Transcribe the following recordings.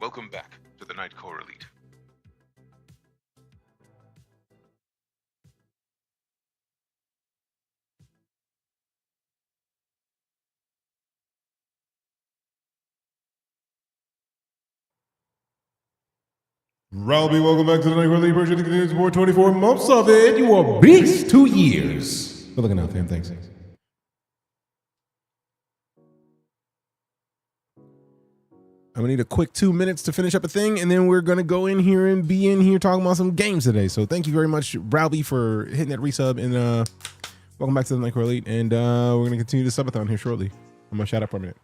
Welcome back to the Nightcore Elite. Ralby, welcome back to the Nightcore Elite. Appreciate the continued support. 24 months of it. You are beast. 2 years. Good looking out, fam. Thanks. I'm gonna need a quick 2 minutes to finish up a thing, and then we're gonna go in here and be in here talking about some games today. So thank you very much, Ralby, for hitting that resub, and welcome back to the Nightcore Elite. And we're gonna continue the subathon here shortly. I'm gonna shout out for a minute.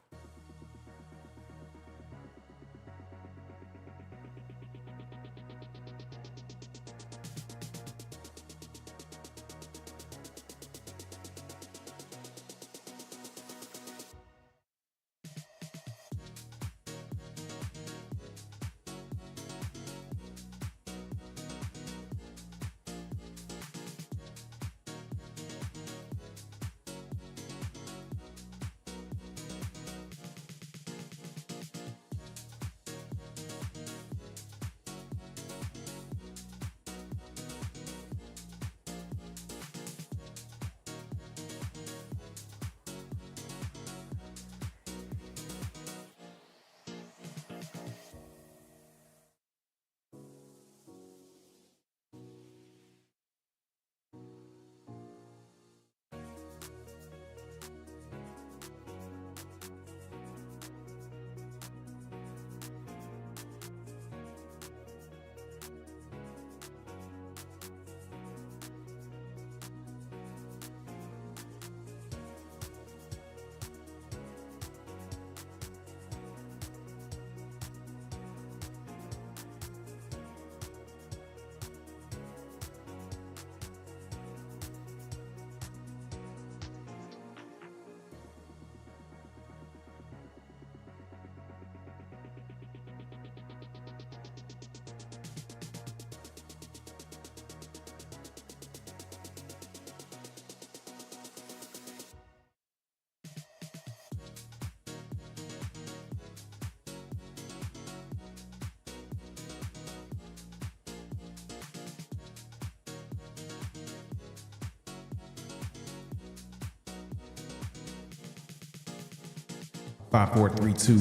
Five, 4, 3, 2.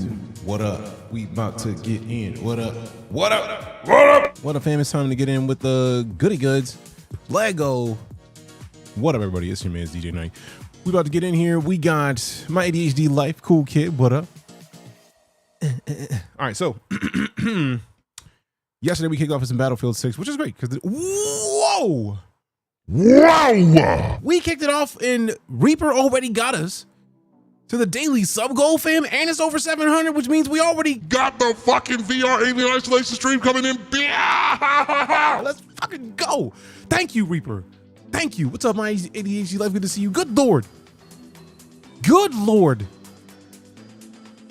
What up? We about to get in. What up? What up? What up? What up, fam? It's time to get in with the goody goods. Lego. What up, everybody? It's your man, DeejayKnight. We about to get in here. We got my ADHD life. Cool kid. What up? All right, so yesterday we kicked off with some Battlefield 6, which is great because whoa! Wow! We kicked it off and Reaper already got us to the daily sub goal, fam, and it's over 700, which means we already got the fucking VR Alien Isolation stream coming in. Let's fucking go. Thank you, Reaper. Thank you. What's up, my ADHD life? Good to see you. Good Lord. Good Lord.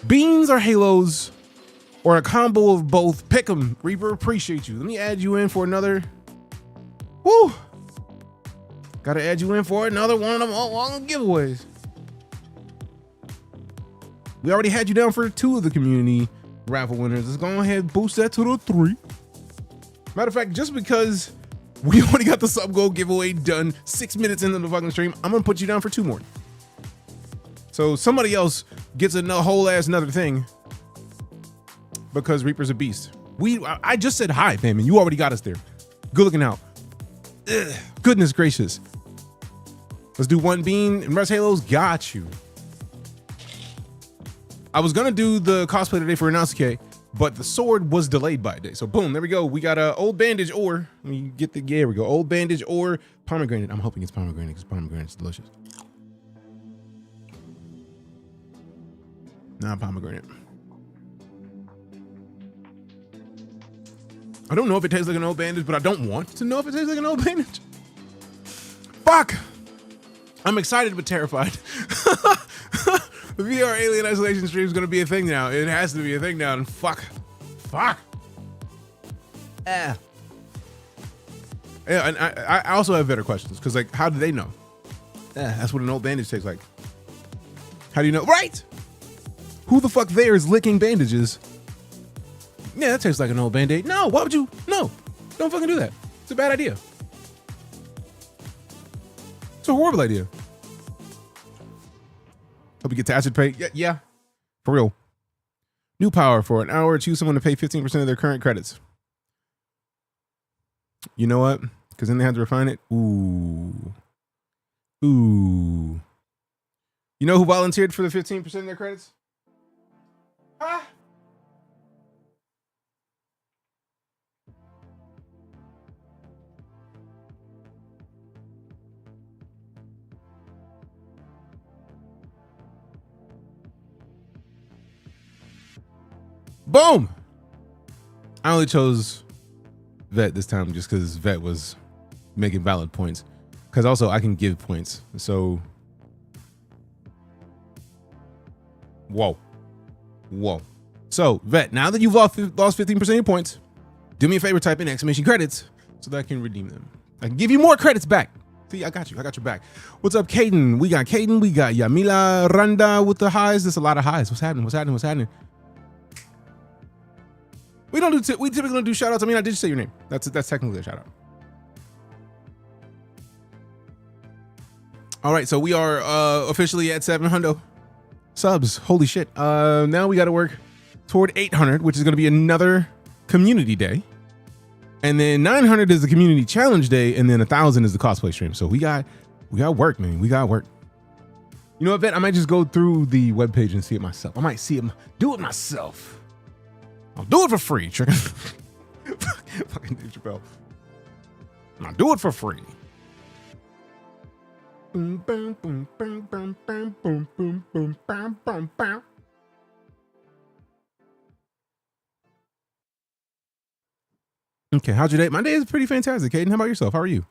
Beans or Halos or a combo of both. Pick them. Reaper, appreciate you. Let me add you in for another. Woo. Gotta add you in for another one of them long giveaways. We already had you down for 2 of the community raffle winners. Let's go ahead and boost that to the 3. Matter of fact, just because we already got the sub goal giveaway done 6 minutes into the fucking stream, I'm gonna put you down for 2 more. So somebody else gets a whole ass another thing because Reaper's a beast. I just said hi, fam, and you already got us there. Good looking out. Ugh, goodness gracious. Let's do 1 bean and Res Halos. Got you. I was gonna do the cosplay today for Inosuke, but the sword was delayed by a day. So boom, there we go. We got a old bandage or let me get the there we go. Old bandage or pomegranate. I'm hoping it's pomegranate because pomegranate's delicious. Nah, pomegranate. I don't know if it tastes like an old bandage, but I don't want to know if it tastes like an old bandage. Fuck! I'm excited but terrified. The VR Alien Isolation stream is going to be a thing now. It has to be a thing now. And fuck. Yeah, and I also have better questions because, like, how do they know? That's what an old bandage tastes like. How do you know? Right? Who the fuck there is licking bandages? Yeah, that tastes like an old Band-Aid. No, why would you? No, don't fucking do that. It's a bad idea. It's a horrible idea. Hope you get to acid pay. Yeah, for real. New power for an hour. Choose someone to pay 15% of their current credits. You know what? Because then they have to refine it. Ooh. You know who volunteered for the 15% of their credits? Huh? Boom! I only chose Vet this time just because Vet was making valid points. Because also I can give points. So, whoa. So, Vet, now that you've lost 15% of your points, do me a favor, type in exclamation credits so that I can redeem them. I can give you more credits back. See, I got you. I got your back. What's up, Caden? We got Caden. We got Yamila Randa with the highs. There's a lot of highs. What's happening? We typically don't do shout outs. I mean, I did say your name. That's technically a shout out. All right, so we are officially at 700 subs. Holy shit. Now we got to work toward 800, which is going to be another community day. And then 900 is the community challenge day, and then 1,000 is the cosplay stream. So we got work, man. We got work. You know what, Vet? I might just go through the webpage and see it myself. I might do it myself. I'll do it for free, Trigger. Fucking Dave Chappelle. I'll do it for free. Boom, boom, boom, boom, boom, boom, boom, boom, boom, boom, boom, boom. Okay, how's your day? My day is pretty fantastic, Caden. How about yourself? How are you?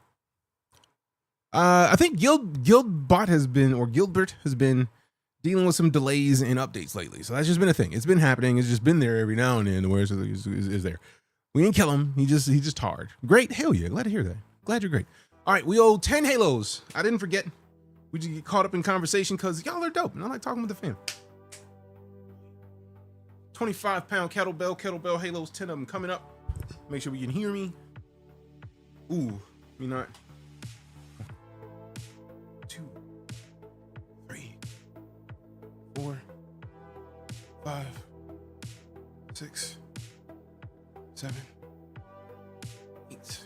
I think Gilbert has been dealing with some delays in updates lately. So that's just been a thing. It's been happening. It's just been there every now and then. Where is there? We didn't kill him. He's just hard. Great. Hell yeah. Glad to hear that. Glad you're great. All right. We owe 10 halos. I didn't forget. We just get caught up in conversation because y'all are dope. And I like talking with the fam. 25-pound kettlebell halos, 10 of them coming up. Make sure we can hear me. Ooh, you know what? 2, 3, 4, 5, 6, 7, 8,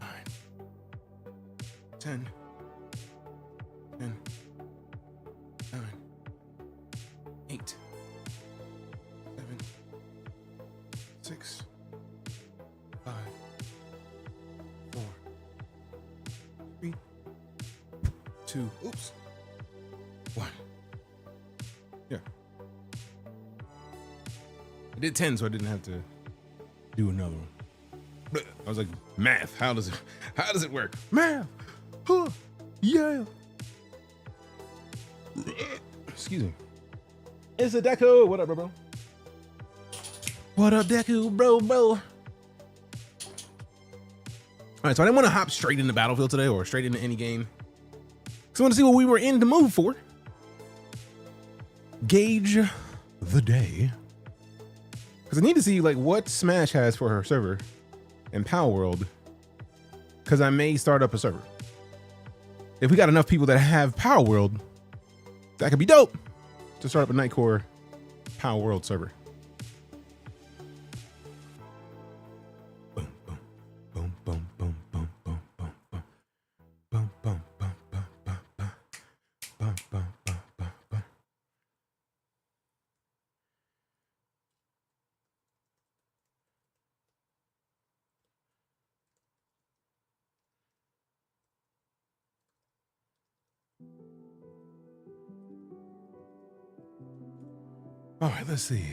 9, 10, 9, 8, 7, 6, 5, 4, 3, 2, oops, 1. Yeah. I did 10, so I didn't have to do another one. I was like, math, how does it work? Math. Huh. Yeah. Excuse me. It's a Deku. What up, bro? What up, Deku, bro? All right, so I didn't want to hop straight into Battlefield today or straight into any game. Because I want to see what we were in the mood for. Gauge the day. Because I need to see like what Smash has for her server in Power World. Because I may start up a server. If we got enough people that have Power World, that could be dope to start up a Nightcore Power World server. Boom, boom, boom, boom, boom, boom, boom, boom, boom, boom, boom, boom, boom, boom, boom, boom, boom, boom, boom. All right, let's see.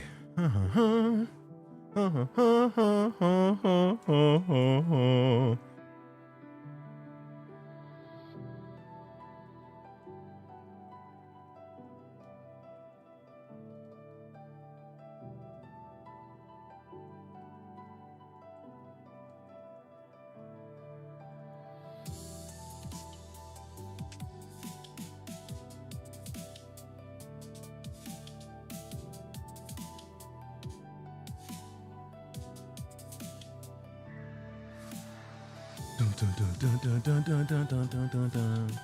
Dun, dun, dun, dun, dun, dun, dun, dun, dun, dun, dun.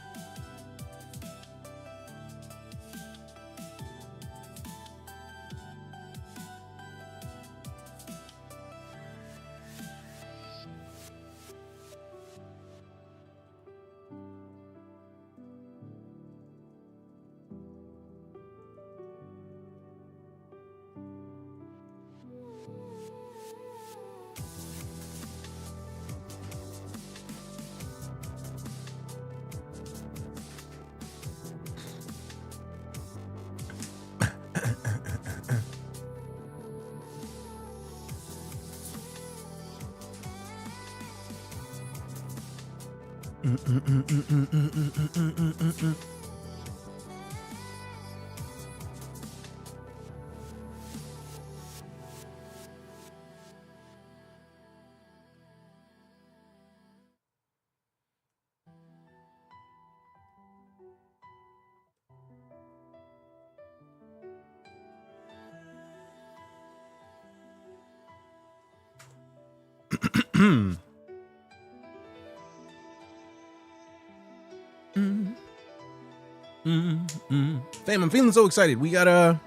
Fam, I'm feeling so excited. We got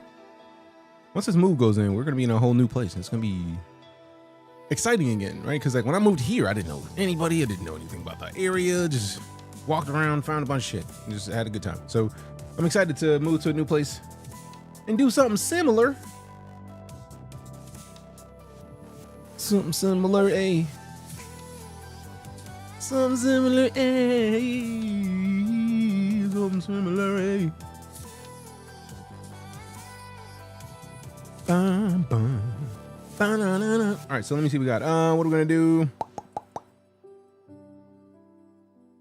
once this move goes in, we're gonna be in a whole new place. It's gonna be exciting again, right? Because like when I moved here, I didn't know anybody. I didn't know anything about the area. Just walked around, found a bunch of shit, and just had a good time. So I'm excited to move to a new place and do something similar. Something similar, eh? Something similar, eh? Something similar, eh? Bum, bum. All right, so let me see what we got. What are we gonna do?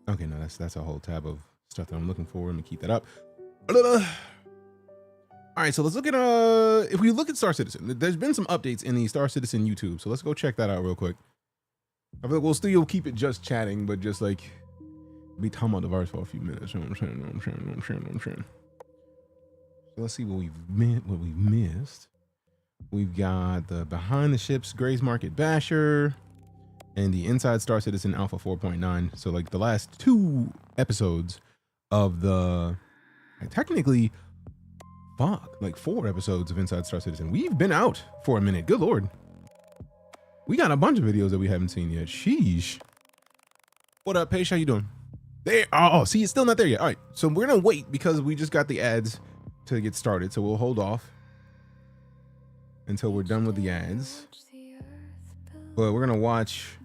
Okay, no, that's a whole tab of stuff that I'm looking for. Let me keep that up. All right, so let's look at if we look at Star Citizen, there's been some updates in the Star Citizen YouTube, so let's go check that out real quick. I feel like we'll still keep it just chatting, but just like be talking about the verse for a few minutes. You know what I'm saying? So let's see what we've missed. We've got the Behind the Ships Grays Market Basher and the Inside Star Citizen Alpha 4.9. So like the last 2 episodes of the technically like 4 episodes of Inside Star Citizen. We've been out for a minute. Good Lord. We got a bunch of videos that we haven't seen yet. Sheesh. What up, Paige? How you doing? There. Oh, see, it's still not there yet. All right. So we're going to wait because we just got the ads to get started. So we'll hold off until we're done with the ads. But we're going to watch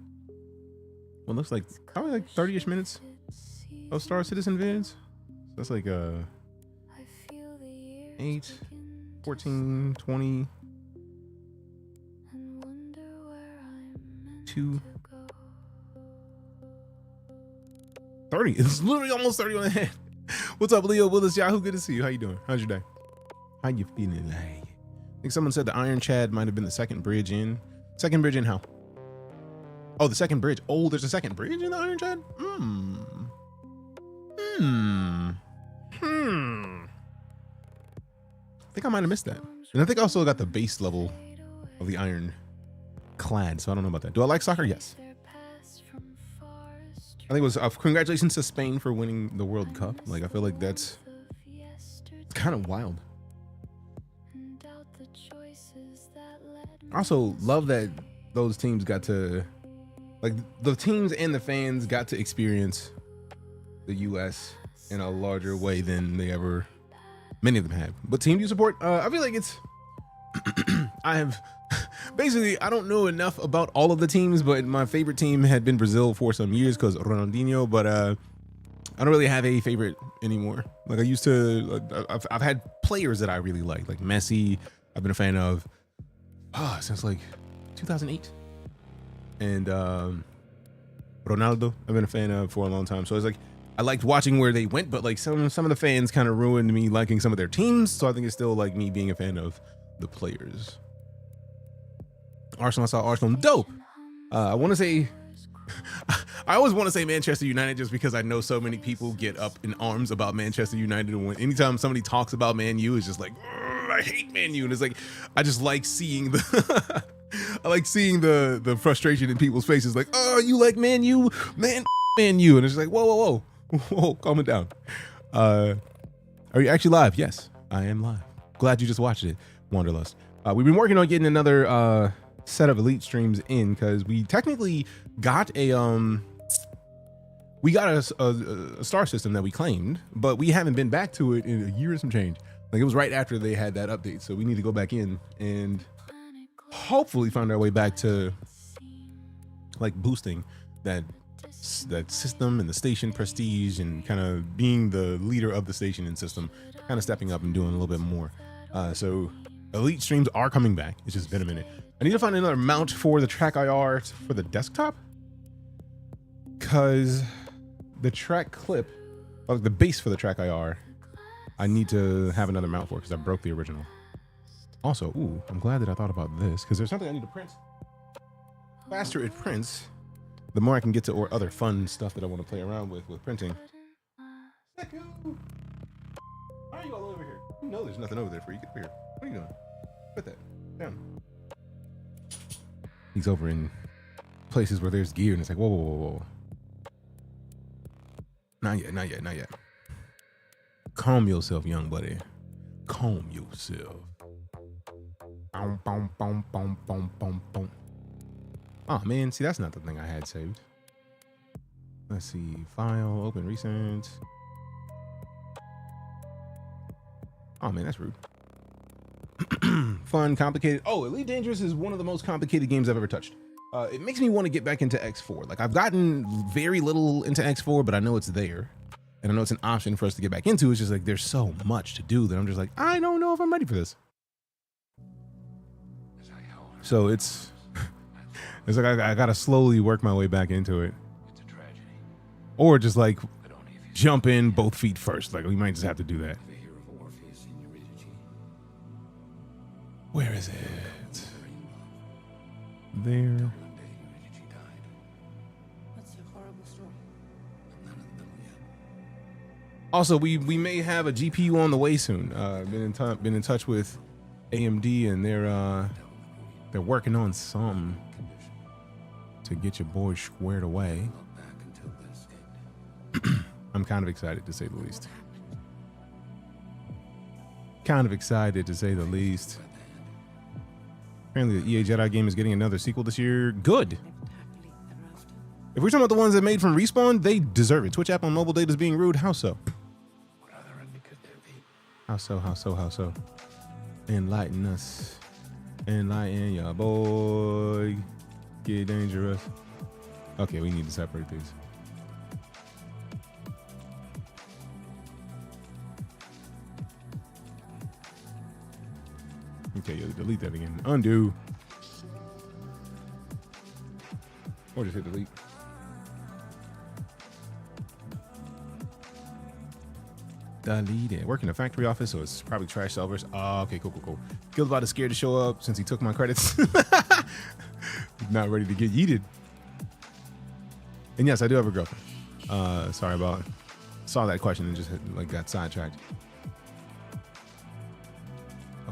what looks like probably like 30-ish minutes of Star Citizen vids. So that's like 8, 14, 20, 2, 30. It's literally almost 30 on the head. What's up, Leo Willis Yahoo? Good to see you. How you doing? How's your day? How you feeling like? I think someone said the Iron Chad might have been the second bridge in. Second bridge in how? Oh, the second bridge. Oh, there's a second bridge in the Iron Chad? I think I might have missed that. And I think I also got the base level of the Iron Clad, so I don't know about that. Do I like soccer? Yes. I think it was congratulations to Spain for winning the World Cup. Like, I feel like it's kind of wild. I also love that those teams got to, like, the teams and the fans got to experience the U.S. in a larger way than many of them have. What team do you support? I feel like it's, I have, basically, I don't know enough about all of the teams, but my favorite team had been Brazil for some years because Ronaldinho, but I don't really have a favorite anymore. Like I used to, I've had players that I really like Messi, I've been a fan of since like 2008. And Ronaldo, I've been a fan of for a long time. So it's like, I liked watching where they went, but like some of the fans kind of ruined me liking some of their teams. So I think it's still like me being a fan of the players. Arsenal, I saw Arsenal. Dope. I want to say, I always want to say Manchester United just because I know so many people get up in arms about Manchester United. And anytime somebody talks about Man U, it's just like, I hate Man U. And it's like, I just like seeing the, I like seeing the frustration in people's faces, like, oh, you like Man U, man, Man U, and it's just like, whoa, calm it down. Are you actually live? Yes, I am live. Glad you just watched it, Wanderlust. We've been working on getting another set of elite streams in because we technically got a star system that we claimed, but we haven't been back to it in a year and some change. Like, it was right after they had that update, so we need to go back in and hopefully find our way back to like boosting that system and the station prestige and kind of being the leader of the station and system, kind of stepping up and doing a little bit more. So elite streams are coming back. It's just been a minute. I need to find another mount for the track IR for the desktop, because the track clip, like the base for the track IR, I need to have another mount for because I broke the original. Also, ooh, I'm glad that I thought about this because there's something I need to print. Faster it prints, the more I can get to or other fun stuff that I want to play around with printing. Seku! Why are you all over here? You know there's nothing over there for you. Get over here. What are you doing? Put that down. He's over in places where there's gear and it's like, whoa. Not yet. Calm yourself, young buddy. Calm yourself. Oh man, see, that's not the thing I had saved. Let's see, file, open recent. Oh man, that's rude. Fun, complicated. Oh, Elite Dangerous is one of the most complicated games I've ever touched. It makes me want to get back into X4. Like, I've gotten very little into X4, but I know it's there. And I know it's an option for us to get back into. It's just like, there's so much to do that I'm just like, I don't know if I'm ready for this. So it's like I gotta slowly work my way back into it. Or just like jump in both feet first. Like, we might just have to do that. Where is it? There. Also, we may have a GPU on the way soon. Been in touch with AMD, and they're working on something to get your boy squared away. I'm kind of excited, to say the least. Apparently the EA Jedi game is getting another sequel this year. Good. If we're talking about the ones that made from Respawn, they deserve it. Twitch app on mobile data is being rude. How so? How so? Enlighten us. Enlighten ya boy. Get dangerous. Okay, we need to separate these. Okay, you'll delete that again. Undo. Or just hit delete. Delete it. Work in a factory office, so it's probably trash servers. Oh, okay, cool. Gil's about to scared to show up since he took my credits. Not ready to get yeeted. And yes, I do have a girlfriend. Sorry about. Saw that question and just got sidetracked.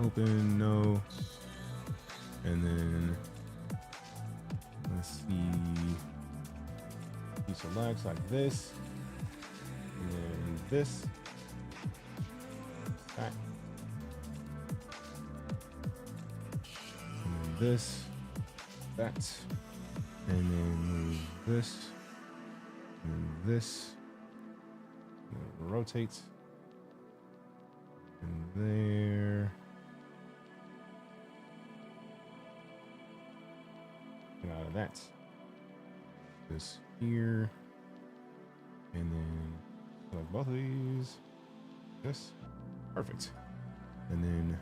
Open, no. And then let's see. He selects like this. And then this. Back. And then this. That. And then move this. And this. And rotate. And there. Get out of that. This here. And then select both of these. This. Perfect. And then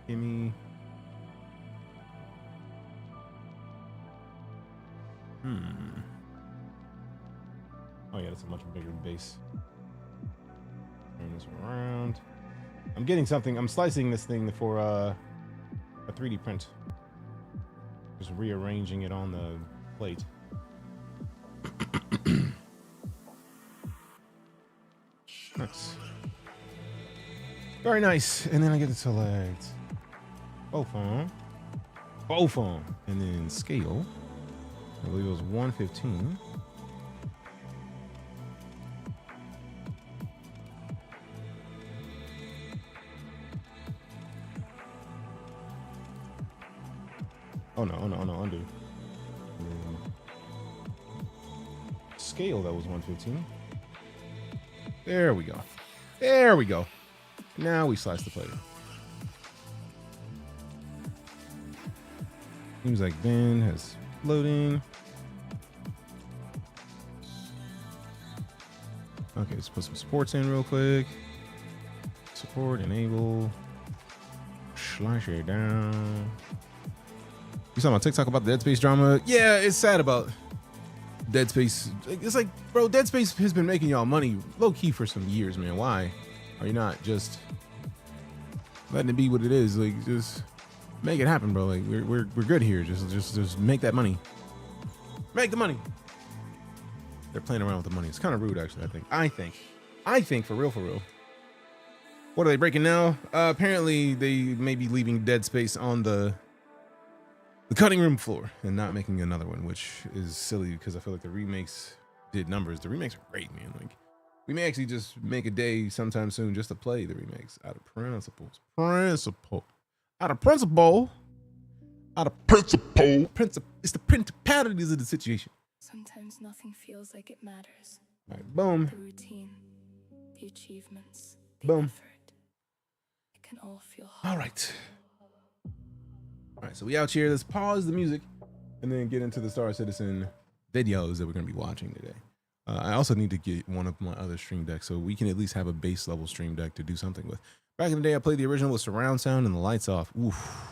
gimme. Oh yeah, that's a much bigger base. Turn this around. I'm getting something. I'm slicing this thing for a 3D print. Just rearranging it on the plate. Nice. Very nice. And then I get to select both of them. Both of them. And then scale, I believe it was 115. Oh no, undo. Scale, that was 115. There we go. There we go. Now we slice the player. Seems like Ben has loading. Okay, let's put some sports in real quick. Support, enable. Slice it down. You saw my TikTok about the Dead Space drama? Yeah, it's sad about Dead Space. It's like, bro, Dead Space has been making y'all money low key for some years, man. Why are you not just letting it be what it is? Like, just make it happen, bro. Like, we're good here. Just make that money. Make the money. They're playing around with the money. It's kind of rude, actually. I think for real. What are they breaking now? Apparently, they may be leaving Dead Space on the cutting room floor and not making another one, which is silly because I feel like the remakes did numbers. The remakes are great, man. Like, we may actually just make a day sometime soon just to play the remakes out of principle. It's the principalities of the situation. Sometimes nothing feels like it matters. All right, boom. The routine, the achievements, the Boom. effort. It can all feel hard. All right, so we out here. Let's pause the music and then get into the Star Citizen videos that we're going to be watching today. I also need to get one of my other stream decks so we can at least have a base level stream deck to do something with. Back in the day, I played the original with surround sound and the lights off. Oof.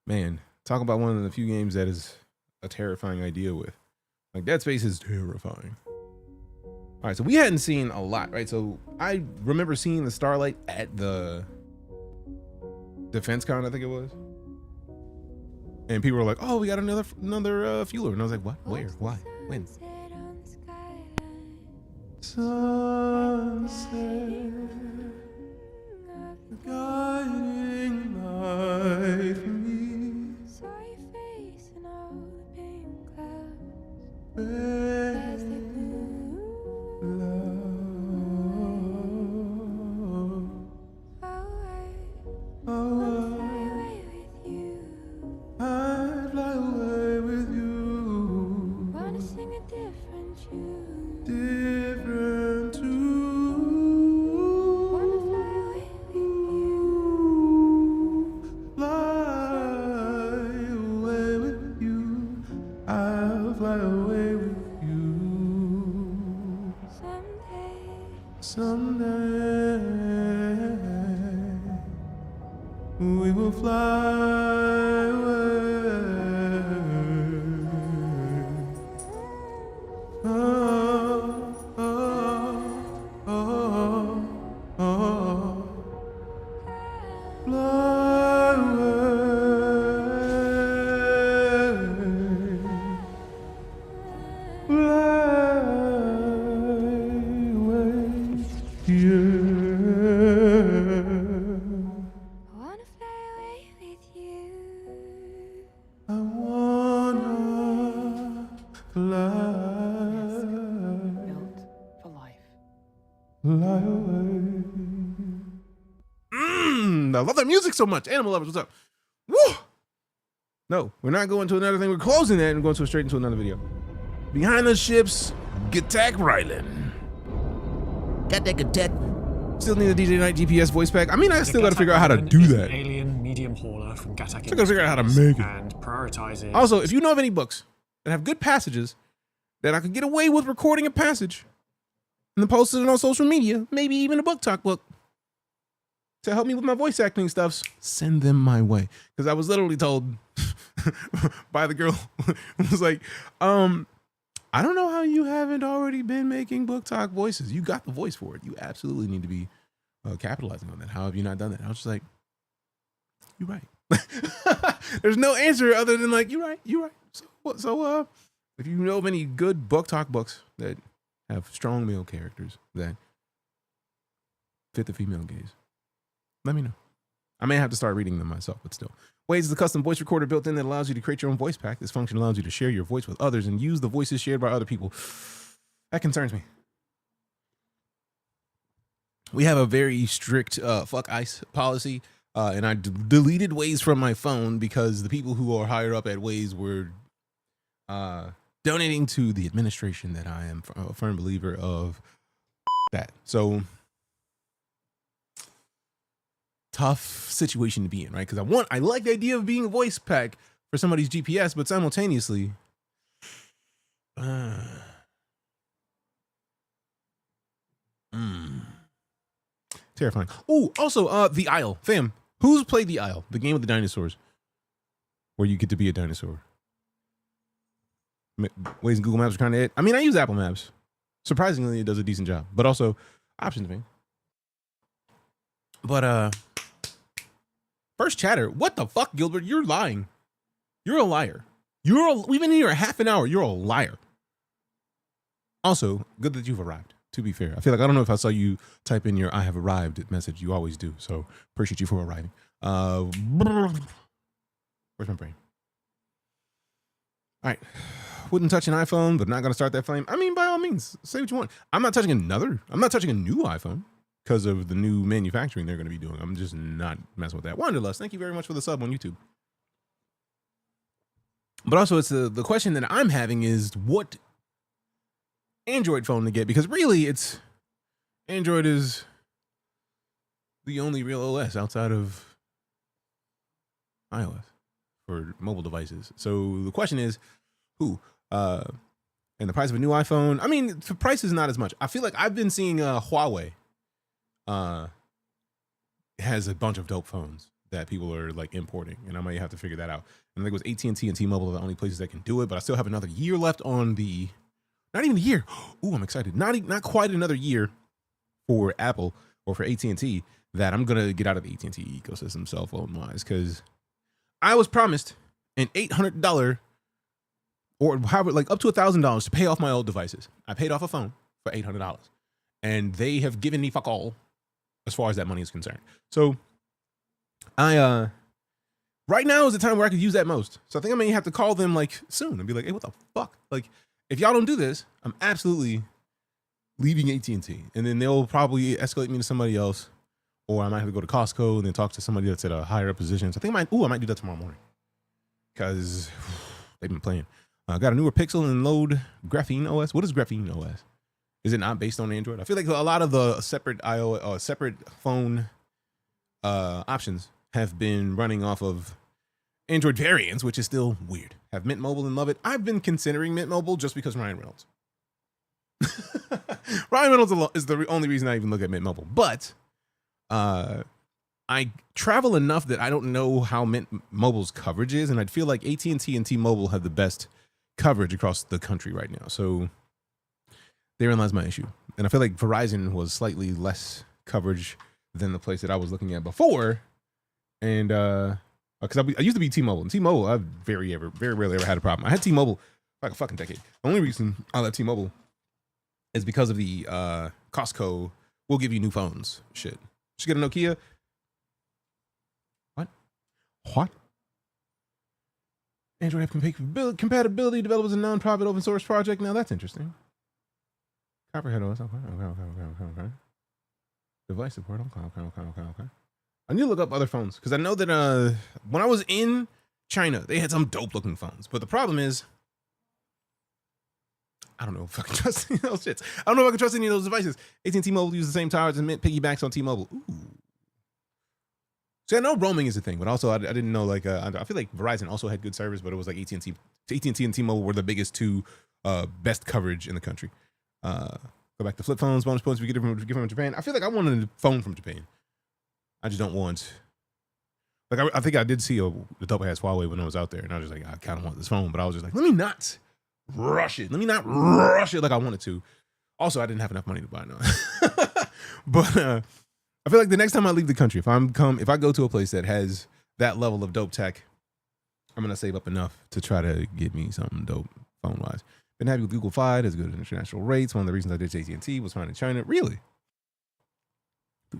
Man, talk about one of the few games that is a terrifying idea with. Like, Dead Space is terrifying. All right, so we hadn't seen a lot, right? So I remember seeing the Starlight at the Defense Con, I think it was. And people were like, oh, we got another fueler. And I was like, what? Where? Why? When? Sunset, guiding light for me. Saw your face and all the pink clouds. Love. As they blew away with you. I'd fly away with you. Wanna sing a different tune. Different tune. Wanna fly away with you. Fly away with you. I'll fly away with you. Someday we will fly away. Oh, oh, oh, oh. Fly away. Fly away. Yeah. I wanna fly away with you. I wanna fly. Built for life. Fly away. I love that music so much. Animal lovers, what's up? Woo! No, we're not going to another thing. We're closing that and going straight into another video. Behind the ships, Gatak Rylan. Got that Gatak. Still need a DeejayKnight GPS voice pack. I mean, I still got to figure out how to do that. Alien medium hauler from Gatak. Still got to figure out how to make it. And prioritizing. Also, if you know of any books that have good passages that I could get away with recording a passage and then posting it on social media, maybe even a book talk book to help me with my voice acting stuffs, send them my way. Because I was literally told by the girl who was like, I don't know how you haven't already been making book talk voices. You got the voice for it. You absolutely need to be capitalizing on that. How have you not done that? I was just like, you're right. There's no answer other than like, you're right. So if you know of any good book talk books that have strong male characters that fit the female gaze, let me know. I may have to start reading them myself, but still. Waze is a custom voice recorder built in that allows you to create your own voice pack. This function allows you to share your voice with others and use the voices shared by other people. That concerns me. We have a very strict fuck ICE policy, and I deleted Waze from my phone because the people who are higher up at Waze were donating to the administration that I am a firm believer of that. So tough situation to be in, right? Because I like the idea of being a voice pack for somebody's GPS, but simultaneously, terrifying. Oh, also, The Isle, fam. Who's played The Isle, the game with the dinosaurs, where you get to be a dinosaur? Waze and Google Maps are kind of it. I mean, I use Apple Maps. Surprisingly, it does a decent job, but also options thing. But first chatter, what the fuck, Gilbert? You're lying. You're a liar. We've been here a half an hour. You're a liar. Also, good that you've arrived. To be fair, I feel like I don't know if I saw you type in your "I have arrived" message. You always do, so appreciate you for arriving. Where's my brain? All right, wouldn't touch an iPhone, but not gonna start that flame. I mean, by all means, say what you want. I'm not touching a new iPhone because of the new manufacturing they're gonna be doing. I'm just not messing with that. Wanderlust, thank you very much for the sub on YouTube. But also, it's the question that I'm having is what Android phone to get, because really Android is the only real OS outside of iOS for mobile devices. So the question is who, and the price of a new iPhone. I mean, the price is not as much. I feel like I've been seeing Huawei has a bunch of dope phones that people are like importing, and I might have to figure that out. And I think it was AT&T and T-Mobile are the only places that can do it, but I still have another year left on the, not even a year. Ooh, I'm excited. Not quite another year for Apple or for AT&T that I'm going to get out of the AT&T ecosystem cell phone wise, because I was promised an $800 or however, like up to $1,000 to pay off my old devices. I paid off a phone for $800 and they have given me fuck all as far as that money is concerned. So I, right now is the time where I could use that most. So I think I may have to call them like soon and be like, hey, what the fuck? Like, if y'all don't do this, I'm absolutely leaving AT&T, and then they'll probably escalate me to somebody else, or I might have to go to Costco and then talk to somebody that's at a higher up position. So I think I might do that tomorrow morning because they've been playing. I got a newer Pixel and load Graphene OS. What is Graphene OS? Is it not based on Android? I feel like a lot of the separate separate phone options have been running off of Android variants, which is still weird. Have Mint Mobile and love it. I've been considering Mint Mobile just because Ryan Reynolds. Ryan Reynolds is the only reason I even look at Mint Mobile. But I travel enough that I don't know how Mint Mobile's coverage is, and I'd feel like AT&T and T-Mobile have the best coverage across the country right now. So therein lies my issue. And I feel like Verizon was slightly less coverage than the place that I was looking at before. And because I used to be T-Mobile, and T-Mobile I've very rarely ever had a problem. I had T-Mobile for like a fucking decade. The only reason I left T-Mobile is because of the Costco will give you new phones shit. Should get a Nokia. What? Android app compatibility developed as a non-profit open source project. Now that's interesting. Copperhead OS. Okay. Device support. Okay. I need to look up other phones because I know that when I was in China, they had some dope looking phones. But the problem is, I don't know if I can trust any of those shits. I don't know if I can trust any of those devices. AT&T Mobile use the same towers and Mint piggybacks on T-Mobile. Ooh. See, I know roaming is a thing, but also I didn't know like I feel like Verizon also had good service, but it was like AT&T and T-Mobile were the biggest two best coverage in the country. Go back to flip phones, bonus points we get from Japan. I feel like I wanted a phone from Japan. I just don't want, like, I think I did see the dope ass Huawei when I was out there, and I was just like, I kind of want this phone, but I was just like, let me not rush it like I wanted to. Also, I didn't have enough money to buy no. But I feel like the next time I leave the country, if I go to a place that has that level of dope tech, I'm gonna save up enough to try to get me something dope phone wise. Been happy with Google Fi, has good international rates. One of the reasons I did AT&T was fine in China. Really?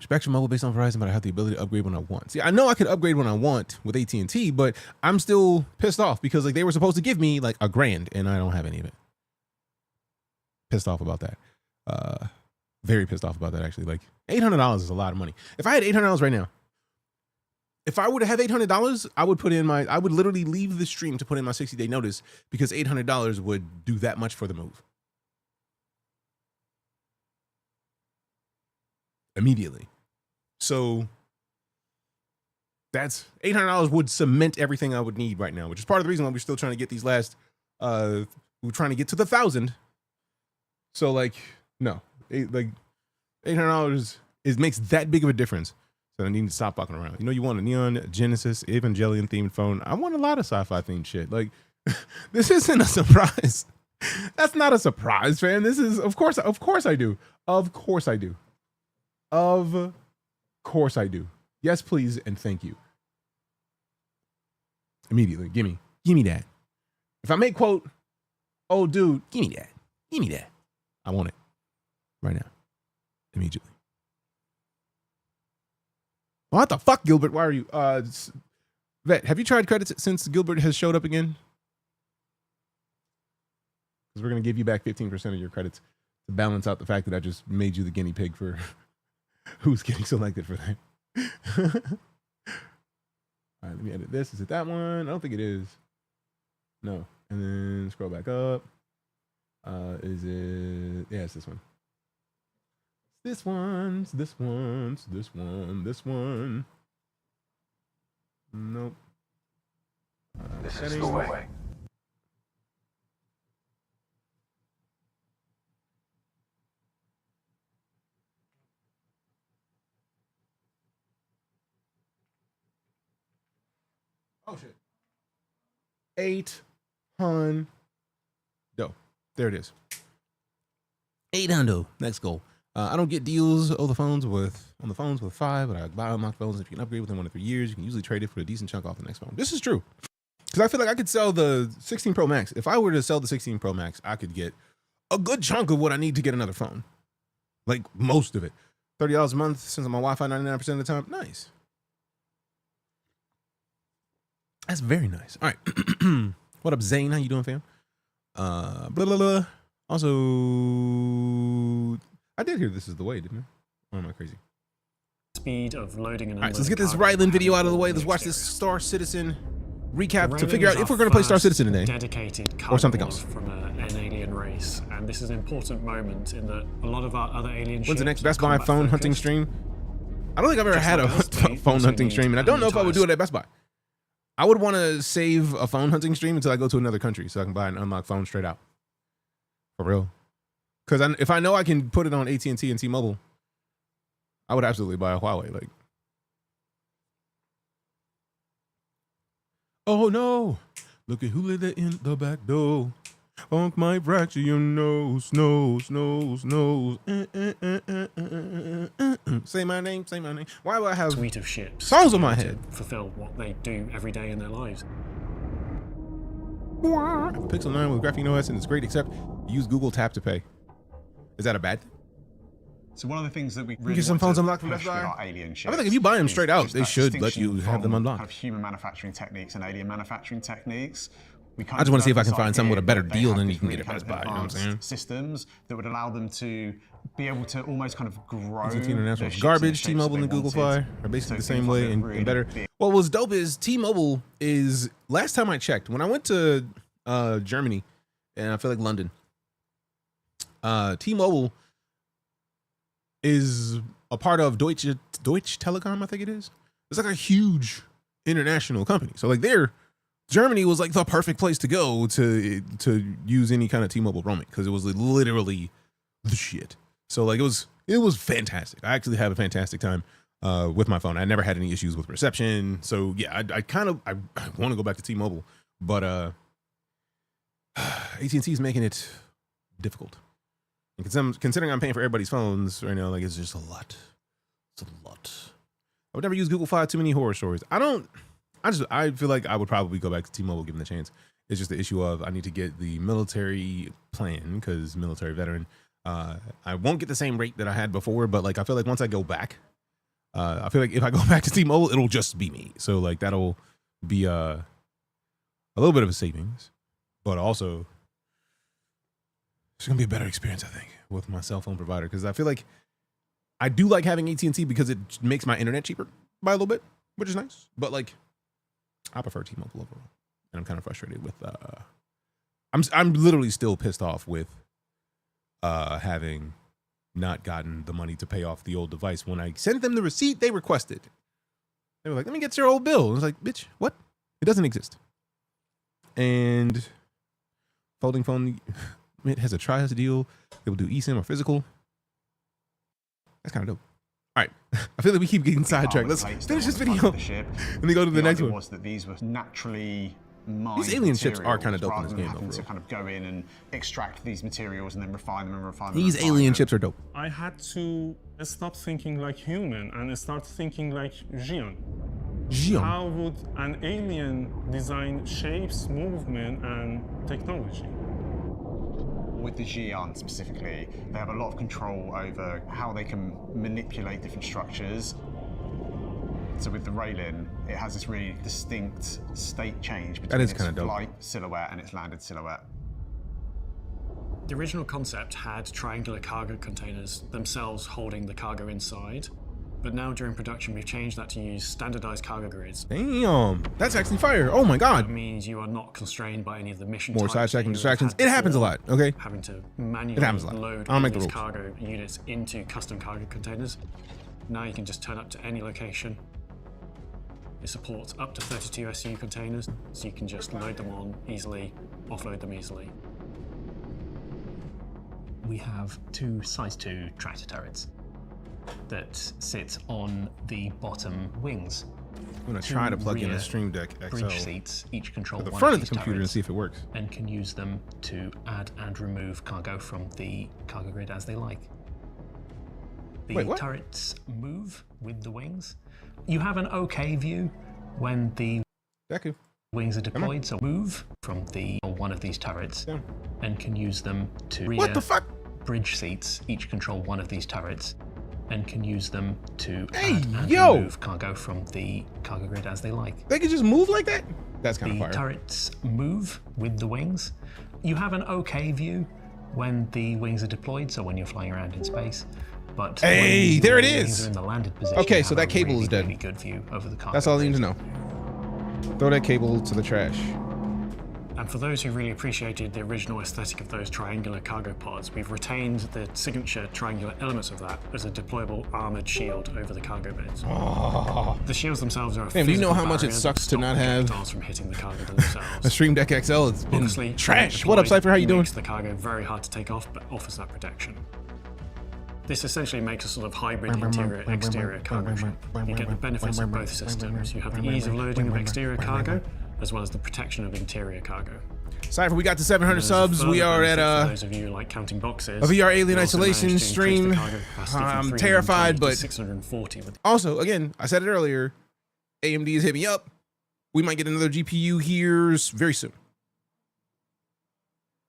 Spectrum Mobile based on Verizon, but I have the ability to upgrade when I want. See, I know I could upgrade when I want with AT&T, but I'm still pissed off because like they were supposed to give me like $1,000 and I don't have any of it. Pissed off about that. Very pissed off about that actually. Like $800 is a lot of money. If I had $800 right now, if I were to have $800, I would literally leave the stream to put in my 60-day notice because $800 would do that much for the move. Immediately. So that's $800 would cement everything I would need right now, which is part of the reason why we're still trying to get these last, we're trying to get to the 1,000. So like, no, like $800 makes that big of a difference. So I need to stop fucking around. You know, you want a Neon Genesis Evangelion themed phone. I want a lot of sci-fi themed shit. Like, this isn't a surprise. That's not a surprise, fam. This is, of course I do. Of course I do. Of course I do. Yes, please, and thank you. Immediately, give me that. If I make quote, oh dude, give me that. I want it right now, immediately. What the fuck, Gilbert? Why are you? Vet, have you tried credits since Gilbert has showed up again? Because we're gonna give you back 15% of your credits to balance out the fact that I just made you the guinea pig for who's getting selected for that. All right, let me edit this. Is it that one? I don't think it is. No. And then scroll back up. Is it? Yeah, it's this one. This one. Nope. This is the way. Oh shit. 800. There it is. 800. Next goal. I don't get deals on the phones with 5, but I buy unlocked phones. If you can upgrade within 1 to 3 years, you can usually trade it for a decent chunk off the next phone. This is true. Because I feel like I could sell the 16 Pro Max. If I were to sell the 16 Pro Max, I could get a good chunk of what I need to get another phone. Like most of it. $30 a month since my Wi-Fi 99% of the time. Nice. That's very nice. All right. What up, Zane? How you doing, fam? Blah, blah, blah. Also, I did hear this is the way, didn't I? Or am I crazy? Speed of loading and all right, so let's get this Ryland video out of the way. Let's watch this Star Citizen recap to figure out if we're going to play Star Citizen today dedicated or something else from an alien race. And this is an important moment in that a lot of our other alien When's the next Best Buy phone hunting stream? I don't think I've ever had a phone hunting stream, and I don't know if I would do it at Best Buy. I would want to save a phone hunting stream until I go to another country so I can buy an unlocked phone straight out. For real. Because if I know I can put it on AT&T and T-Mobile, I would absolutely buy a Huawei. Like, oh no, look at who let it in the back door. Funk might fracture your nose. Say my name. Why do I have suite of ships songs on my head? Fulfill what they do every day in their lives. Pixel 9 with Graphene OS and it's great, except use Google Tap to pay. Is that a bad thing? So one of the things that we really get some phones unlocked from Best Buy. Alien ships, I feel like if you buy them straight out, they should let you have them unlocked. Kind of human manufacturing techniques and alien manufacturing techniques. I just want to see if I can find something with a better deal than you can get at Best Buy. You know what I'm saying? Systems that would allow them to be able to almost kind of grow. International garbage. T-Mobile and Google Fi are basically the same way and better. What was dope is T-Mobile is, last time I checked, when I went to Germany and I feel like London, T-Mobile is a part of Deutsche Telekom, I think it is. It's like a huge international company. So like Germany was like the perfect place to go to use any kind of T-Mobile roaming because it was literally the shit. So like it was fantastic. I actually had a fantastic time with my phone. I never had any issues with reception. So yeah, I want to go back to T-Mobile, but AT&T is making it difficult. And considering I'm paying for everybody's phones right now, like it's just a lot. It's a lot. I would never use Google Fi. Too many horror stories. I feel like I would probably go back to T-Mobile given the chance. It's just the issue of I need to get the military plan because military veteran. I won't get the same rate that I had before, but like I feel like once I go back I feel like if I go back to T-Mobile, it'll just be me. So like that'll be a little bit of a savings, but also it's gonna be a better experience, I think, with my cell phone provider, because I feel like I do like having AT&T because it makes my internet cheaper by a little bit, which is nice. But like, I prefer T-Mobile overall, and I'm kind of frustrated with. I'm literally still pissed off with having not gotten the money to pay off the old device. When I sent them the receipt they requested, they were like, "Let me get your old bill." I was like, "Bitch, what? It doesn't exist." And folding phone, it has a Trias deal. They will do eSIM or physical. That's kind of dope. All right, I feel like we keep getting sidetracked. Let's finish this video and then go to the next one. Was that these were naturally mined these alien ships are kind of dope in this game, though. To kind of go in and extract these materials and then refine them and refine them. These alien ships are dope. I had to stop thinking like human and start thinking like Xion. How would an alien design shapes, movement, and technology? With the Xion specifically, they have a lot of control over how they can manipulate different structures. So with the railing, it has this really distinct state change between its flight silhouette and its landed silhouette. The original concept had triangular cargo containers themselves holding the cargo inside, but now during production we've changed that to use standardized cargo grids. Damn, that's actually fire. Oh my god. That means you are not constrained by any of the mission more sidetracking distractions. It happens a lot, okay? Having to manually load these cargo units into custom cargo containers. Now you can just turn up to any location. It supports up to 32 SU containers, so you can just load them on easily, offload them easily. We have two size 2 tractor turrets that sit on the bottom wings. I'm gonna try to plug in a Stream Deck XL bridge seats, each control to the one front of of the computer and see if it works. And can use them to add and remove cargo from the cargo grid as they like. The turrets move with the wings. You have an okay view when the wings are deployed, so move from the one of these turrets and can use them to what the fuck? Bridge seats, each control one of these turrets and can use them to add and remove cargo from the cargo grid as they like. They can just move like that? That's kind of fire. The turrets move with the wings. You have an okay view when the wings are deployed, so when you're flying around in space. But hey, there it is. In the landed position, okay, so that cable is dead. Really good view over the cargo. That's all I need to know. Throw that cable to the trash. And for those who really appreciated the original aesthetic of those triangular cargo pods, we've retained the signature triangular elements of that as a deployable armored shield over the cargo beds. Oh. The shields themselves are a do you know how much it sucks to not have from hitting the cargo themselves. a Stream Deck XL? It's been Honestly, trash. What up, Cypher? How you doing? Makes the cargo very hard to take off, but offers that protection. This essentially makes a sort of hybrid interior-exterior cargo ship. You get the benefits of both systems. You have the ease of loading of exterior cargo, as well as the protection of interior cargo. Cypher, we got to 700 subs. We are at for those of you like counting boxes, a VR Alien Isolation stream. I'm terrified, but 640. Also, again, I said it earlier, AMD is hitting me up. We might get another GPU here very soon.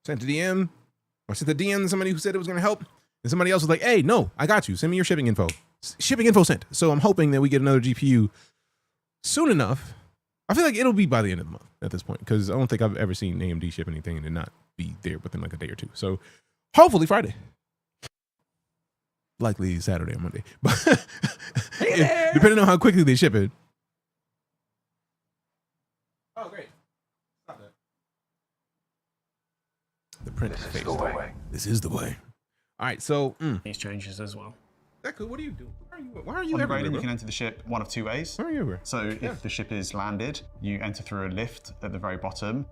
Sent a DM. I sent a DM to somebody who said it was going to help. And somebody else was like, hey, no, I got you. Send me your shipping info. Shipping info sent. So I'm hoping that we get another GPU soon enough. I feel like it'll be by the end of the month at this point, because I don't think I've ever seen AMD ship anything and it not be there within like a day or two. So hopefully Friday. Likely Saturday or Monday. But depending on how quickly they ship it. Oh, great. Stop that. The print This is the way. This is the way. All right, so these changes as well. Deku, what are you doing? Why are you on everywhere, the bro? you can enter the ship one of two ways. Why are you everywhere? So if the ship is landed, you enter through a lift at the very bottom.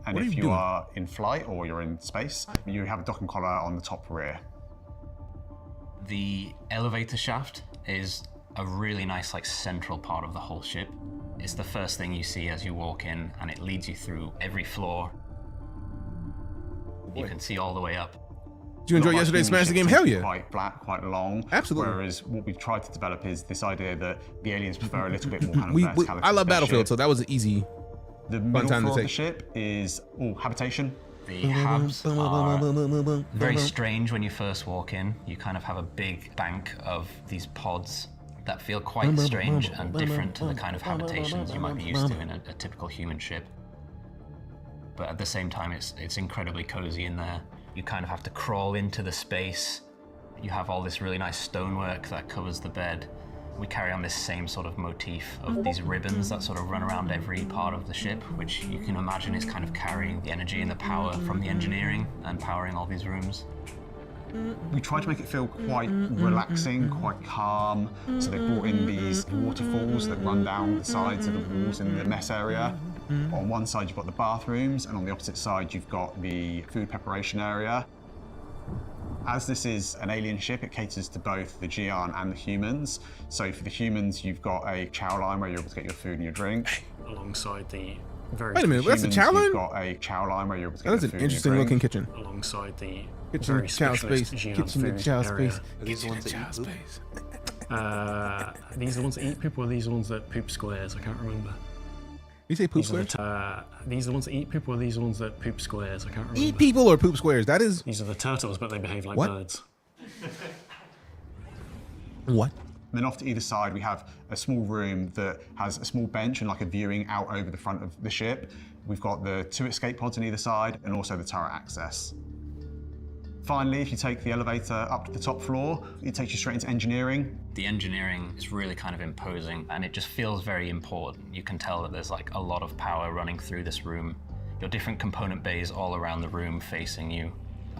And if you are in flight or you're in space, you have a docking collar on the top rear. The elevator shaft is a really nice central part of the whole ship. It's the first thing you see as you walk in, and it leads you through every floor. You can see all the way up. Did you enjoy yesterday's Smash the Game? Hell yeah. Quite flat, quite long. Absolutely. Whereas what we've tried to develop is this idea that the aliens prefer a little bit more kind of verticality. I love Battlefield, so that was an easy The middle floor of the ship is all habitation. The habs are very strange when you first walk in. You kind of have a big bank of these pods that feel quite strange and different to the kind of habitations you might be used to in a typical human ship. But at the same time, it's incredibly cozy in there. You kind of have to crawl into the space. You have all this really nice stonework that covers the bed. We carry on this same sort of motif of these ribbons that sort of run around every part of the ship, which you can imagine is kind of carrying the energy and the power from the engineering and powering all these rooms. We try to make it feel quite relaxing, quite calm. So they brought in these waterfalls that run down the sides of the walls in the mess area. On one side you've got the bathrooms, and on the opposite side you've got the food preparation area. As this is an alien ship, it caters to both the Xi'an and the humans. So for the humans, you've got a chow line where you're able to get your food and your drink. Alongside the very... Wait a minute, that's a chow line? You've got a chow line where you're able to get your food and your drink. That's an interesting looking kitchen. Alongside the kitchen, very chow specialist space. Xi'an Kitchen, food chow area. space. Are these the ones that eat poop? These are the ones that eat poop, or are these the ones that poop squares? I can't remember. You say poop squares? These are the ones that eat poop, or are these the ones that poop squares? I can't remember. Eat people or poop squares? That is... These are the turtles, but they behave like what? birds. What? And then off to either side, we have a small room that has a small bench and like a viewing out over the front of the ship. We've got the 2 escape pods on either side and also the turret access. Finally, if you take the elevator up to the top floor, it takes you straight into engineering. The engineering is really kind of imposing, and it just feels very important. You can tell that there's like a lot of power running through this room. Your different component bays all around the room facing you,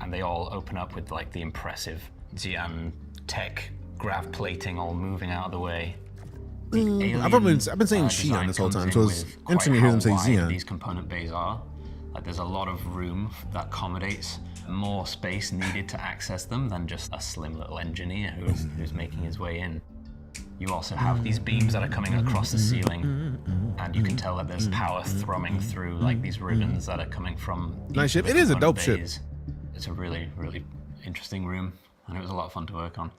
and they all open up with like the impressive Xi'an tech grav plating all moving out of the way. I've been saying Xi'an this whole time, so it's interesting to hear them say Xi'an. These component bays are. Like, there's a lot of room that accommodates more space needed to access them than just a slim little engineer who's making his way in. You also have these beams that are coming across the ceiling, and you can tell that there's power thrumming through like these ribbons that are coming from nice ship. It is a dope ship. It's a really, really interesting room, and it was a lot of fun to work on.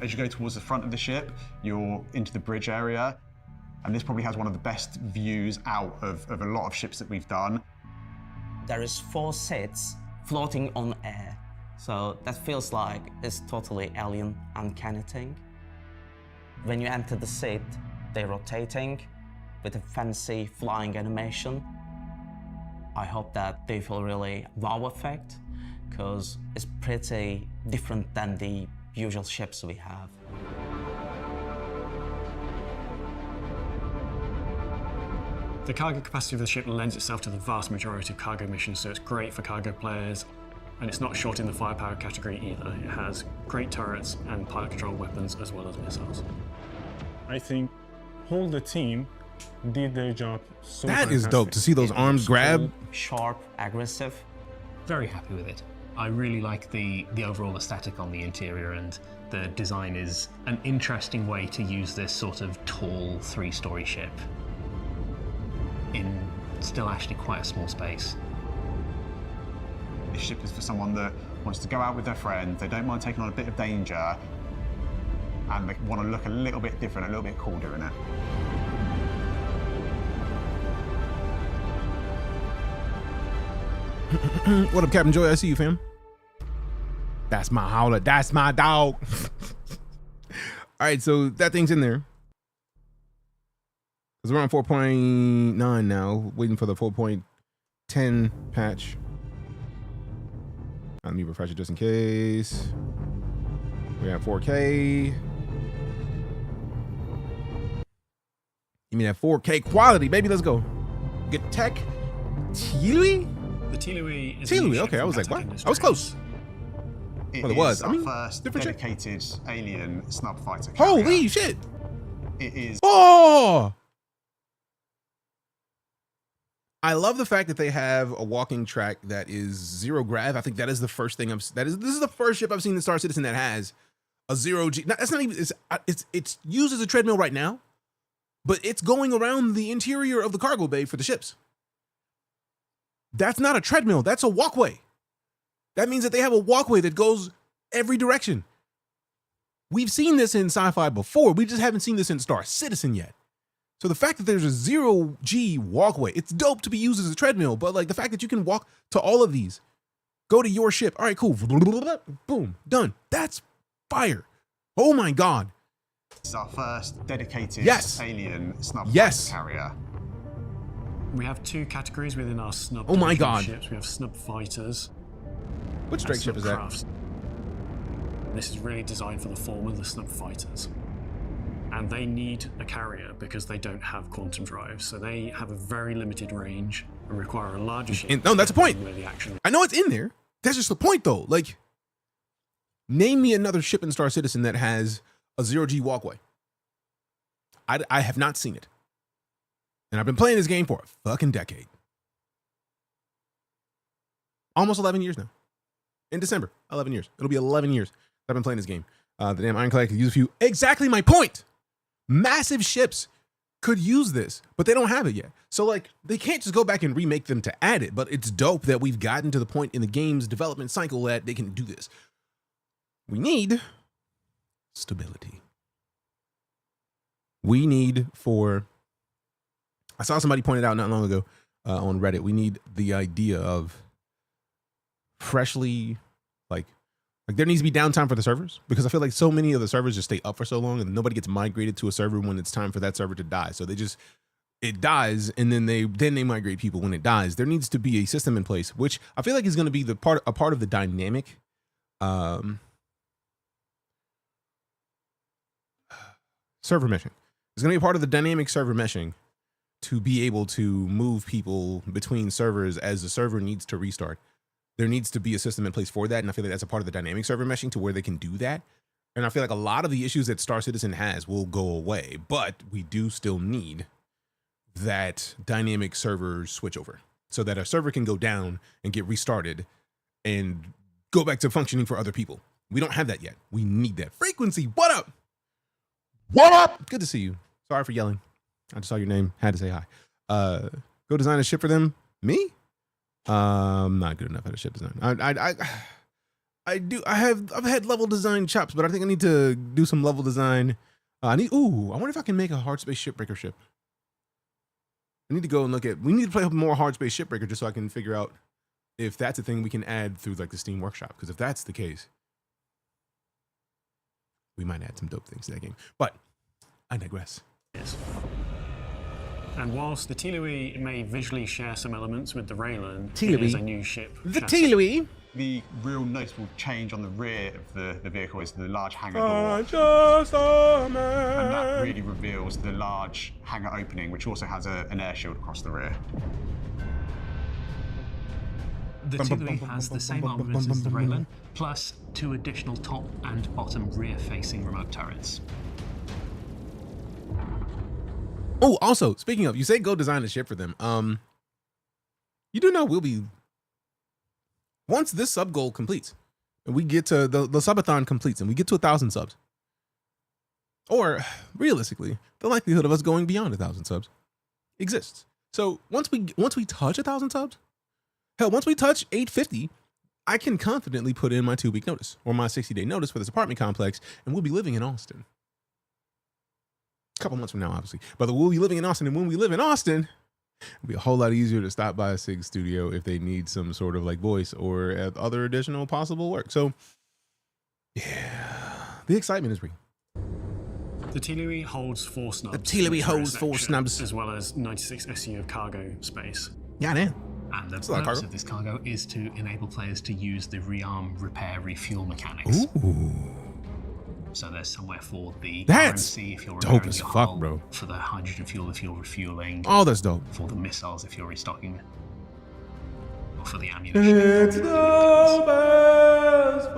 As you go towards the front of the ship, you're into the bridge area, and this probably has one of the best views out of a lot of ships that we've done. There is 4 seats floating on air, so that feels like it's totally alien, uncanny thing. When you enter the seat, they're rotating with a fancy flying animation. I hope that they feel really wow effect, because it's pretty different than the usual ships we have. The cargo capacity of the ship lends itself to the vast majority of cargo missions, so it's great for cargo players, and it's not short in the firepower category either. It has great turrets and pilot-controlled weapons as well as missiles. I think whole the team did their job so That fantastic. is dope to see those arms grab. Sharp, aggressive. Very happy with it. I really like the overall aesthetic on the interior, and the design is an interesting way to use this sort of tall 3-story ship in still actually quite a small space. This ship is for someone that wants to go out with their friends, they don't mind taking on a bit of danger, and they want to look a little bit different, a little bit cool doing it. What up, Captain Joy? I see you, fam. That's my howler. That's my dog. All right, so that thing's in there. Because we're on 4.9 now, waiting for the 4.10 patch. Let me refresh it just in case. We're at 4K. You mean at 4K quality, baby? Let's go. Get tech. Tilui? The Tilui is Tilui, okay. I was like, what? I was close. It Well, it was. is I our mean, first different ship. dedicated alien snub fighter carrier. Holy shit. It is. Oh! I love the fact that they have a walking track that is 0 grav. I think that is the first thing this is the first ship I've seen in Star Citizen that has a 0G. That's not even, it's used as a treadmill right now, but it's going around the interior of the cargo bay for the ships. That's not a treadmill, that's a walkway. That means that they have a walkway that goes every direction. We've seen this in sci-fi before. We just haven't seen this in Star Citizen yet. So the fact that there's a 0G walkway, it's dope to be used as a treadmill, but like the fact that you can walk to all of these, go to your ship. All right, cool. Boom, done. That's fire. Oh my God. It's our first dedicated alien snub carrier. We have 2 categories within our snub ships. We have snub fighters. Which Drake ship is that? Crafts. This is really designed for the former, the snub fighters. And they need a carrier because they don't have quantum drive. So they have a very limited range and require a larger ship. No, that's the point. I know it's in there. That's just the point though. Like, name me another ship in Star Citizen that has a 0G walkway. I have not seen it. And I've been playing this game for a fucking decade. Almost 11 years now. In December, 11 years. It'll be 11 years that I've been playing this game. The damn Ironclad could use a few. Exactly my point. Massive ships could use this, but they don't have it yet. So like, they can't just go back and remake them to add it, but it's dope that we've gotten to the point in the game's development cycle that they can do this. We need stability. We need I saw somebody pointed out not long ago on Reddit, we need the idea of freshly, like there needs to be downtime for the servers, because I feel like so many of the servers just stay up for so long and nobody gets migrated to a server when it's time for that server to die. So it dies and then they migrate people when it dies. There needs to be a system in place, which I feel like is going to be a part of the dynamic server meshing. It's going to be a part of the dynamic server meshing to be able to move people between servers as the server needs to restart. There needs to be a system in place for that. And I feel like that's a part of the dynamic server meshing to where they can do that. And I feel like a lot of the issues that Star Citizen has will go away, but we do still need that dynamic server switchover so that a server can go down and get restarted and go back to functioning for other people. We don't have that yet. We need that. Frequency, what up? What up? Good to see you. Sorry for yelling. I just saw your name. Had to say hi. Go design a ship for them. Me? I'm not good enough at a ship design. I've had level design chops, but I think I need to do some level design. I wonder if I can make a hard space shipbreaker ship. I need to go and we need to play more hard space shipbreaker just so I can figure out if that's a thing we can add through like the Steam Workshop. Because if that's the case, we might add some dope things to that game. But I digress. Yes. And whilst the Tilui may visually share some elements with the Raylan, it is a new ship. The Tilui. The real noticeable change on the rear of the vehicle is the large hangar door. And that really reveals the large hangar opening, which also has an air shield across the rear. The Tilui has the same armaments as the Raylan, plus 2 additional top and bottom rear-facing remote turrets. Oh, also, speaking of, you say go design a ship for them. You do know we'll be, once this sub goal completes, and we get to the subathon completes and we get to 1,000 subs, or realistically, the likelihood of us going beyond 1,000 subs exists. So once we touch 1,000 subs, hell, once we touch 850, I can confidently put in my 2-week notice or my 60-day notice for this apartment complex, and we'll be living in Austin. Couple months from now, obviously, but we'll be living in Austin, and when we live in Austin, it'll be a whole lot easier to stop by a SIG studio if they need some sort of like voice or other additional possible work. So yeah, the excitement is real. The Tilui holds 4 snubs. The Tilui holds 4 snubs, as well as 96 SU of cargo space. Yeah, man. And the purpose of this cargo is to enable players to use the rearm, repair, refuel mechanics. Ooh. So there's somewhere for the that's RMC if you're dope as your fuck, hull, bro. for the hydrogen fuel if you're refueling. Oh, that's dope. For the missiles if you're restocking. Or for the ammunition. It's dope as fuck.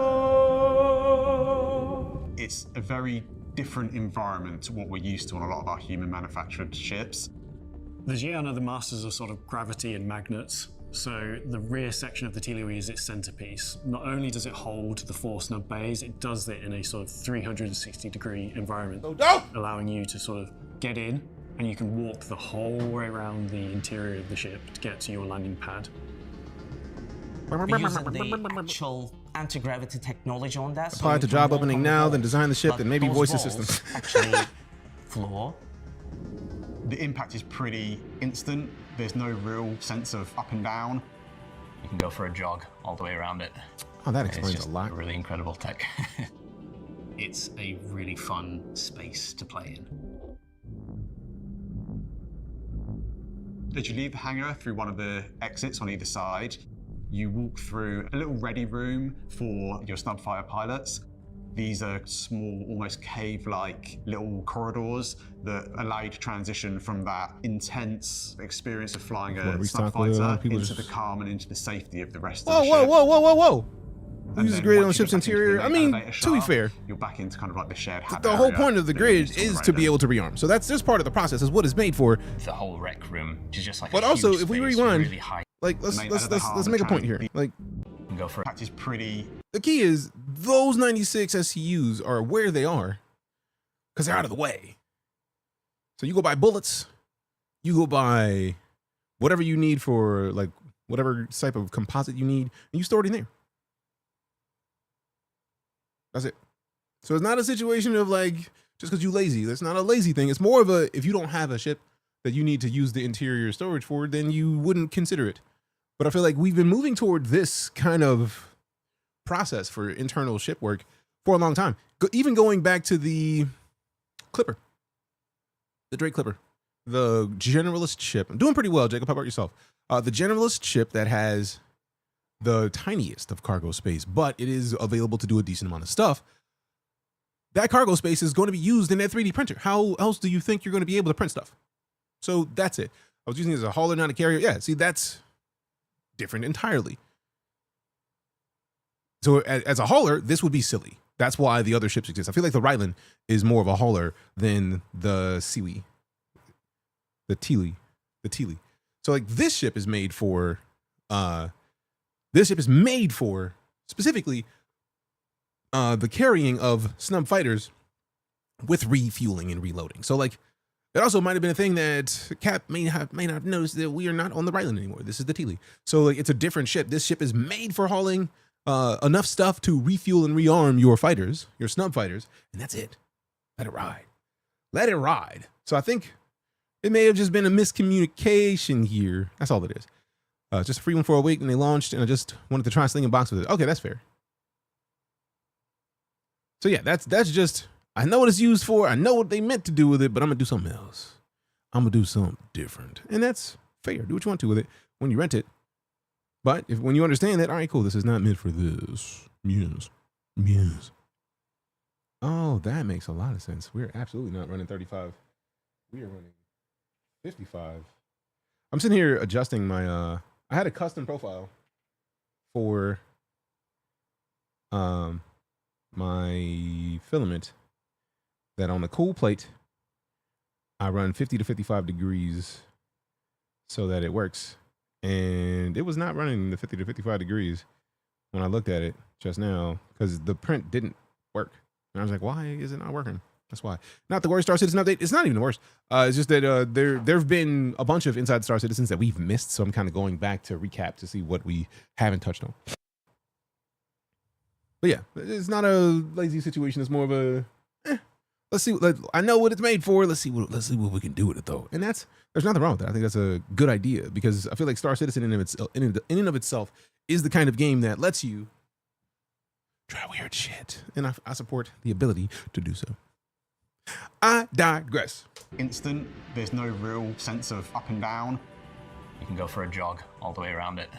It's a very different environment to what we're used to on a lot of our human manufactured ships. The Xi'an are the masters of sort of gravity and magnets. So the rear section of the Tilui is its centerpiece. Not only does it hold the 4 snub bays, it does it in a sort of 360-degree environment, allowing you to sort of get in, and you can walk the whole way around the interior of the ship to get to your landing pad. We're using the actual anti-gravity technology on that. Apply to job opening now, then design the ship, then maybe voice assistants. Actually, floor. The impact is pretty instant. There's no real sense of up and down. You can go for a jog all the way around it. Oh, that explains it's just a lot. Really incredible tech. It's a really fun space to play in. As you leave the hangar through one of the exits on either side, you walk through a little ready room for your snub fighter pilots. These are small, almost cave-like little corridors that allow you to transition from that intense experience of flying a snub fighter into the calm and into the safety of the rest of the ship. Whoa. This is great on the ship's interior. I mean, to be fair, you're back into kind of like the shared hab the whole point of the grid is to be able to rearm. So that's just part of the process, is what it's made for. The whole rec room is just like. But a also, huge if we space, rewind, really high. like let's make a point here. Like, go for it. Is pretty. The key is those 96 SCUs are where they are because they're out of the way. So you go buy bullets, you go buy whatever you need for like whatever type of composite you need, and you store it in there. That's it. So it's not a situation of like, just because you're lazy. That's not a lazy thing. It's more of a, if you don't have a ship that you need to use the interior storage for, then you wouldn't consider it. But I feel like we've been moving toward this kind of process for internal ship work for a long time. Even going back to the Clipper, the Drake Clipper, the generalist ship. I'm doing pretty well, Jacob. How about yourself? The generalist ship that has the tiniest of cargo space, but it is available to do a decent amount of stuff. That cargo space is going to be used in that 3D printer. How else do you think you're going to be able to print stuff? So that's it. I was using it as a hauler, not a carrier. Yeah, see, that's different entirely. So as a hauler, this would be silly. That's why the other ships exist. I feel like the Ryland is more of a hauler than the Siwi, the Teely. So like this ship is made for, specifically the carrying of snub fighters with refueling and reloading. So like it also might have been a thing that Cap may not notice that we are not on the Ryland anymore. This is the Teely. So like it's a different ship. This ship is made for hauling enough stuff to refuel and rearm your fighters, your snub fighters, and that's it. Let it ride. Let it ride. So I think it may have just been a miscommunication here. That's all it is. Just a free one for a week, and they launched, and I just wanted to try slinging box with it. Okay, that's fair. So yeah, that's just, I know what it's used for. I know what they meant to do with it, but I'm gonna do something else. I'm gonna do something different, and that's fair. Do what you want to with it when you rent it. But when you understand that, all right, cool, this is not meant for this. Yes. Oh, that makes a lot of sense. We're absolutely not running 35. We are running 55. I'm sitting here adjusting my, I had a custom profile for my filament that on the cool plate, I run 50 to 55 degrees so that it works. And it was not running the 50 to 55 degrees when I looked at it just now because the print didn't work. And I was like, why is it not working? That's why. Not the worst Star Citizen update. It's not even the worst. It's just that there have been a bunch of Inside Star Citizens that we've missed. So I'm kind of going back to recap to see what we haven't touched on. But yeah, it's not a lazy situation. It's more of a, let's see. I know what it's made for. Let's see what we can do with it though. And there's nothing wrong with that. I think that's a good idea because I feel like Star Citizen in and of itself is the kind of game that lets you try weird shit. And I support the ability to do so. I digress. Instant. There's no real sense of up and down. You can go for a jog all the way around it.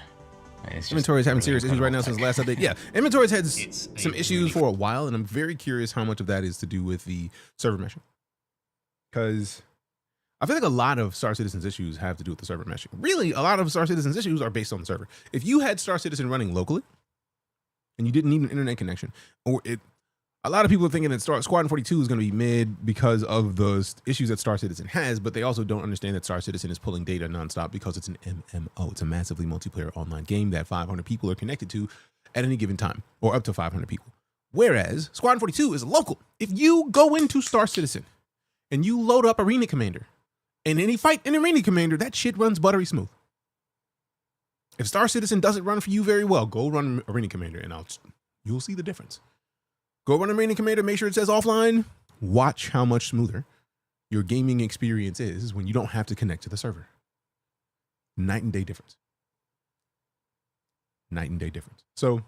Inventory is having serious issues right now since the last update. Yeah, inventory's had some issues for a while, and I'm very curious how much of that is to do with the server meshing. Because I feel like a lot of Star Citizen's issues have to do with the server meshing. Really, a lot of Star Citizen's issues are based on the server. If you had Star Citizen running locally, and you didn't need an internet connection, a lot of people are thinking that Squadron 42 is going to be mid because of the issues that Star Citizen has, but they also don't understand that Star Citizen is pulling data nonstop because it's an MMO. It's a massively multiplayer online game that 500 people are connected to at any given time, or up to 500 people. Whereas Squadron 42 is local. If you go into Star Citizen and you load up Arena Commander, and any fight in Arena Commander, that shit runs buttery smooth. If Star Citizen doesn't run for you very well, go run Arena Commander, and you'll see the difference. Go run Arena Commander, make sure it says offline. Watch how much smoother your gaming experience is when you don't have to connect to the server. Night and day difference. Night and day difference. So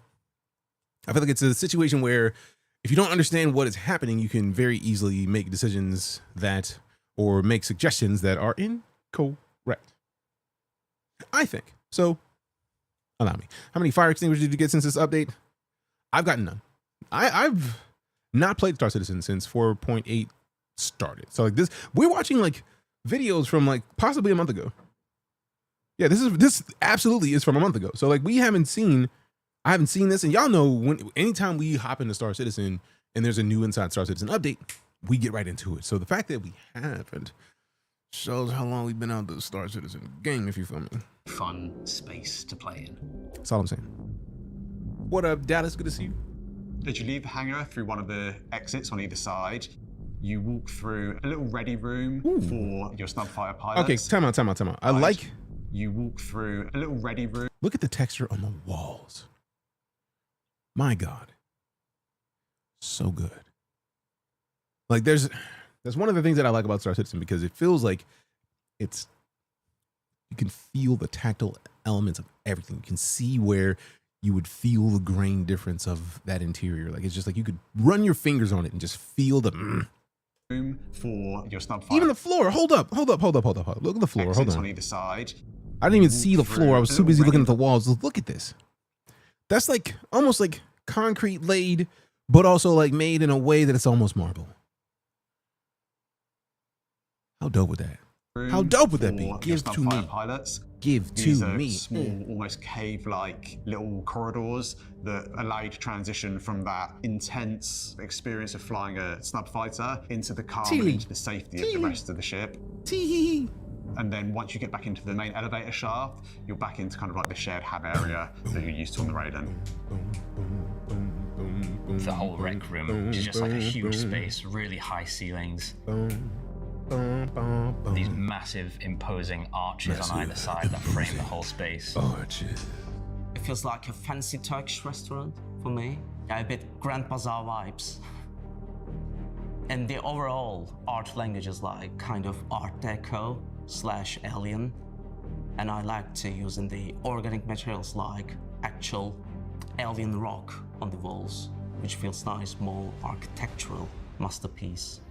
I feel like it's a situation where if you don't understand what is happening, you can very easily make decisions that, or make suggestions that are incorrect. I think. So allow me. How many fire extinguishers did you get since this update? I've gotten none. I've not played Star Citizen since 4.8 started. So like this, we're watching like videos from like possibly a month ago. Yeah, this absolutely is from a month ago. So like I haven't seen this, and y'all know anytime we hop into Star Citizen and there's a new Inside Star Citizen update, we get right into it. So the fact that we haven't shows how long we've been out the Star Citizen game, if you feel me. Fun space to play in. That's all I'm saying. What up, Dallas? Good to see you. As you leave the hangar through one of the exits on either side, you walk through a little ready room for your snubfighter pilots. Okay, time out. I like. You walk through a little ready room. Look at the texture on the walls. My God. So good. Like that's one of the things that I like about Star Citizen, because it feels like you can feel the tactile elements of everything. You can see where you would feel the grain difference of that interior. Like it's just like you could run your fingers on it and just feel the room for your snubfighter. Even the floor. Hold up. Look at the floor. Hold on. Either side. I didn't even see the floor. I was too busy looking at the walls. Look at this. That's like almost like concrete laid, but also like made in a way that it's almost marble. How dope would that? How dope would that be? Give to me. Pilots. Give to me. Small, almost cave-like little corridors that allow you to transition from that intense experience of flying a snub fighter into the calm and into the safety of the rest of the ship. And then once you get back into the main elevator shaft, you're back into kind of like the shared hab area that you're used to on the Raiden. The whole rec room is just like a huge space, really high ceilings. These massive, imposing arches on either side that frame the whole space. Arches. It feels like a fancy Turkish restaurant for me. A bit Grand Bazaar vibes. And the overall art language is like kind of Art Deco / Alien. And I like to use in the organic materials like actual alien rock on the walls, which feels nice, more architectural masterpiece.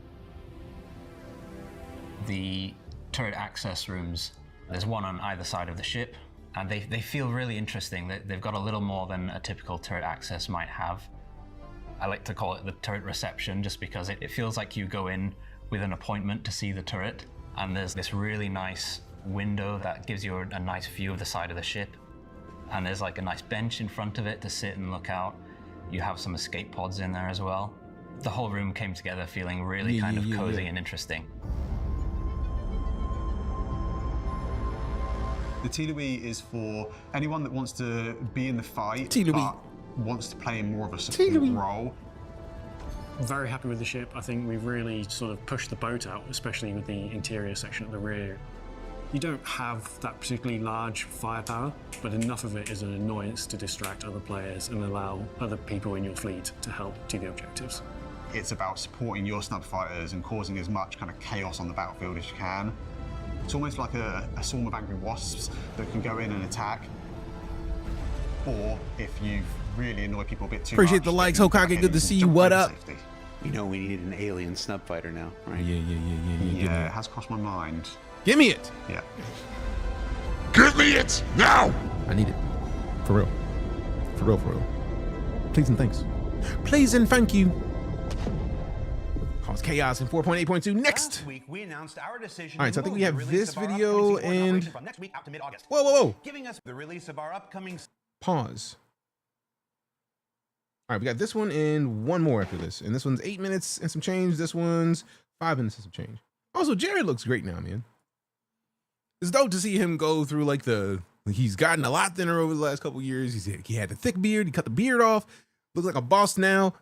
The turret access rooms, there's one on either side of the ship, and they feel really interesting. They've got a little more than a typical turret access might have. I like to call it the turret reception, just because it feels like you go in with an appointment to see the turret, and there's this really nice window that gives you a nice view of the side of the ship, and there's like a nice bench in front of it to sit and look out. You have some escape pods in there as well. The whole room came together feeling really kind of cozy and interesting. The TLUE is for anyone that wants to be in the fight, but wants to play in more of a support role. I'm very happy with the ship. I think we've really sort of pushed the boat out, especially with the interior section at the rear. You don't have that particularly large firepower, but enough of it is an annoyance to distract other players and allow other people in your fleet to help do the objectives. It's about supporting your snub fighters and causing as much kind of chaos on the battlefield as you can. It's almost like a swarm of angry wasps that can go in and attack. Or if you've really annoyed people a bit too much. Appreciate the likes, Hokage. Good to see you. What up? Safety. You know we need an alien snub fighter now, right? Yeah, it has crossed my mind. Give me it. Yeah. Give me it now. I need it. For real. For real. Please and thanks. Please and thank you. Cause chaos in 4.8.2 next. Last week we announced our decision. All right, so I think we have this video and from next week out to mid-August. Whoa. Giving us the release of our upcoming pause. All right, we got this one and one more after this. And this one's 8 minutes and some change. This one's 5 minutes and some change. Also, Jared looks great now, man. It's dope to see him go through like he's gotten a lot thinner over the last couple years. He had the thick beard. He cut the beard off. Looks like a boss now.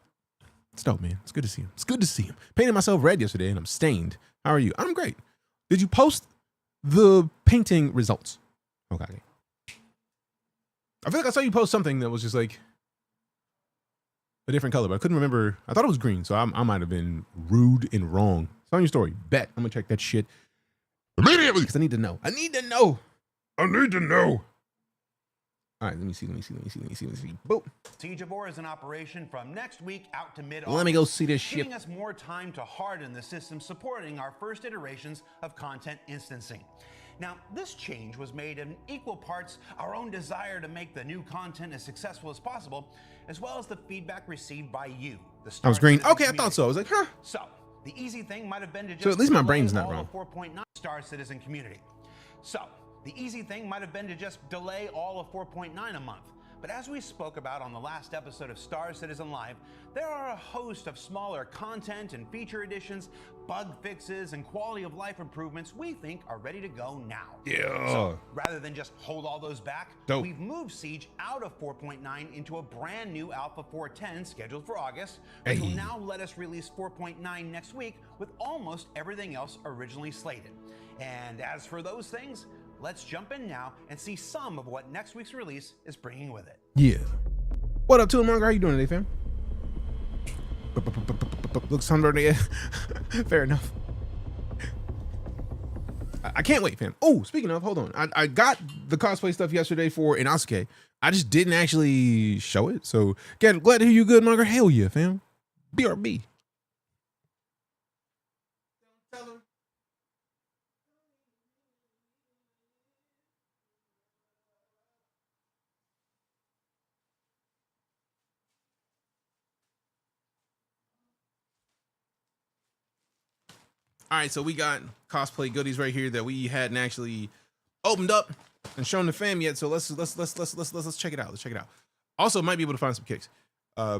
It's dope, man. It's good to see him. It's good to see him. Painted myself red yesterday and I'm stained. How are you? I'm great. Did you post the painting results? Okay. I feel like I saw you post something that was just like a different color, but I couldn't remember. I thought it was green, so I might have been rude and wrong. Tell your story. Bet. I'm gonna check that shit immediately. Because I need to know. I need to know. All right, let me see. Boom. Deejay is in operation from next week out to mid-August. Let me go see this shit. Giving us more time to harden the system supporting our first iterations of content instancing. Now, this change was made in equal parts our own desire to make the new content as successful as possible, as well as the feedback received by you. I was green. Okay, I thought so. I was like, huh. So, the easy thing might have been to just so at least my brain's not wrong. 4.9 Star Citizen community. So, the easy thing might have been to just delay all of 4.9 a month. But as we spoke about on the last episode of Star Citizen Live, there are a host of smaller content and feature additions, bug fixes, and quality of life improvements we think are ready to go now. Yeah. So rather than just hold all those back, Dope. we've moved Siege out of 4.9 into a brand new Alpha 4.10 scheduled for August, which will now let us release 4.9 next week with almost everything else originally slated. And as for those things, let's jump in now and see some of what next week's release is bringing with it. Yeah. What up, Tool Monger? How you doing today, fam? Looks under there. Fair enough. I can't wait, fam. Oh, speaking of, hold on. I got the cosplay stuff yesterday for Inosuke. I just didn't actually show it. So, glad to hear you good, Monger. Hell yeah, fam. BRB. All right, so we got cosplay goodies right here that we hadn't actually opened up and shown the fam yet. So let's check it out. Let's check it out. Also, might be able to find some kicks.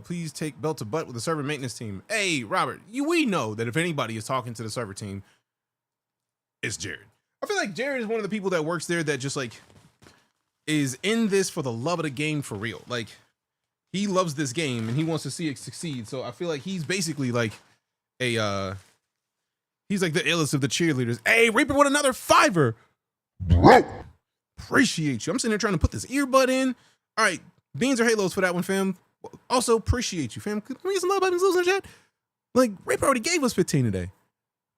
Please take belt to butt with the server maintenance team. Hey, Robert, we know that if anybody is talking to the server team, it's Jared. I feel like Jared is one of the people that works there that just like is in this for the love of the game for real. Like he loves this game and he wants to see it succeed. So I feel like he's basically like a he's like the illest of the cheerleaders. Hey, Reaper with another $5. Bro, appreciate you. I'm sitting here trying to put this earbud in. All right, beans or halos for that one, fam. Also appreciate you, fam. Can we get some love buttons in the chat? Like Reaper already gave us 15 today.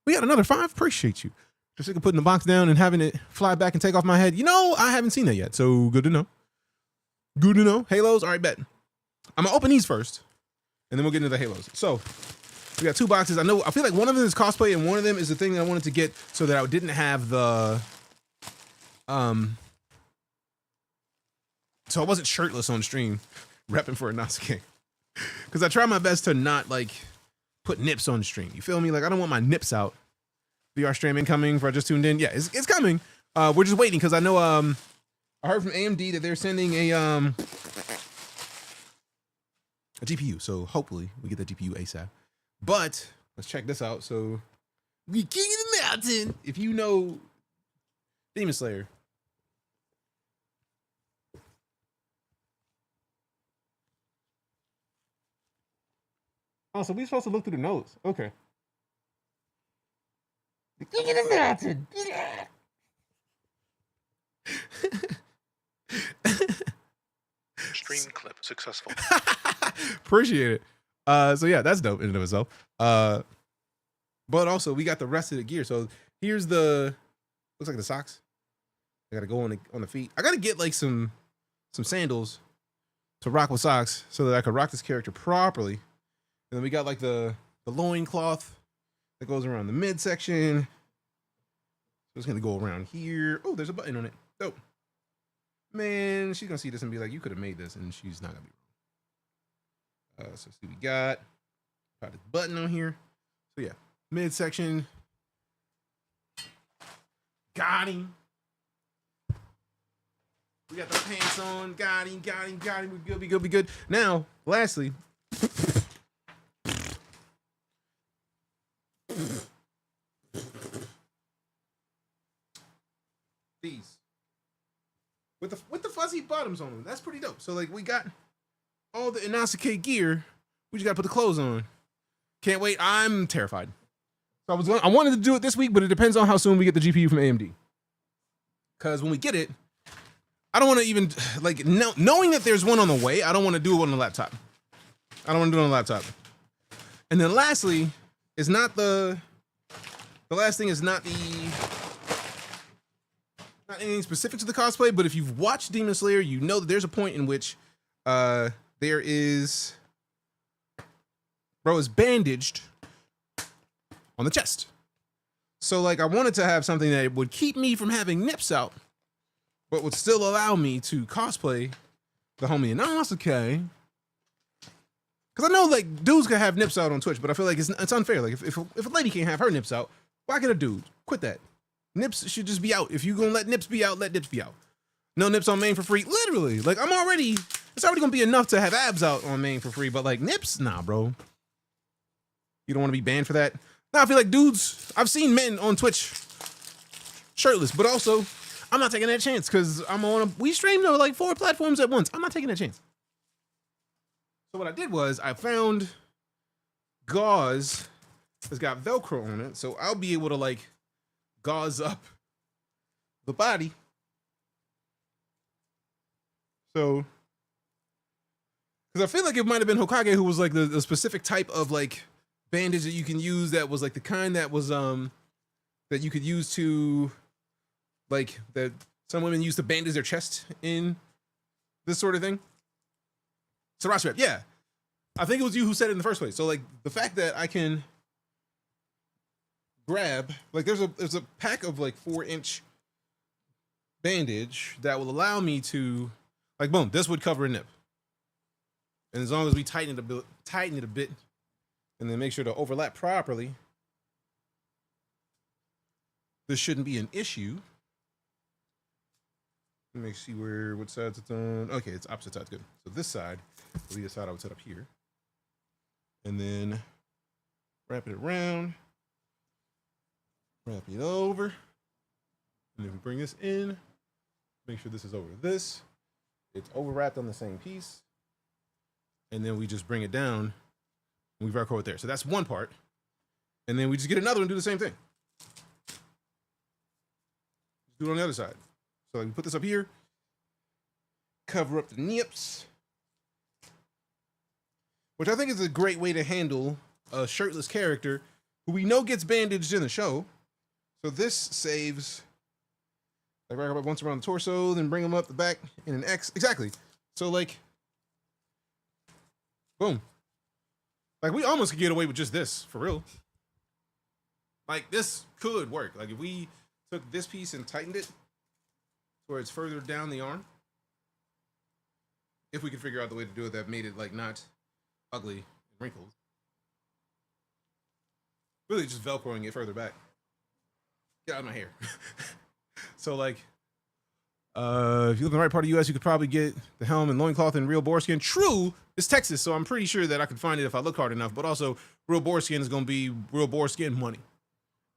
We got another 5. Appreciate you. Just like putting the box down and having it fly back and take off my head. You know, I haven't seen that yet, so good to know. Good to know. Halos, all right, bet. I'm gonna open these first, and then we'll get into the halos. So we got 2 boxes. I feel like one of them is cosplay, and one of them is the thing that I wanted to get so that I didn't have the so I wasn't shirtless on stream, repping for Inosuke. Because I try my best to not like put nips on stream. You feel me? Like I don't want my nips out. VR stream incoming for I just tuned in. Yeah, it's coming. We're just waiting because I know I heard from AMD that they're sending a GPU. So hopefully we get the GPU ASAP. But let's check this out. So we king of the mountain. If you know Demon Slayer. Oh, so we're supposed to look through the notes. Okay. The king of the mountain. Stream clip successful. Appreciate it. So yeah, that's dope in and of itself. But also we got the rest of the gear. So here's the looks like the socks. I gotta go on the feet. I gotta get like some sandals to rock with socks so that I could rock this character properly. And then we got like the loin cloth that goes around the midsection. So it's gonna go around here. Oh, there's a button on it. Dope. Man, she's gonna see this and be like, you could have made this, and she's not gonna be wrong. So see, we got this button on here. So yeah, midsection. Got him. We got the pants on. Got him. We good. Now, lastly. These with the fuzzy bottoms on them. That's pretty dope. So like we got all the Inosuke gear. We just gotta put the clothes on. Can't wait. I'm terrified. So I wanted to do it this week, but it depends on how soon we get the GPU from AMD. Because when we get it, I don't want to even like knowing that there's one on the way. I don't want to do it on the laptop. I don't want to do it on the laptop. And then lastly, it's not the the last thing is not anything specific to the cosplay, but if you've watched Demon Slayer, you know that there's a point in which there is bro is bandaged on the chest. So like I wanted to have something that would keep me from having nips out, but would still allow me to cosplay the homie Inosuke. Because I know like dudes can have nips out on Twitch, but I feel like it's unfair. Like if a lady can't have her nips out, why can a dude? Quit that. Nips should just be out. If you gonna let nips be out, let nips be out. No nips on main for free. Literally. Like it's already gonna be enough to have abs out on main for free, but like nips, nah, bro. You don't want to be banned for that. Now I feel like dudes, I've seen men on Twitch shirtless, but also I'm not taking that chance because we stream to like 4 platforms at once. I'm not taking that chance. So what I did was I found gauze that's got Velcro on it, so I'll be able to like gauze up the body. So, because I feel like it might have been Hokage who was like the specific type of like bandage that you can use that was like the kind that was that you could use to like that some women use to bandage their chest in this sort of thing. Saraswap, yeah. I think it was you who said it in the first place. So like the fact that I can grab, like there's a pack of like 4-inch bandage that will allow me to like boom, this would cover a nip. And as long as we tighten it a bit, and then make sure to overlap properly, this shouldn't be an issue. Let me see what sides it's on. Okay, it's opposite sides, good. So this side, I believe the side I would set up here. And then wrap it around, wrap it over. And then we bring this in, make sure this is over this. It's overwrapped on the same piece. And then we just bring it down and we Velcro it there. So that's one part. And then we just get another and do the same thing. Just do it on the other side. So like we put this up here, cover up the nips, which I think is a great way to handle a shirtless character who we know gets bandaged in the show. So this saves, like wrap up once around the torso, then bring them up the back in an X. Exactly. So like, boom. Like we almost could get away with just this, for real. Like this could work. Like if we took this piece and tightened it where it's further down the arm, if we could figure out the way to do it that made it like not ugly and wrinkled. Really just Velcroing it further back. Get out of my hair. So like, if you live in the right part of the US, you could probably get the helm and loincloth and real boar skin. True, it's Texas, so I'm pretty sure that I could find it if I look hard enough, but also real boar skin is gonna be real boar skin money.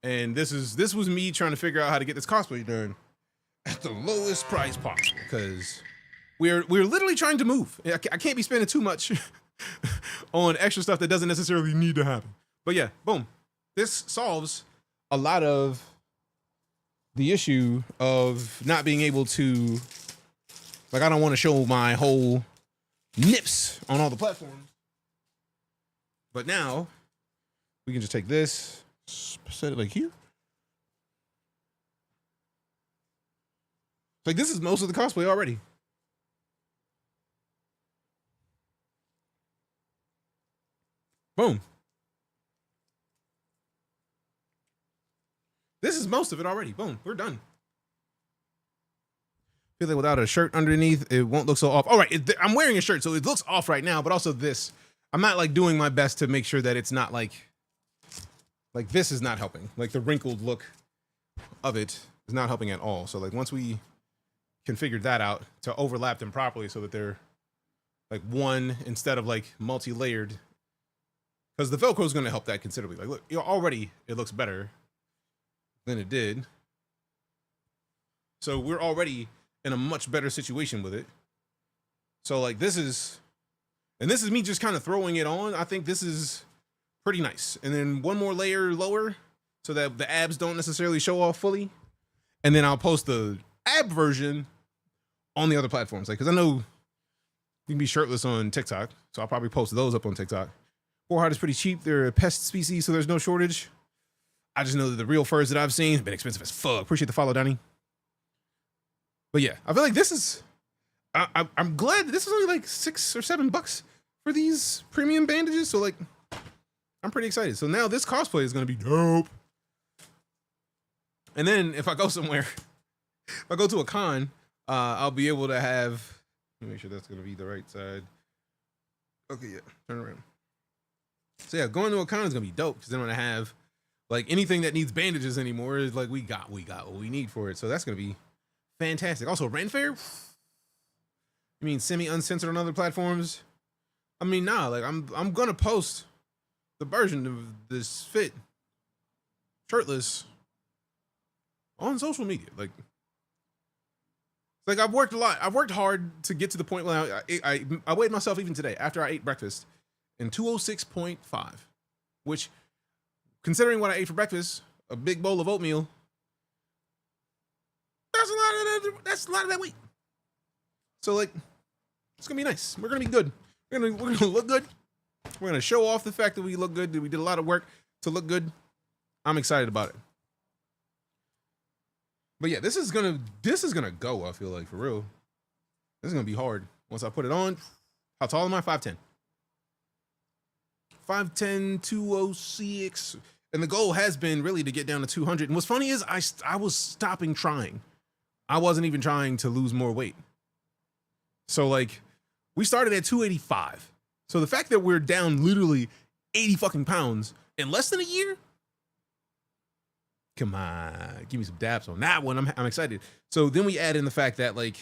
And this was me trying to figure out how to get this cosplay done at the lowest price possible, because we're literally trying to move. I can't be spending too much on extra stuff that doesn't necessarily need to happen. But yeah, boom. This solves a lot of the issue of not being able to, like, I don't want to show my whole nips on all the platforms. But now we can just take this, set it like here. Like this is most of the cosplay already. Boom. This is most of it already. Boom, we're done. I feel like without a shirt underneath, it won't look so off. All right, I'm wearing a shirt, so it looks off right now, but also this, I'm not like doing my best to make sure that it's not like this is not helping. Like the wrinkled look of it is not helping at all. So like once we configured that out to overlap them properly so that they're like one instead of like multi-layered, because the Velcro is going to help that considerably. Like look, already it looks better than it did. So we're already in a much better situation with it. So like this is me just kind of throwing it on. I think this is pretty nice. And then one more layer lower so that the abs don't necessarily show off fully. And then I'll post the ab version on the other platforms. Like, cause I know you can be shirtless on TikTok. So I'll probably post those up on TikTok. Warheart is pretty cheap. They're a pest species, so there's no shortage. I just know that the real furs that I've seen have been expensive as fuck. Appreciate the follow, Donnie. But yeah, I feel like this is, I'm glad that this is only like $6 or $7 for these premium bandages. So like, I'm pretty excited. So now this cosplay is going to be dope. And then if I go somewhere, if I go to a con, I'll be able to have, let me make sure that's going to be the right side. Okay, yeah, turn around. So yeah, going to a con is going to be dope because then when I have like anything that needs bandages anymore, is like we got what we need for it. So that's going to be fantastic. Also, Ren Fair? You mean semi-uncensored on other platforms? I mean, nah, like I'm going to post the version of this fit shirtless on social media. Like I've worked a lot. I've worked hard to get to the point where I weighed myself even today after I ate breakfast in 206.5, which, considering what I ate for breakfast, a big bowl of oatmeal, that's a lot of that weight. So like, it's gonna be nice. We're gonna be good. We're gonna look good. We're gonna show off the fact that we look good. That we did a lot of work to look good. I'm excited about it. But yeah, this is gonna go, I feel like, for real. This is gonna be hard. Once I put it on, how tall am I? 5'10". 5'10", 206. And the goal has been really to get down to 200. And what's funny is I was stopping trying. I wasn't even trying to lose more weight. So like, we started at 285. So the fact that we're down literally 80 fucking pounds in less than a year, come on, give me some daps on that one. I'm excited. So then we add in the fact that like,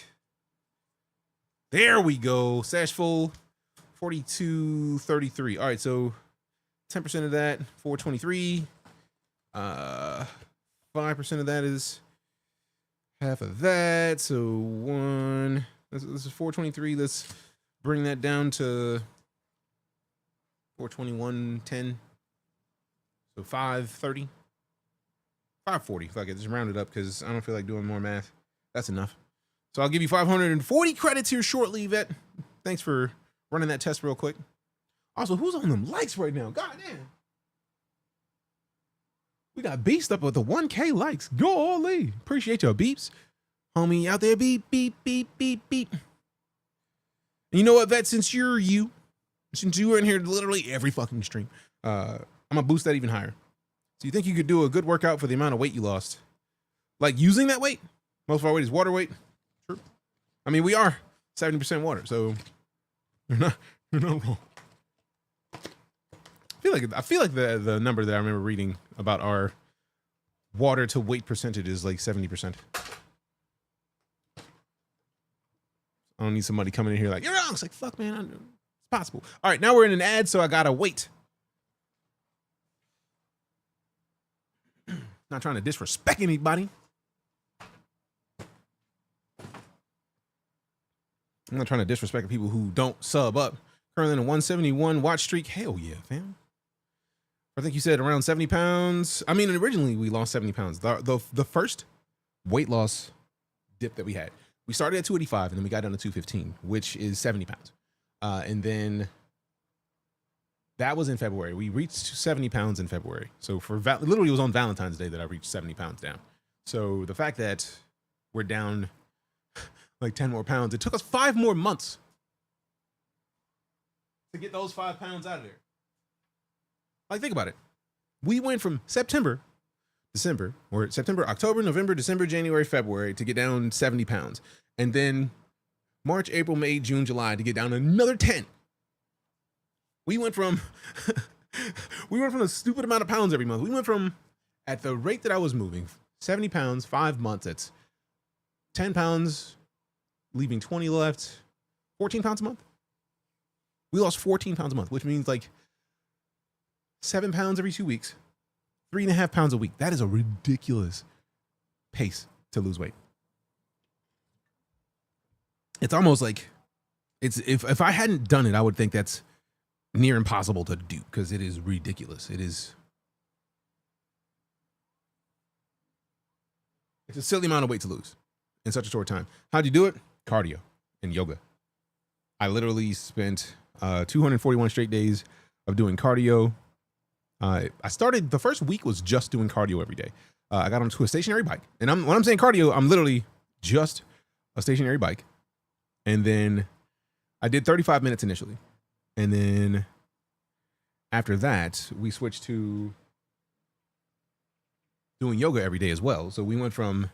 there we go. Sash full, 42.33. All right, so 10% of that, 423. 5% of that is half of that. So this is 423. Let's bring that down to 421.10. So 530. 540. Fuck it, just round it up because I don't feel like doing more math. That's enough. So I'll give you 540 credits here shortly, Yvette. Thanks for running that test real quick. Also, who's on them likes right now? God damn. We got Beast up with the 1K likes. Golly. Appreciate your beeps. Homie out there, beep, beep, beep, beep, beep. And you know what, Vet, since you were in here literally every fucking stream, I'm gonna boost that even higher. So you think you could do a good workout for the amount of weight you lost? Like using that weight? Most of our weight is water weight. True. I mean, we are 70% water, so you're not wrong. I feel like the number that I remember reading about our water to weight percentage is like 70%. I don't need somebody coming in here like, you're wrong. It's like, fuck, man, it's possible. All right, now we're in an ad, so I gotta wait. Not trying to disrespect anybody. I'm not trying to disrespect people who don't sub up. Currently in a 171 watch streak. Hell yeah, fam. I think you said around 70 pounds. I mean, originally we lost 70 pounds. The first weight loss dip that we had, we started at 285 and then we got down to 215, which is 70 pounds. And then that was in February. We reached 70 pounds in February. So literally it was on Valentine's Day that I reached 70 pounds down. So the fact that we're down like 10 more pounds, it took us 5 more months to get those 5 pounds out of there. Like, think about it. We went from September, October, November, December, January, February to get down 70 pounds. And then March, April, May, June, July to get down another 10. We went from a stupid amount of pounds every month. We went from, at the rate that I was moving, 70 pounds, 5 months, that's 10 pounds, leaving 20 left, 14 pounds a month. We lost 14 pounds a month, which means like 7 pounds every 2 weeks, 3.5 pounds a week. That is a ridiculous pace to lose weight. It's almost like if I hadn't done it, I would think that's near impossible to do because it is ridiculous. It's a silly amount of weight to lose in such a short time. How'd you do it? Cardio and yoga. I literally spent 241 straight days of doing cardio I started, the first week was just doing cardio every day. I got onto a stationary bike, and when I'm saying cardio, I'm literally just a stationary bike. And then I did 35 minutes initially. And then after that, we switched to doing yoga every day as well. So we went from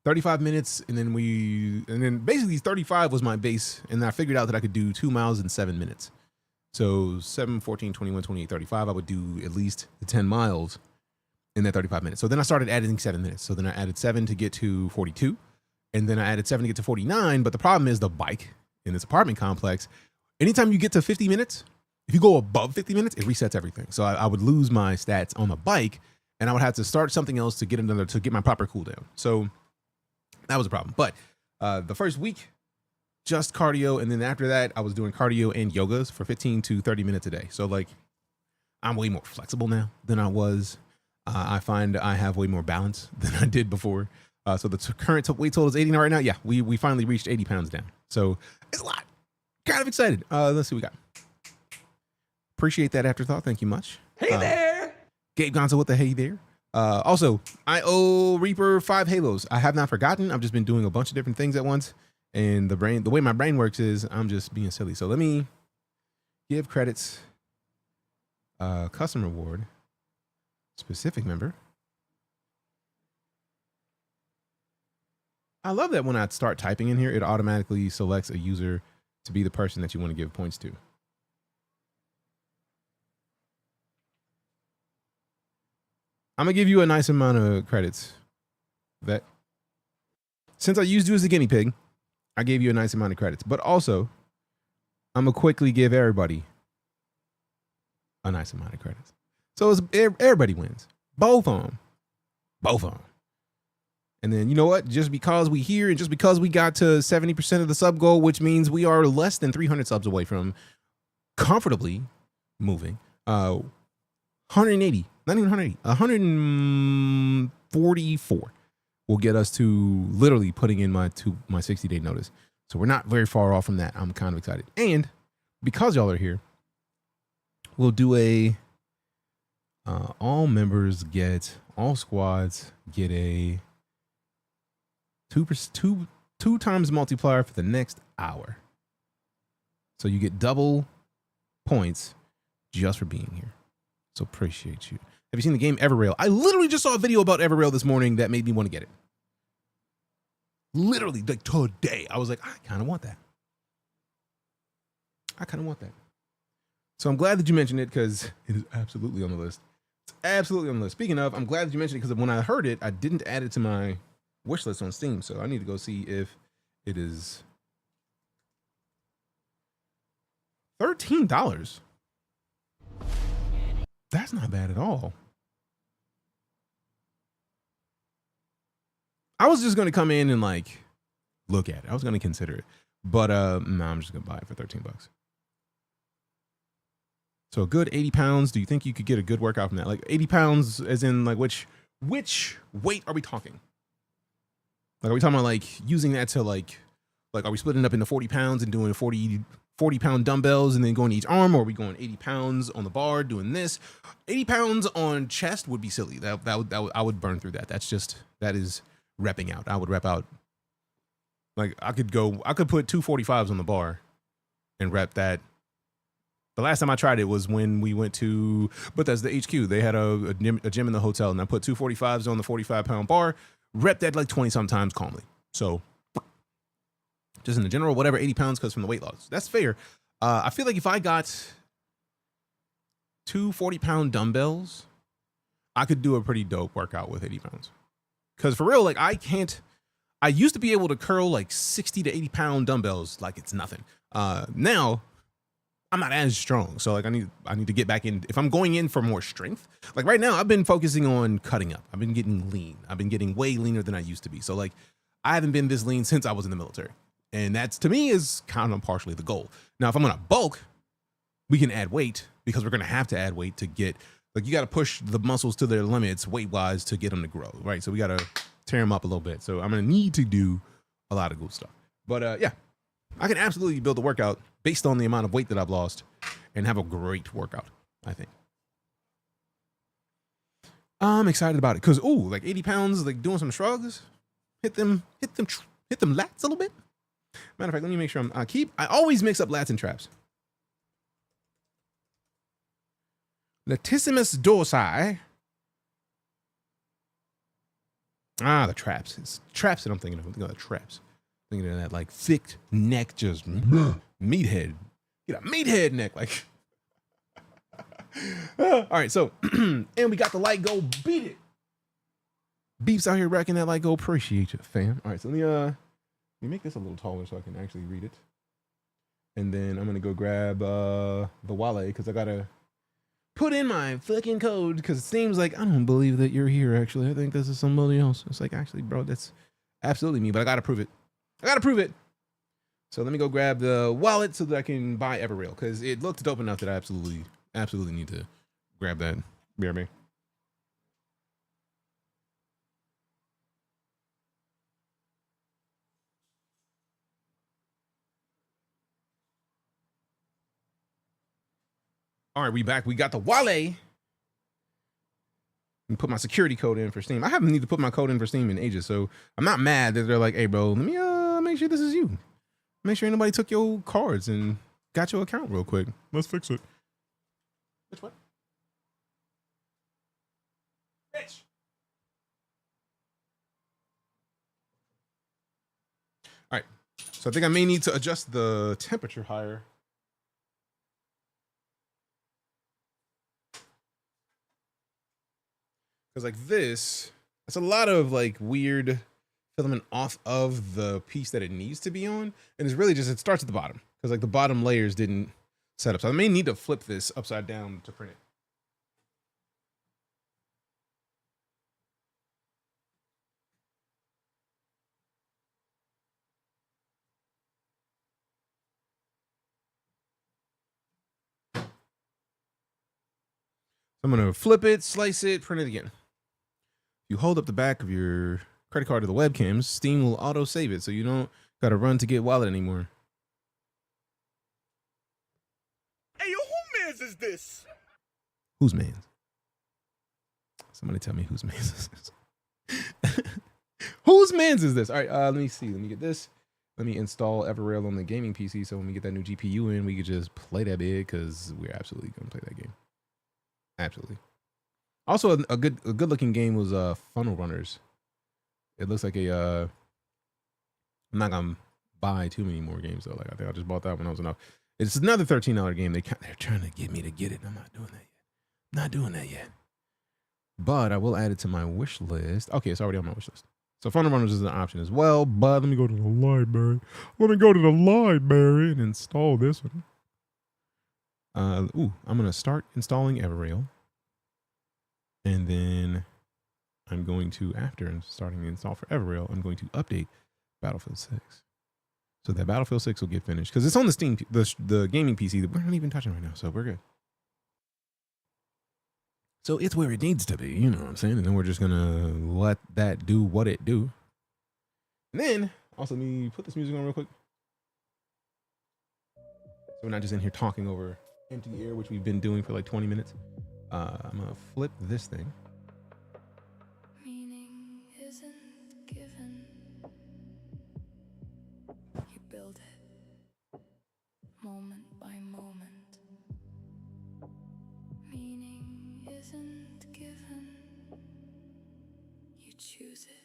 35 minutes, and then basically 35 was my base. And I figured out that I could do 2 miles in 7 minutes. So 7, 14, 21, 28, 35, I would do at least 10 miles in that 35 minutes. So then I started adding 7 minutes. So then I added 7 to get to 42. And then I added 7 to get to 49. But the problem is the bike in this apartment complex, anytime you get to 50 minutes, if you go above 50 minutes, it resets everything. So I would lose my stats on the bike, and I would have to start something else to get my proper cooldown. So that was a problem. But the first week, just cardio. And then after that, I was doing cardio and yogas for 15 to 30 minutes a day. So like, I'm way more flexible now than I was. I find I have way more balance than I did before. So the current weight total is 80 right now. Yeah, we finally reached 80 pounds down. So it's a lot. Kind of excited. Let's see what we got. Appreciate that afterthought. Thank you much. Hey there. Gabe Gonzo with the hey there. Also, I owe Reaper 5 halos. I have not forgotten. I've just been doing a bunch of different things at once. And the way my brain works is I'm just being silly. So let me give credits. Custom reward. Specific member. I love that when I start typing in here, it automatically selects a user to be the person that you want to give points to. I'm going to give you a nice amount of credits. That since I used you as a guinea pig, I gave you a nice amount of credits. But also, I'm going to quickly give everybody a nice amount of credits. So everybody wins. Both of them. Both of them. And then, you know what? Just because we here and just because we got to 70% of the sub goal, which means we are less than 300 subs away from comfortably moving. 180, not even 180, 144 will get us to literally putting in my 60-day notice. So we're not very far off from that. I'm kind of excited. And because y'all are here, we'll do all members get, all squads get a 2 times multiplier for the next hour. So you get double points just for being here. So appreciate you. Have you seen the game Everrail? I literally just saw a video about Everrail this morning that made me want to get it. Literally, like today. I was like, I kind of want that. So I'm glad that you mentioned it because it is absolutely on the list. It's absolutely on the list. Speaking of, I'm glad that you mentioned it because when I heard it, I didn't add it to my wish list on Steam, so I need to go see if it is $13. That's not bad at all. I was just going to come in and like look at it. I was going to consider it, but no, I'm just going to buy it for $13. So a good 80 pounds. Do you think you could get a good workout from that? Like 80 pounds as in like which weight are we talking? Like, are we talking about like using that to like are we splitting up into 40 pounds and doing 40 pound dumbbells and then going to each arm? Or are we going 80 pounds on the bar doing this? 80 pounds on chest would be silly. That would I would burn through that. That is repping out. I would rep out. Like I could put 245s on the bar and rep that. The last time I tried it was when we went to, but that's the HQ. They had a gym in the hotel and I put 245s on the 45-pound bar. Rep that like 20 sometimes calmly. So just in the general, whatever, 80 pounds because from the weight loss. That's fair. I feel like if I got 2 40-pound dumbbells, I could do a pretty dope workout with 80 pounds. Because for real, like I used to be able to curl like 60 to 80 pound dumbbells like it's nothing. Now I'm not as strong. So like I need to get back in. If I'm going in for more strength, like right now I've been focusing on cutting up. I've been getting lean. I've been getting way leaner than I used to be. So like I haven't been this lean since I was in the military. And that's to me is kind of partially the goal. Now, if I'm going to bulk, we can add weight because we're going to have to add weight to get, like you got to push the muscles to their limits weight wise to get them to grow. Right. So we got to tear them up a little bit. So I'm going to need to do a lot of good stuff. But yeah, I can absolutely build a workout based on the amount of weight that I've lost and have a great workout, I think. I'm excited about it because like 80 pounds, like doing some shrugs, hit them lats a little bit. Matter of fact, let me make sure I always mix up lats and traps. Latissimus dorsi. The traps. It's traps that I'm thinking of. I'm thinking of the traps. I'm thinking of that like thick neck, just meathead. Get a meathead neck, like. All right, so and we got the light go. Beat it. Beeps out here racking that light go. Appreciate you, fam. All right, so let me make this a little taller so I can actually read it. And then I'm gonna go grab the wallet because I gotta put in my fucking code because it seems like I don't believe that you're here. Actually, I think this is somebody else. It's like, actually, bro, that's absolutely me, but I gotta prove it. So let me go grab the wallet so that I can buy Everrail because it looked dope enough that I absolutely need to grab that. BRB. All right, we back. We got the wallet. And put my security code in for Steam. I haven't need to put my code in for Steam in ages, so I'm not mad that they're like, hey, bro, let me make sure this is you. Make sure nobody took your cards and got your account real quick. Let's fix it. Which one? Bitch. All right, so I think I may need to adjust the temperature higher. Because like this, it's a lot of like weird filament off of the piece that it needs to be on. And it's really just, it starts at the bottom. Because like the bottom layers didn't set up. So I may need to flip this upside down to print it. I'm going to flip it, slice it, print it again. You hold up the back of your credit card to the webcam, Steam will auto save it so you don't got to run to get wallet anymore. Hey, yo, who mans is this? Whose man's? Somebody tell me whose man's is this. Whose man's is this? All right, let me see. Let me get this. Let me install Everrail on the gaming PC so when we get that new GPU in, we could just play that big because we're absolutely going to play that game. Absolutely. Also, a good looking game was Funnel Runners. It looks like a I'm not gonna buy too many more games though. Like I think I just bought that when I was enough. It's another $13 game. They're trying to get me to get it. I'm not doing that yet. But I will add it to my wish list. Okay, it's already on my wish list. So Funnel Runners is an option as well. But let me go to the library. Let me go to the library and install this one. I'm gonna start installing Everrail. And then I'm going to, after starting the install for Everrail, I'm going to update Battlefield 6. So that Battlefield 6 will get finished. Because it's on the Steam, the gaming PC that we're not even touching right now. So we're good. So it's where it needs to be, you know what I'm saying? And then we're just going to let that do what it do. And then, also let me put this music on real quick. So we're not just in here talking over empty air, which we've been doing for like 20 minutes. I'm gonna flip this thing. Meaning isn't given. You build it, moment by moment. Meaning isn't given. You choose it.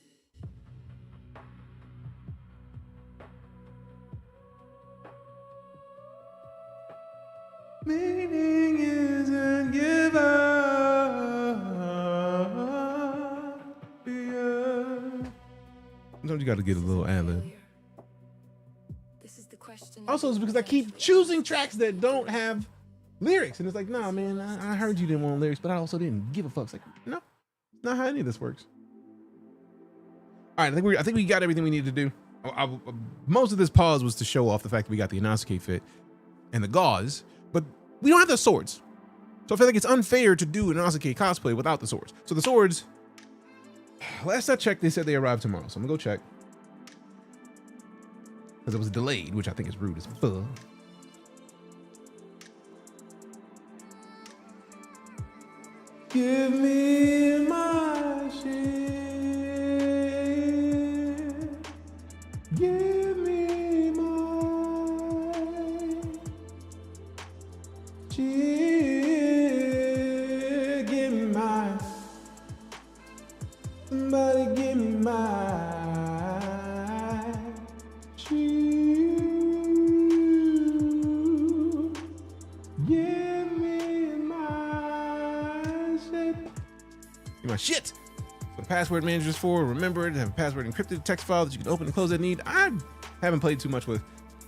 Meaning isn't given. Yeah. Sometimes you got to get a little ad-lib. Also, it's because I keep choosing tracks that don't have lyrics, and it's like, nah, man, I heard you didn't want lyrics, but I also didn't give a fuck. It's like, no, not how any of this works. All right, I think we got everything we need to do. Most of this pause was to show off the fact that we got the Inosuke fit and the gauze, but we don't have the swords. So I feel like it's unfair to do an Inosuke cosplay without the swords. So the swords, last I checked, they said they arrived tomorrow. So I'm gonna go check. Because it was delayed, which I think is rude as fuck. Give me my Give me mine. Somebody give me mine. Give me my shit. Give my shit. So the password manager is for. Remember to have a password encrypted text file that you can open and close at need. I haven't played too much with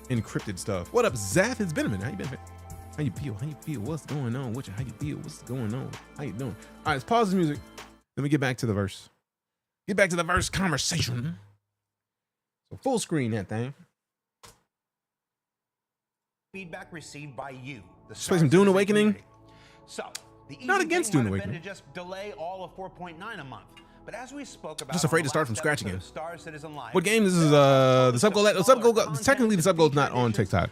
encrypted stuff. What up, Zath? It's been a minute. How you been? How you feel? How you feel? What's going on? How you feel? What's going on? How you doing? All right, let's pause the music. Let me get back to the verse. Get back to the verse conversation. So full screen that thing. Feedback received by you. Let's play some Dune Awakening. So, the not against Dune Awakening. To just delay all of 4.9 a month. But as we spoke about, just afraid to start from scratch again. Star Citizen Live, what game? This is the sub goal. Technically, the sub goal is not on TikTok.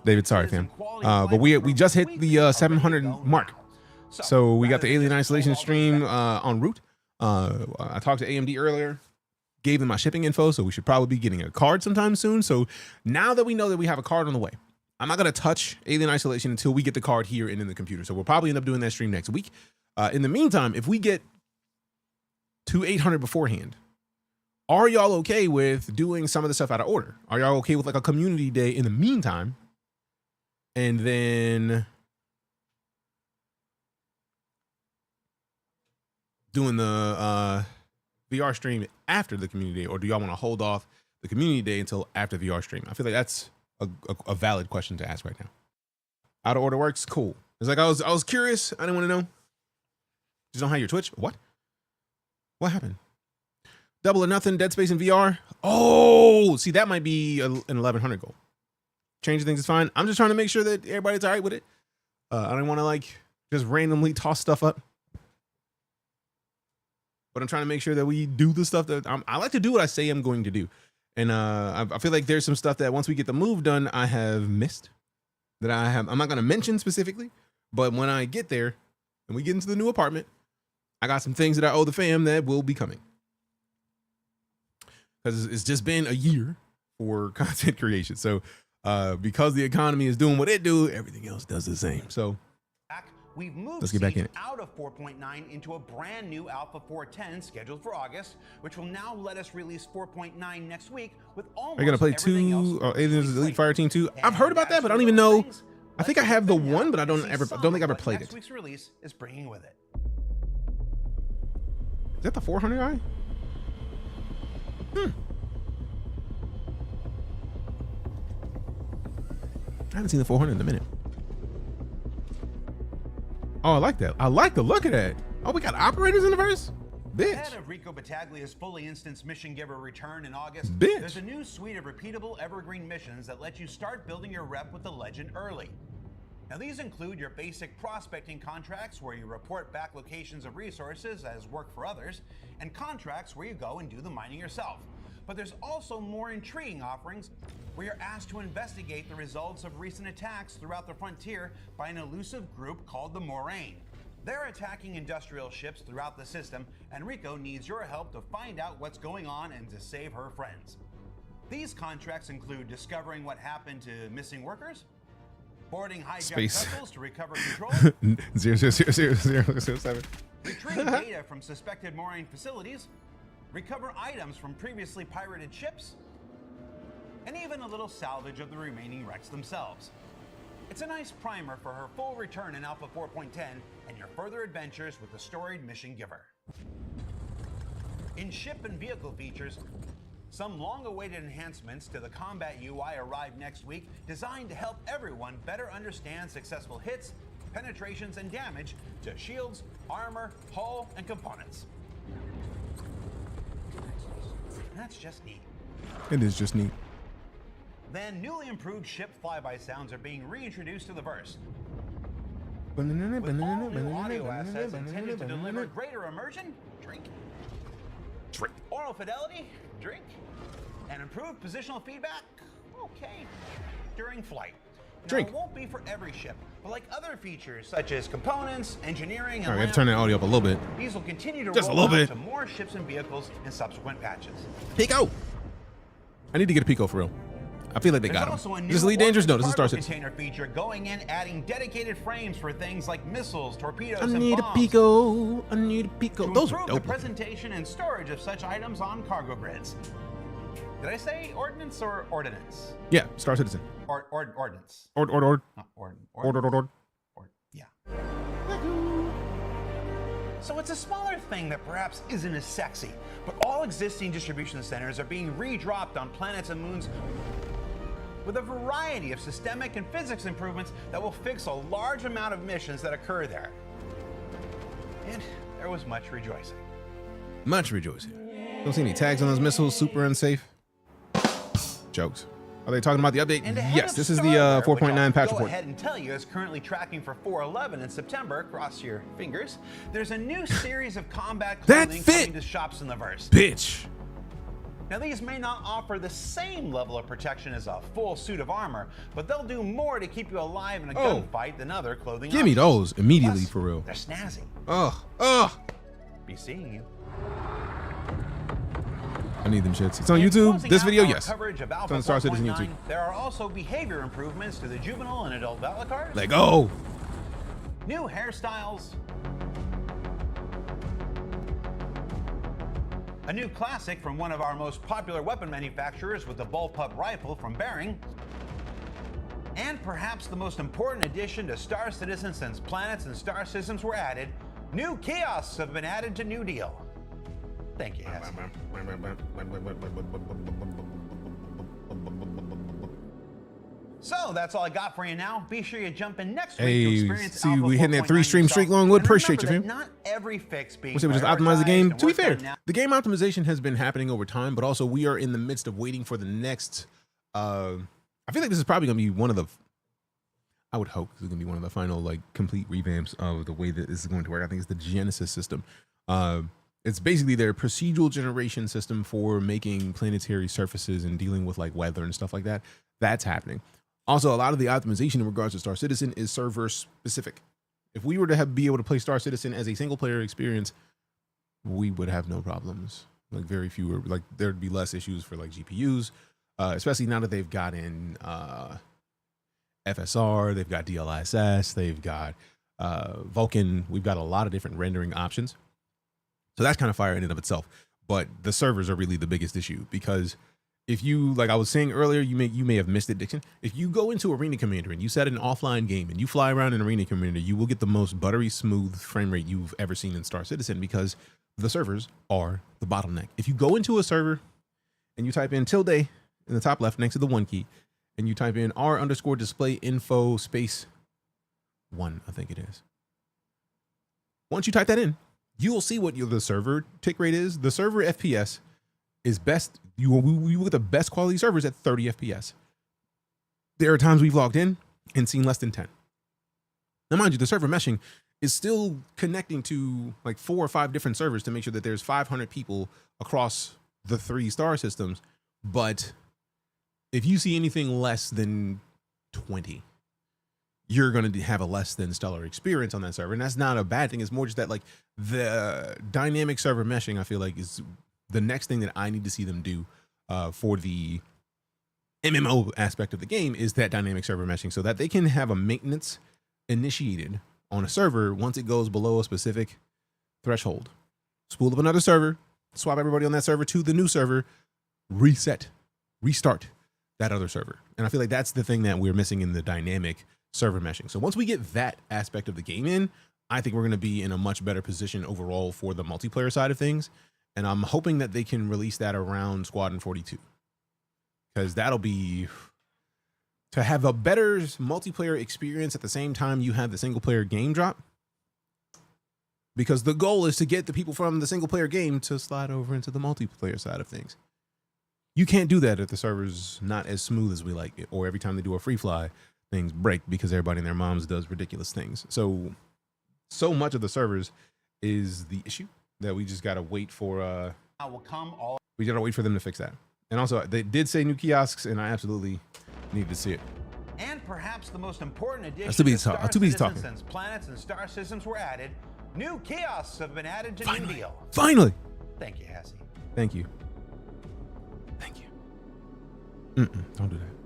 David, sorry, fam. But we just hit the 700 mark. So we got the Alien Isolation stream en route. I talked to AMD earlier, gave them my shipping info, so we should probably be getting a card sometime soon. So now that we know that we have a card on the way, I'm not gonna touch Alien Isolation until we get the card here and in the computer. So we'll probably end up doing that stream next week. In the meantime, if we get to 800 beforehand, are y'all okay with doing some of the stuff out of order? Are y'all okay with like a community day in the meantime? And then doing the VR stream after the community day, or do y'all want to hold off the community day until after VR stream? I feel like that's a valid question to ask right now. Out of order works, cool. It's like I was curious. I didn't want to know. Just don't have your Twitch. What happened? Double or nothing, Dead Space in VR. Oh, see, that might be an 1100 goal. Changing things is fine. I'm just trying to make sure that everybody's all right with it. I don't want to like just randomly toss stuff up. But I'm trying to make sure that we do the stuff that I like to do what I say I'm going to do. And I feel like there's some stuff that once we get the move done, I have missed. I'm not going to mention specifically. But when I get there and we get into the new apartment, I got some things that I owe the fam that will be coming. Because it's just been a year for content creation. So because the economy is doing what it do, everything else does the same. So we've moved let's get back in it. Out of 4.9 into a brand new Alpha 4.10 scheduled for August, which will now let us release 4.9 next week with almost. Are you gonna play Aliens Elite Fireteam 2? I've heard about that, but I don't even know. I think I have the one, but I don't think I ever played it. Next week's release is bringing with it. Is that the 400i? I haven't seen the 400 in a minute. Oh, I like that. I like the look of that. Oh, we got operators in the verse? Bitch. Ahead of Rico Battaglia's fully instanced Mission Giver return in August, Bitch. There's a new suite of repeatable evergreen missions that let you start building your rep with the legend early. Now, these include your basic prospecting contracts where you report back locations of resources as work for others, and contracts where you go and do the mining yourself. But there's also more intriguing offerings where you're asked to investigate the results of recent attacks throughout the frontier by an elusive group called the Moraine. They're attacking industrial ships throughout the system, and Rico needs your help to find out what's going on and to save her friends. These contracts include discovering what happened to missing workers, boarding hijacked vessels to recover control, 00007, retrieve data from suspected Moraine facilities, recover items from previously pirated ships, and even a little salvage of the remaining wrecks themselves. It's a nice primer for her full return in Alpha 4.10 and your further adventures with the storied Mission Giver. In ship and vehicle features, some long-awaited enhancements to the combat UI arrive next week, designed to help everyone better understand successful hits, penetrations, and damage to shields, armor, hull, and components. That's just neat. It is just neat. Then newly improved ship flyby sounds are being reintroduced to the verse. With all new audio assets intended to deliver greater immersion, drink. Oral fidelity, drink. And improved positional feedback, okay, during flight. Drink. Now, it won't be for every ship, but like other features such as components, engineering, and all right, I have to turn that audio up a little bit. These will continue to just roll a little out bit to more ships and vehicles in subsequent patches. Pico. I need to get a Pico for real. I feel like they got him. Just Elite Dangerous? No, this is Star Citizen. Container feature going in, adding dedicated frames for things like missiles, torpedoes, I and need bombs. a Pico. I need a Pico. Those are improve dope. the presentation and storage of such items on cargo grids. Did I say ordnance or ordinance? Yeah, Star Citizen. Ordnance. Yeah. So it's a smaller thing that perhaps isn't as sexy, but all existing distribution centers are being redropped on planets and moons with a variety of systemic and physics improvements that will fix a large amount of missions that occur there. And there was much rejoicing. Much rejoicing. Don't see any tags on those missiles. Super unsafe. Jokes. Are they talking about the update? Yes, this is the 4.9 patch report. Go ahead and tell you is currently tracking for 4.11 in September. Cross your fingers. There's a new series of combat clothing coming to shops in the verse. Bitch. Now these may not offer the same level of protection as a full suit of armor, but they'll do more to keep you alive in a gunfight than other clothing Give me those immediately. Plus, for real. They're snazzy. Ugh. Be seeing you. I need them shits. It's on YouTube. This video, yes. Coverage of It's on Star Citizen YouTube. There are also behavior improvements to the juvenile and adult battle cars. Let go. New hairstyles. A new classic from one of our most popular weapon manufacturers with the bullpup rifle from Bering. And perhaps the most important addition to Star Citizen since planets and star systems were added, new kiosks have been added to New Deal. Thank you, Hess. So that's all I got for you now. Be sure you jump in next week to experience see, Alpha we hitting that 4.9 3-stream streak long. Would appreciate you, fam. Not every fix being We just optimize the game. To be fair, now. the game optimization has been happening over time, but also we are in the midst of waiting for the next. I feel like this is probably going to be one of the. I would hope this is going to be one of the final like complete revamps of the way that this is going to work. I think it's the Genesis system. It's basically their procedural generation system for making planetary surfaces and dealing with like weather and stuff like that. That's happening. Also, a lot of the optimization in regards to Star Citizen is server specific. If we were to be able to play Star Citizen as a single player experience, we would have no problems. Like very fewer, like there'd be less issues for like GPUs, especially now that they've got in FSR, they've got DLSS, they've got Vulkan. We've got a lot of different rendering options. So that's kind of fire in and of itself. But the servers are really the biggest issue because if you, like I was saying earlier, you may have missed it, Dixon. If you go into Arena Commander and you set an offline game and you fly around in Arena Commander, you will get the most buttery smooth frame rate you've ever seen in Star Citizen because the servers are the bottleneck. If you go into a server and you type in tilde in the top left next to the 1 key and you type in r_display info space 1, I think it is. Once you type that in, you will see what the server tick rate is. The server FPS is best. You will get the best quality servers at 30 FPS. There are times we've logged in and seen less than 10. Now, mind you, the server meshing is still connecting to like 4 or 5 different servers to make sure that there's 500 people across the 3 star systems. But if you see anything less than 20, you're going to have a less than stellar experience on that server. And that's not a bad thing. It's more just that like the dynamic server meshing, I feel like is the next thing that I need to see them do for the MMO aspect of the game is that dynamic server meshing so that they can have a maintenance initiated on a server once it goes below a specific threshold. Spool up another server, swap everybody on that server to the new server, reset, restart that other server. And I feel like that's the thing that we're missing in the dynamic server meshing. So once we get that aspect of the game in, I think we're going to be in a much better position overall for the multiplayer side of things. And I'm hoping that they can release that around Squadron 42 because that'll be to have a better multiplayer experience at the same time you have the single player game drop. Because the goal is to get the people from the single player game to slide over into the multiplayer side of things. You can't do that if the server's not as smooth as we like it, or every time they do a free fly, things break because everybody and their moms does ridiculous things. So much of the servers is the issue that we just gotta wait for. We gotta wait for them to fix that. And also, they did say new kiosks, and I absolutely need to see it. And perhaps the most important addition too busy to talking. Since planets and star systems were added, new kiosks have been added to New Deal. Finally. Thank you, Hassie. Thank you. Thank you. Don't do that.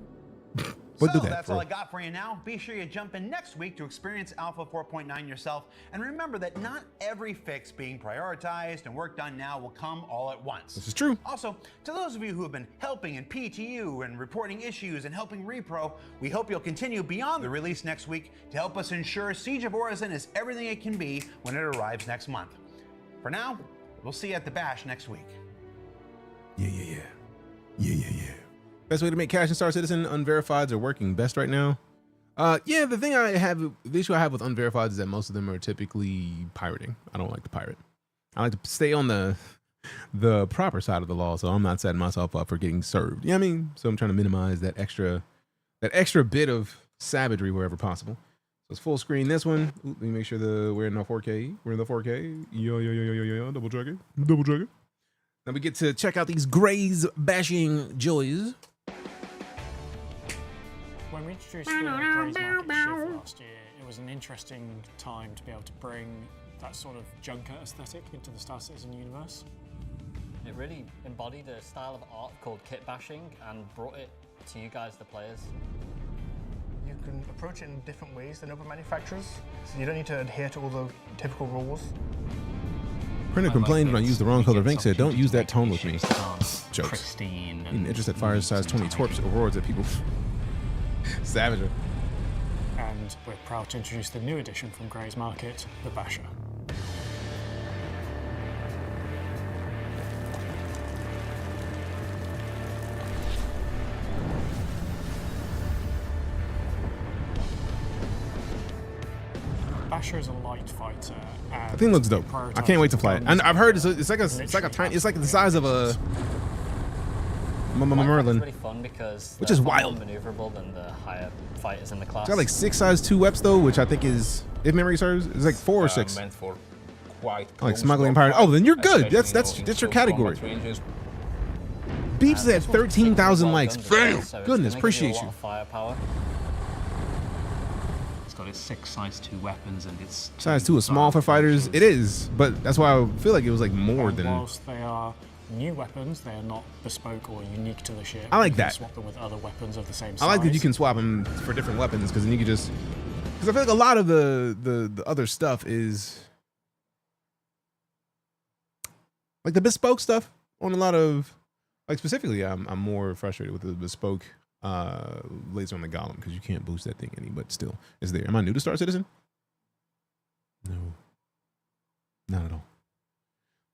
But So that's all I got for you now. Be sure you jump in next week to experience Alpha 4.9 yourself. And remember that not every fix being prioritized and work done now will come all at once. This is true. Also, to those of you who have been helping in PTU and reporting issues and helping repro, we hope you'll continue beyond the release next week to help us ensure Siege of Orison is everything it can be when it arrives next month. For now, we'll see you at the bash next week. Yeah. Best way to make cash in Star Citizen, unverifieds are working best right now. Yeah, the issue I have with unverifieds is that most of them are typically pirating. I don't like to pirate. I like to stay on the proper side of the law, so I'm not setting myself up for getting served. You know what I mean? So I'm trying to minimize that extra bit of savagery wherever possible. So it's full screen this one. Ooh, let me make sure we're in the 4K. We're in the 4K. Yo. Double check it. Now we get to check out these Grays bashing joys. When we introduced the Grays Market shift last year, it was an interesting time to be able to bring that sort of junker aesthetic into the Star Citizen universe. It really embodied a style of art called kit bashing and brought it to you guys, the players. You can approach it in different ways than other manufacturers, so you don't need to adhere to all the typical rules. Printer complained when I used the wrong color of ink, said don't use that tone with me. Jokes. Pristine. An interest that fires size 20 torps awards at people. Savager. And we're proud to introduce the new addition from Grays Market, the Basher. Basher is a light fighter. The thing looks dope. I can't wait to fly it. And I've heard it's like the size of a Merlin. It's really fun because which is wild. More maneuverable than the higher fighters in the class. It's got like 6 size 2 weps though, which I think is, if memory serves, it's like 4 or 6. Meant for quite like smuggling and pirating. Oh, then you're good. That's your category. Beeps at 13,000 likes. Damn. Goodness, appreciate you. Firepower. It's got its 6 size 2 weapons and it's size 2 is small for fighters. It is, but that's why I feel like it was like more than. Whilst they are new weapons, they are not bespoke or unique to the ship. I like you that. Can swap them with other weapons of the same size. I like that you can swap them for different weapons because then you can just. Because I feel like a lot of the other stuff is like the bespoke stuff on a lot of, like specifically, I'm more frustrated with the bespoke laser on the golem because you can't boost that thing any, but still it's there. Am I new to Star Citizen? No, not at all.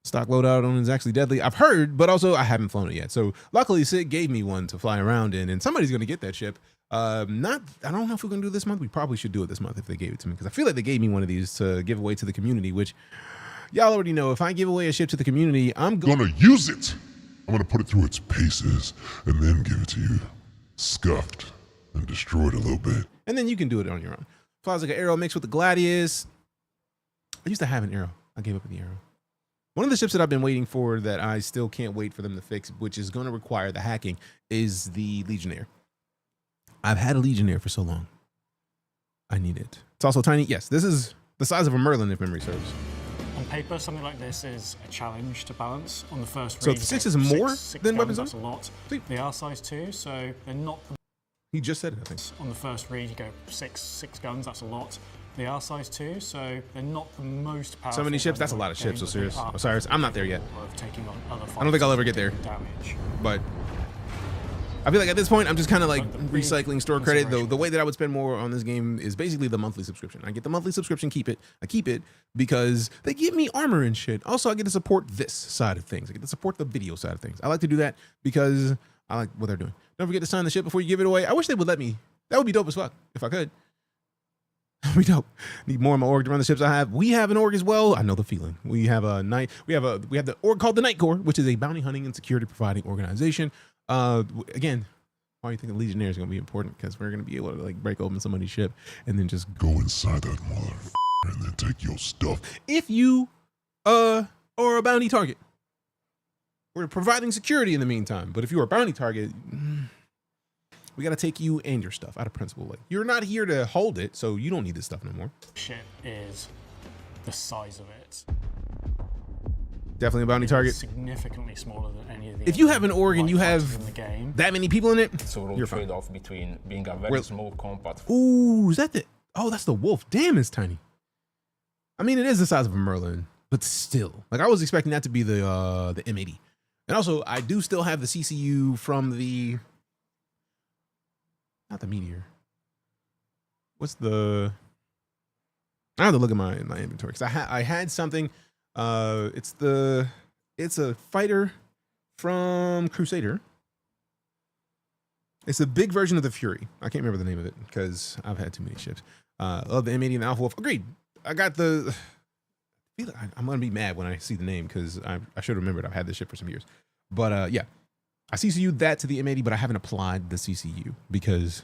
Stock loadout on it is actually deadly. I've heard, but also I haven't flown it yet. So luckily Sid gave me one to fly around in, and somebody's gonna get that ship. I don't know if we're gonna do it this month. We probably should do it this month if they gave it to me, because I feel like they gave me one of these to give away to the community, which y'all already know. If I give away a ship to the community, I'm gonna use it. I'm gonna put it through its paces and then give it to you, scuffed and destroyed a little bit. And then you can do it on your own. Flies like an arrow mixed with the Gladius. I used to have an arrow. I gave up on the arrow. One of the ships that I've been waiting for that I still can't wait for them to fix, which is going to require the hacking, is the Legionnaire. I've had a Legionnaire for so long. I need it. It's also tiny. Yes, this is the size of a Merlin, if memory serves. On paper, something like this is a challenge to balance. On the first so read, 6 is more than weapons. That's a lot. They are size 2, so they're not. He just said it, I think. On the first read, you go six guns. That's a lot. They are size 2, so they're not the most powerful. So many ships? That's a lot of ships, Osiris. Osiris, I'm not there yet. I don't think I'll ever get there. Damage. But I feel like at this point, I'm just kind of like recycling store credit. Though the way that I would spend more on this game is basically the monthly subscription. I get the monthly subscription, I keep it because they give me armor and shit. Also, I get to support this side of things. I get to support the video side of things. I like to do that because I like what they're doing. Don't forget to sign the ship before you give it away. I wish they would let me. That would be dope as fuck if I could. We don't need more of my org to run the ships I have. We have an org as well. I know the feeling. We have a night. We have the org called the Night Corps, which is a bounty hunting and security providing organization. Again, why do you think the Legionnaire is going to be important? Because we're going to be able to like break open somebody's ship and then just go inside that motherfucker and then take your stuff. If you are a bounty target, we're providing security in the meantime. But if you're a bounty target, we got to take you and your stuff out of principle. Like, you're not here to hold it, so you don't need this stuff no more. Ship is the size of it. Definitely a bounty target. Significantly smaller than any of the. If you have an org and you have in the game. that many people in it, it's a real you're fine. trade-off between being a very small, compact. Ooh, is that the? Oh, that's the wolf. Damn, it's tiny. I mean, it is the size of a Merlin, but still, like I was expecting that to be the M80. And also, I do still have the CCU from the, not the Meteor. What's the? I have to look at my inventory because I had something. It's a fighter from Crusader. It's a big version of the Fury. I can't remember the name of it because I've had too many ships. Love the M80 and the Alpha Wolf. Agreed. I got the. I'm gonna be mad when I see the name because I should have remembered I've had this ship for some years. But yeah, I CCU'd that to the M80, but I haven't applied the CCU because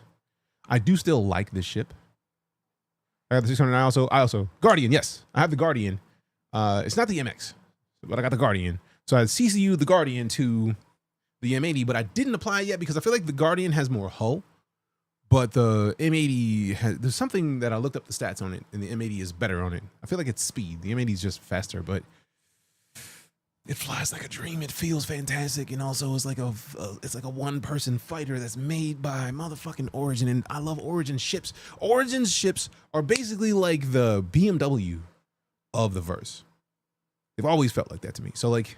I do still like this ship. I got the 600. I also Guardian. Yes, I have the Guardian. It's not the MX, but I got the Guardian. So I CCU'd the Guardian to the M80, but I didn't apply it yet because I feel like the Guardian has more hull. But the M80 has, there's something that I looked up the stats on it, and the M80 is better on it. I feel like it's speed. The M80 is just faster, but it flies like a dream. It feels fantastic, and also it's like a one-person fighter that's made by motherfucking Origin, and I love Origin ships. Origin's ships are basically like the BMW of the verse. They've always felt like that to me. So like,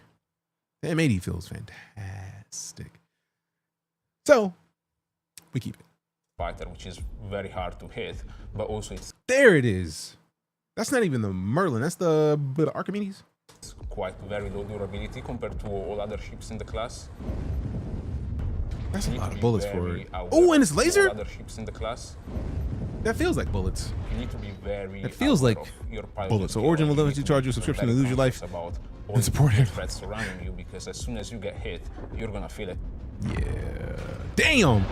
the M80 feels fantastic. So we keep it. Fighter, which is very hard to hit, but also it's there. It is. That's not even the Merlin. That's the Archimedes. It's quite very low durability compared to all other ships in the class. That's a lot of bullets for it. Oh, and it's laser. Other ships in the class. That feels like bullets. You need to be very. It feels like bullets. So Origin will let you charge your subscription and lose your life and support it. Threats surrounding you, because as soon as you get hit, you're gonna feel it. Yeah. Damn.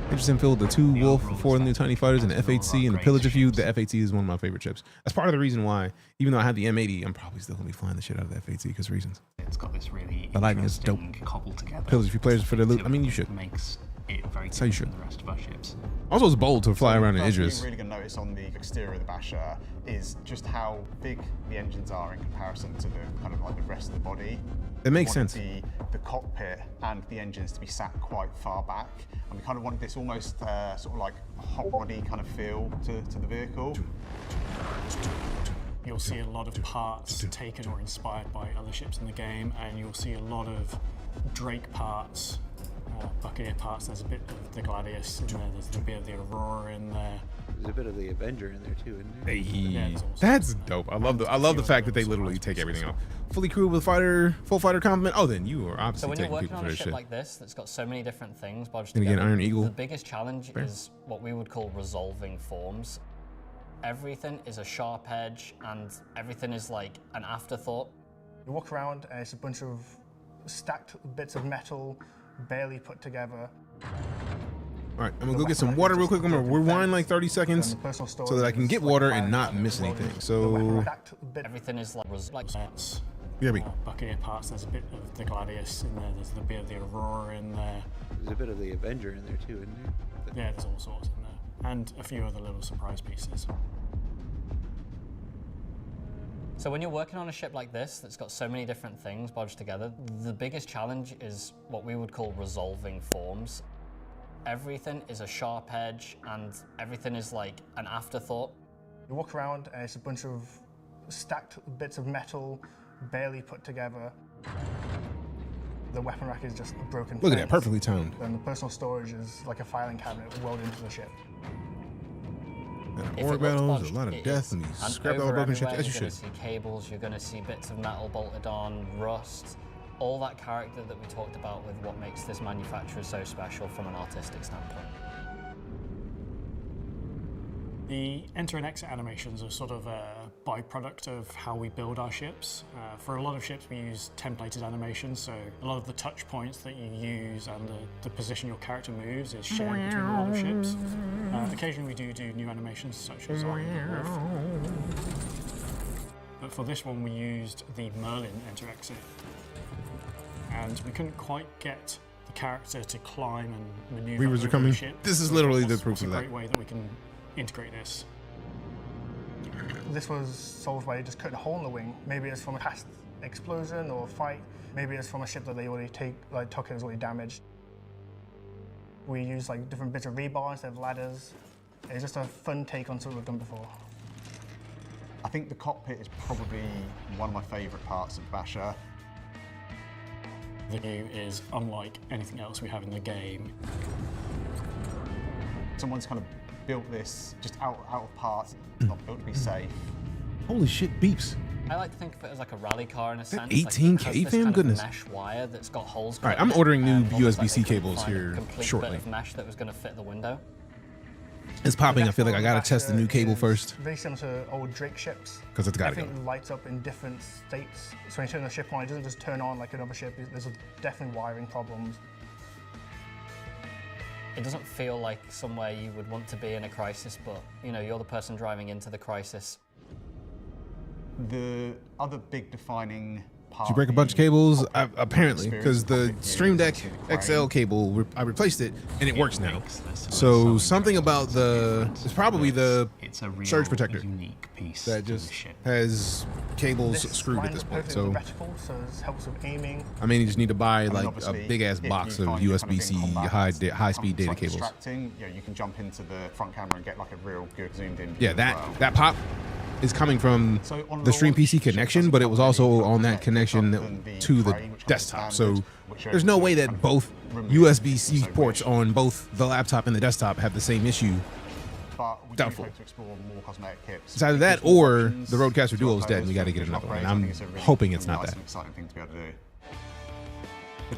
Interesting field, the 2 Wolf, 4 new tiny fighters, and the F8C, and the Pillager Feud. The F8C is one of my favorite ships. That's part of the reason why, even though I have the M80, I'm probably still gonna be flying the shit out of the F8C because reasons. It's got this really the lighting is dope. Cobbled together. Pillager Feud players for the loot. I mean, you should. Makes it very different from the rest of our ships. Also, it's bold to fly around in Idris. What you're really going to notice on the exterior of the Basher is just how big the engines are in comparison to the kind of like the rest of the body. It makes sense. The cockpit and the engines to be sat quite far back, and we kind of wanted this almost sort of like hot body kind of feel to the vehicle. You'll see a lot of parts taken or inspired by other ships in the game, and you'll see a lot of Drake parts, Buccaneer parts. There's a bit of the Gladius in there, there's a bit of the Aurora in there. There's a bit of the Avenger in there too, isn't there? Hey, that's dope. I love the fact that they literally take everything off. Fully crewed with full fighter complement. Oh, then you are obviously taking people for this shit. So when you're working on a ship like this that's got so many different things bodged and together, again, Iron Eagle. The biggest challenge is what we would call resolving forms. Everything is a sharp edge, and everything is like an afterthought. You walk around and it's a bunch of stacked bits of metal, barely put together. All right, I'm gonna go get some water real quick. I'm gonna rewind like 30 seconds so that I can get water and not miss anything. So everything is like sets. Yeah, Buccaneer parts. There's a bit of the Gladius in there. There's a bit of the Aurora in there. There's a bit of the Avenger in there too, isn't there? Yeah, there's all sorts in there, and a few other little surprise pieces. So when you're working on a ship like this that's got so many different things bodged together, the biggest challenge is what we would call resolving forms. Everything is a sharp edge, and everything is like an afterthought. You walk around and it's a bunch of stacked bits of metal, barely put together. The weapon rack is just broken. Look at that, perfectly timed. And the personal storage is like a filing cabinet welded into the ship. Org battles, a lot of death, and these scrap all broken ships, as you You're going should. to see cables, you're going to see bits of metal bolted on, rust, all that character that we talked about with what makes this manufacturer so special from an artistic standpoint. The enter and exit animations are sort of a byproduct of how we build our ships. For a lot of ships, we use templated animations, so a lot of the touch points that you use and the position your character moves is shared between a lot of ships. Occasionally we do new animations, such as on Wolf. But for this one, we used the Merlin enter-exit, and we couldn't quite get the character to climb and maneuver. Reavers are coming. This is literally the proof of that. It's a great way that we can integrate this. This was solved by just cutting a hole in the wing. Maybe it's from a past explosion or fight. Maybe it's from a ship that they already took and is already damaged. We use like different bits of rebar instead of ladders. It's just a fun take on something we've done before. I think the cockpit is probably one of my favourite parts of Basher. The game is unlike anything else we have in the game. Someone's kind of built this just out of parts. It's not built to be safe. Holy shit, beeps. I like to think of it as like a rally car in a sense. 18K, like it has this fam? kind Goodness. Of mesh wire that's got holes. All right, I'm ordering new almost USB-C like they couldn't cables find a here complete shortly. Bit of mesh that was going to fit the window. It's popping. I feel like I gotta test the new cable first. Very similar to old Drake ships. 'Cause it's gotta go. Everything lights up in different states. So when you turn the ship on, it doesn't just turn on like another ship. There's definitely wiring problems. It doesn't feel like somewhere you would want to be in a crisis, but you know, you're the person driving into the crisis. The other big defining part. Did you break a bunch of cables? Apparently, because the Stream Deck XL cable, I replaced it, and it works now. So something about it's probably the surge protector that just has cables screwed at this point. So so it helps with aiming. I mean, you just need to buy like a big ass box of USB-C high-speed data cables. You know, you can jump into the front camera and get like a real good zoomed in. Yeah, that pop is coming from the Stream PC connection, but it was also on that connection to the desktop. So there's no way that both USB-C ports on both the laptop and the desktop have the same issue. Doubtful. It's either that or the Rodecaster Duo is dead and we got to get another one. And I'm hoping it's not that.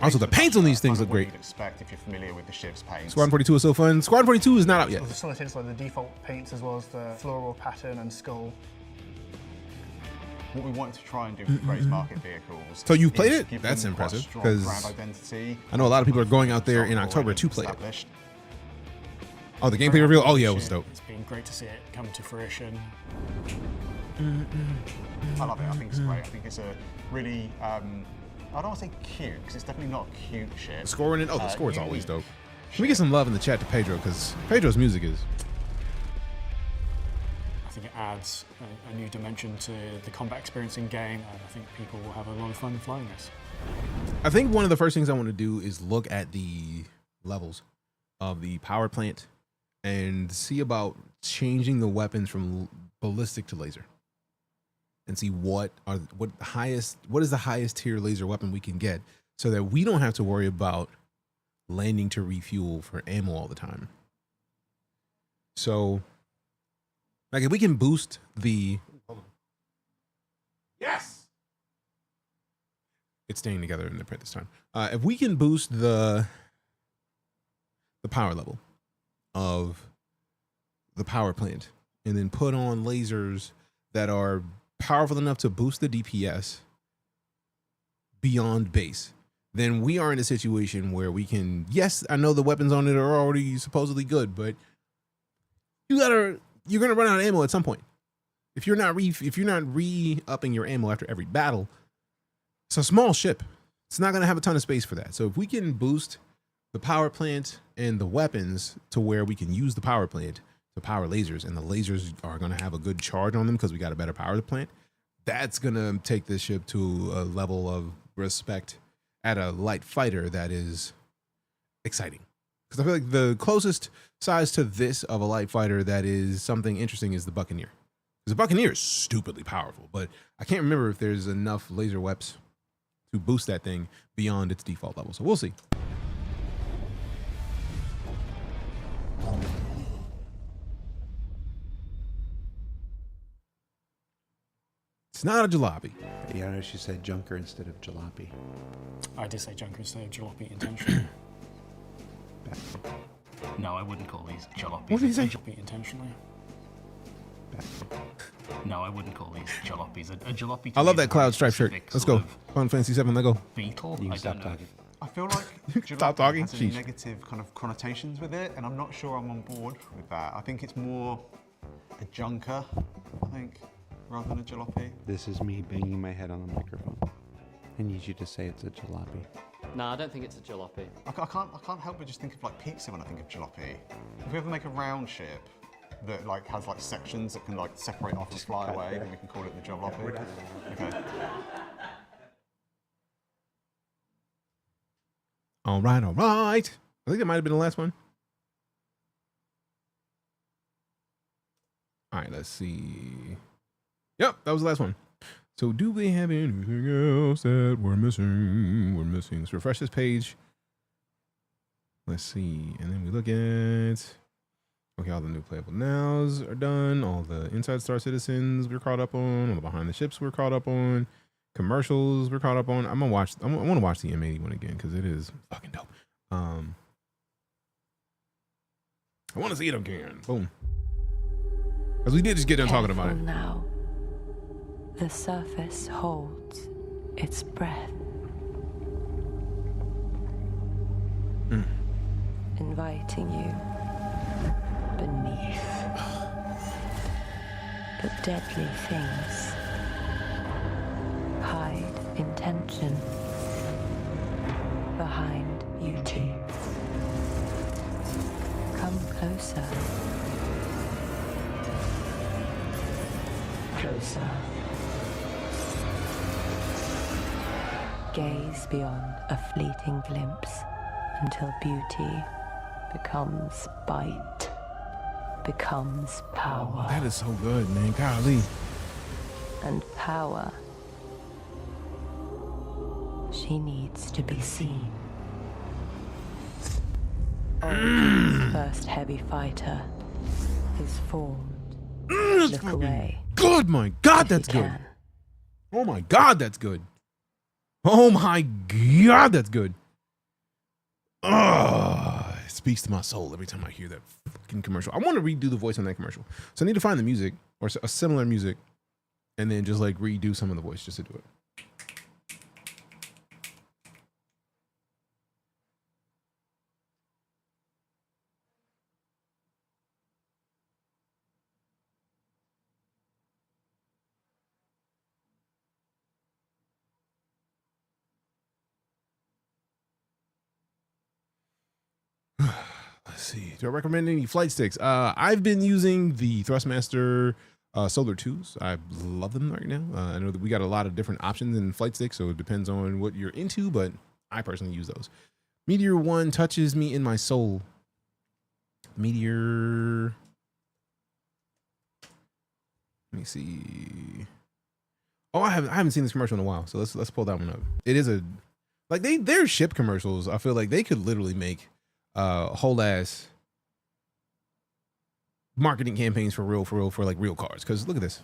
Also, the paints on these things look great. Squadron 42 is so fun. Squadron 42 is not out yet. Some of the things like the default paints as well as the floral pattern and skull. What we wanted to try and do with race market vehicles. So you've played it? That's impressive, because I know a lot of people are going out there in October to play it. Oh, the gameplay reveal? Oh yeah, it was dope. It's been great to see it come to fruition. I love it. I think it's great. I think it's a really, I don't want to say cute, because it's definitely not a cute ship. The score in it? Oh, the score is always dope. Can we get some love in the chat to Pedro, because Pedro's music is... I think it adds a new dimension to the combat experience in game, and I think people will have a lot of fun flying this. I think one of the first things I want to do is look at the levels of the power plant and see about changing the weapons from ballistic to laser, and see what is the highest tier laser weapon we can get, so that we don't have to worry about landing to refuel for ammo all the time. So, like, if we can boost the... Yes! It's staying together in the print this time. If we can boost the power level of the power plant and then put on lasers that are powerful enough to boost the DPS beyond base, then we are in a situation where we can... Yes, I know the weapons on it are already supposedly good, but you're gonna run out of ammo at some point. If you're not re-upping your ammo after every battle, it's a small ship. It's not gonna have a ton of space for that. So if we can boost the power plant and the weapons to where we can use the power plant to power lasers, and the lasers are gonna have a good charge on them because we got a better power plant, that's gonna take this ship to a level of respect at a light fighter that is exciting. Because I feel like the closest size to this of a light fighter that is something interesting is the Buccaneer. Because the Buccaneer is stupidly powerful, but I can't remember if there's enough laser weapons to boost that thing beyond its default level. So we'll see. It's not a jalopy. Yeah, I know she said junker instead of jalopy. I did say junker instead of jalopy intentionally. No, I wouldn't call these jalopies. What did he say? Jalopy intentionally. No, I wouldn't call these jalopies. A jalopy. I love that cloud stripe shirt. Let's go. Final Fantasy 7, let go. Beetle? You can stop talking. I feel like Stop talking. has Sheesh. negative kind of connotations with it, and I'm not sure I'm on board with that. I think it's more a junker, I think, rather than a jalopy. This is me banging my head on the microphone. I need you to say it's a jalopy. No, I don't think it's a jalopy. I can't help but just think of like pizza when I think of jalopy. If we ever make a round ship that like has like sections that can like separate off and fly away, then we can call it the jalopy. Okay. All right. I think that might have been the last one. All right, let's see. Yep, that was the last one. So do we have anything else that we're missing? We're missing. Let's refresh this page. Let's see. And then we look at, okay, all the new playable nows are done. All the Inside Star Citizens we're caught up on. All the Behind the Ships we're caught up on. Commercials we're caught up on. I want to watch the M80 one again because it is fucking dope. I want to see it again. Boom. Because we did just get done talking about it. Now, the surface holds its breath. Inviting you beneath. But deadly things hide intention behind beauty. Come closer. Closer. Gaze beyond a fleeting glimpse until beauty becomes bite, becomes power. That is so good, man. Golly. And power, she needs to be seen. Origin's first heavy fighter is formed. Look away. Good, my God, that's good. Oh my God, that's good. Oh my God, that's good. It speaks to my soul every time I hear that fucking commercial. I want to redo the voice on that commercial. So I need to find the music or a similar music and then just like redo some of the voice just to do it. Let's see. Do I recommend any flight sticks? I've been using the Thrustmaster Solar 2s. I love them right now. I know that we got a lot of different options in flight sticks, so it depends on what you're into, but I personally use those. Meteor 1 touches me in my soul. Meteor. Let me see. Oh, I haven't seen this commercial in a while, so let's pull that one up. It is a like their ship commercials. I feel like they could literally make whole ass marketing campaigns for like real cars. Because look at this.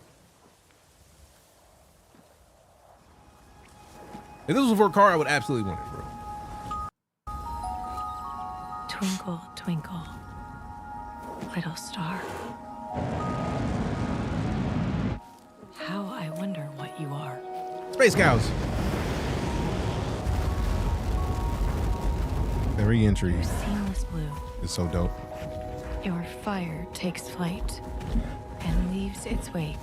If this was for a car, I would absolutely want it, bro. Twinkle, twinkle, little star. How I wonder what you are. Space Cows. The re-entry Your seamless blue. is so dope. Your fire takes flight and leaves its wake.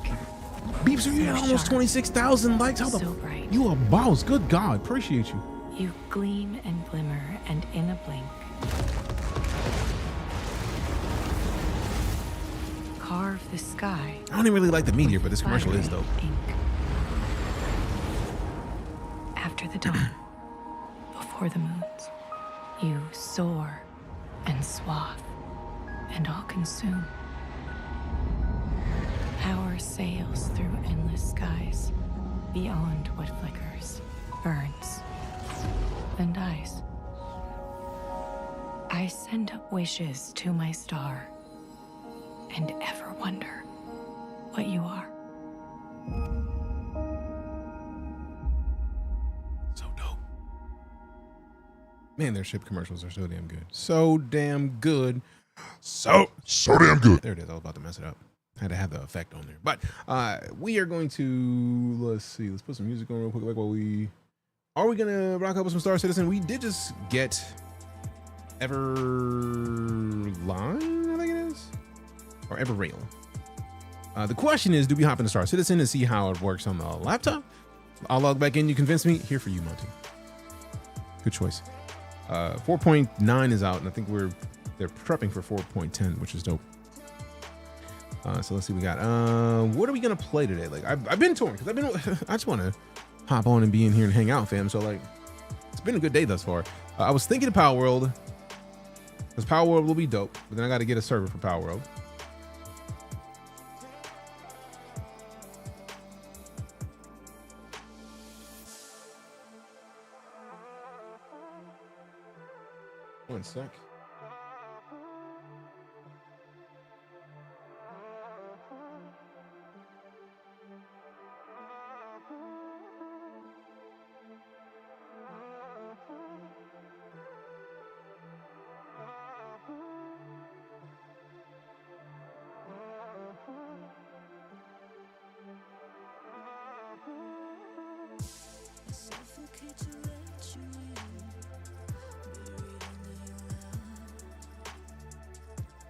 Beeps, you got almost 26,000 likes. How the so bright. You a boss. Good God, appreciate you. You gleam and glimmer, and in a blink, carve the sky. I don't even really like the meteor, but this commercial is dope. Ink. After the dawn, before the moons, you soar and swath and all consume. Power sails through endless skies, beyond what flickers, burns, then dies. I send up wishes to my star, and ever wonder what you are. So dope. Man, their ship commercials are so damn good. So damn good. So damn good. There it is. I was about to mess it up. Had to have the effect on there. But we are going to, let's see, let's put some music on real quick. Like while we, are we gonna rock up with some Star Citizen? We did just get Everline, I think it is, or Everrail. The question is, do we hop into Star Citizen and see how it works on the laptop? I'll log back in. You convinced me. Here for you, Monty. Good choice. 4.9 is out, and I think they're prepping for 4.10, which is dope. So let's see what we got. What are we gonna play today? Like I've been torn because I just want to hop on and be in here and hang out, fam. So like, it's been a good day thus far. I was thinking of Power World, because Power World will be dope, but then I got to get a server for Power World. One sec.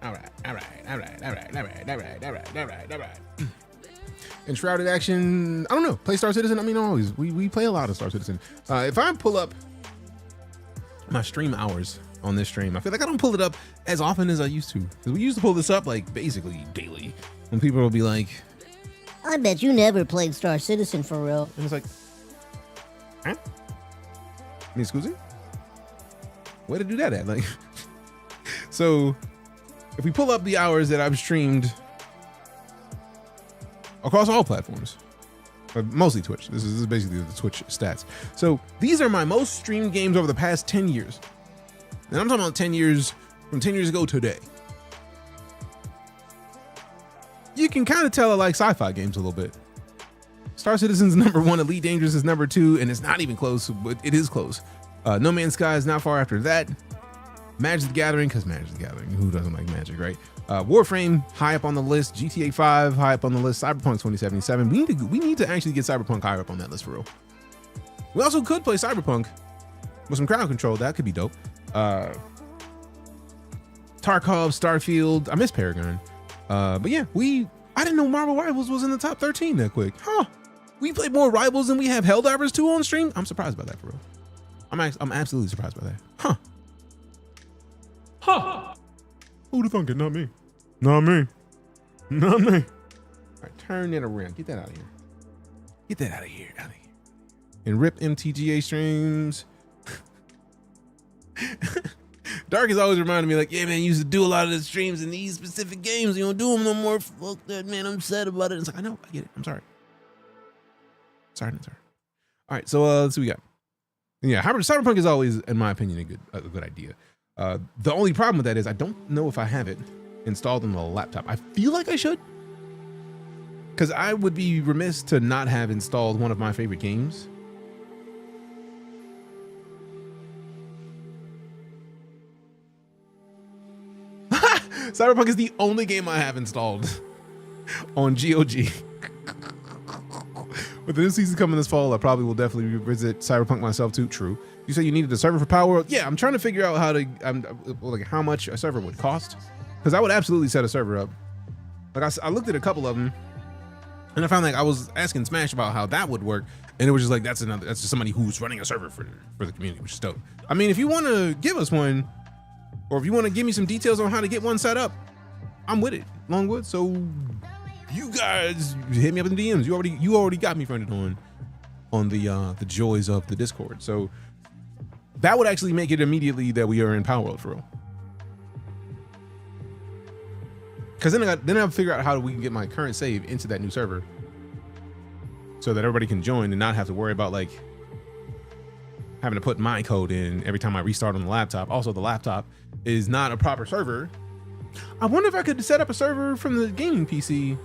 All right. Enshrouded Action, I don't know. Play Star Citizen. I mean, always we play a lot of Star Citizen. If I pull up my stream hours on this stream, I feel like I don't pull it up as often as I used to. Because we used to pull this up like basically daily, and people will be like, "I bet you never played Star Citizen for real." And it's like, huh? Me, excuse me? Where to do that at? Like, so if we pull up the hours that I've streamed across all platforms, but mostly Twitch. This is basically the Twitch stats. So these are my most streamed games over the past 10 years. And I'm talking about 10 years from 10 years ago today. You can kind of tell I like sci-fi games a little bit. Star Citizen's #1, Elite Dangerous is #2, and it's not even close, but it is close. No Man's Sky is not far after that. Magic the Gathering, because Magic the Gathering, who doesn't like Magic, right? Warframe, high up on the list. GTA 5, high up on the list. Cyberpunk 2077. We need to actually get Cyberpunk higher up on that list for real. We also could play Cyberpunk with some crowd control. That could be dope. Tarkov, Starfield. I miss Paragon. But yeah, I didn't know Marvel Rivals was in the top 13 that quick. Huh? We played more Rivals than we have Helldivers 2 on stream. I'm surprised by that for real. I'm absolutely surprised by that. Huh? Huh? Who'd have thunk it? Not me. Not me. Not me. All right, turn it around. Get that out of here. Get that out of here. Out of here. And rip MTGA streams. Dark has always reminded me, like, yeah, man, you used to do a lot of the streams in these specific games. You don't do them no more. Fuck that, man. I'm sad about it. It's like, I know. I get it. I'm sorry. Sorry. All right, so let's see what we got. Yeah, Cyberpunk is always, in my opinion, a good idea. The only problem with that is I don't know if I have it installed on the laptop. I feel like I should, because I would be remiss to not have installed one of my favorite games. Cyberpunk is the only game I have installed on GOG. With the new season coming this fall, I probably will definitely revisit Cyberpunk myself too. True. You said you needed a server for Power World. Yeah, I'm trying to figure out how much a server would cost, because I would absolutely set a server up. Like I looked at a couple of them, and I found like I was asking Smash about how that would work, and it was just like that's just somebody who's running a server for the community, which is dope. I mean, if you want to give us one, or if you want to give me some details on how to get one set up, I'm with it. Longwood. So you guys hit me up in the DMs. You already got me fronted on the joys of the Discord. So that would actually make it immediately that we are in Power World for real. Because then I'll figure out how we can get my current save into that new server, so that everybody can join and not have to worry about like having to put my code in every time I restart on the laptop. Also, the laptop is not a proper server. I wonder if I could set up a server from the gaming PC,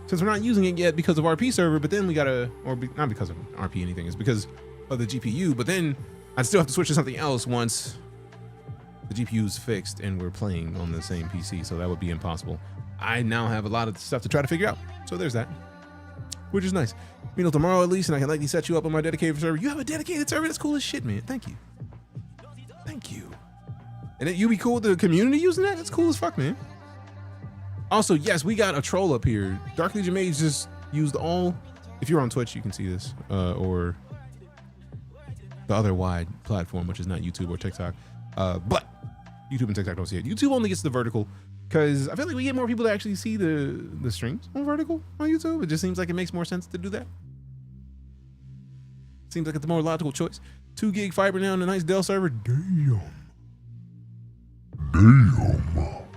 since we're not using it yet because of RP server, but then we gotta, not because of RP anything, it's because of the GPU, but then I'd still have to switch to something else once the GPU's fixed and we're playing on the same PC, so that would be impossible. I now have a lot of stuff to try to figure out, so there's that, which is nice. You know, tomorrow at least, and I can likely set you up on my dedicated server. You have a dedicated server? That's cool as shit, man. Thank you. Thank you. And then you be cool with the community using that? That's cool as fuck, man. Also, yes, we got a troll up here. Dark Legion Mage just used all, if you're on Twitch, you can see this, or the other wide platform, which is not YouTube or TikTok. But YouTube and TikTok don't see it. YouTube only gets the vertical, because I feel like we get more people to actually see the streams on vertical on YouTube. It just seems like it makes more sense to do that. Seems like it's a more logical choice. 2 gig fiber now on a nice Dell server. Damn.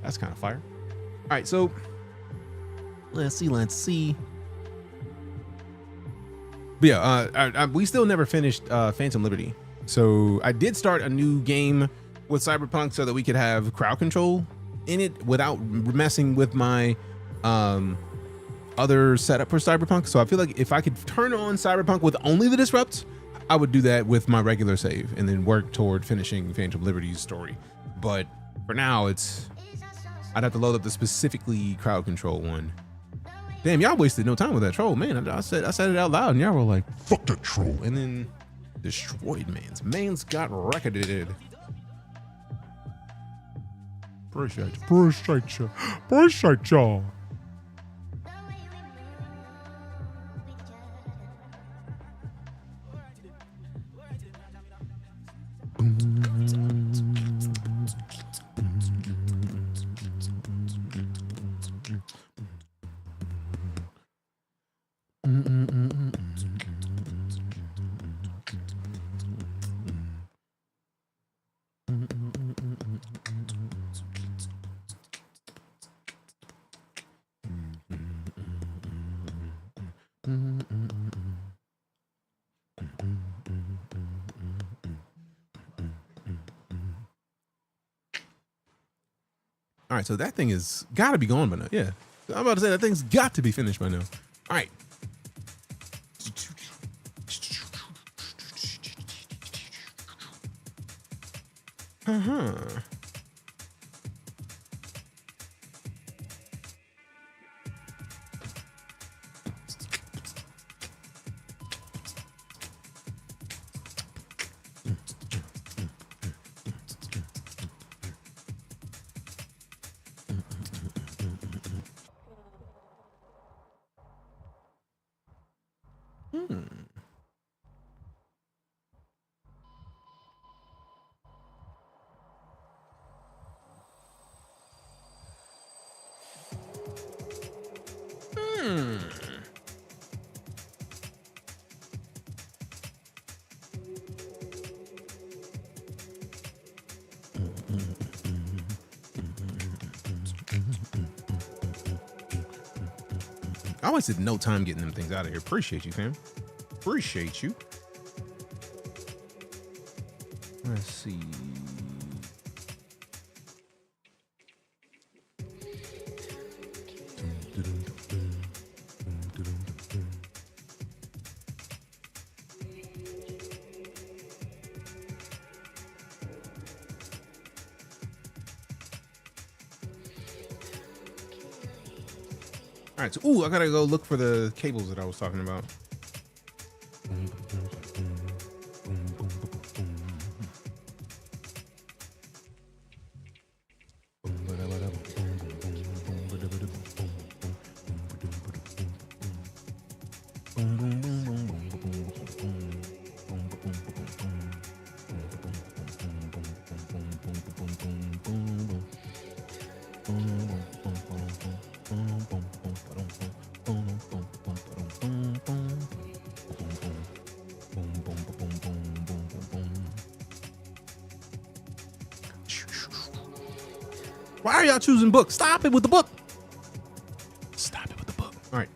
That's kind of fire. All right, so let's see. But yeah, we still never finished Phantom Liberty. So I did start a new game with Cyberpunk so that we could have crowd control in it without messing with my other setup for Cyberpunk. So I feel like if I could turn on Cyberpunk with only the disrupts, I would do that with my regular save and then work toward finishing Phantom Liberty's story. But for now, I'd have to load up the specifically crowd control one. Damn, y'all wasted no time with that troll, man. I said it out loud and y'all were like, fuck that troll. And then destroyed man's got recorded. Appreciate y'all. All right, so that thing is gotta be gone by now. Yeah, I'm about to say that thing's got to be finished by now. All right. I wasted no time getting them things out of here. Appreciate you, fam. Appreciate you. Let's see. All right, so I gotta go look for the cables that I was talking about. Why are y'all choosing book? Stop it with the book. Stop it with the book. All right.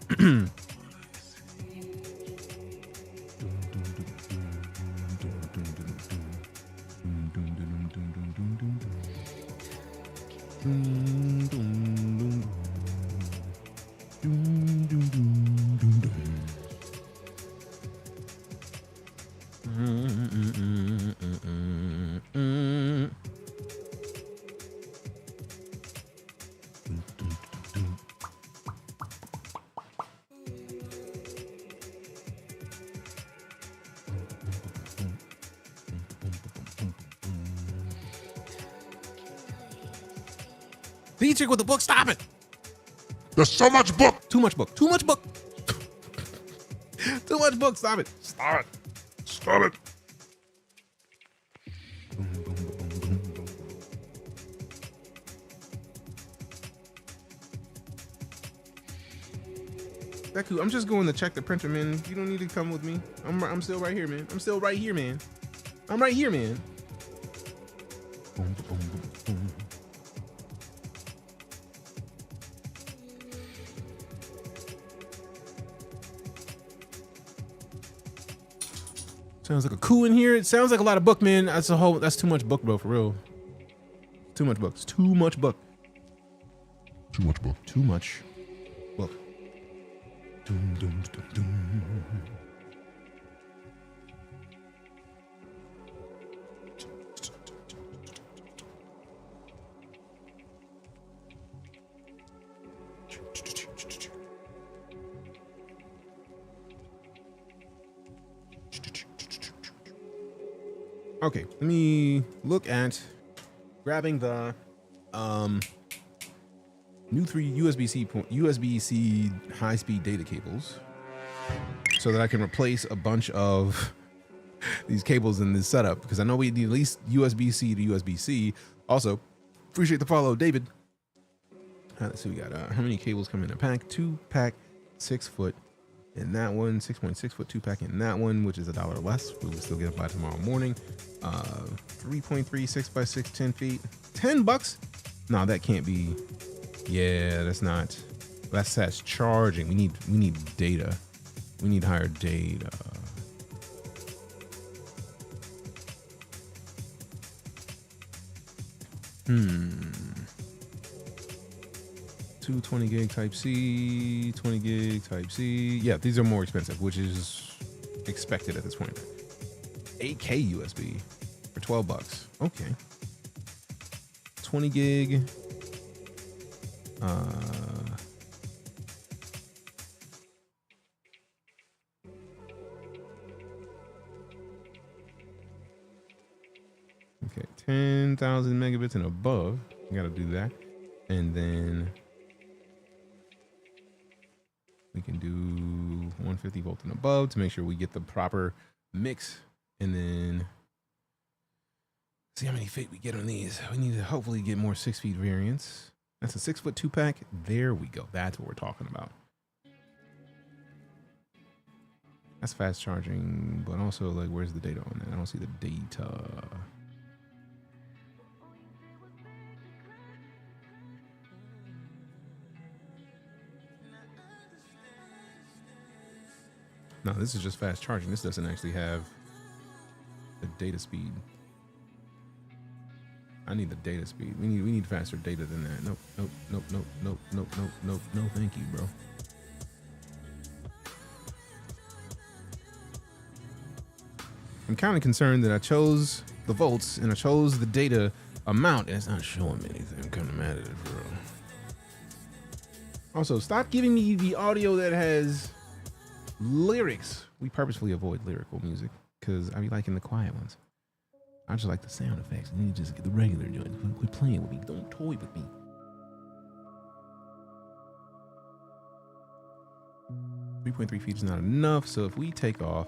Deejay with the book, stop it. There's so much book. Too much book. Too much book. Too much book. Stop it. Stop it. Stop it. Deku, I'm just going to check the printer, man. You don't need to come with me. I'm still right here, man. I'm still right here, man. I'm right here, man. Boom, boom, boom, boom. Sounds like a coup in here. It sounds like a lot of book, man. That's too much book, bro, for real. Too much books. Too much book. Too much book. Too much book. Doom, doom, doom, doom. Okay, let me look at grabbing the new 3 USB-C high-speed data cables so that I can replace a bunch of these cables in this setup, because I know we need at least USB-C to USB-C. Also, appreciate the follow, David. Let's see, we got how many cables come in a pack? 2-pack, 6-foot in that one, 6.6 foot 2-pack in that one, which is $1 less. We will still get it by tomorrow morning. 3.3 6x6, 10 feet, $10. No, that can't be. Yeah, that's charging. We need data. We need higher data. Two 20 gig type C, 20 gig type C. Yeah, these are more expensive, which is expected at this point. 8K USB for $12. Okay. 20 gig. Okay, 10,000 megabits and above. You gotta do that. And then we can do 150 volt and above to make sure we get the proper mix. And then see how many feet we get on these. We need to hopefully get more 6-feet variants. That's a 6-foot 2-pack. There we go. That's what we're talking about. That's fast charging, but also, like, where's the data on that? I don't see the data. No, this is just fast charging. This doesn't actually have the data speed. I need the data speed. We need faster data than that. Nope, nope, nope, nope, nope, nope, nope, nope, no, thank you, bro. I'm kind of concerned that I chose the volts and I chose the data amount and it's not showing me anything. I'm kind of mad at it, bro. Also, stop giving me the audio that has lyrics. We purposefully avoid lyrical music because I be liking the quiet ones. I just like the sound effects. And you just get the regular joint. Quit playing with me. Don't toy with me. .3 feet is not enough. So if we take off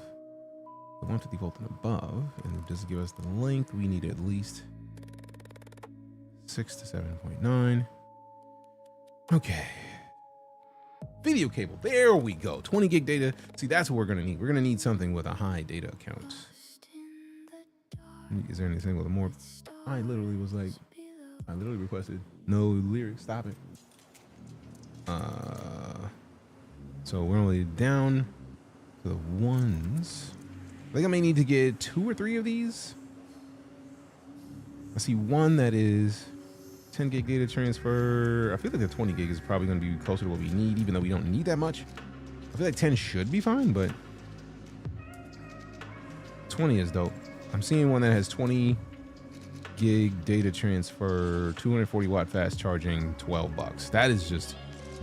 the 150 volt and above, and just give us the length, we need at least 6 to 7.9. Okay. Video cable. There we go. 20 gig data. See, that's what we're going to need. We're going to need something with a high data count. Is there anything with a more? I literally requested no lyrics. Stop it. So we're only down to the ones. I think I may need to get 2 or 3 of these. I see one that is 10 gig data transfer. I feel like the 20 gig is probably going to be closer to what we need, even though we don't need that much. I feel like 10 should be fine, but 20 is dope. I'm seeing one that has 20 gig data transfer, 240 watt fast charging, $12. That is just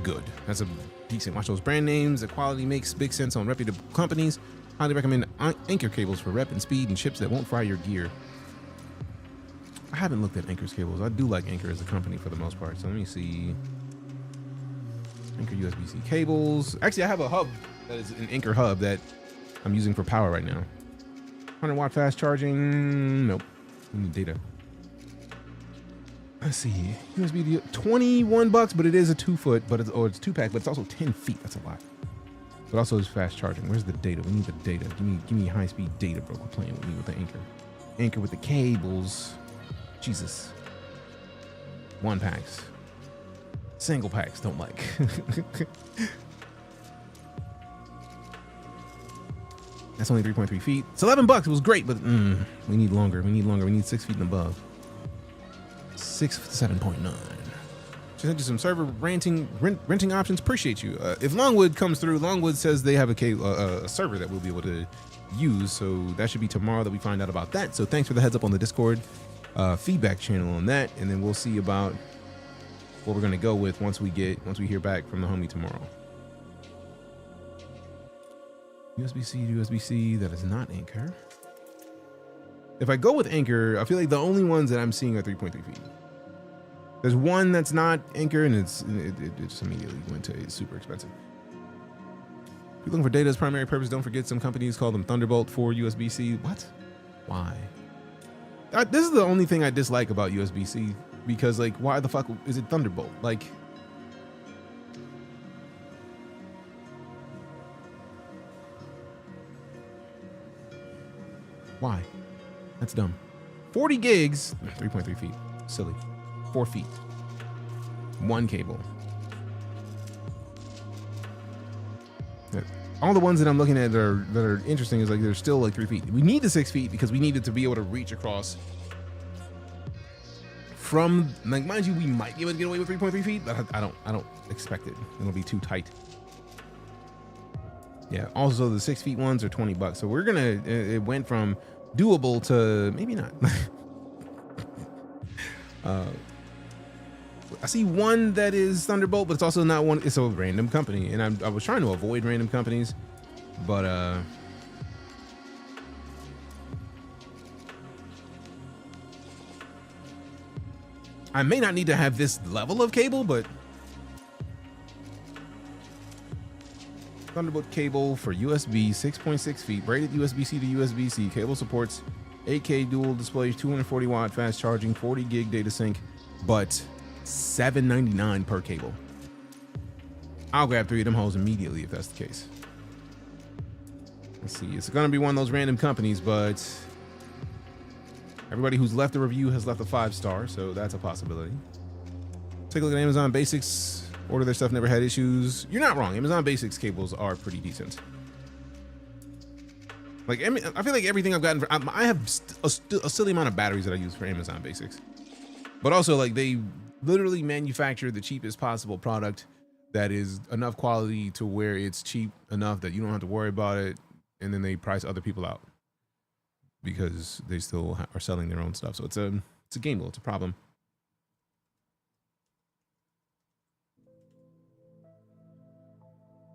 good. That's a decent. Watch those brand names. The quality makes big sense on reputable companies. Highly recommend Anchor cables for rep and speed and chips that won't fry your gear. I haven't looked at Anchor's cables. I do like Anchor as a company for the most part. So let me see. Anchor USB-C cables. Actually, I have a hub that is an Anchor hub that I'm using for power right now. 100 watt fast charging. Nope. We need data. Let's see. USB $21, but it is a 2-foot, but it's 2-pack, but it's also 10 feet. That's a lot. But also it's fast charging. Where's the data? We need the data. Give me high speed data, bro. Quit playing with me with the Anchor. anchor with the cables. Jesus. 1 packs. Single packs don't like. That's only 3.3 feet. It's $11. It was great, but we need longer. We need longer. We need 6 feet and above. 7.9. Just sent you some server renting options. Appreciate you. If Longwood comes through, Longwood says they have a server that we'll be able to use. So that should be tomorrow that we find out about that. So thanks for the heads up on the Discord feedback channel on that, and then we'll see about what we're gonna go with once we hear back from the homie tomorrow. USB-C to USB-C, that is not Anchor. If I go with Anchor, I feel like the only ones that I'm seeing are 3.3 feet. There's one that's not Anchor, and it just immediately went to it's super expensive. If you're looking for data as primary purpose, don't forget some companies call them Thunderbolt for USB-C. What? Why? This is the only thing I dislike about USB-C, because like, why the fuck is it Thunderbolt? Like, why? That's dumb. 40 gigs, 3.3 feet. Silly. 4 feet. 1 cable. All the ones that I'm looking at that are interesting is like they're still like 3 feet. We need the 6 feet because we need it to be able to reach across from, like, mind you, we might be able to get away with 3.3 feet, but I don't expect it. It'll be too tight. Yeah. Also, the 6 feet ones are $20. So we're gonna. It went from doable to maybe not. I see one that is Thunderbolt, but it's also not one. It's a random company, and I was trying to avoid random companies, but I may not need to have this level of cable, but Thunderbolt cable for USB, 6.6 feet, braided USB-C to USB-C. Cable supports 8K dual displays, 240 watt fast charging, 40 gig data sync, but $7.99 per cable. I'll grab 3 of them hoes immediately if that's the case. Let's see. It's gonna be one of those random companies, but everybody who's left a review has left a 5-star, so that's a possibility. Take a look at Amazon Basics. Order their stuff, never had issues. You're not wrong. Amazon Basics cables are pretty decent. Like, I feel like everything I've gotten, I have a silly amount of batteries that I use for Amazon Basics. But also, like, they literally manufacture the cheapest possible product that is enough quality to where it's cheap enough that you don't have to worry about it, and then they price other people out because they still are selling their own stuff. So it's a game, it's a problem.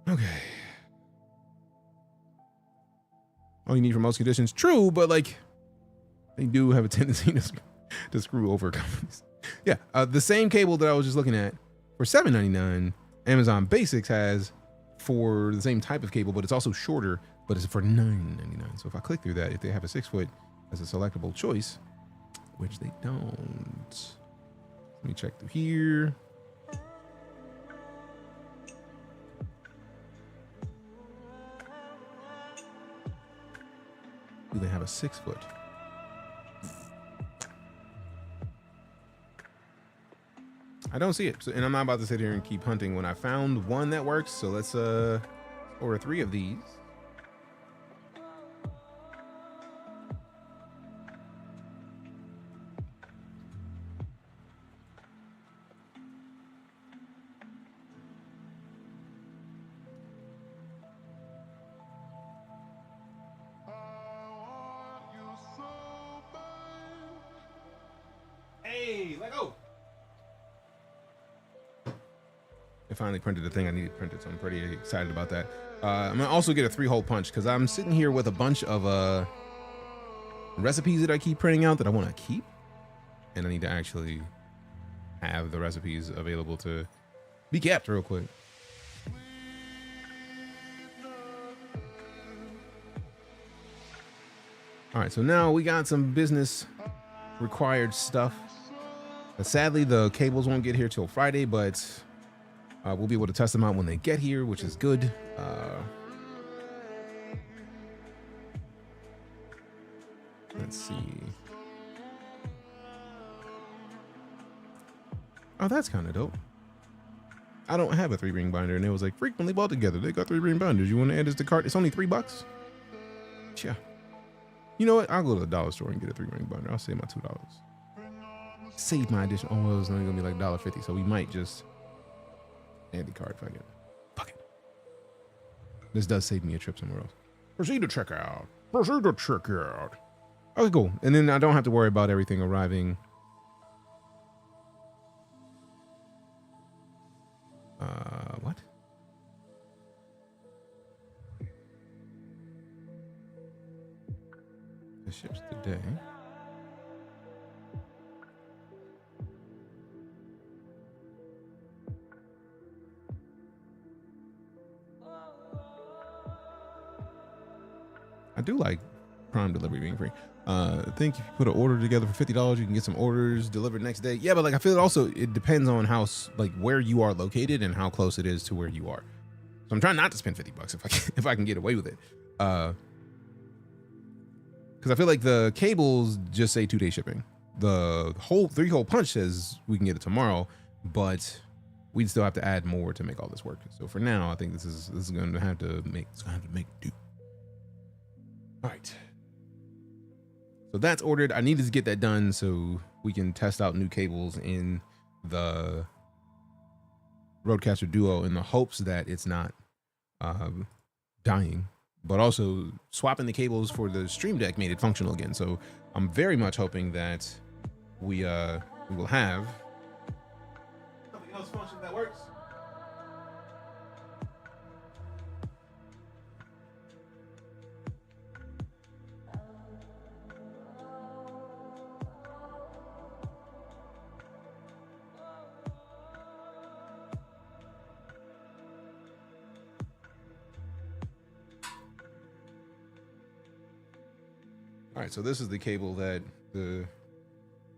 Okay. All you need for most conditions, true, but like they do have a tendency to screw over companies. Yeah, the same cable that I was just looking at for $7.99, Amazon Basics has for the same type of cable, but it's also shorter, but it's for $9.99. So if I click through that, if they have a 6-foot as a selectable choice, which they don't. Let me check through here. Do they have a 6-foot? I don't see it. So, and I'm not about to sit here and keep hunting when I found one that works. So let's order 3 of these. Hey, let go. I finally printed the thing I needed printed, so I'm pretty excited about that. I'm gonna also get a 3-hole punch because I'm sitting here with a bunch of recipes that I keep printing out that I want to keep, and I need to actually have the recipes available to be kept real quick. All right, so now we got some business required stuff. Sadly, the cables won't get here till Friday, but we'll be able to test them out when they get here, which is good. Let's see. Oh, that's kind of dope. I don't have a 3-ring binder, and it was like frequently bought together. They got 3-ring binders. You want to add this to cart? It's only $3. Yeah. You know what? I'll go to the dollar store and get a 3-ring binder. I'll save my $2. Save my addition. Oh, well, it's only gonna be like $1.50, so we might just add the cart if I get it. Fuck it. This does save me a trip somewhere else. Proceed to checkout. Proceed to checkout. Okay, cool. And then I don't have to worry about everything arriving. What? It ships today. I do like Prime delivery being free. I think if you put an order together for $50, you can get some orders delivered next day. Yeah, but like I feel it depends on how where you are located and how close it is to where you are. So I'm trying not to spend $50 if I can get away with it. Because I feel like the cables just say 2-day shipping. The whole 3-hole punch says we can get it tomorrow, but we'd still have to add more to make all this work. So for now, I think this is going to have to make do. All right. So that's ordered. I needed to get that done so we can test out new cables in the Rodecaster Duo in the hopes that it's not dying, but also swapping the cables for the Stream Deck made it functional again. So I'm very much hoping that we will have something else function that works. All right, so this is the cable that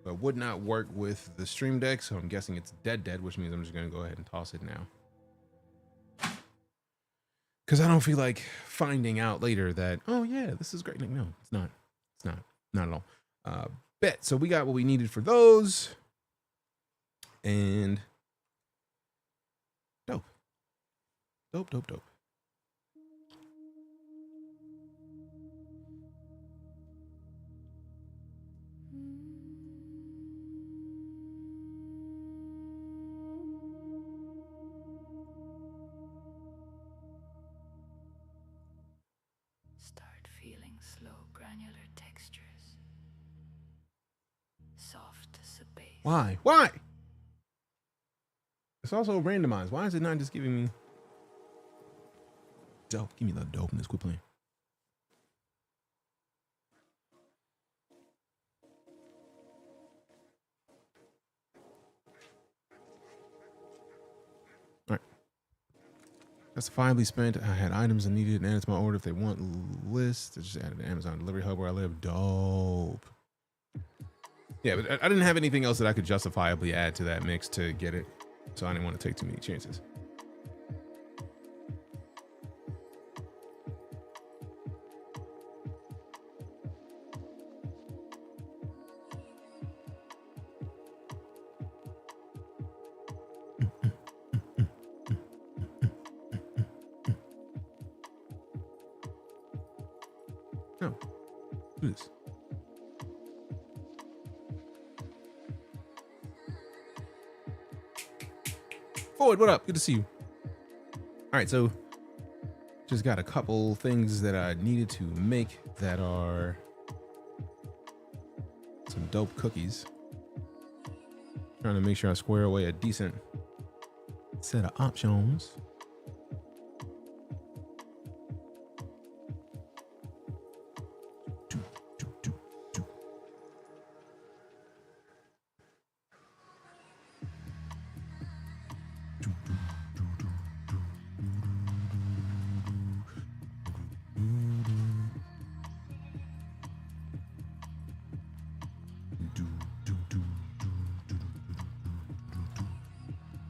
would not work with the Stream Deck, so I'm guessing it's dead, which means I'm just gonna go ahead and toss it now. Because I don't feel like finding out later that, oh yeah, this is great. Like, no, it's not. It's not at all. Bet. So we got what we needed for those. And dope. Start feeling slow granular textures. Soft as a base. Why? It's also randomized. Why is it not just giving me dope? Give me the dopeness. Quit playing. All right. Justifiably spent. I had items I needed and added to my order if they want list. I just added the Amazon delivery hub where I live. Dope. Yeah, but I didn't have anything else that I could justifiably add to that mix to get it. So I didn't want to take too many chances. No, do this. Ford, what up? Good to see you. All right, so just got a couple things that I needed to make that are some dope cookies. Trying to make sure I square away a decent set of options.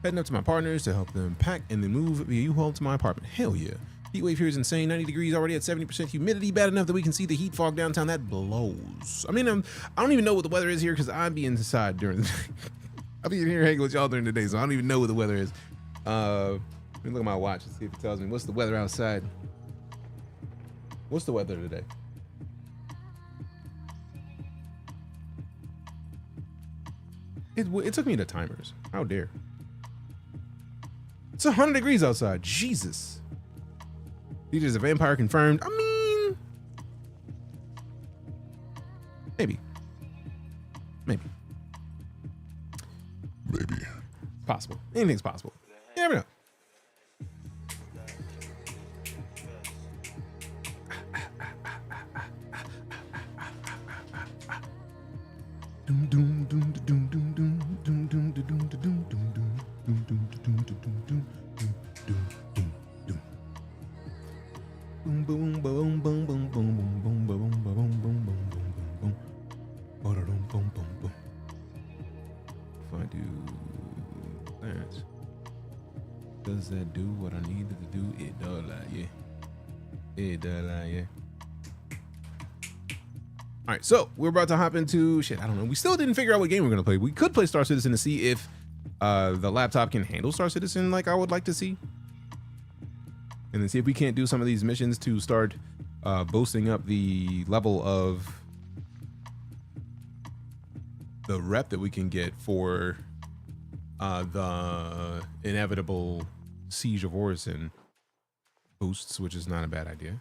Heading up to my partners to help them pack and then move via U-Haul to my apartment. Hell yeah. Heat wave here is insane. 90 degrees already at 70% humidity. Bad enough that we can see the heat fog downtown. That blows. I mean, I don't even know what the weather is here because I'm being inside during the day. I'll be in here hanging with y'all during the day, so I don't even know what the weather is. Let me look at my watch and see if it tells me what's the weather outside. What's the weather today? It took me to timers. How dare. It's 100 degrees outside. Jesus. DJ's a vampire confirmed. I mean, maybe. Maybe. Maybe. It's possible. Anything's possible. You never know. If I do that, does that do what I needed to do? It does, like, yeah. It does, like, yeah. All right, so we're about to hop into shit. I don't know. We still didn't figure out what game we're gonna play. We could play Star Citizen to see if the laptop can handle Star Citizen like I would like to see, and then see if we can't do some of these missions to start boosting up the level of the rep that we can get for the inevitable Siege of Orison boosts, which is not a bad idea.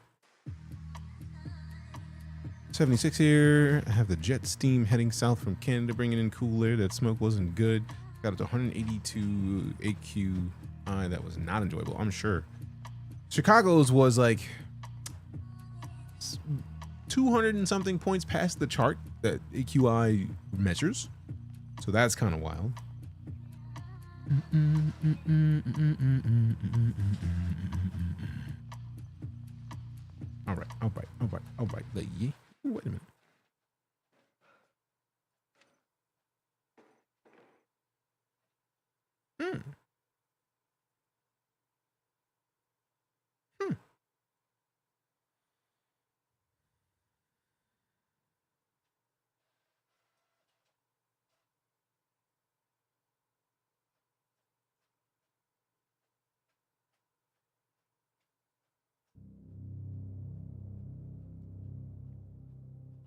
76 here. I have the jet steam heading south from Canada, bringing in cool air. That smoke wasn't good. Got up to 182 AQI. That was not enjoyable, I'm sure. Chicago's was like 200 and something points past the chart that AQI measures. So that's kind of wild. All right. Yeah. Wait a minute.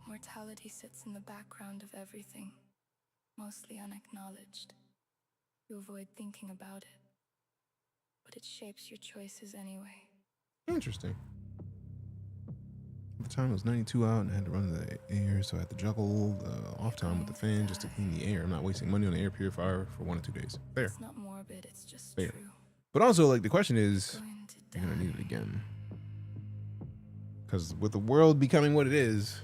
Mortality sits in the background of everything, mostly unacknowledged. You avoid thinking about it, but it shapes your choices anyway. Interesting. At the time it was 92 out and I had to run the air, so I had to juggle the off time with the fan just to clean the air. I'm not wasting money on the air purifier for 1 or 2 days. Fair. It's not morbid, it's just Fair. true. But also, like, the question is, you're gonna need it again. Because with the world becoming what it is,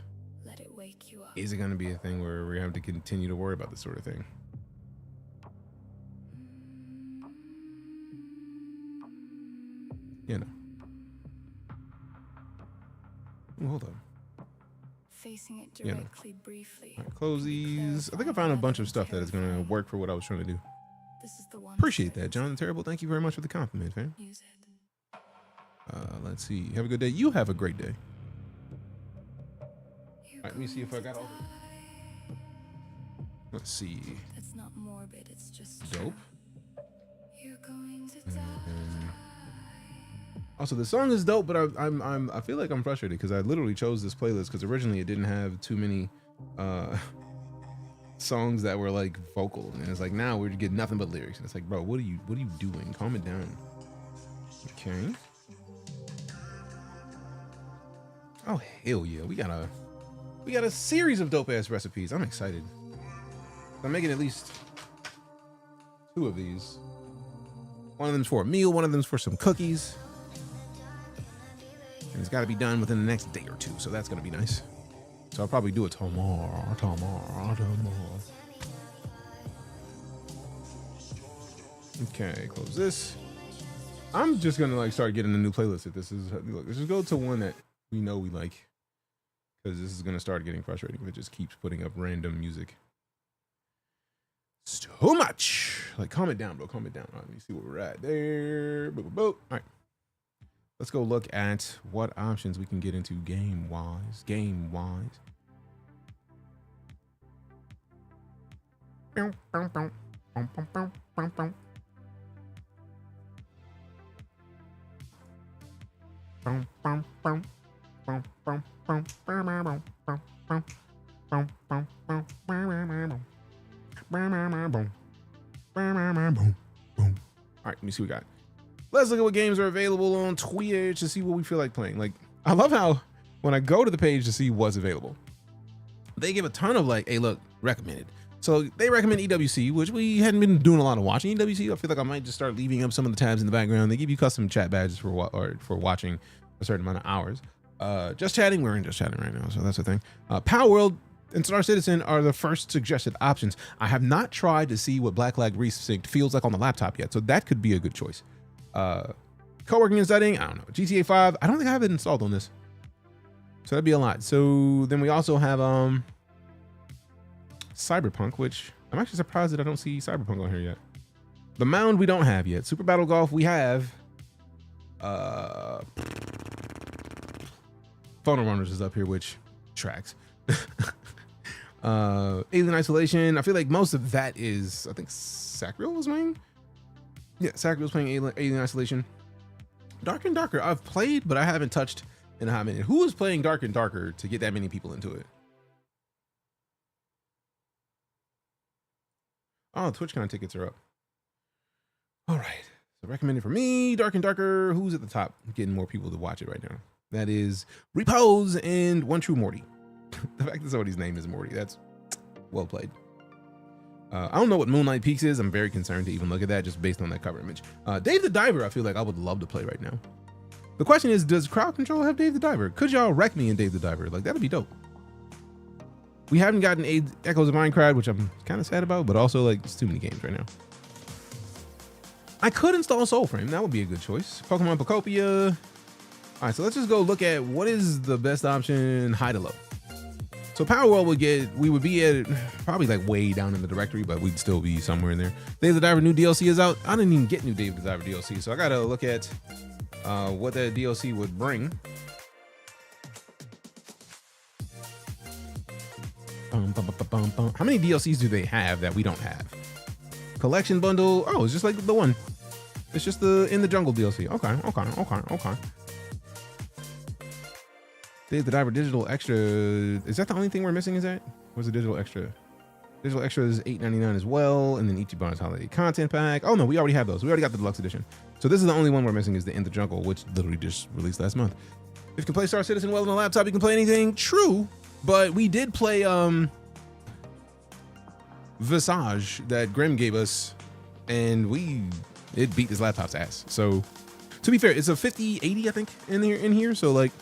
let it wake you up. Is it gonna be a thing where we have to continue to worry about this sort of thing? You know. Ooh, hold on. Facing it You know. directly, briefly. All right, close these. I think I found a bunch of stuff that is gonna work for what I was trying to do. This is the one. Appreciate that, Jonathan Terrible. Thank you very much for the compliment, fam. Use it. Let's see. Have a good day. You have a great day. All right, let me see if I got all the... Let's see. It's not morbid, it's just Dope. You're going to die. Also, the song is dope, but I feel like I'm frustrated because I literally chose this playlist because originally it didn't have too many songs that were like vocal, and it's like now we're getting nothing but lyrics, and it's like, bro, what are you doing? Calm it down. Okay. Oh hell yeah, we got a series of dope ass recipes. I'm excited. I'm making at least 2 of these. One of them's for a meal, one of them's for some cookies. And it's got to be done within the next day or 2, so that's gonna be nice. So I'll probably do it tomorrow. Okay, close this. I'm just gonna like start getting a new playlist. If this is, look, let's just go to one that we know we like, because this is gonna start getting frustrating if it just keeps putting up random music. So much. Like, calm it down, bro. Calm it down. All right, let me see where we're at there. Boop, boop, boop. All right. Let's go look at what options we can get into game-wise. All right, let me see what we got. Let's look at what games are available on Twitch to see what we feel like playing. Like, I love how when I go to the page to see what's available, they give a ton of like, hey, look, recommended. So they recommend EWC, which we hadn't been doing a lot of watching. EWC, I feel like I might just start leaving up some of the tabs in the background. They give you custom chat badges for watching a certain amount of hours. Just Chatting, we're in Just Chatting right now, so that's the thing. Power World and Star Citizen are the first suggested options. I have not tried to see what Black Flag Resynced feels like on the laptop yet, so that could be a good choice. Co-working and studying, I don't know. GTA 5, I don't think I have it installed on this. So that'd be a lot. So then we also have Cyberpunk, which I'm actually surprised that I don't see Cyberpunk on here yet. The Mound we don't have yet. Super Battle Golf we have. Phono Runners is up here, which tracks. Alien Isolation. I feel like most of that is, I think Sacriel was playing. Yeah, Sacriel's playing Alien Isolation. Dark and Darker I've played, but I haven't touched in a hot minute. Who is playing Dark and Darker to get that many people into it? Oh, TwitchCon tickets are up. All right. So recommended for me, Dark and Darker. Who's at the top getting more people to watch it right now? That is Repose and One True Morty. The fact that somebody's name is Morty, that's well played. I don't know what Moonlight Peaks is. I'm very concerned to even look at that just based on that cover image. Dave the Diver, I feel like I would love to play right now. The question is, does Crowd Control have Dave the Diver? Could y'all wreck me in Dave the Diver? Like, that'd be dope. We haven't gotten Echoes of Minecraft, which I'm kind of sad about, but also like it's too many games right now. I could install Soulframe. That would be a good choice. Pokemon Pocopia. All right, so let's just go look at what is the best option high to low. So Power World we would be at probably like way down in the directory, but we'd still be somewhere in there. Dave the Diver new DLC is out. I didn't even get new Dave the Diver DLC, so I gotta look at what that DLC would bring. How many DLCs do they have that we don't have? Collection bundle. Oh, it's just like the one. It's just the In the Jungle DLC. Okay. Dave the Diver digital extra. Is that the only thing we're missing? Is that? What's the digital extra? Digital extra is $8.99 as well, and then Ichiban's holiday content pack. Oh no, we already have those. We already got the deluxe edition. So this is the only one we're missing is the In the Jungle, which literally just released last month. If you can play Star Citizen well on a laptop, you can play anything. True, but we did play Visage that Grim gave us, and it beat this laptop's ass. So to be fair, it's a 5080 I think in here. So like,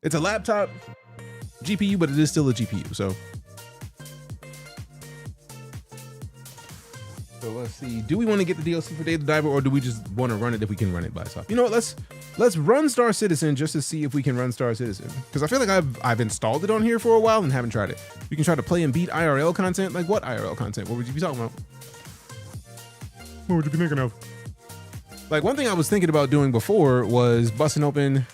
it's a laptop GPU, but it is still a GPU. So let's see. Do we want to get the DLC for Dave the Diver, or do we just want to run it if we can run it by itself? You know what? Let's run Star Citizen just to see if we can run Star Citizen, because I feel like I've installed it on here for a while and haven't tried it. You can try to play and beat IRL content. Like what IRL content? What would you be talking about? What would you be thinking of? Like one thing I was thinking about doing before was busting open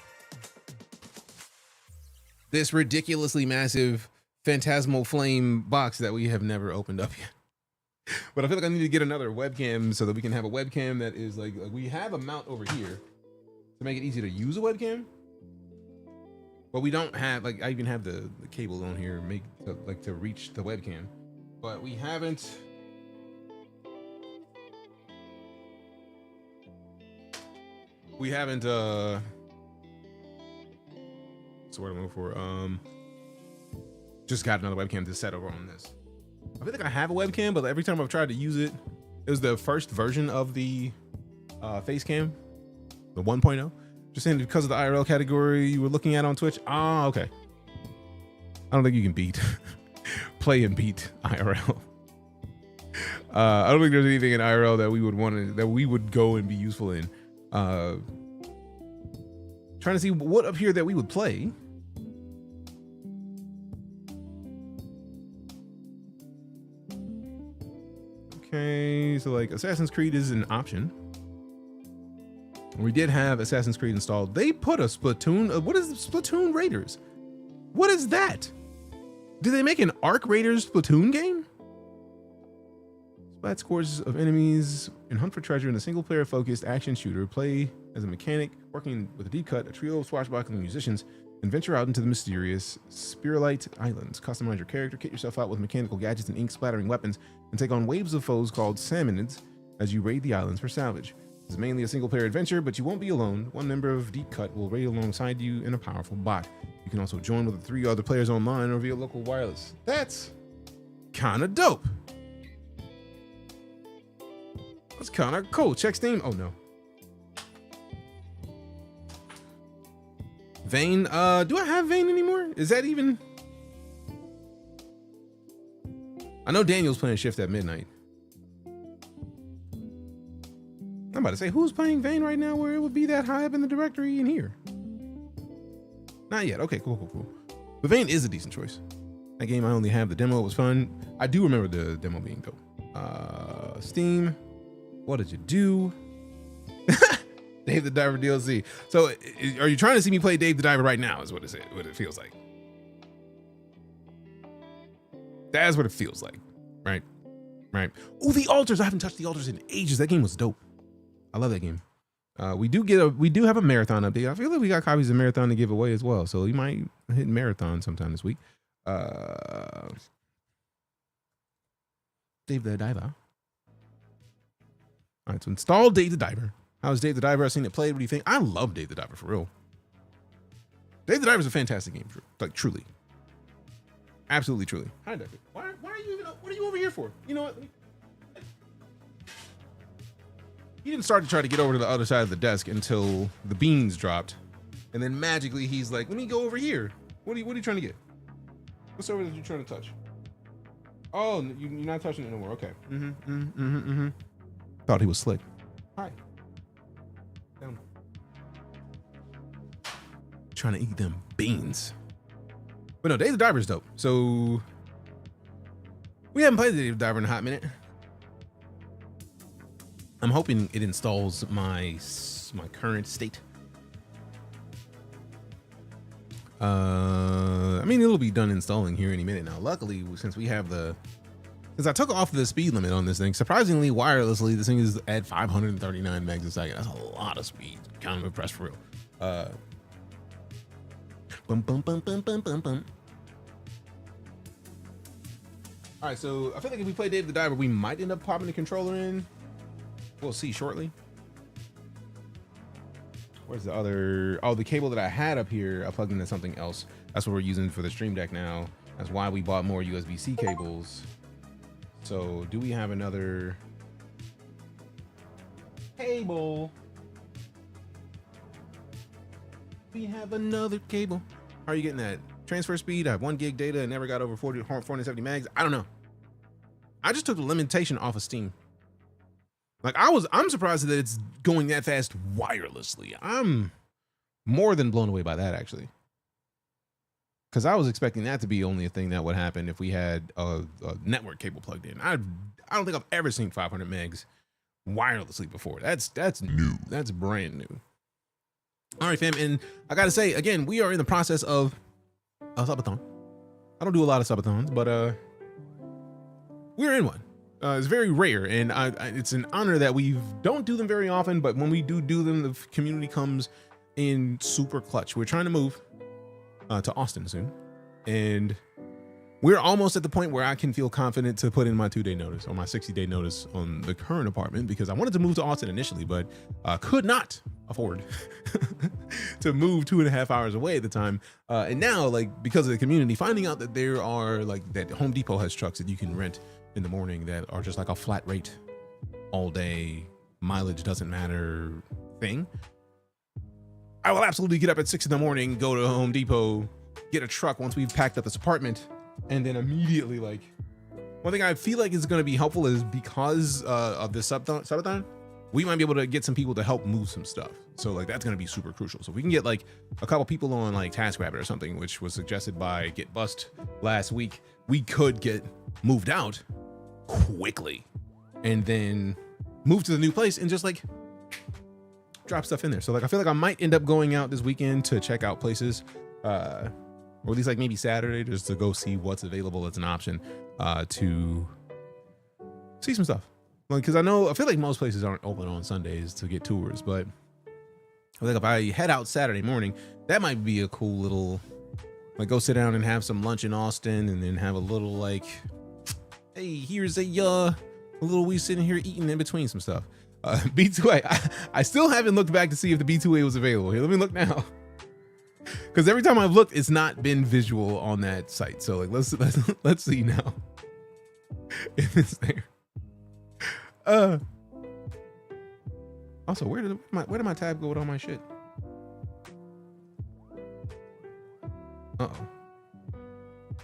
this ridiculously massive Phantasmal Flame box that we have never opened up yet. But I feel like I need to get another webcam so that we can have a webcam that is like we have a mount over here to make it easy to use a webcam. But we don't have, like, I even have the cable on here to reach the webcam. But we haven't. So what I'm looking for, just got another webcam to set over on this. I feel like I have a webcam, but every time I've tried to use it, it was the first version of the face cam, the 1.0. Just saying because of the IRL category you were looking at on Twitch. Ah, okay. I don't think you can play and beat IRL. I don't think there's anything in IRL that we would go and be useful in. Trying to see what up here that we would play. Okay, so like Assassin's Creed is an option. We did have Assassin's Creed installed. They put a Splatoon. What is Splatoon Raiders? What is that? Did they make an Arc Raiders Platoon game? Splat scores of enemies and hunt for treasure in a single-player focused action shooter. Play as a mechanic, working with a deep cut, a trio of swashbuckling musicians, and venture out into the mysterious Spiralite Islands. Customize your character, kit yourself out with mechanical gadgets and ink-splattering weapons, and take on waves of foes called Salmonids as you raid the islands for salvage. This is mainly a single-player adventure, but you won't be alone. One member of Deep Cut will raid alongside you in a powerful bot. You can also join with the 3 other players online or via local wireless. That's kind of dope. That's kind of cool. Check Steam. Oh no. Vane. Do I have Vane anymore? Is that even? I know Daniel's playing Shift at midnight. I'm about to say, who's playing Vane right now where it would be that high up in the directory in here? Not yet. Okay, cool. But Vane is a decent choice. That game, I only have the demo. It was fun. I do remember the demo being dope. Steam. What did you do? Dave the Diver DLC. So are you trying to see me play Dave the Diver right now is what it feels like. That's what it feels like. Right. Oh, the altars. I haven't touched the altars in ages. That game was dope. I love that game. We do have a marathon update. I feel like we got copies of marathon to give away as well. So you might hit marathon sometime this week. Dave the Diver. All right, so install Dave the Diver. How's Dave the Diver? I've seen it played. What do you think? I love Dave the Diver for real. Dave the Diver is a fantastic game, like truly, absolutely, truly. Hi, Decker. Why are you even? What are you over here for? You know what? He didn't start to try to get over to the other side of the desk until the beans dropped, and then magically he's like, "Let me go over here." What are you trying to get? What's over that you're trying to touch? Oh, you're not touching it no more. Okay. Thought he was slick. Hi. Down. Trying to eat them beans. But no, Dave the Diver is dope. So we haven't played the Dave the Diver in a hot minute. I'm hoping it installs my current state. I mean, it'll be done installing here any minute now. Luckily, since I took off the speed limit on this thing, surprisingly, wirelessly, this thing is at 539 megs a second. That's a lot of speed. Kind of impressed for real. Bum. All right, so I feel like if we play Dave the Diver, we might end up popping the controller in. We'll see shortly. Where's the other? Oh, the cable that I had up here, I plugged into something else. That's what we're using for the Stream Deck now. That's why we bought more USB-C cables. So do we have another cable? We have another cable. How are you getting that? Transfer speed, I have 1 gig data and never got over 470 megs. I don't know. I just took the limitation off of Steam. Like I'm surprised that it's going that fast wirelessly. I'm more than blown away by that actually. Because I was expecting that to be only a thing that would happen if we had a network cable plugged in. I don't think I've ever seen 500 megs wirelessly before. That's new. That's brand new. All right, fam. And I got to say, again, we are in the process of a subathon. I don't do a lot of subathons, but we're in one. It's very rare, and it's an honor that we don't do them very often, but when we do them, the community comes in super clutch. We're trying to move to Austin soon, and we're almost at the point where I can feel confident to put in my 2-day notice or my 60-day notice on the current apartment, because I wanted to move to Austin initially, but could not afford to move 2.5 hours away at the time. And now, like, because of the community, finding out that there are that Home Depot has trucks that you can rent in the morning that are just like a flat rate all day, mileage doesn't matter thing. I will absolutely get up at 6 in the morning, go to Home Depot, get a truck once we've packed up this apartment, and then immediately, like, one thing I feel like is going to be helpful is because of this subathon, we might be able to get some people to help move some stuff. So like that's going to be super crucial. So if we can get like a couple people on like TaskRabbit or something, which was suggested by Get Bust last week, we could get moved out quickly and then move to the new place and just like drop stuff in there. So like I feel like I might end up going out this weekend to check out places. or at least like maybe Saturday, just to go see what's available as an option to see some stuff. Like, because I feel like most places aren't open on Sundays to get tours, but I feel like if I head out Saturday morning, that might be a cool little, like, go sit down and have some lunch in Austin, and then have a little like, hey, here's a little we sitting here eating in between some stuff. B2A, I still haven't looked back to see if the B2A was available. Here, let me look now, because every time I've looked, it's not been visual on that site. So like, let's see now if it's there. Also, where did my tab go with all my shit?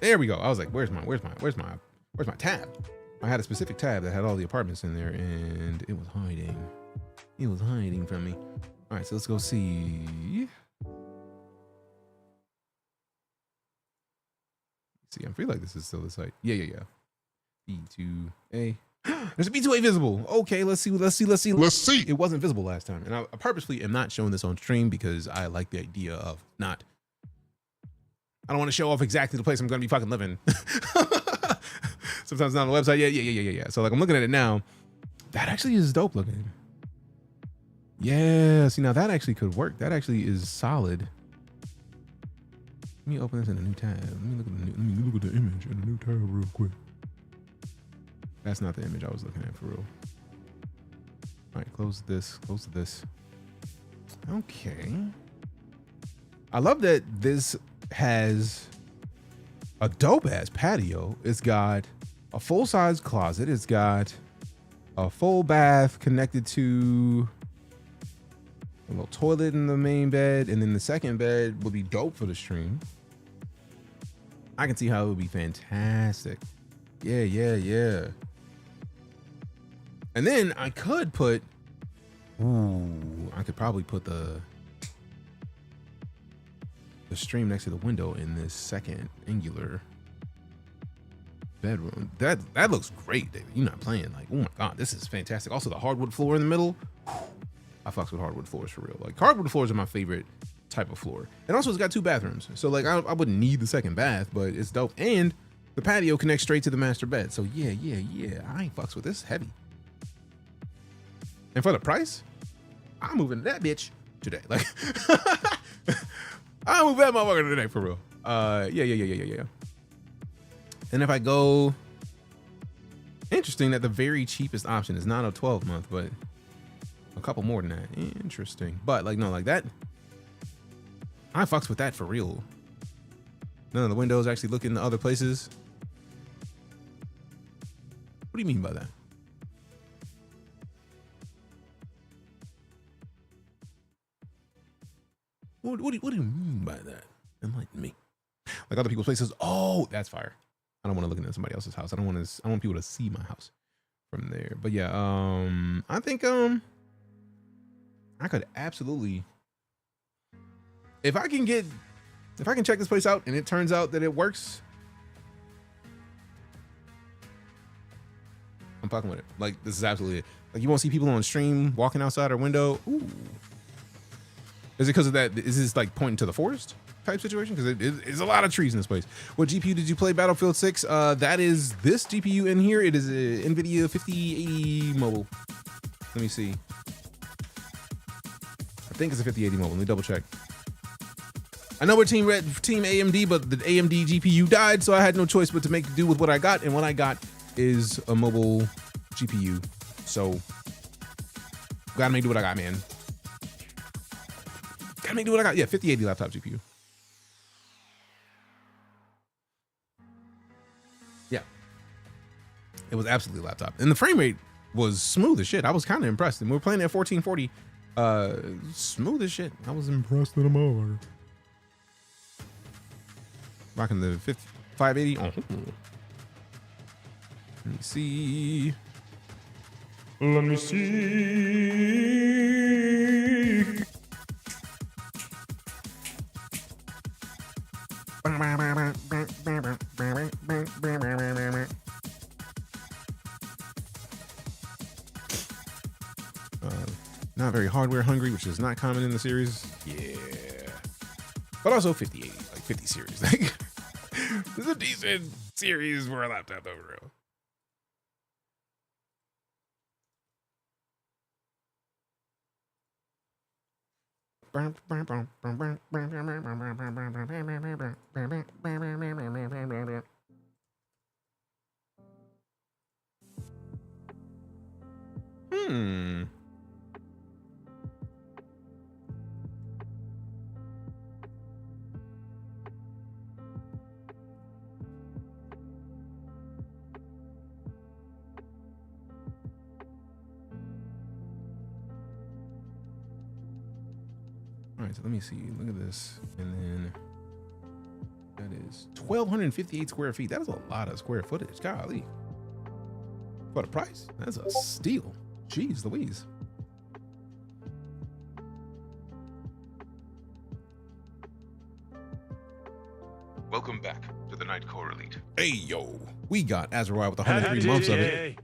There we go. I was like, where's my tab? I had a specific tab that had all the apartments in there, and it was hiding. It was hiding from me. All right, so let's go see. See, I feel like this is still the site. Yeah. B2A. There's a B2A visible. Okay, let's see. It wasn't visible last time, and I purposely am not showing this on stream because I like the idea of not. I don't want to show off exactly the place I'm going to be fucking living. Sometimes it's not on the website. Yeah. So like, I'm looking at it now. That actually is dope looking. Yeah. See, now that actually could work. That actually is solid. Let me open this in a new tab. Let me look at the image in a new tab real quick. That's not the image I was looking at for real. All right, close this. Okay. I love that this has a dope ass patio. It's got a full size closet. It's got a full bath connected to a little toilet in the main bed, and then the second bed would be dope for the stream. I can see how it would be fantastic. Yeah. And then I could put, I could probably put the stream next to the window in this second angular bedroom. That looks great, David. You're not playing. Like, oh my God, this is fantastic. Also, the hardwood floor in the middle. I fucks with hardwood floors for real. Like, hardwood floors are my favorite type of floor. And also, it's got 2 bathrooms. So like, I wouldn't need the second bath, but it's dope. And the patio connects straight to the master bed. So yeah. I ain't fucks with this. Heavy. And for the price, I'm moving that bitch today. Like, I'll move that motherfucker today for real. Yeah. And if I go, interesting that the very cheapest option is not a 12-month, but a couple more than that. Interesting. But like, no, like that, I fucks with that for real. None of the windows actually look into other places. What do you mean by that? What do you mean by that? Enlighten me. Like other people's places. Oh, that's fire. I don't want to look into somebody else's house. I want people to see my house from there. But yeah, I think I could absolutely, if I can check this place out and it turns out that it works, I'm fucking with it. Like, this is absolutely it. Like, you won't see people on stream walking outside our window. Ooh. Is it because of that? Is this like pointing to the forest type situation? Because it's a lot of trees in this place. What GPU did you play Battlefield 6? That is this GPU in here. It is a NVIDIA 5080 mobile. Let me see. I think it's a 5080 mobile. Let me double check. I know we're team AMD, but the AMD GPU died, so I had no choice but to make do with what I got. And what I got is a mobile GPU. So gotta make do what I got, man. Gotta make do what I got. Yeah, 5080 laptop GPU. Yeah. It was absolutely a laptop. And the frame rate was smooth as shit. I was kind of impressed. And we were playing at 1440. Smooth as shit. I was impressed with them all. Rocking the 580. Oh. Let me see. Let me see. Not very hardware hungry, which is not common in the series. Yeah. But also 5080. Like 50 series. Like, this is a decent series for a laptop overall. All right, so let me see. Look at this. And then that is 1,258 square feet. That is a lot of square footage. Golly. For the price, that's a steal. Jeez Louise. Welcome back to the Nightcore Elite. Hey, yo. We got Azrael with 103 months of it.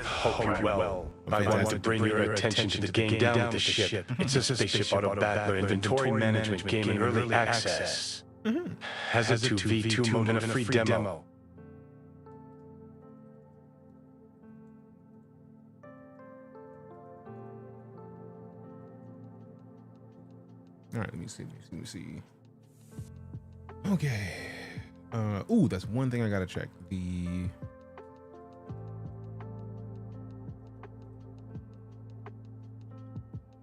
Hope you're well. I wanted to bring your attention to the game Down with the Ship. It's a spaceship auto battler, inventory management game in early access. Has a 2v2 mode and a free demo. All right, let me see. Okay. Ooh, that's one thing I gotta check.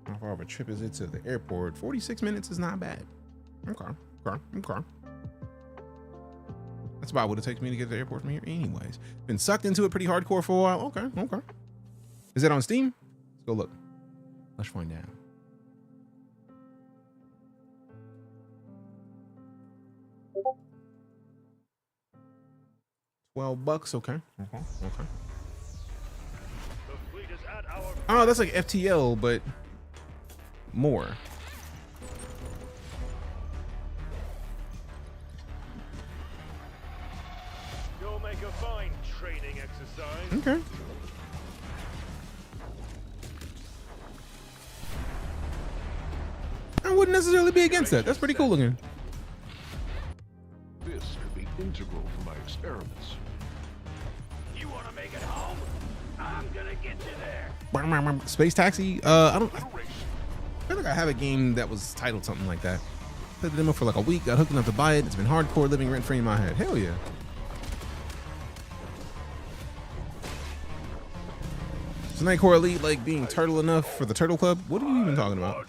How far of a trip is it to the airport? 46 minutes is not bad. Okay. That's about what it takes me to get to the airport from here anyways. Been sucked into it pretty hardcore for a while. Okay. Is it on Steam? Let's go look. Let's find out. $12. Okay. Oh, that's like FTL, but more. You'll make a fine training exercise. Okay. I wouldn't necessarily be against that. That's pretty cool looking. This could be integral for my experiments. You want to make it home? I'm gonna get you there. Space Taxi. I feel like I have a game that was titled something like that. Played the demo for like a week. Got hooked enough to buy it. It's been hardcore living rent free in my head. Hell yeah. Is Nightcore Elite like being turtle enough for the Turtle Club? What are you even talking about?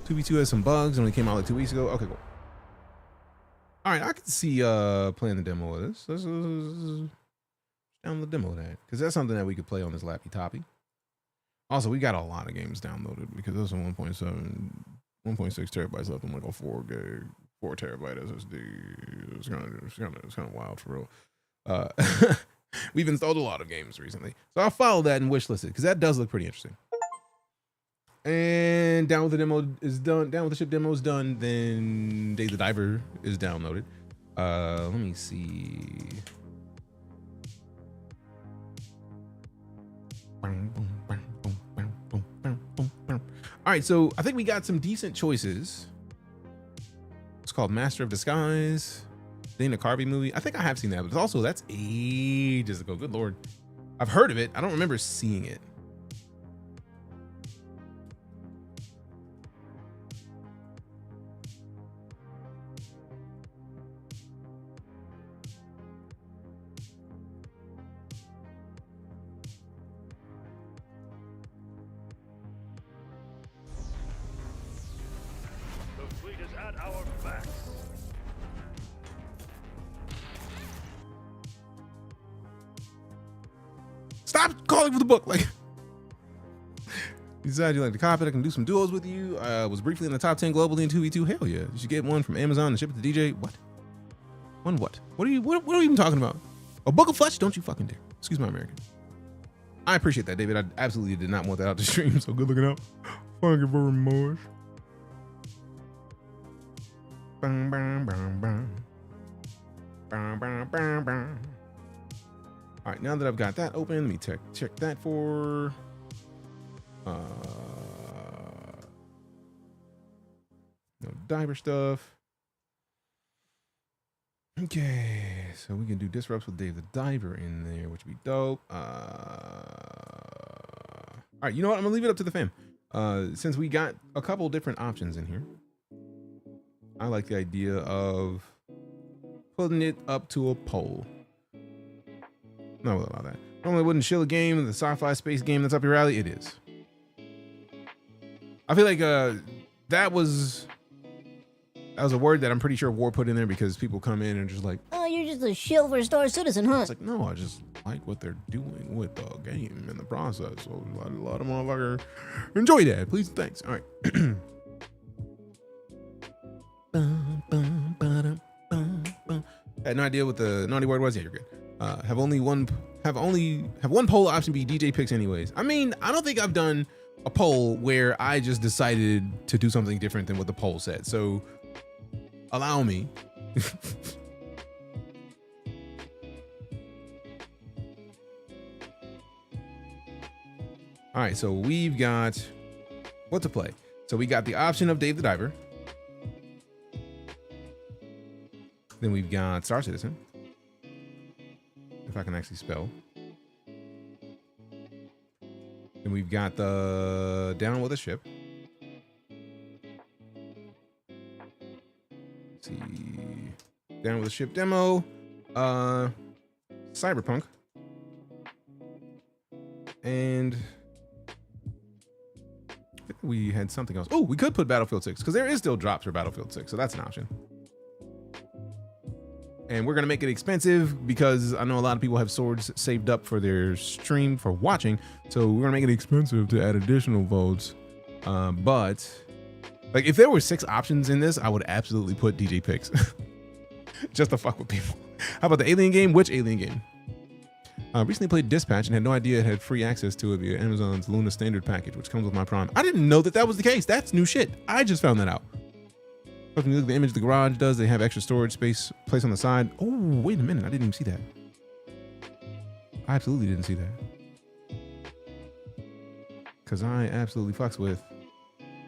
2v2 has some bugs and only came out like 2 weeks ago. Okay, cool. All right, I can see playing the demo of this. Let's down the demo of that, because that's something that we could play on this lappy toppy. Also, we got a lot of games downloaded because those are 1.7, 1.6 terabytes left on like a 4 terabyte SSD. It's kind of wild for real. We've installed a lot of games recently, so I'll follow that and wishlisted because that does look pretty interesting. And Down with the Demo is done. Down with the Ship demo is done. Then Day the Diver is downloaded. Let me see. All right, so I think we got some decent choices. It's called Master of Disguise. Dana Carvey movie. I think I have seen that, but also that's ages ago. Good Lord. I've heard of it. I don't remember seeing it. The fleet is at our backs. Stop calling for the book. Like, you decided you like the copy. I can do some duos with you. Was briefly in the top 10 globally in 2v2. Hell yeah. You should get one from Amazon and ship it to DJ. What? One what? What are we even talking about? A book of flesh? Don't you fucking dare. Excuse my American. I appreciate that, David. I absolutely did not want that out to stream, so good looking out. Thank you very much. Bang, bang, bang, bang. Bang, bang, bang, bang. All right, now that I've got that open, let me check that for no diver stuff. Okay, so we can do disrupts with Dave the Diver in there, which would be dope. All right, you know what? I'm gonna leave it up to the fam. Since we got a couple different options in here, I like the idea of putting it up to a poll. No, we'll allow that. Normally, I wouldn't shill a game, the sci-fi space game that's up your alley. It is. I feel like that was a word that I'm pretty sure War put in there because people come in and just like, oh, you're just a shill for Star Citizen, huh? It's like, no, I just like what they're doing with the game and the process. So a lot of motherfuckers enjoy that. Please, thanks. All right. Had no idea what the naughty word was. Yeah, you're good. Have one poll option be DJ picks anyways. I mean, I don't think I've done a poll where I just decided to do something different than what the poll said. So allow me. All right, so we've got what to play. So we got the option of Dave the Diver. Then we've got Star Citizen. If I can actually spell. Then we've got the Down with a Ship. Let's see. Down with a Ship demo. Cyberpunk. And I think we had something else. Oh, we could put Battlefield 6 because there is still drops for Battlefield 6. So that's an option. And we're going to make it expensive because I know a lot of people have swords saved up for their stream for watching. So we're going to make it expensive to add additional votes. But like if there were 6 options in this, I would absolutely put DJ picks just to fuck with people. How about the Alien game? Which Alien game? Recently played Dispatch and had no idea it had free access to it via Amazon's Luna Standard package, which comes with my Prime. I didn't know that that was the case. That's new shit. I just found that out. When you look at the image the garage does, they have extra storage space placed on the side. Oh, wait a minute. I didn't even see that. I absolutely didn't see that. Because I absolutely fucks with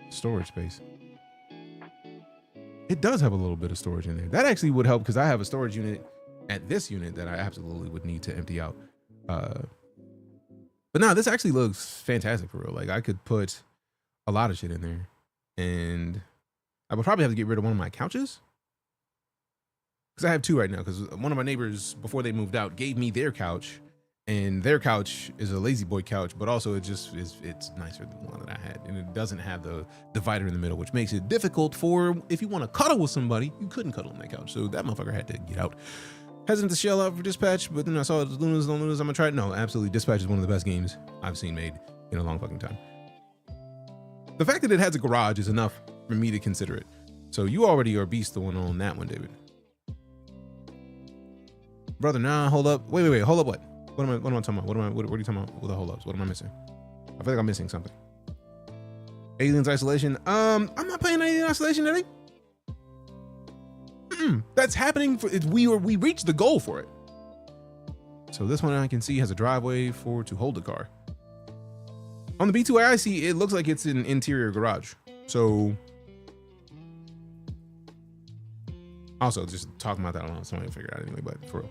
storage space. It does have a little bit of storage in there. That actually would help because I have a storage unit at this unit that I absolutely would need to empty out. But no, this actually looks fantastic for real. Like I could put a lot of shit in there and I would probably have to get rid of one of my couches because I have 2 right now because one of my neighbors before they moved out gave me their couch and their couch is a lazy boy couch, but also it just is, it's nicer than the one that I had. And it doesn't have the divider in the middle, which makes it difficult for if you want to cuddle with somebody, you couldn't cuddle on that couch. So that motherfucker had to get out. Hesitant to shell out for Dispatch, but then I saw Luna's on Luna's. I'm gonna try it. No, absolutely. Dispatch is one of the best games I've seen made in a long fucking time. The fact that it has a garage is enough for me to consider it. So you already are beast on that one, David. Brother, nah, hold up. Wait, hold up. What am I talking about? What are you talking about with the hold ups? What am I missing? I feel like I'm missing something. Aliens Isolation. I'm not playing Alien Isolation today. That's happening for it. We reached the goal for it. So this one I can see has a driveway to hold the car. On the B2 I see it looks like it's an interior garage. So also just talking about that, I don't know, somebody will figure it out anyway, but for real.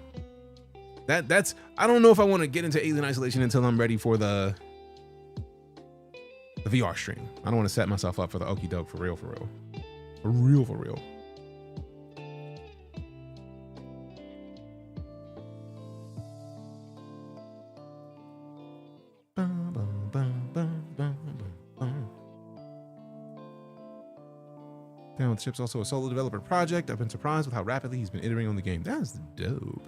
That's I don't know if I want to get into Alien Isolation until I'm ready for the VR stream. I don't want to set myself up for the okie doke for real. Down with the Ship's also a solo developer project. I've been surprised with how rapidly he's been iterating on the game. That's dope.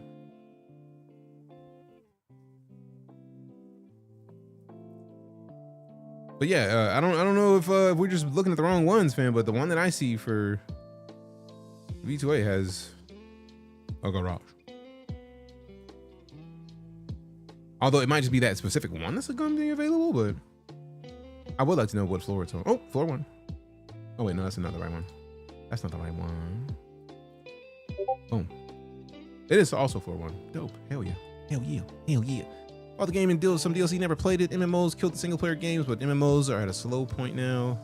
But yeah, I don't know if we're just looking at the wrong ones, fam. But the one that I see for V2A has a garage. Although it might just be that specific one that's going to be available, but I would like to know what floor it's on. Oh, floor 1. Oh wait, no, that's not the right one. That's not the right one. Boom. It is also floor 1. Dope. Hell yeah. Hell yeah. All the game and some DLC never played it. MMOs killed the single player games, but MMOs are at a slow point now.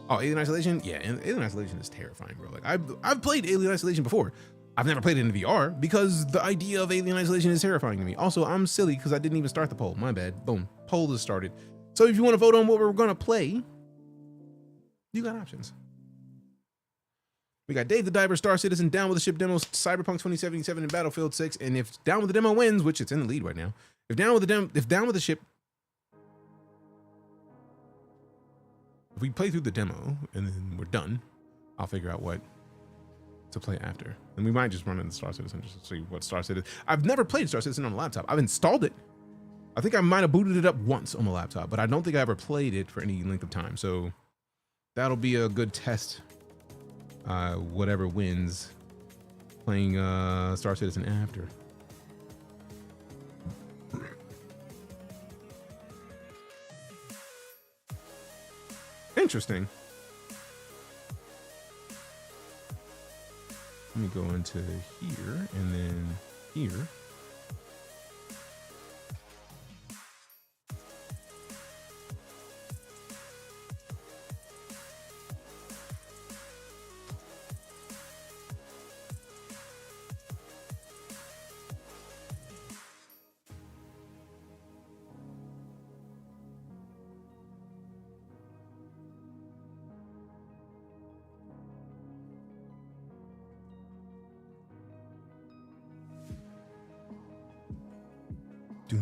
Oh, Alien Isolation? Yeah, and Alien Isolation is terrifying, bro. Like I've played Alien Isolation before. I've never played it in VR because the idea of Alien Isolation is terrifying to me. Also, I'm silly because I didn't even start the poll. My bad. Boom. Poll is started. So if you want to vote on what we're going to play, you got options. We got Dave the Diver, Star Citizen, Down with the Ship demos, Cyberpunk 2077, and Battlefield 6. And if Down with the Demo wins, which it's in the lead right now, if Down with the Ship, if we play through the demo and then we're done, I'll figure out what to play after. And we might just run into Star Citizen just to see what Star Citizen. I've never played Star Citizen on a laptop. I've installed it. I think I might have booted it up once on the laptop, but I don't think I ever played it for any length of time. So that'll be a good test. Whatever wins, playing Star Citizen after. Interesting. Let me go into here and then here. I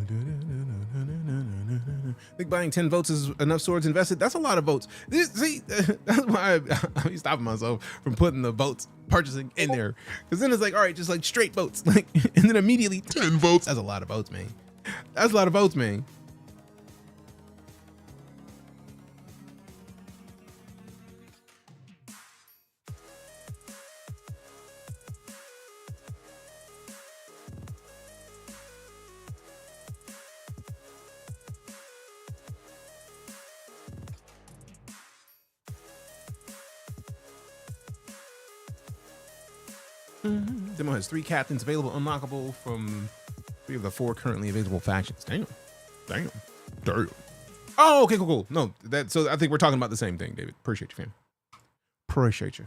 think buying 10 votes is enough swords invested. That's a lot of votes. See, that's why I'm stopping myself from putting the votes purchasing in there. Because then it's like, all right, just like straight votes. Like, and then immediately 10 votes. That's a lot of votes, man. That's a lot of votes, man. Demo has 3 captains available, unlockable from 3 of the 4 currently available factions. Damn. Oh, okay, cool. No, so I think we're talking about the same thing, David. Appreciate you, fam. Appreciate you.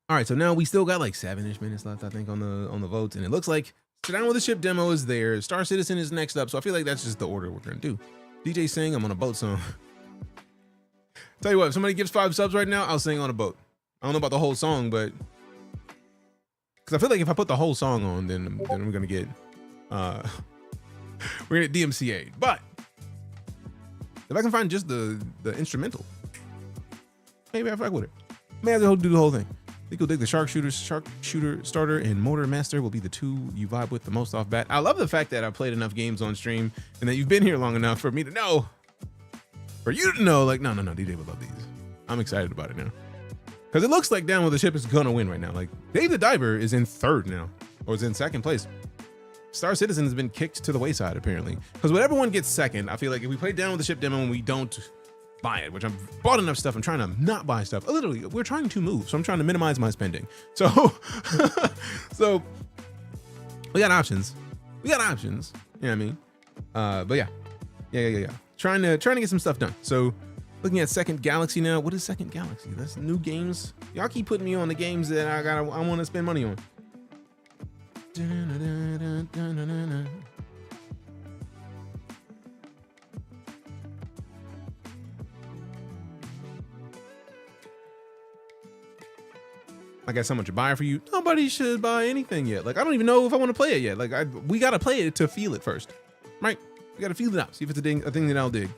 All right, so now we still got like 7-ish minutes left, I think, on the votes, and it looks like Down with the Ship demo is there. Star Citizen is next up, so I feel like that's just the order we're gonna do. DJ sing, I'm on a boat song. Tell you what, if somebody gives 5 subs right now, I'll sing on a boat. I don't know about the whole song, but because I feel like if I put the whole song on, then we're gonna get DMCA'd. But if I can find just the instrumental, maybe I fuck with it. May as well do the whole thing. I think you'll dig the sharpshooter starter and motor master will be the 2 you vibe with the most off bat. I love the fact that I played enough games on stream and that you've been here long enough for me to know, for you to know, like, no, DJ would love these. I'm excited about it now. Because it looks like Down with the Ship is gonna win right now. Like, Dave the Diver is in 3rd now, or is in 2nd place. Star Citizen has been kicked to the wayside, apparently. Because whatever one gets 2nd, I feel like if we play Down with the Ship demo and we don't buy it, which I've bought enough stuff, I'm trying to not buy stuff. Literally, we're trying to move, so I'm trying to minimize my spending. So, so we got options. You know what I mean? But yeah. Trying to get some stuff done. So, looking at Second Galaxy now. What is Second Galaxy? That's new games. Y'all keep putting me on the games that I want to spend money on. I got so much to buy for you. Nobody should buy anything yet. Like, I don't even know if I want to play it yet. Like, we got to play it to feel it first, right? We got to feel it out. See if it's a thing that I'll dig.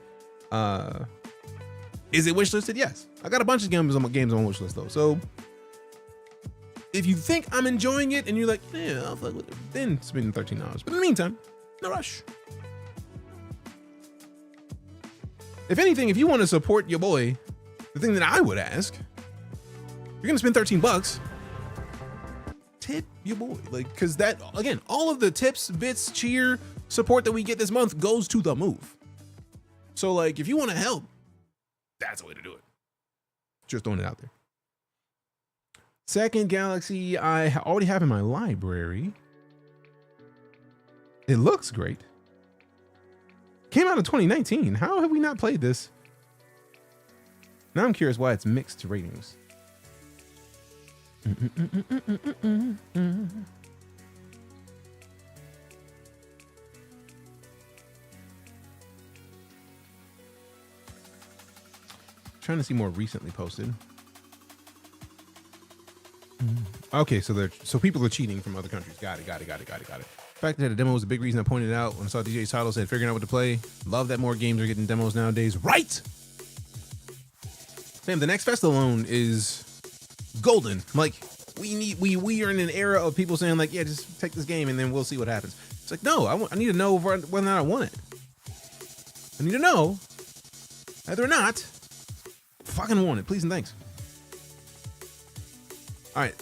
Is it wishlisted? Yes. I got a bunch of games on my wishlist though. So if you think I'm enjoying it and you're like, yeah, I'll fuck with it, then spend $13. But in the meantime, no rush. If anything, if you want to support your boy, the thing that I would ask, you're gonna spend $13, tip your boy. Like, cause that, again, all of the tips, bits, cheer, support that we get this month goes to the move. So like, if you want to help, that's the way to do it. Just throwing it out there. Second Galaxy, I already have in my library. It looks great. Came out in 2019. How have we not played this? Now I'm curious why it's mixed ratings. Trying to see more recently posted. Okay, so people are cheating from other countries. Got it. The fact that a demo was a big reason I pointed out when I saw DJ's title said figuring out what to play. Love that more games are getting demos nowadays. Right? Fam, the next fest alone is golden. Like, we are in an era of people saying like, yeah, just take this game and then we'll see what happens. It's like, no, I need to know whether or not I want it. I need to know whether or not I fucking want it. Please and thanks. All right.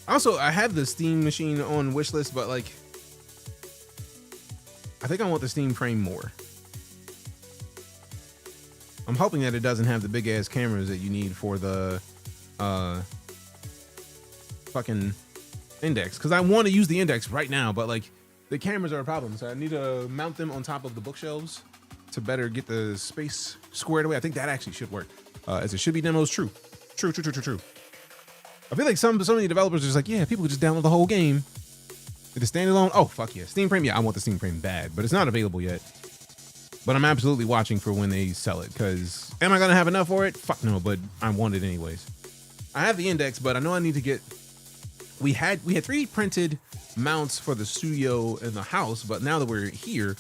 Also, I have the Steam machine on wishlist, but like, I think I want the Steam frame more. I'm hoping that it doesn't have the big ass cameras that you need for the fucking index, because I want to use the index right now, but like the cameras are a problem, so I need to mount them on top of the bookshelves to better get the space squared away. I think that actually should work. As it should be demos. True. I feel like some of the developers are just like, yeah, people could just download the whole game. It's a standalone. Oh, fuck yeah. Steam frame. Yeah, I want the Steam frame bad, but it's not available yet. But I'm absolutely watching for when they sell it, because am I going to have enough for it? Fuck no, but I want it anyways. I have the index, but I know I need to get... We had 3D printed mounts for the studio in the house, but now that we're here...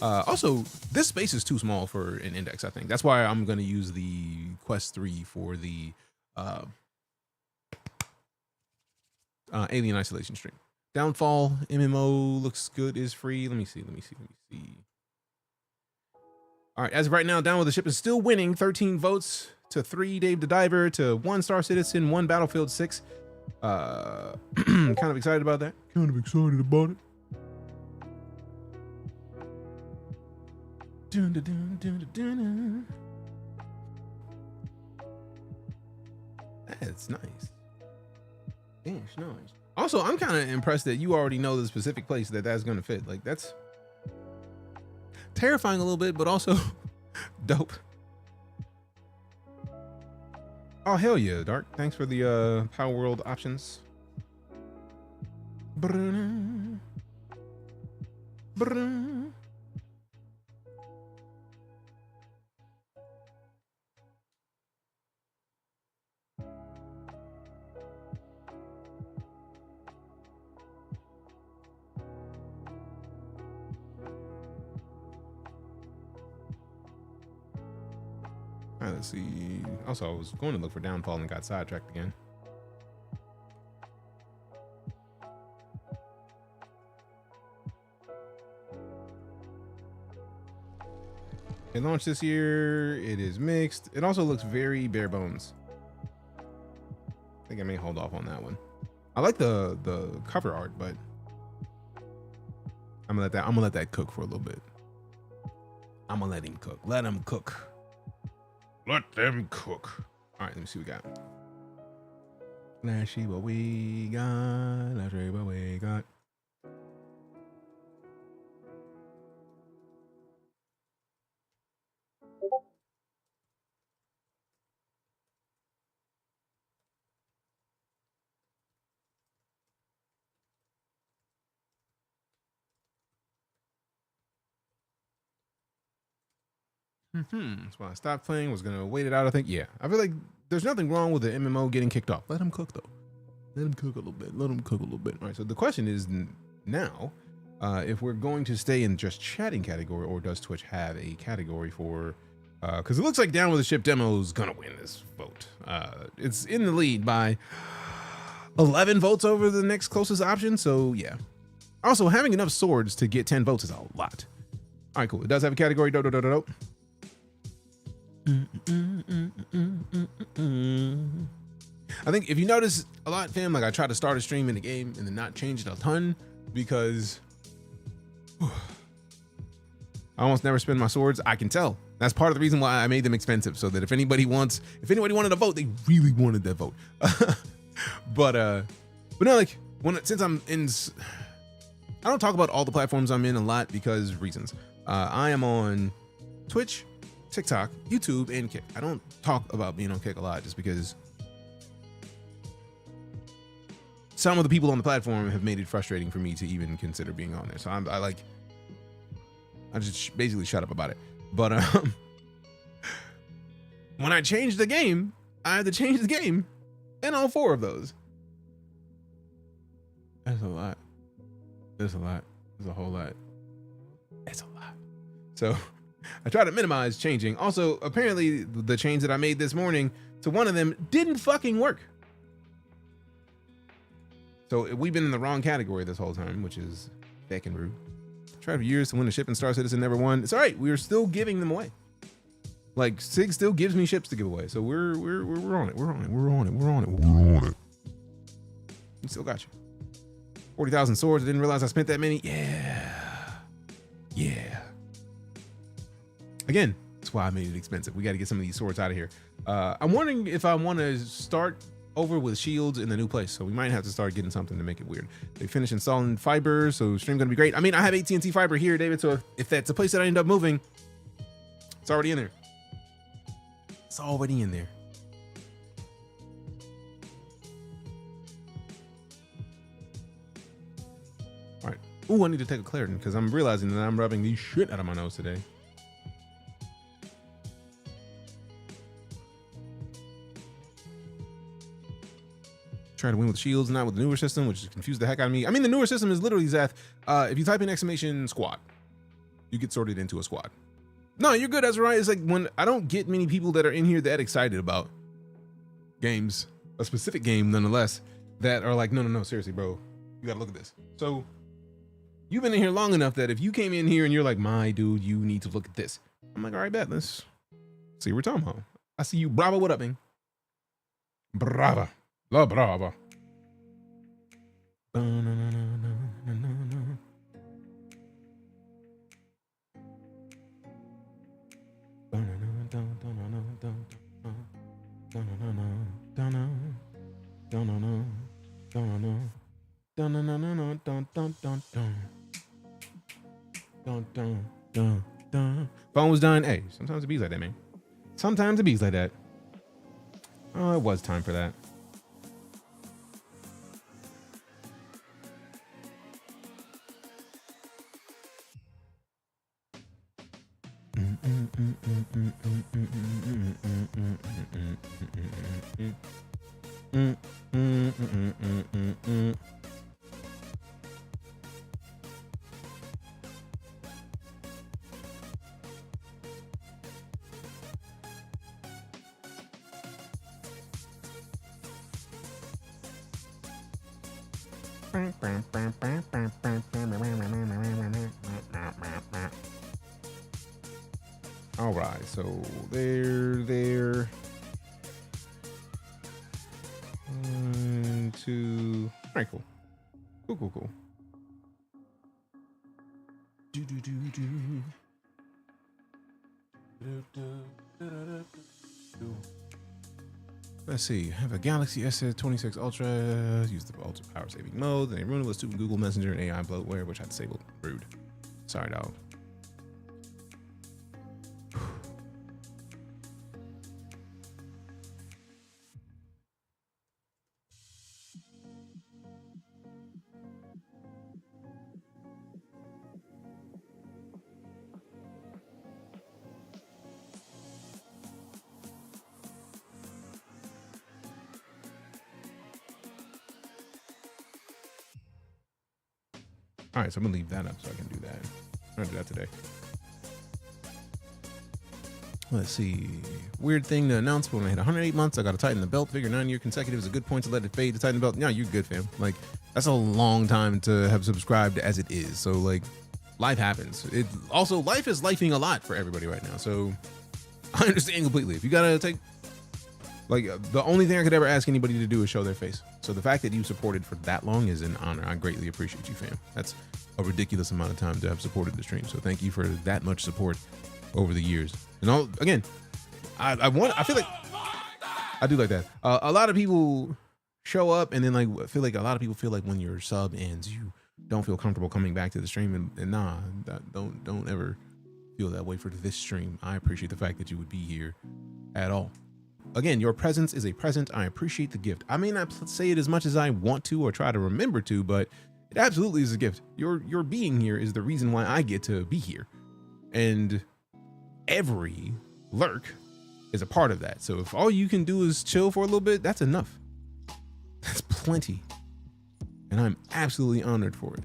also, this space is too small for an index, I think. That's why I'm going to use the Quest 3 for the Alien Isolation stream. Downfall MMO looks good, is free. Let me see. All right, as of right now, Down with the Ship is still winning. 13 votes to 3 Dave the Diver to 1 Star Citizen, 1 Battlefield 6. Kind of excited about that. That's nice. Damn, nice. Also, I'm kind of impressed that you already know the specific place that's going to fit. Like, that's terrifying a little bit, but also dope. Oh, hell yeah, Dark. Thanks for the Power World options. All right, let's see. Also, I was going to look for Downfall and got sidetracked again. It launched this year. It is mixed. It also looks very bare bones. I think I may hold off on that one. I like the cover art, but I'm gonna let that cook for a little bit. I'm gonna let him cook. Let him cook. Let them cook. All right, let me see what we got. Let's see what we got. Let's see what we got. That's why I stopped playing. Was gonna wait it out, I think. Yeah, I feel like there's nothing wrong with the MMO getting kicked off. Let them cook though. Let them cook a little bit. Let them cook a little bit. All right. So the question is now, if we're going to stay in just chatting category, or does Twitch have a category for? Because it looks like Down with the Ship demo is gonna win this vote. It's in the lead by 11 votes over the next closest option. So yeah. Also, having enough swords to get 10 votes is a lot. All right, cool. It does have a category. Dope. I think if you notice a lot, fam, like I try to start a stream in the game and then not change it a ton because I almost never spend my swords. I can tell. That's part of the reason why I made them expensive, so that if anybody wanted a vote, they really wanted that vote. but no, like since I'm in, I don't talk about all the platforms I'm in a lot because reasons. I am on Twitch, TikTok, YouTube, and Kick. I don't talk about being on Kick a lot just because some of the people on the platform have made it frustrating for me to even consider being on there. So I just basically shut up about it. But when I changed the game, I had to change the game in all 4 of those. That's a lot. There's a lot. There's a whole lot. It's a lot. So I try to minimize changing. Also, apparently the change that I made this morning to one of them didn't fucking work. So we've been in the wrong category this whole time, which is fucking rude. Tried for years to win a ship and Star Citizen, never won. It's all right. We're still giving them away. Like Sig still gives me ships to give away. So we're on it. We're on it. We're on it. We're on it. We're on it. We still got you. 40,000 swords. I didn't realize I spent that many. Yeah. Again, that's why I made it expensive. We got to get some of these swords out of here. I'm wondering if I want to start over with shields in the new place. So we might have to start getting something to make it weird. They finished installing fiber, so stream gonna be great. I mean, I have AT&T fiber here, David. So if that's a place that I end up moving, it's already in there. It's already in there. All right. Ooh, I need to take a Claritin because I'm realizing that I'm rubbing the shit out of my nose today. Trying to win with shields, not with the newer system, which confused the heck out of me. I mean, the newer system is literally, Zath, if you type in exclamation squad, you get sorted into a squad. No, you're good, Ezra. It's like when I don't get many people that are in here that excited about games, a specific game nonetheless, that are like, no, seriously, bro, you gotta look at this. So you've been in here long enough that if you came in here and you're like, my dude, you need to look at this. I'm like, all right, bet, let's see what we're talking about. I see you. Bravo, what up, man? Brava. La brava. Phone was done. Hey, sometimes it be like that, man. Sometimes it be like that. Oh, it was time for that. All right, so there. 1, 2. All right, cool. Cool. Let's see. Have a Galaxy S26 Ultra. Use the ultra power saving mode. Then ruin it with stupid Google Messenger and AI bloatware, which I disabled. Rude. Sorry, dog. All right, so I'm gonna leave that up so I can do that. I'm gonna do that today. Let's see. Weird thing to announce, but when I hit 108 months, I gotta tighten the belt. Figure 9-year consecutive is a good point to let it fade to tighten the belt. Yeah, you're good, fam. Like, that's a long time to have subscribed as it is. So, like, life happens. It also, life is lifing a lot for everybody right now. So, I understand completely. If you gotta take, like, the only thing I could ever ask anybody to do is show their face. So the fact that you supported for that long is an honor. I greatly appreciate you, fam. That's a ridiculous amount of time to have supported the stream. So thank you for that much support over the years. And again, I feel like I do like that. A lot of people show up and then like I feel like a lot of people feel like when your sub ends, you don't feel comfortable coming back to the stream. And nah, don't ever feel that way for this stream. I appreciate the fact that you would be here at all. again, your presence is a present. I appreciate the gift. I may not say it as much as I want to or try to remember to, but it absolutely is a gift. Your being here is the reason why I get to be here. And every lurk is a part of that. So if all you can do is chill for a little bit, that's enough. That's plenty. And I'm absolutely honored for it.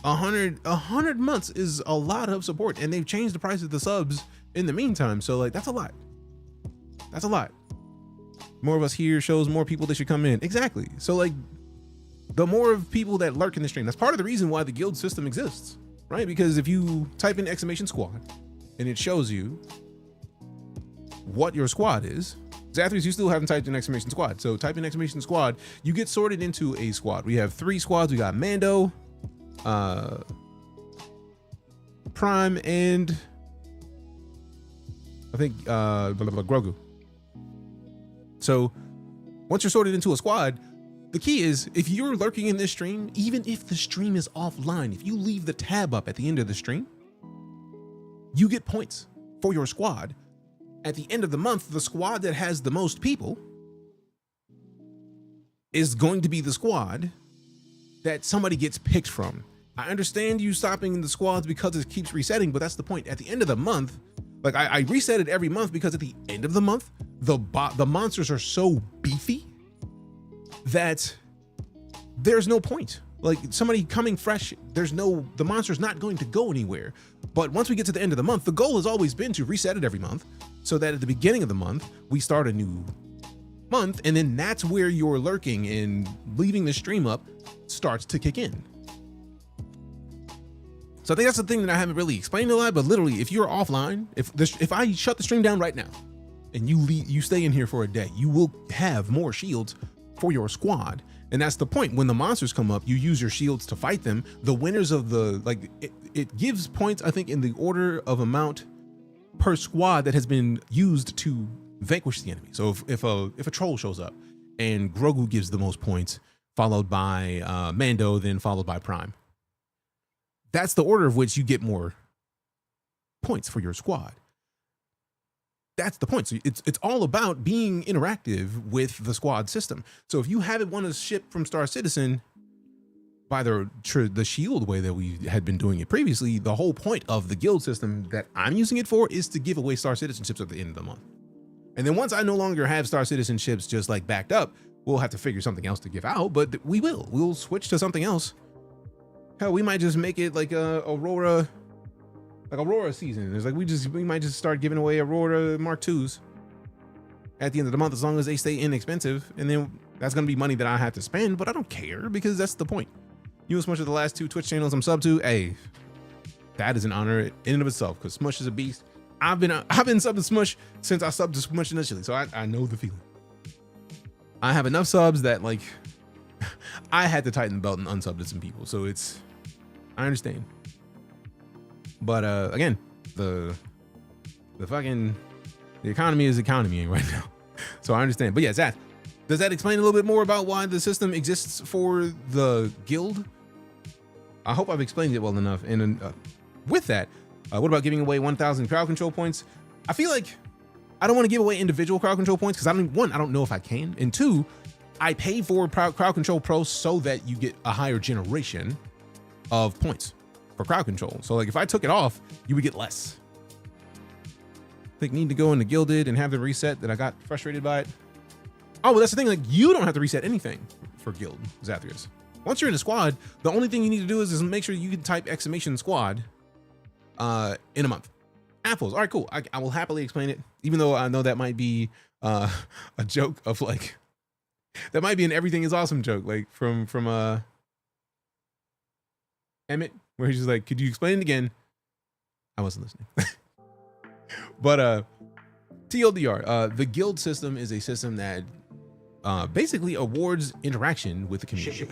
100 months is a lot of support, and they've changed the price of the subs in the meantime. So like, that's a lot. That's a lot. More of us here shows more people that should come in. Exactly. So like, the more of people that lurk in the stream, that's part of the reason why the guild system exists, right? Because if you type in !squad and it shows you what your squad is, Zathras, you still haven't typed in !squad. So type in !squad, you get sorted into a squad. We have 3 squads. We got Mando, Prime, and I think Grogu. So once you're sorted into a squad, the key is, if you're lurking in this stream, even if the stream is offline, if you leave the tab up at the end of the stream, you get points for your squad. At the end of the month, the squad that has the most people is going to be the squad that somebody gets picked from. I understand you stopping the squads because it keeps resetting, but that's the point. At the end of the month, like I reset it every month because at the end of the month, the monsters are so beefy that there's no point. Like somebody coming fresh, the monster's not going to go anywhere. But once we get to the end of the month, the goal has always been to reset it every month so that at the beginning of the month, we start a new month. And then that's where your lurking and leaving the stream up starts to kick in. So I think that's the thing that I haven't really explained a lot, but literally if you're offline, if I shut the stream down right now and you stay in here for a day, you will have more shields for your squad. And that's the point. When the monsters come up, you use your shields to fight them. The winners of it gives points, I think, in the order of amount per squad that has been used to vanquish the enemy. So if a troll shows up and Grogu gives the most points, followed by Mando, then followed by Prime, that's the order of which you get more points for your squad. That's the point. So it's all about being interactive with the squad system. So if you haven't won a ship from Star Citizen by the shield way that we had been doing it previously, the whole point of the guild system that I'm using it for is to give away Star Citizenships at the end of the month. And then once I no longer have Star Citizenships just like backed up, we'll have to figure something else to give out, but we'll switch to something else. Hell, we might just make it like Aurora season. It's like we might just start giving away Aurora Mark IIs at the end of the month, as long as they stay inexpensive. And then that's gonna be money that I have to spend, but I don't care because that's the point. You and Smush are the last 2 Twitch channels I'm sub to. Hey, that is an honor in and of itself, because Smush is a beast. I've been subbed to Smush since I subbed to Smush initially, so I know the feeling. I have enough subs that like I had to tighten the belt and unsub to some people, so I understand. But again, the economy is economy right now, so I understand. But yeah, Zach, does that explain a little bit more about why the system exists for the guild? I hope I've explained it well enough. And with that, what about giving away 1,000 crowd control points? I feel like I don't want to give away individual crowd control points because I don't know if I can, and 2, I pay for crowd control pro so that you get a higher generation of points for crowd control. So like if I took it off, you would get less. I think need to go into Gilded and have the reset that I got frustrated by it. Oh, well, that's the thing. Like you don't have to reset anything for Guild, Zathras. Once you're in a squad, the only thing you need to do is make sure you can type !squad in a month. Apples. All right, cool. I will happily explain it, even though I know that might be a joke of like, that might be an everything is awesome joke, like from Emmett, where he's just like, could you explain it again? I wasn't listening. But TLDR, the guild system is a system that basically awards interaction with the community.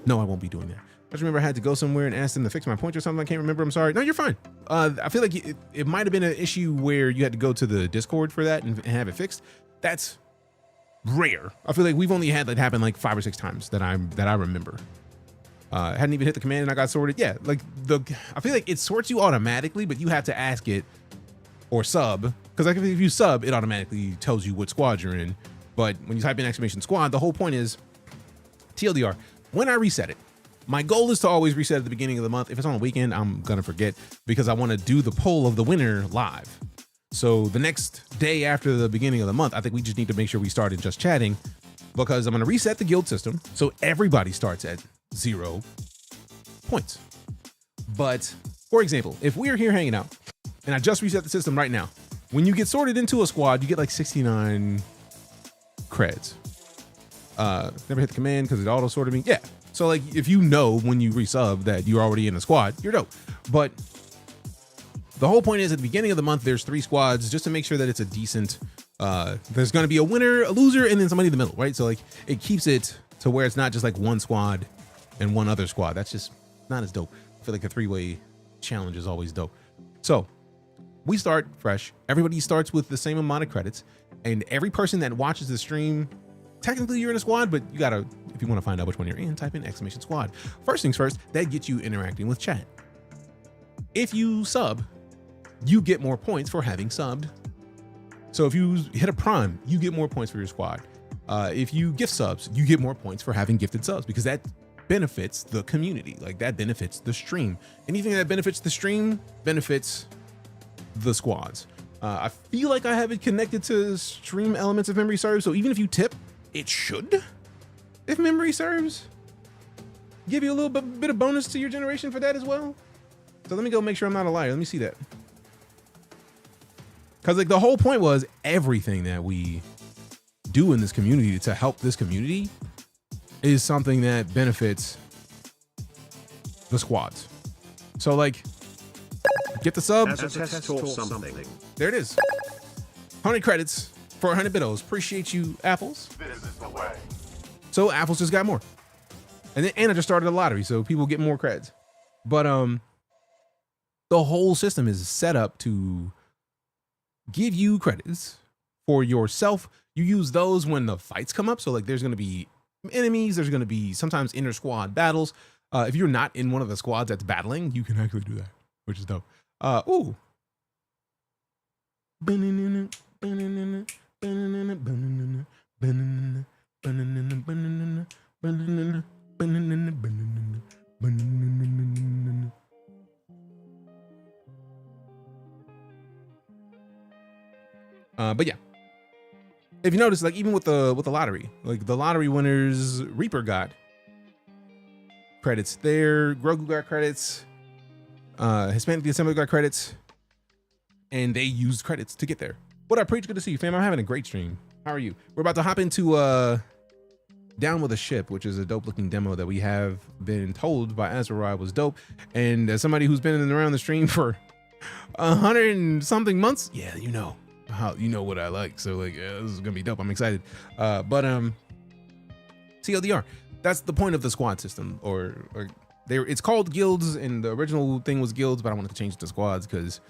No, I won't be doing that. I just remember I had to go somewhere and ask them to fix my point or something. I can't remember. I'm sorry. No, you're fine. I feel like it might have been an issue where you had to go to the Discord for that and have it fixed. That's rare. I feel like we've only had that happen like 5 or 6 times that I remember. Hadn't even hit the command and I got sorted. Yeah, like I feel like it sorts you automatically, but you have to ask it or sub because like if you sub, it automatically tells you what squad you're in. But when you type in exclamation squad, the whole point is TLDR. When I reset it, my goal is to always reset at the beginning of the month. If it's on a weekend, I'm gonna forget because I want to do the poll of the winner live. So the next day after the beginning of the month, I think we just need to make sure we start in just chatting, because I'm gonna reset the guild system so everybody starts at 0 points. But for example, if we're here hanging out and I just reset the system right now, when you get sorted into a squad, you get like 69 creds. Never hit the command because it auto sorted me. Yeah. So like if you know when you resub that you're already in a squad, you're dope. But the whole point is at the beginning of the month, there's 3 squads just to make sure that it's a decent, there's going to be a winner, a loser, and then somebody in the middle, right? So like it keeps it to where it's not just like one squad and one other squad. That's just not as dope. I feel like a 3-way challenge is always dope. So we start fresh. Everybody starts with the same amount of credits, and every person that watches the stream, technically you're in a squad, but you gotta, if you want to find out which one you're in, type in exclamation squad. First things first, that gets you interacting with chat. If you sub, you get more points for having subbed. So if you hit a prime, you get more points for your squad. If you gift subs, you get more points for having gifted subs, because that benefits the community. Like that benefits the stream. Anything that benefits the stream benefits the squads. I feel like I have it connected to stream elements if memory serves. So even if you tip, it should, if memory serves, give you a little bit of bonus to your generation for that as well. So let me go make sure I'm not a liar. Let me see that. Because like the whole point was everything that we do in this community to help this community is something that benefits the squads. So like, get the sub. There it is. 100 credits for 100 bidos. Appreciate you, Apples. This is the way. So Apples just got more. And then Anna just started a lottery, so people get more creds. But the whole system is set up to give you credits for yourself. You use those when the fights come up. So like there's gonna be enemies, there's gonna be sometimes inter squad battles. If you're not in one of the squads that's battling, you can actually do that, which is dope. Ooh. But yeah, if you notice, like even with the lottery, like the lottery winners, Reaper got credits there, Grogu got credits, Hispanic the Assembly got credits, and they used credits to get there. What up, Preach? Good to see you, fam. I'm having a great stream. How are you? We're about to hop into Down with a Ship, which is a dope looking demo that we have been told by Azariah was dope. And as somebody who's been around the stream for 100 and something months, yeah, you know how, you know what I like. So like, yeah, this is gonna be dope. I'm excited. But TLDR, that's the point of the squad system, or there. It's called guilds, and the original thing was guilds, but I wanted to change it to squads because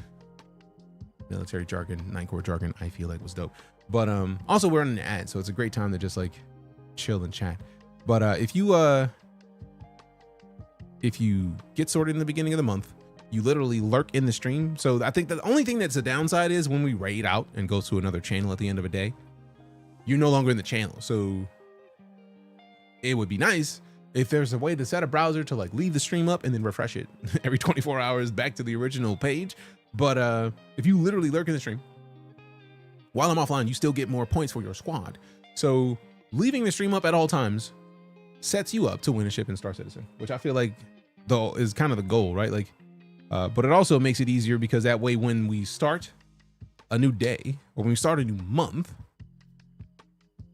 military jargon, 9-core jargon, I feel like was dope. But also we're on an ad, so it's a great time to just like chill and chat. But if you get sorted in the beginning of the month, you literally lurk in the stream. So I think the only thing that's a downside is when we raid out and go to another channel at the end of a day, you're no longer in the channel. So it would be nice if there's a way to set a browser to like leave the stream up and then refresh it every 24 hours back to the original page. But if you literally lurk in the stream while I'm offline, you still get more points for your squad. So leaving the stream up at all times sets you up to win a ship in Star Citizen, which I feel like though is kind of the goal, right? Like, but it also makes it easier because that way when we start a new day or when we start a new month,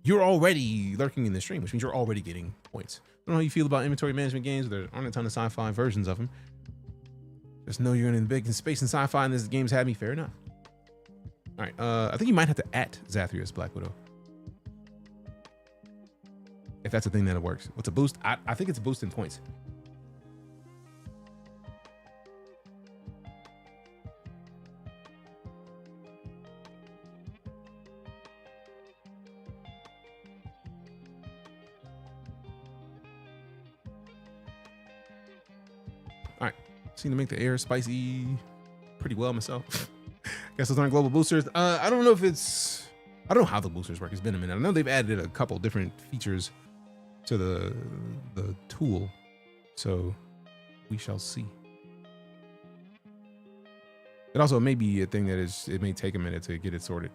you're already lurking in the stream, which means you're already getting points. I don't know how you feel about inventory management games. There aren't a ton of sci-fi versions of them. Just know you're in the big space in sci-fi and this game's had me, fair enough. All right, I think you might have to @ Zathrius Black Widow. If that's a thing that works. What's a boost? I think it's a boost in points. All right, seem to make the air spicy pretty well myself. Guess those aren't global boosters. I don't know if it's, I don't know how the boosters work. It's been a minute. I know they've added a couple different features to the tool, so we shall see. It also may be a thing that it may take a minute to get it sorted.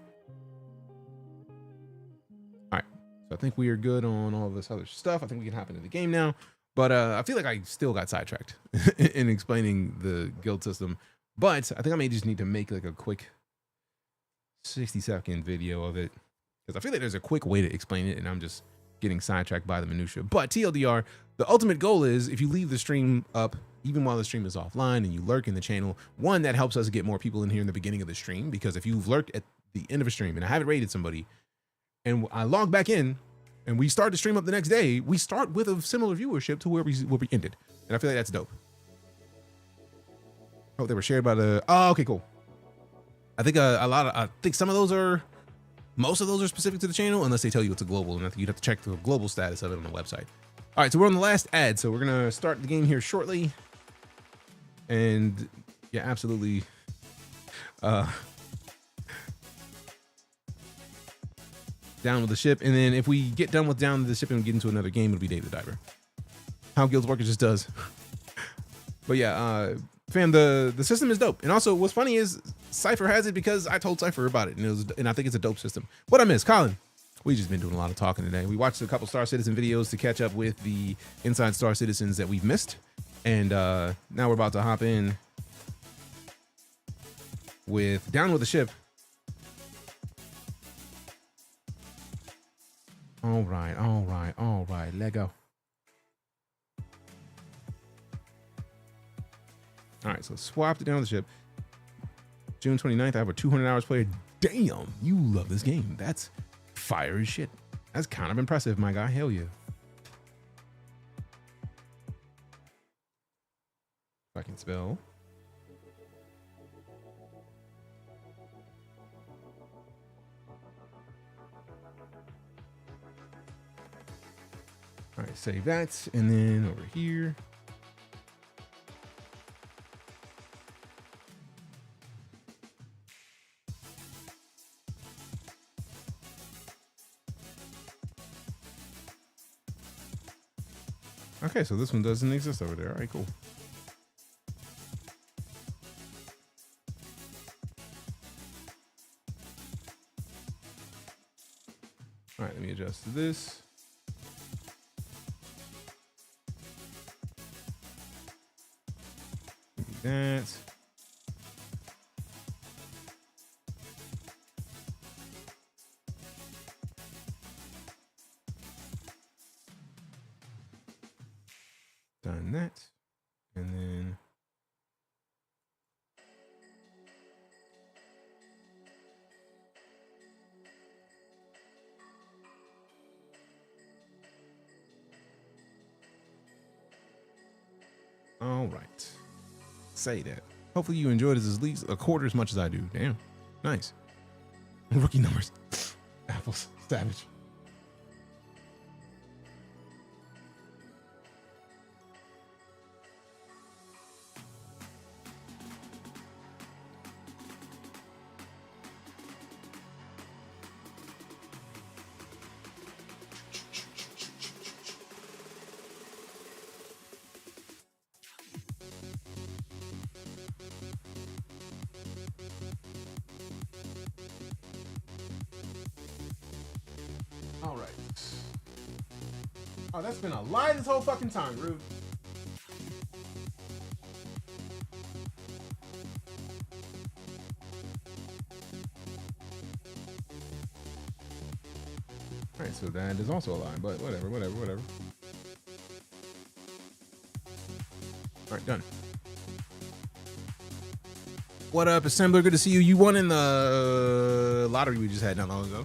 All right, so I think we are good on all this other stuff. I think we can hop into the game now. But I feel like I still got sidetracked in explaining the guild system. But I think I may just need to make like a quick 60-second video of it, because I feel like there's a quick way to explain it, and I'm just getting sidetracked by the minutia. But TLDR, the ultimate goal is if you leave the stream up, even while the stream is offline, and you lurk in the channel, one, that helps us get more people in here in the beginning of the stream, because if you've lurked at the end of a stream and I haven't raided somebody, and I log back in, and we start to stream up the next day, we start with a similar viewership to where we ended. And I feel like that's dope. Oh, they were shared by the, oh, okay, cool. I think I think some of those are, most of those are specific to the channel, unless they tell you it's a global, and I think you'd have to check the global status of it on the website. All right, so we're on the last ad, so we're gonna start the game here shortly. And yeah, absolutely. Down with the ship, and then if we get done with Down with the Ship and we get into another game, it'll be Dave the Diver. How guilds work, it just does. But yeah, fam, the system is dope. And also, what's funny is Cypher has it because I told Cypher about it, and I think it's a dope system. What I miss, Colin? We just been doing a lot of talking today. We watched a couple Star Citizen videos to catch up with the Inside Star Citizens that we've missed, and now we're about to hop in with Down with the Ship. All right, let go. All right, so swap to Down with the Ship. June 29th, I have a 200 hours played. Damn, you love this game. That's fire as shit. That's kind of impressive, my guy. Hell yeah. If I can spell. All right, save that, and then over here. Okay, so this one doesn't exist over there. All right, cool. All right, let me adjust this. That. Done that. And then all right. Say that. Hopefully you enjoyed it at least a quarter as much as I do. Damn. Nice. Rookie numbers. Apples. Savage. All right. Oh, that's been a lie this whole fucking time, Rude. All right, so that is also a lie, but whatever. All right, done. What up, Assembler? Good to see you. You won in the lottery we just had not long ago.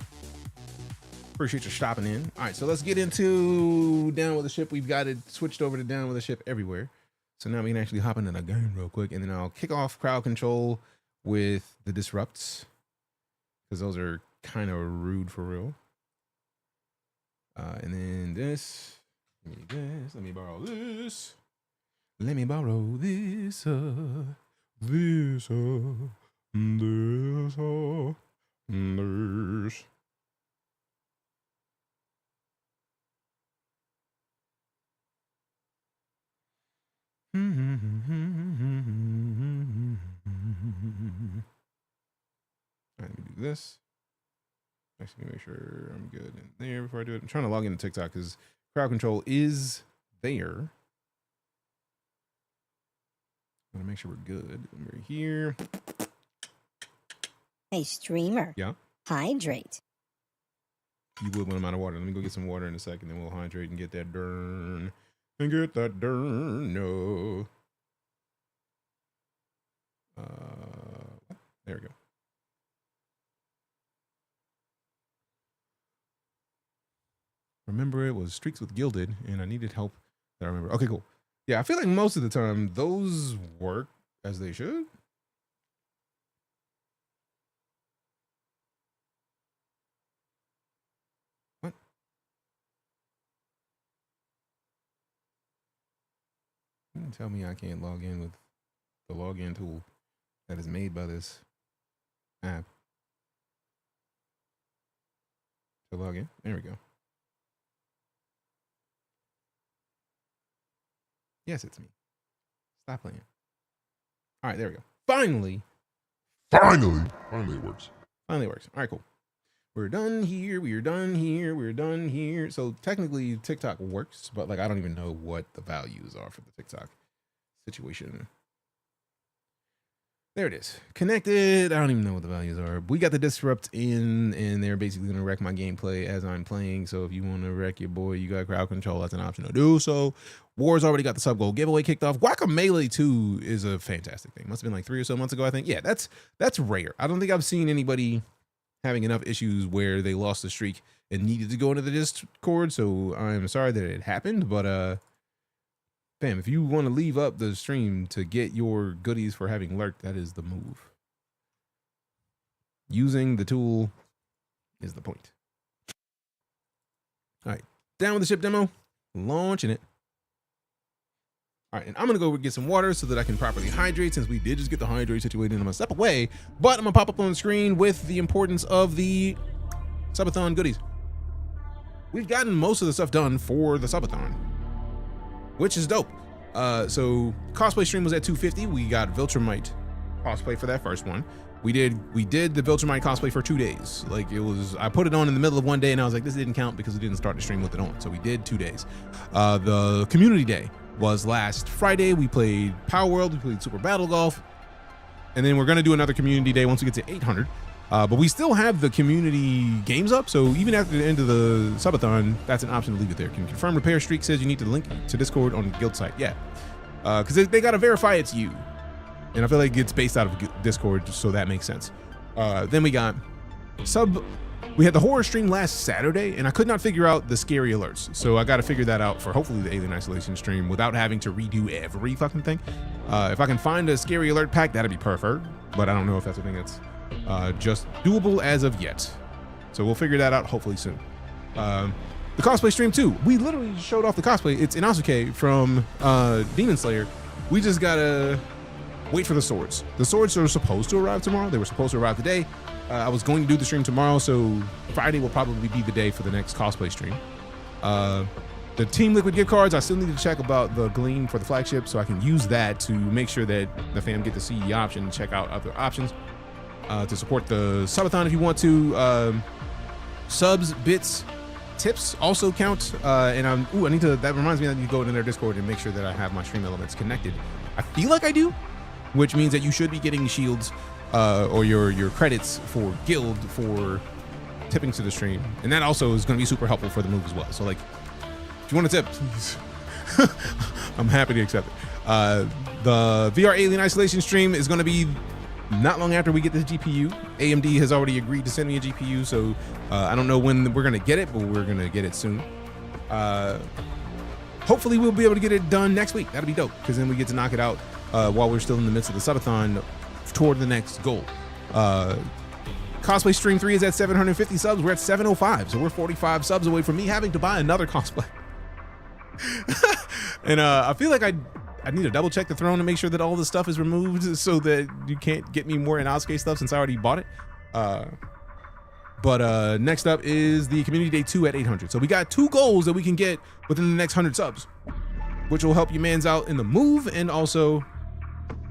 Appreciate you stopping in. All right, so let's get into Down with the Ship. We've got it switched over to Down with the Ship everywhere. So now we can actually hop into the game real quick, and then I'll kick off crowd control with the disrupts, because those are kind of rude for real. And then this. Let me borrow this. Let me borrow this. This all there's. Let me do this. Actually, make sure I'm good in there before I do it. I'm trying to log into TikTok because crowd control is there. I want to make sure we're good. We're here. Hey, streamer. Yeah. Hydrate. You would when I'm out of water. Let me go get some water in a second, then we'll hydrate and get that dern. And get that dern. No. There we go. Remember, it was Streaks with Gilded, and I needed help. That I remember. Okay, cool. Yeah, I feel like most of the time those work as they should. What? You can tell me I can't log in with the login tool that is made by this app. To log in. There we go. Yes, it's me. Stop playing. All right, there we go. Finally it works. Finally it works. All right, cool. We're done here. We're done here. We're done here. So technically TikTok works, but like I don't even know what the values are for the TikTok situation. There it is. Connected. I don't even know what the values are. We got the disrupt in, and they're basically going to wreck my gameplay as I'm playing. So if you want to wreck your boy, you got crowd control. That's an option to do so. War's already got the sub goal giveaway kicked off. Guacamelee 2 is a fantastic thing. Must have been like 3 or so months ago, I think. Yeah, that's rare. I don't think I've seen anybody having enough issues where they lost the streak and needed to go into the Discord. So I'm sorry that it happened, but fam, if you want to leave up the stream to get your goodies for having lurked, that is the move. Using the tool is the point. All right, down with the ship demo, launching it. All right, and I'm gonna go get some water so that I can properly hydrate, since we did just get the hydrate situated. I'm gonna step away, but I'm gonna pop up on the screen with the importance of the subathon goodies. We've gotten most of the stuff done for the subathon, which is dope. So cosplay stream was at 250. We got Viltrumite cosplay for that first one. We did the Viltrumite cosplay for 2 days. Like it was, I put it on in the middle of one day and I was like, this didn't count because we didn't start the stream with it on. So we did 2 days. The community day was last Friday. We played Power World, we played Super Battle Golf, and then we're gonna do another community day once we get to 800. But we still have the community games up, so even after the end of the subathon, that's an option to leave it there. Can confirm repair streak says you need to link to Discord on the guild site. Yeah, because they got to verify it's you, and I feel like it's based out of Discord, so that makes sense. Then we got we had the horror stream last Saturday, and I could not figure out the scary alerts, so I got to figure that out for hopefully the Alien Isolation stream without having to redo every fucking thing. If I can find a scary alert pack, that'd be perfect, but I don't know if that's a thing that's just doable as of yet, so we'll figure that out hopefully soon. The cosplay stream too, we literally showed off the cosplay. It's Inosuke from Demon Slayer. We just gotta wait for the swords. The swords are supposed to arrive tomorrow. They were supposed to arrive today. I was going to do the stream tomorrow, so Friday will probably be the day for the next cosplay stream. The Team Liquid gift cards, I still need to check about the Gleam for the flagship, so I can use that to make sure that the fam get to see the option and check out other options. To support the subathon if you want to. Subs, bits, tips also count. And I need to, that reminds me that I need to go into their Discord and make sure that I have my stream elements connected. I feel like I do, which means that you should be getting shields or your credits for guild for tipping to the stream. And that also is going to be super helpful for the move as well. So like, if you want to tip, please, I'm happy to accept it. The VR Alien Isolation stream is going to be not long after we get this GPU. AMD has already agreed to send me a GPU, so I don't know when we're gonna get it, but we're gonna get it soon. Hopefully we'll be able to get it done next week. That'll be dope, because then we get to knock it out while we're still in the midst of the subathon toward the next goal. Cosplay stream 3 is at 750 subs. We're at 705, so we're 45 subs away from me having to buy another cosplay. And I feel like I I need to double check the throne to make sure that all the stuff is removed so that you can't get me more Inosuke stuff since I already bought it. But next up is the community day 2 at 800. So we got 2 goals that we can get within the next 100 subs, which will help you mans out in the move and also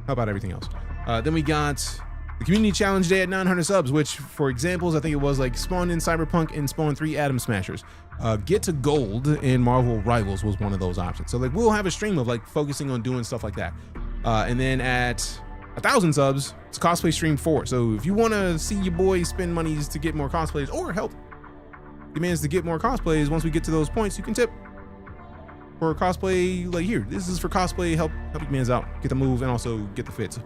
help out everything else. Then we got the community challenge day at 900 subs, which for examples, I think it was like Spawn in Cyberpunk and Spawn 3 Atom Smashers. Get to gold in Marvel Rivals was one of those options. So like we'll have a stream of like focusing on doing stuff like that. And then at 1,000 subs, it's cosplay stream 4. So if you want to see your boy spend monies to get more cosplays or help your mans to get more cosplays, once we get to those points, you can tip for cosplay. Like here, this is for cosplay, help your mans out, get the move and also get the fits.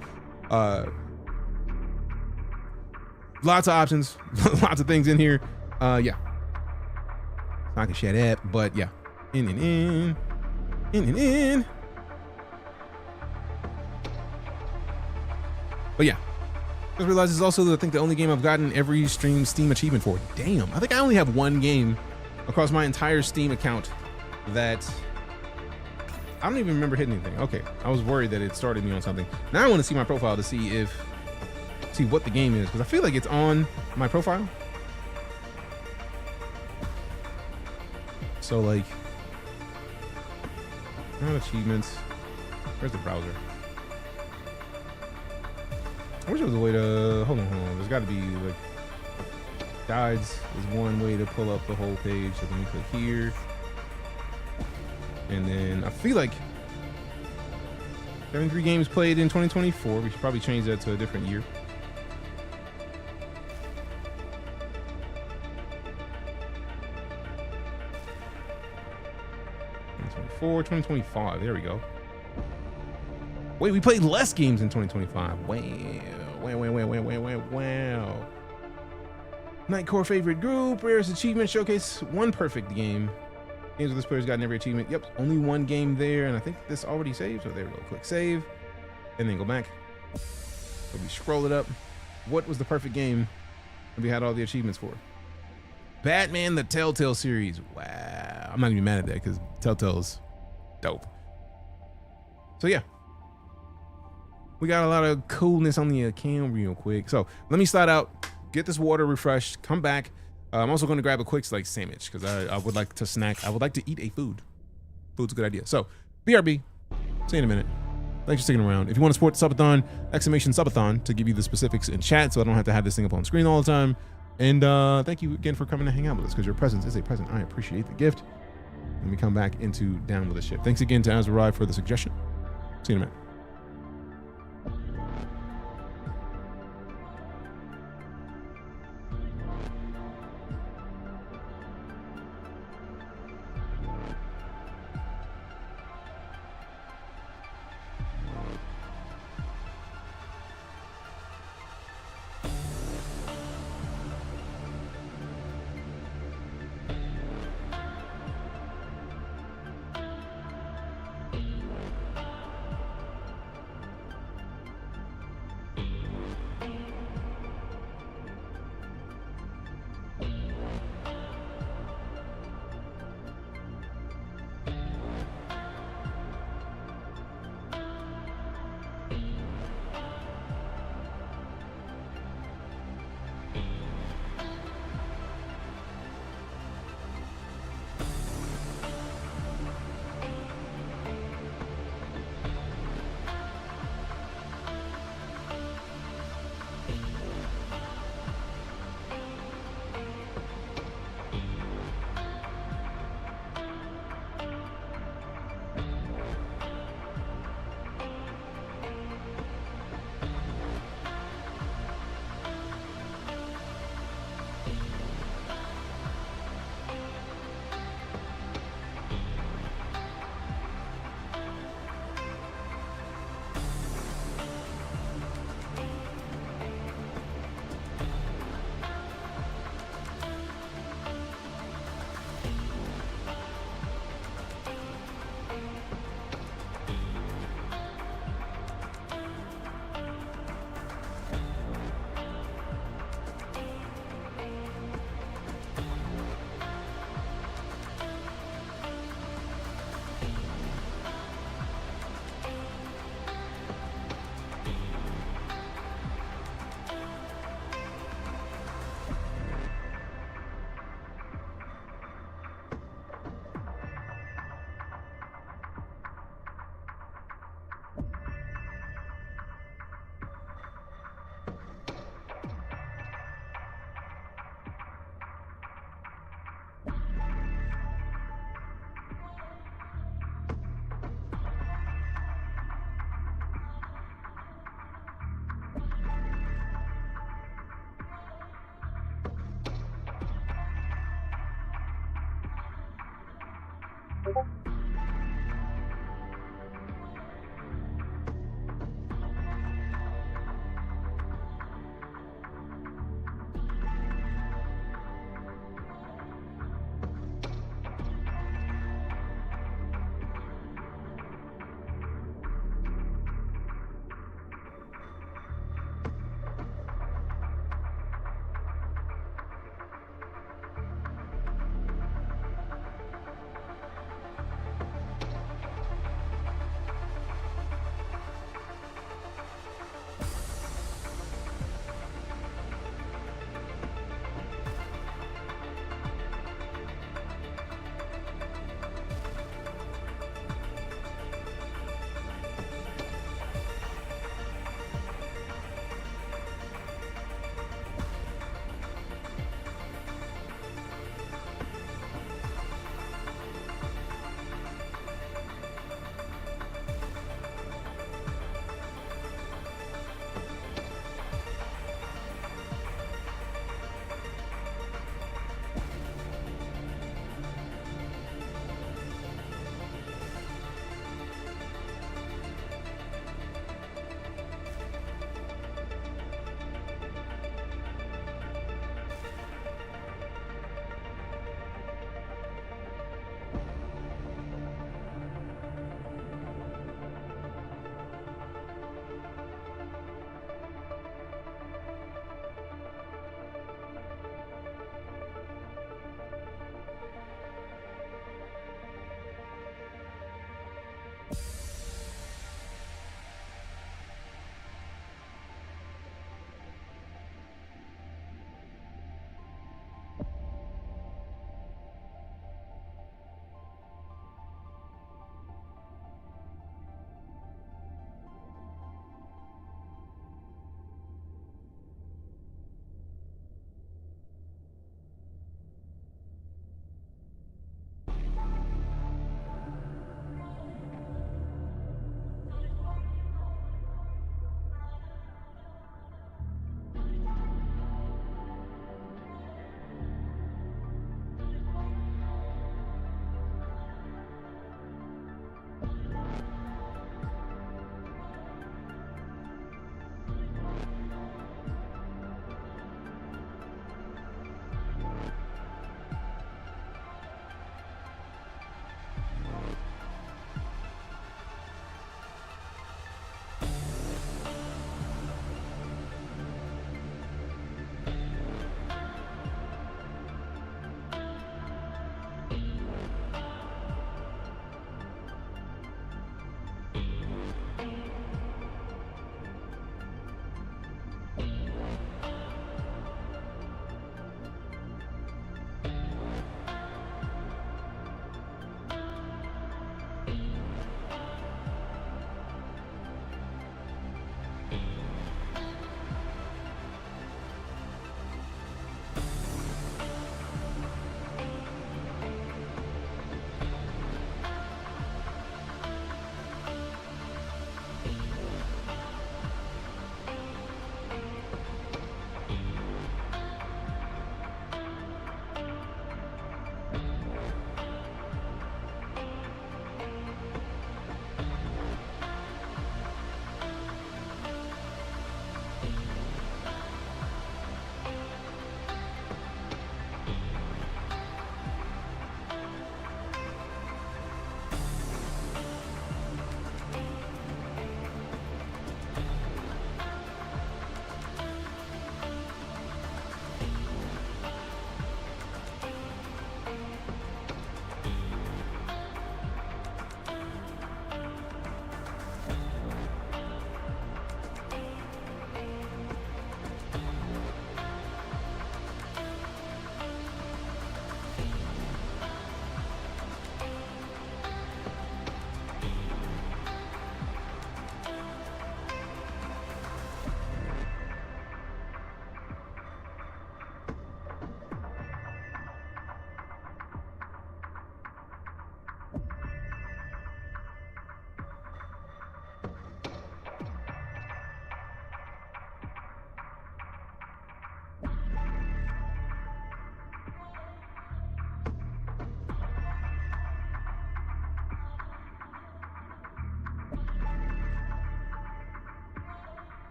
Lots of options, lots of things in here. Yeah. I can share that, but yeah. In. But yeah. Just realized it's also, I think, the only game I've gotten every Steam achievement for. Damn. I think I only have 1 game across my entire Steam account that I don't even remember hitting anything. Okay. I was worried that it started me on something. Now I want to see my profile to see what the game is, because I feel like it's on my profile. So like, not achievements. Where's the browser? I wish there was a way to, hold on. There's got to be like, guides is one way to pull up the whole page. So let me click here. And then I feel like 73 games played in 2024. We should probably change that to a different year. 2025, there we go. Wait, we played less games in 2025. Wow. Nightcore favorite group, rarest achievement, showcase 1 perfect game. Games with this player's gotten every achievement. Yep, only 1 game there, and I think this already saved. So there we go, click save, and then go back. So we scroll it up. What was the perfect game that we had all the achievements for? Batman the Telltale series. Wow, I'm not even mad at that because Telltale's dope. So yeah, we got a lot of coolness on the account real quick. So let me slide out, get this water refreshed, come back. I'm also going to grab a quick like sandwich because I would like to snack. I would like to eat a food. Food's a good idea. So BRB, see you in a minute. Thanks for sticking around. If you want to support the Subathon, !Subathon to give you the specifics in chat so I don't have to have this thing up on screen all the time. And thank you again for coming to hang out with us because your presence is a present. I appreciate the gift. Let me come back into Down With The Ship. Thanks again to Azariah for the suggestion. See you in a minute.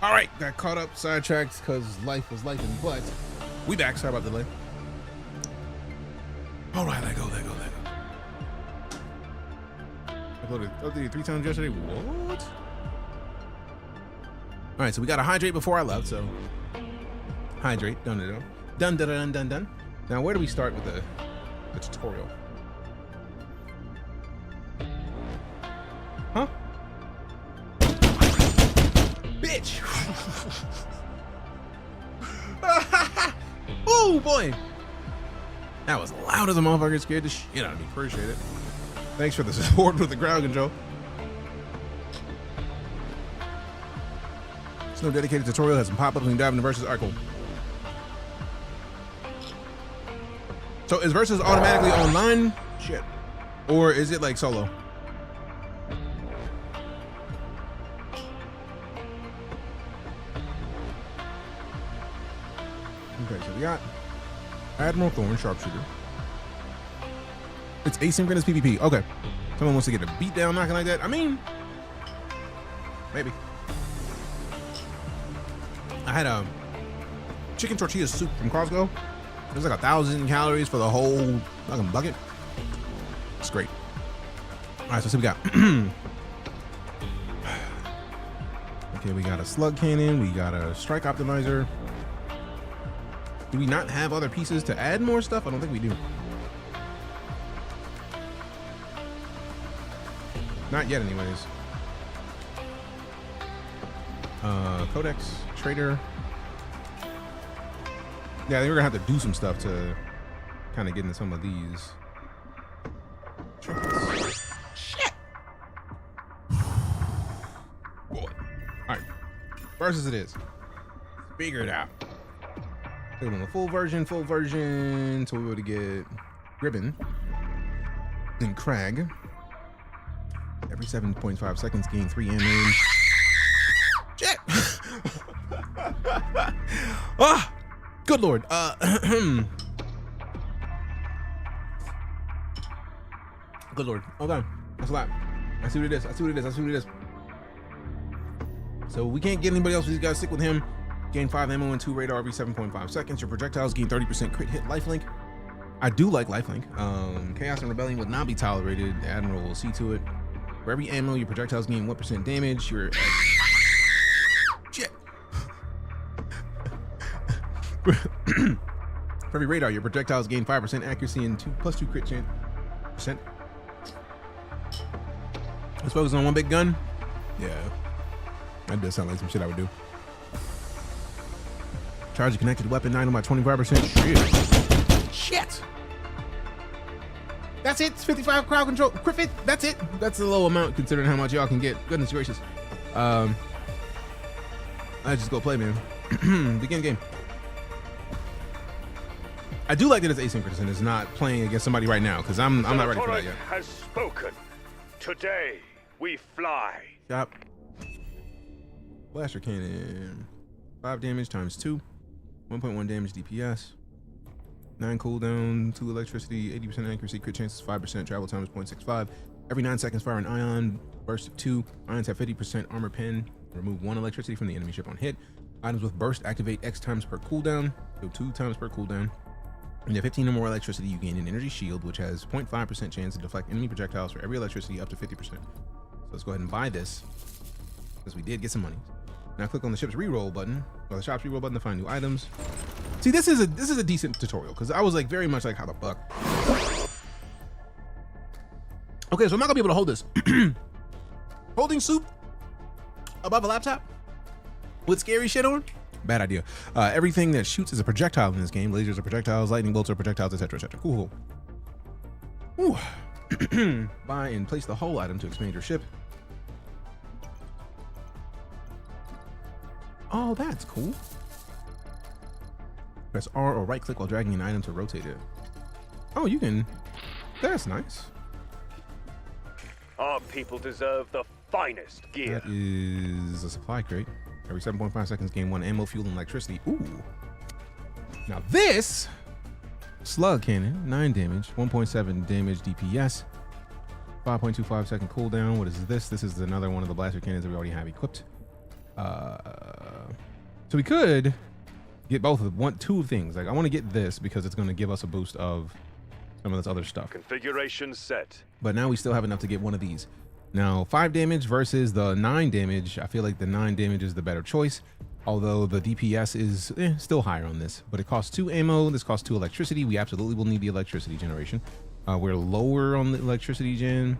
All right, got caught up, sidetracked because life was life, but we back. Sorry about the delay. All right, let go. I updated 3 times yesterday. What? All right, so we got to hydrate before I left. So hydrate, done. Now, where do we start with the tutorial? Huh? Bitch! Oh boy! That was loud as a motherfucker. Scared the shit out of me. Appreciate it. Thanks for the support with the ground control. There's no dedicated tutorial. Has some pop-ups when you dive into versus. Alright, cool. So is versus automatically online? Shit. Or is it like solo? Okay, so we got Admiral Thorn, Sharpshooter. It's asynchronous PvP. Okay. Someone wants to get a beat down knocking like that. I mean, maybe. I had a chicken tortilla soup from Costco. It was like 1,000 calories for the whole fucking bucket. It's great. All right, so see what we got. Okay, we got a slug cannon. We got a strike optimizer. Do we not have other pieces to add more stuff? I don't think we do. Not yet, anyways. Codex, Trader. Yeah, I think we're gonna have to do some stuff to kind of get into some of these. Shit! Boy. Alright. Versus it is. Figure it out. They're doing a full version. So we're able to get Ribbon and Crag. Every 7.5 seconds, gain 3 ammo. Shit! Ah! Good lord. Good lord. Hold on. That's a lot. I see what it is. So we can't get anybody else. We just gotta stick with him. Gain 5 ammo and 2 radar every 7.5 seconds. Your projectiles gain 30% crit hit lifelink. I do like lifelink. Chaos and Rebellion would not be tolerated. The Admiral will see to it. For every ammo, your projectiles gain 1% damage. Your shit. For every radar, your projectiles gain 5% accuracy and +2 crit chance. Let's focus on one big gun. Yeah, that does sound like some shit I would do. Charge a connected weapon, 9 by 25%. Shit. That's it. It's 55 crowd control. Griffith, that's it. That's a low amount considering how much y'all can get. Goodness gracious. I just go play, man. Begin game. I do like that it's asynchronous and it's not playing against somebody right now because I'm not ready for that yet. Has spoken. Today we fly. Stop. Blaster cannon. 5 damage times 2. 1.1 damage DPS. 9 cooldown, 2 electricity, 80% accuracy, crit chances 5%, travel time is 0.65. Every 9 seconds fire an ion, burst of 2. Ions have 50% armor pen. Remove 1 electricity from the enemy ship on hit. Items with burst activate X times per cooldown, so 2 times per cooldown. When you have 15 or more electricity, you gain an energy shield, which has 0.5% chance to deflect enemy projectiles for every electricity up to 50%. So let's go ahead and buy this, because we did get some money. Now click on the ship's reroll button, or the shop's reroll button to find new items. See, this is a decent tutorial, because I was like very much like, how the fuck? Okay, so I'm not gonna be able to hold this. Holding soup above a laptop with scary shit on? Bad idea. Everything that shoots is a projectile in this game. Lasers are projectiles, lightning bolts are projectiles, etc., etc. Cool. Ooh. Buy and place the whole item to expand your ship. Oh, that's cool. Press R or right click while dragging an item to rotate it. Oh, you can. That's nice. Our people deserve the finest gear. That is a supply crate. Every 7.5 seconds, gain 1 ammo, fuel, and electricity. Ooh. Now this slug cannon, 9 damage, 1.7 damage DPS, 5.25 second cooldown. What is this? This is another one of the blaster cannons that we already have equipped. So we could get both of two things. Like I want to get this because it's going to give us a boost of some of this other stuff. Configuration set. But now we still have enough to get one of these. Now 5 damage versus the 9 damage. I feel like the 9 damage is the better choice. Although the DPS is still higher on this, but it costs 2 ammo. This costs 2 electricity. We absolutely will need the electricity generation. We're lower on the electricity gen.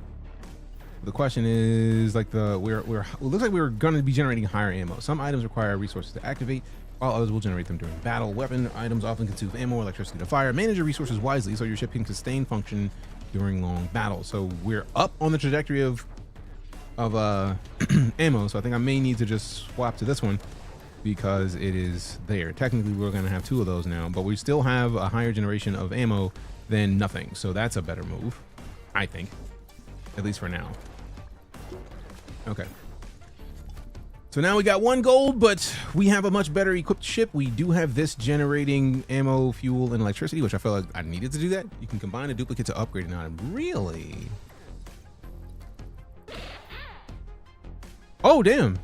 The question is like it looks like we're going to be generating higher ammo. Some items require resources to activate, while others will generate them during battle. Weapon items often consume ammo or electricity to fire. Manage your resources wisely so your ship can sustain function during long battles. So we're up on the trajectory of ammo. So I think I may need to just swap to this one because it is there. Technically, we're going to have 2 of those now, but we still have a higher generation of ammo than nothing. So that's a better move, I think, at least for now. Okay. So now we got 1 gold, but we have a much better equipped ship. We do have this generating ammo, fuel, and electricity, which I felt like I needed to do that. You can combine a duplicate to upgrade an item. Really? Oh, damn.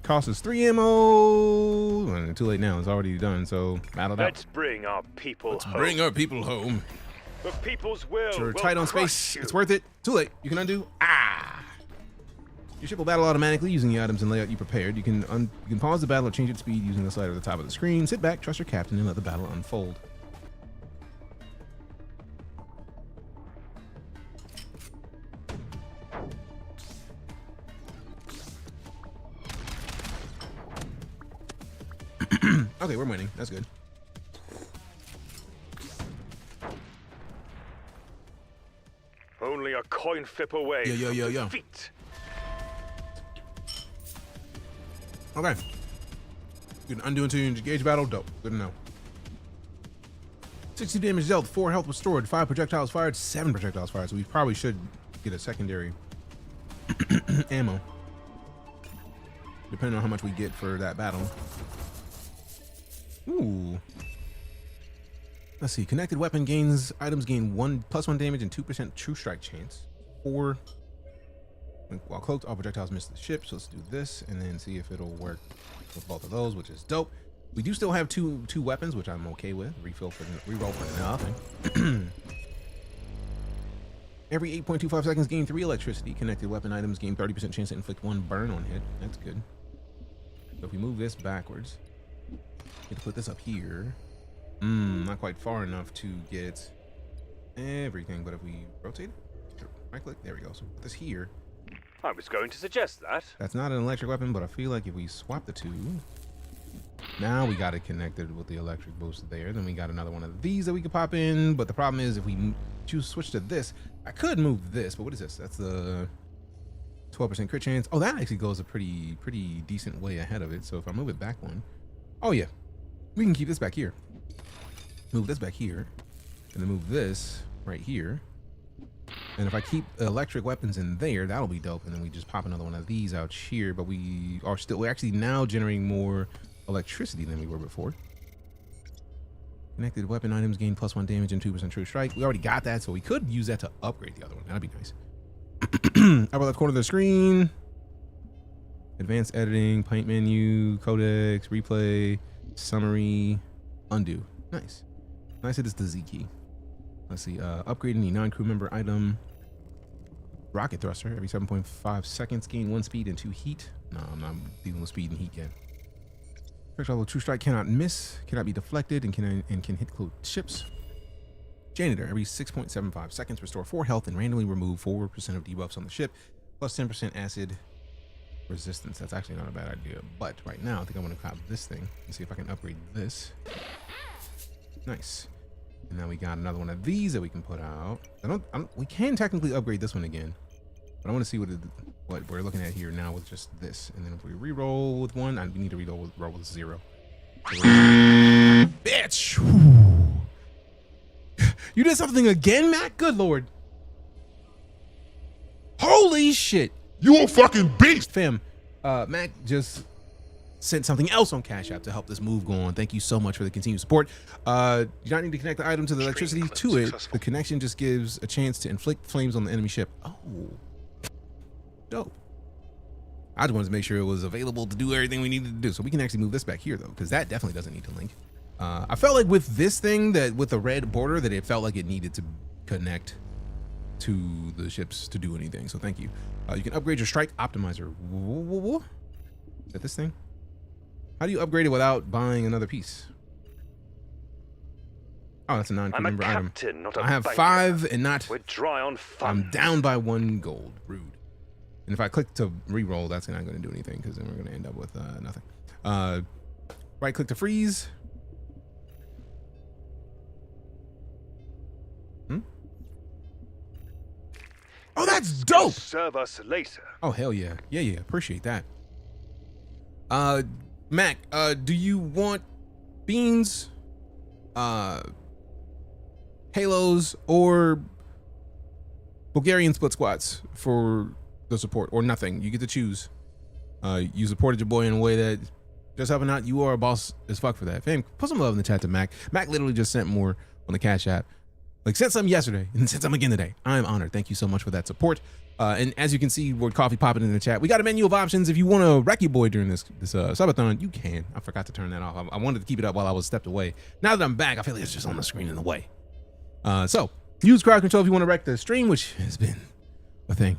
Cost us 3 ammo. Well, too late now. It's already done. So battle out. Let's bring our people home. Bring our people home. The people's will. So we're tight on space. It's worth it. Too late. You can undo. Your ship will battle automatically using the items and layout you prepared. You can pause the battle or change its speed using the slider at the top of the screen. Sit back, trust your captain, and let the battle unfold. Okay, we're winning. That's good. Only a coin flip away. Yo. Defeat. Okay. You can undo until you engage battle. Dope. Good to know. 60 damage dealt, 4 health restored, 5 projectiles fired, 7 projectiles fired. So we probably should get a secondary ammo, depending on how much we get for that battle. Ooh. Let's see. Connected weapon gains items gain +1 damage and 2% true strike chance. 4. While cloaked, all projectiles miss the ship. So let's do this and then see if it'll work with both of those, which is dope. We do still have two weapons, which I'm okay with. Reroll for nothing. Every 8.25 seconds, gain 3 electricity. Connected weapon items gain 30% chance to inflict 1 burn on hit. That's good. So if we move this backwards, get to put this up here. Not quite far enough to get everything, but if we rotate it, right click, there we go. So put this here. I was going to suggest that. That's not an electric weapon, but I feel like if we swap the 2, now we got it connected with the electric boost there. Then we got another one of these that we could pop in. But the problem is if we switch to this, I could move this, but what is this? That's the 12% crit chance. Oh, that actually goes a pretty decent way ahead of it. So if I move it back 1, oh yeah, we can keep this back here. Move this back here, and then move this right here. And if I keep electric weapons in there, that'll be dope. And then we just pop another one of these out here. But we're actually now generating more electricity than we were before. Connected weapon items gain +1 damage and 2% true strike. We already got that, so we could use that to upgrade the other one. That'd be nice. Upper left corner of the screen. Advanced editing, paint menu, codex, replay, summary, undo. Nice. Nice that it's the Z key. Let's see. Upgrading the non-crew member item. Rocket thruster. Every 7.5 seconds, gain 1 speed and 2 heat. No, I'm not dealing with speed and heat yet. Projectile with true strike cannot miss, cannot be deflected, and can hit cloaked ships. Janitor. Every 6.75 seconds, restore 4 health and randomly remove 4% of debuffs on the ship, plus 10% acid resistance. That's actually not a bad idea. But right now, I think I'm going to cop this thing and see if I can upgrade this. Nice. And now we got another one of these that we can put out. We can technically upgrade this one again, but I want to see what we're looking at here now with just this. And then if we re-roll with 1, we need to roll with 0. Bitch! You did something again, Matt? Good Lord. Holy shit. You a fucking beast. Fam, Matt just sent something else on Cash App to help this move go on. Thank you so much for the continued support. You don't need to connect the item to the electricity to it. The connection just gives a chance to inflict flames on the enemy ship. Oh, dope. I just wanted to make sure it was available to do everything we needed to do. So we can actually move this back here though, because that definitely doesn't need to link. I felt like with this thing that with the red border that it felt like it needed to connect to the ships to do anything. So thank you. You can upgrade your strike optimizer. Is that this thing? How do you upgrade it without buying another piece? Oh, that's a non-crew member item. Not a I have banker. 5 and not. We're dry on fun. I'm down by 1 gold. Rude. And if I click to re-roll, that's not going to do anything because then we're going to end up with nothing. Right click to freeze. Oh, that's dope. Serve us later. Oh, hell yeah. Yeah. Appreciate that. Mac, do you want beans, halos, or Bulgarian split squats for the support, or nothing? You get to choose. You supported your boy in a way that just helping out. You are a boss as fuck for that. Fam, put some love in the chat to Mac. Mac literally just sent more on the Cash App. Like, sent some yesterday and sent some again today. I'm honored. Thank you so much for that support. And as you can see, word coffee popping in the chat. We got a menu of options. If you want to wreck your boy during this subathon, you can. I forgot to turn that off. I wanted to keep it up while I was stepped away. Now that I'm back, I feel like it's just on the screen in the way. So use crowd control if you want to wreck the stream, which has been a thing.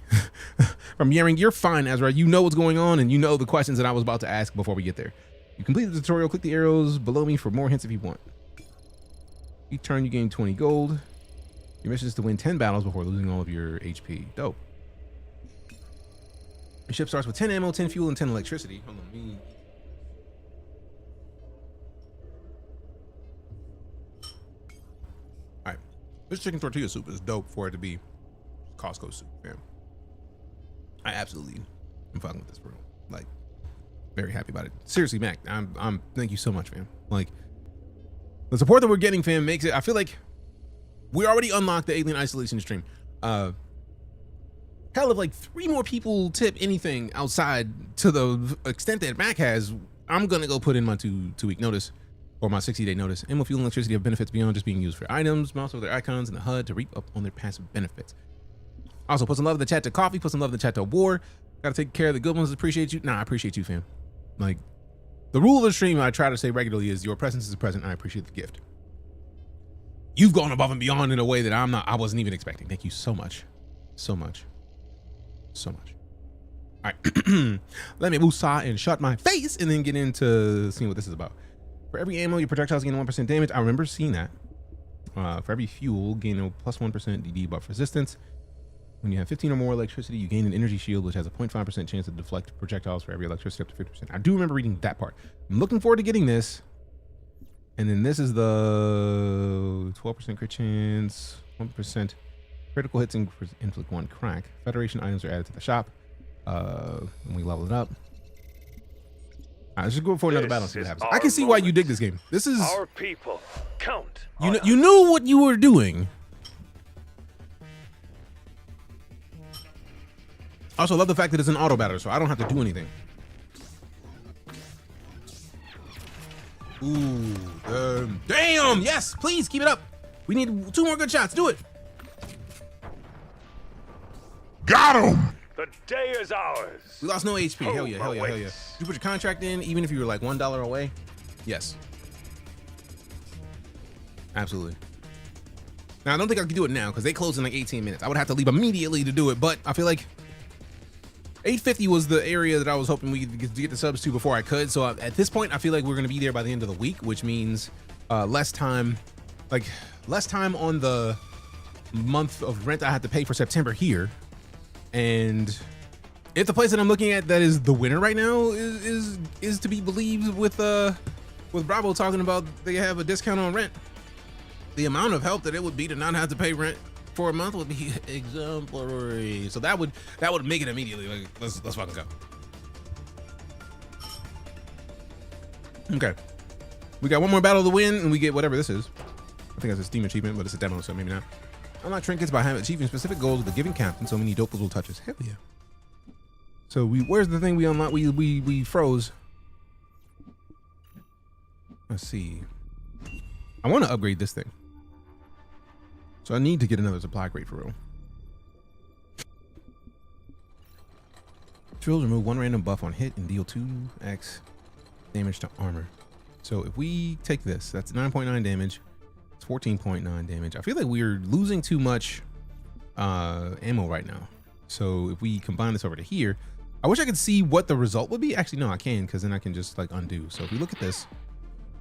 From Yering, you're fine, Ezra. You know what's going on, and you know the questions that I was about to ask before we get there. You complete the tutorial. Click the arrows below me for more hints if you want. Each turn, you gain 20 gold. Your mission is to win 10 battles before losing all of your HP. Dope. Your ship starts with 10 ammo, 10 fuel, and 10 electricity. Hold on, me. All right. This chicken tortilla soup is dope for it to be Costco soup, fam. I absolutely am fucking with this, bro. Like, very happy about it. Seriously, Mac, I'm thank you so much, fam. Like, the support that we're getting, fam, makes it, I feel like we already unlocked the alien isolation stream. Hell, if like 3 more people tip anything outside to the extent that Mac has, I'm gonna go put in my two-week notice or my 60-day notice. Ammo, fuel, and electricity have benefits beyond just being used for items. Mouse over their icons in the HUD to reap up on their passive benefits. Also, put some love in the chat to Coffee. Put some love in the chat to War. Gotta take care of the good ones. Appreciate you. Nah, I appreciate you, fam. Like, the rule of the stream I try to say regularly is your presence is a present. I appreciate the gift. You've gone above and beyond in a way that I wasn't even expecting. Thank you so much. So much. So much. All right. Let me woosah and shut my face and then get into seeing what this is about. For every ammo, your projectiles gain 1% damage. I remember seeing that. For every fuel, gain a plus 1% DD buff resistance. When you have 15 or more electricity, you gain an energy shield, which has a 0.5% chance to deflect projectiles for every electricity up to 50%. I do remember reading that part. I'm looking forward to getting this. And then this is the 12% crit chance, 1% critical hits and inflict 1 crack. Federation items are added to the shop when we level it up. Let's just go for another battle and see what happens. I can see why you dig this game. This is our people. Count. You knew what you were doing. Also, I love the fact that it's an auto battle, so I don't have to do anything. Ooh, damn! Yes, please keep it up. We need 2 more good shots. Do it. Got him. The day is ours. We lost no HP. Hell yeah, hell yeah, hell yeah. Did you put your contract in, even if you were like $1 away? Yes. Absolutely. Now, I don't think I can do it now because they close in like 18 minutes. I would have to leave immediately to do it, but I feel like 850 was the area that I was hoping we could get the subs to before I could. So at this point, I feel like we're going to be there by the end of the week, which means less time on the month of rent I have to pay for September here. And if the place that I'm looking at that is the winner right now is to be believed with Bravo talking about they have a discount on rent, the amount of help that it would be to not have to pay rent for a month would be exemplary. So that would make it immediately. Like, let's fucking go. Okay, we got 1 more battle to win, and we get whatever this is. I think that's a Steam achievement, but it's a demo, so maybe not. Unlock trinkets by achieving specific goals with the given captain. So many dopables will touch us. Hell yeah. So where's the thing we unlocked? We froze. Let's see. I want to upgrade this thing. So I need to get another supply crate for real. Drills remove 1 random buff on hit and deal 2x damage to armor. So if we take this, that's 9.9 damage. It's 14.9 damage. I feel like we're losing too much ammo right now. So if we combine this over to here, I wish I could see what the result would be. Actually, no, I can, because then I can just like undo. So if we look at this,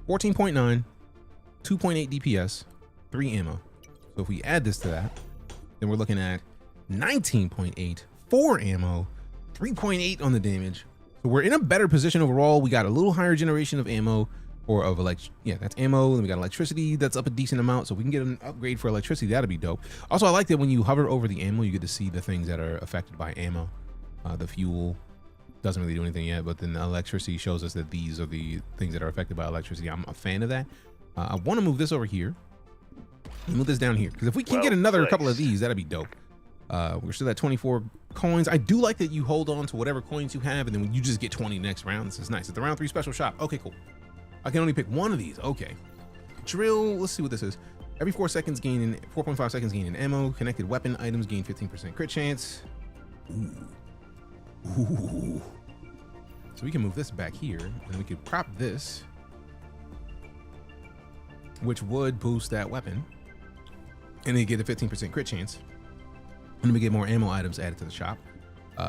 14.9, 2.8 DPS, 3 ammo. So if we add this to that, then we're looking at 19.8, 4 ammo, 3.8 on the damage. So we're in a better position overall. We got a little higher generation of ammo, or of that's ammo. And we got electricity that's up a decent amount, so we can get an upgrade for electricity. That'd be dope. Also, I like that when you hover over the ammo, you get to see the things that are affected by ammo. The fuel doesn't really do anything yet, but then the electricity shows us that these are the things that are affected by electricity. I'm a fan of that. I want to move this over here and move this down here, because if we can get another couple of these, that'd be dope. We're still at 24 coins. I do like that you hold on to whatever coins you have, and then you just get 20 next round. This is nice. It's the round 3 special shop. Okay, cool. I can only pick one of these. Okay. Drill. Let's see what this is. Every 4 seconds gain in 4.5 seconds gain in ammo. Connected weapon items gain 15% crit chance. Ooh. Ooh. So we can move this back here, and we could prop this, which would boost that weapon, and then get a 15% crit chance. And then we get more ammo items added to the shop.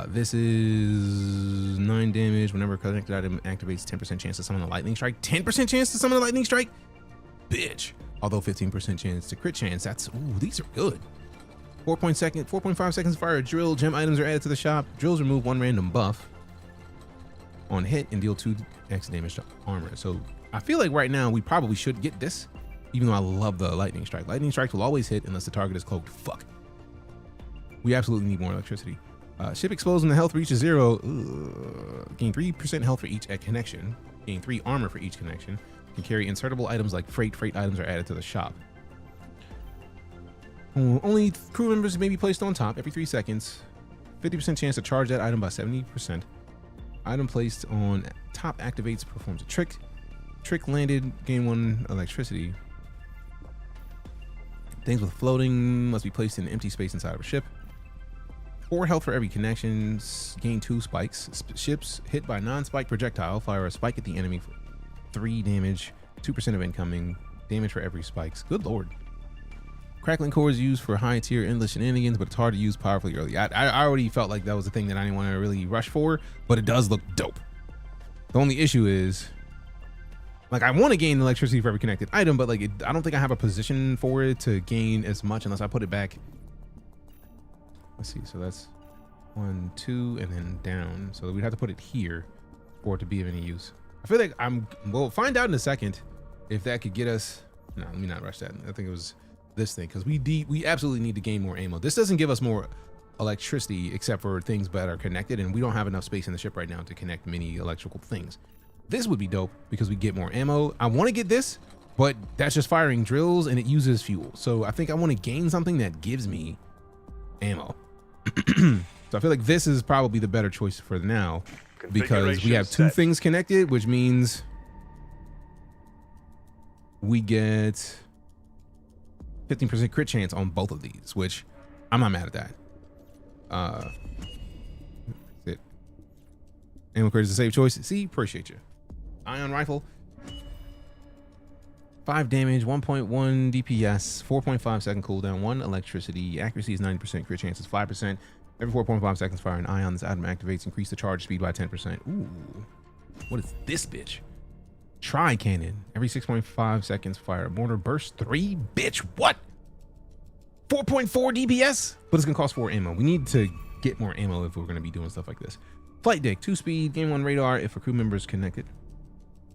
This is 9 damage. Whenever a connected item activates, 10% chance to summon a lightning strike. 10% chance to summon a lightning strike? Bitch. Although 15% chance to crit chance. That's, ooh, these are good. 4.5 seconds fire a drill. Gem items are added to the shop. Drills remove 1 random buff on hit and deal 2x damage to armor. So I feel like right now we probably should get this, even though I love the lightning strike. Lightning strikes will always hit unless the target is cloaked. Fuck. We absolutely need more electricity. Ship explodes when the health reaches 0. Gain 3% health for each connection. Gain 3 armor for each connection. Can carry insertable items like freight. Freight items are added to the shop. Only crew members may be placed on top every 3 seconds. 50% chance to charge that item by 70%. Item placed on top activates, performs a trick. Trick landed, gain 1 electricity. Things with floating must be placed in an empty space inside of a ship. 4 health for every connection. Gain 2 spikes. Ships hit by non-spike projectile fire a spike at the enemy for 3 damage. 2% of incoming damage for every spikes. Good lord. Crackling core is used for high tier endless shenanigans, but it's hard to use powerfully early. I already felt like that was the thing that I didn't want to really rush for, but it does look dope. The only issue is, like, I want to gain electricity for every connected item, but like I don't think I have a position for it to gain as much unless I put it back. Let's see, so that's 1, 2, and then down. So we'd have to put it here for it to be of any use. I feel like we'll find out in a second if that could get us. No, let me not rush that. I think it was this thing, because we absolutely need to gain more ammo. This doesn't give us more electricity except for things that are connected, and we don't have enough space in the ship right now to connect many electrical things. This would be dope because we get more ammo. I want to get this, but that's just firing drills and it uses fuel. So I think I want to gain something that gives me ammo. So I feel like this is probably the better choice for now, because we have 2 things connected, which means we get 15% crit chance on both of these, which I'm not mad at that. That's it. Ammo crate is a safe choice. See, appreciate you. Ion rifle. 5 damage, 1.1 DPS, 4.5 second cooldown, 1 electricity. Accuracy is 90%, crit chance is 5%. Every 4.5 seconds fire an ion. This item activates, increase the charge speed by 10%. Ooh, what is this bitch? Tri-cannon. Every 6.5 seconds fire a mortar burst 3. Bitch, what? 4.4 DPS? But it's gonna cost 4 ammo. We need to get more ammo if we're gonna be doing stuff like this. Flight deck, 2 speed, gain 1 radar if a crew member is connected.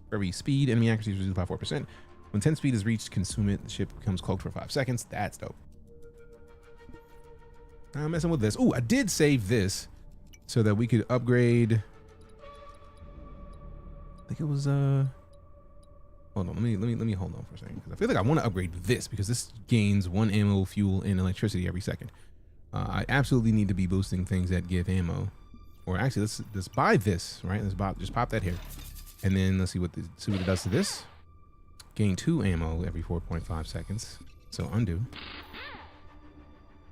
For every speed, enemy accuracy is reduced by 4%. When 10 speed is reached, consume it. The ship becomes cloaked for 5 seconds. That's dope. I'm messing with this. Ooh, I did save this so that we could upgrade. I think it was hold on, let me hold on for a second, because I feel like I want to upgrade this because this gains 1 ammo, fuel, and electricity every second. I absolutely need to be boosting things that give ammo. Or actually, let's buy this, right? Just pop that here, and then let's see what it does to this. Gain 2 ammo every 4.5 seconds. So undo.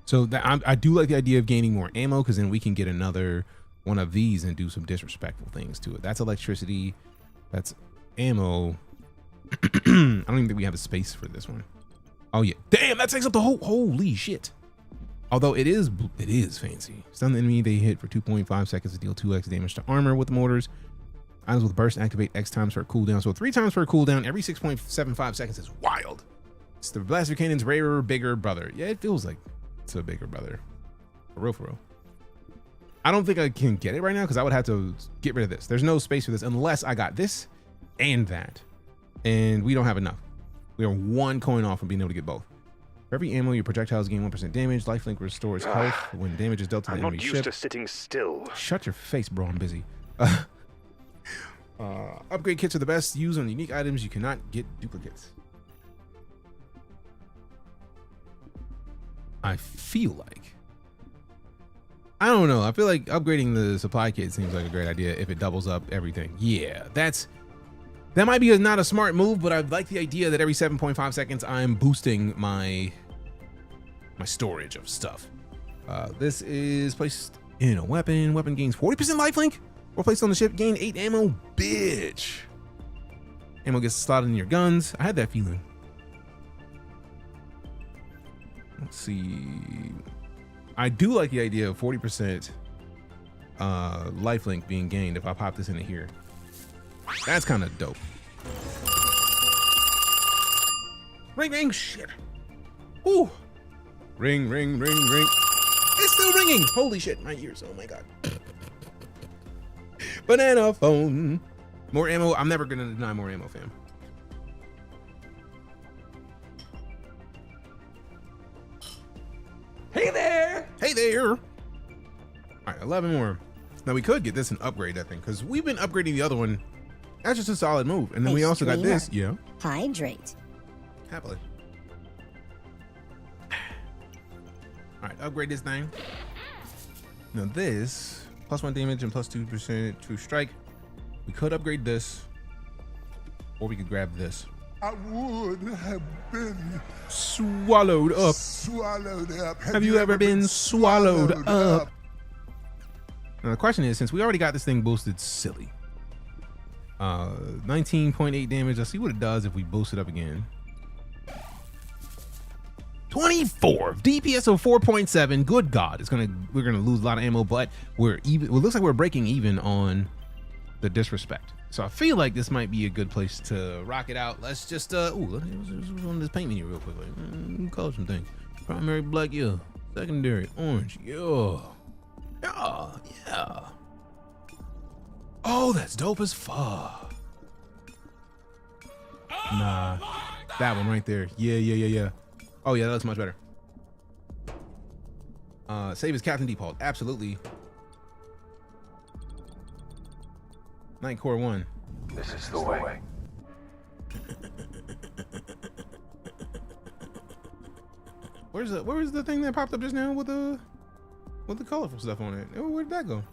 So that I do like the idea of gaining more ammo, because then we can get another one of these and do some disrespectful things to it. That's electricity. That's ammo. I don't even think we have a space for this one. Oh yeah, damn, that takes up the whole, holy shit. Although it is fancy. Stun the enemy they hit for 2.5 seconds to deal 2x damage to armor with the mortars. Items with burst activate X times for a cooldown. So 3 times for a cooldown every 6.75 seconds is wild. It's the blaster cannon's rarer, bigger brother. Yeah, it feels like it's a bigger brother. For real, for real. I don't think I can get it right now because I would have to get rid of this. There's no space for this unless I got this and that. And we don't have enough. We are 1 coin off from being able to get both. For every ammo, your projectiles gain 1% damage. Lifelink restores health when damage is dealt to the enemy ship. I'm not used to sitting still. Shut your face, bro. I'm busy. Upgrade kits are the best. Use on unique items. You cannot get duplicates. I feel like, I don't know. I feel like upgrading the supply kit seems like a great idea if it doubles up everything. Yeah, that might be not a smart move, but I like the idea that every 7.5 seconds I'm boosting my storage of stuff. This is placed in a weapon. Weapon gains 40% lifelink. Or placed on the ship, gain 8 ammo, bitch. Ammo gets slotted in your guns. I had that feeling. Let's see. I do like the idea of 40% lifelink being gained if I pop this into here. That's kind of dope. Ring, ring, shit. Ooh. Ring, ring, ring, ring. It's still ringing. Holy shit, my ears. Oh my God. Banana phone. More ammo. I'm never gonna deny more ammo, fam. Hey there. Hey there. All right, 11 more. Now we could get this and upgrade that thing because we've been upgrading the other one. That's just a solid move. And then we also got this. Yeah. Hydrate. Happily. All right, upgrade this thing. Now this. +1 damage and +2% true strike. We could upgrade this, or we could grab this. I would have been swallowed up. Swallowed up. Have you ever been swallowed up? Now the question is, since we already got this thing boosted silly, 19.8 damage. Let's see what it does if we boost it up again. 24 DPS of 4.7. Good God, we're gonna lose a lot of ammo, but we're even. It looks like we're breaking even on the disrespect. So I feel like this might be a good place to rock it out. Let's just let's run this paint menu real quickly. Color some things. Primary black, yeah. Secondary orange, yeah. Yeah. Oh, that's dope as fuck. Nah, that one right there. Yeah. Oh yeah, that looks much better. Save as Captain Default. Absolutely. Night Core 1. This is the way. Where was the thing that popped up just now with the colorful stuff on it? Oh, where did that go?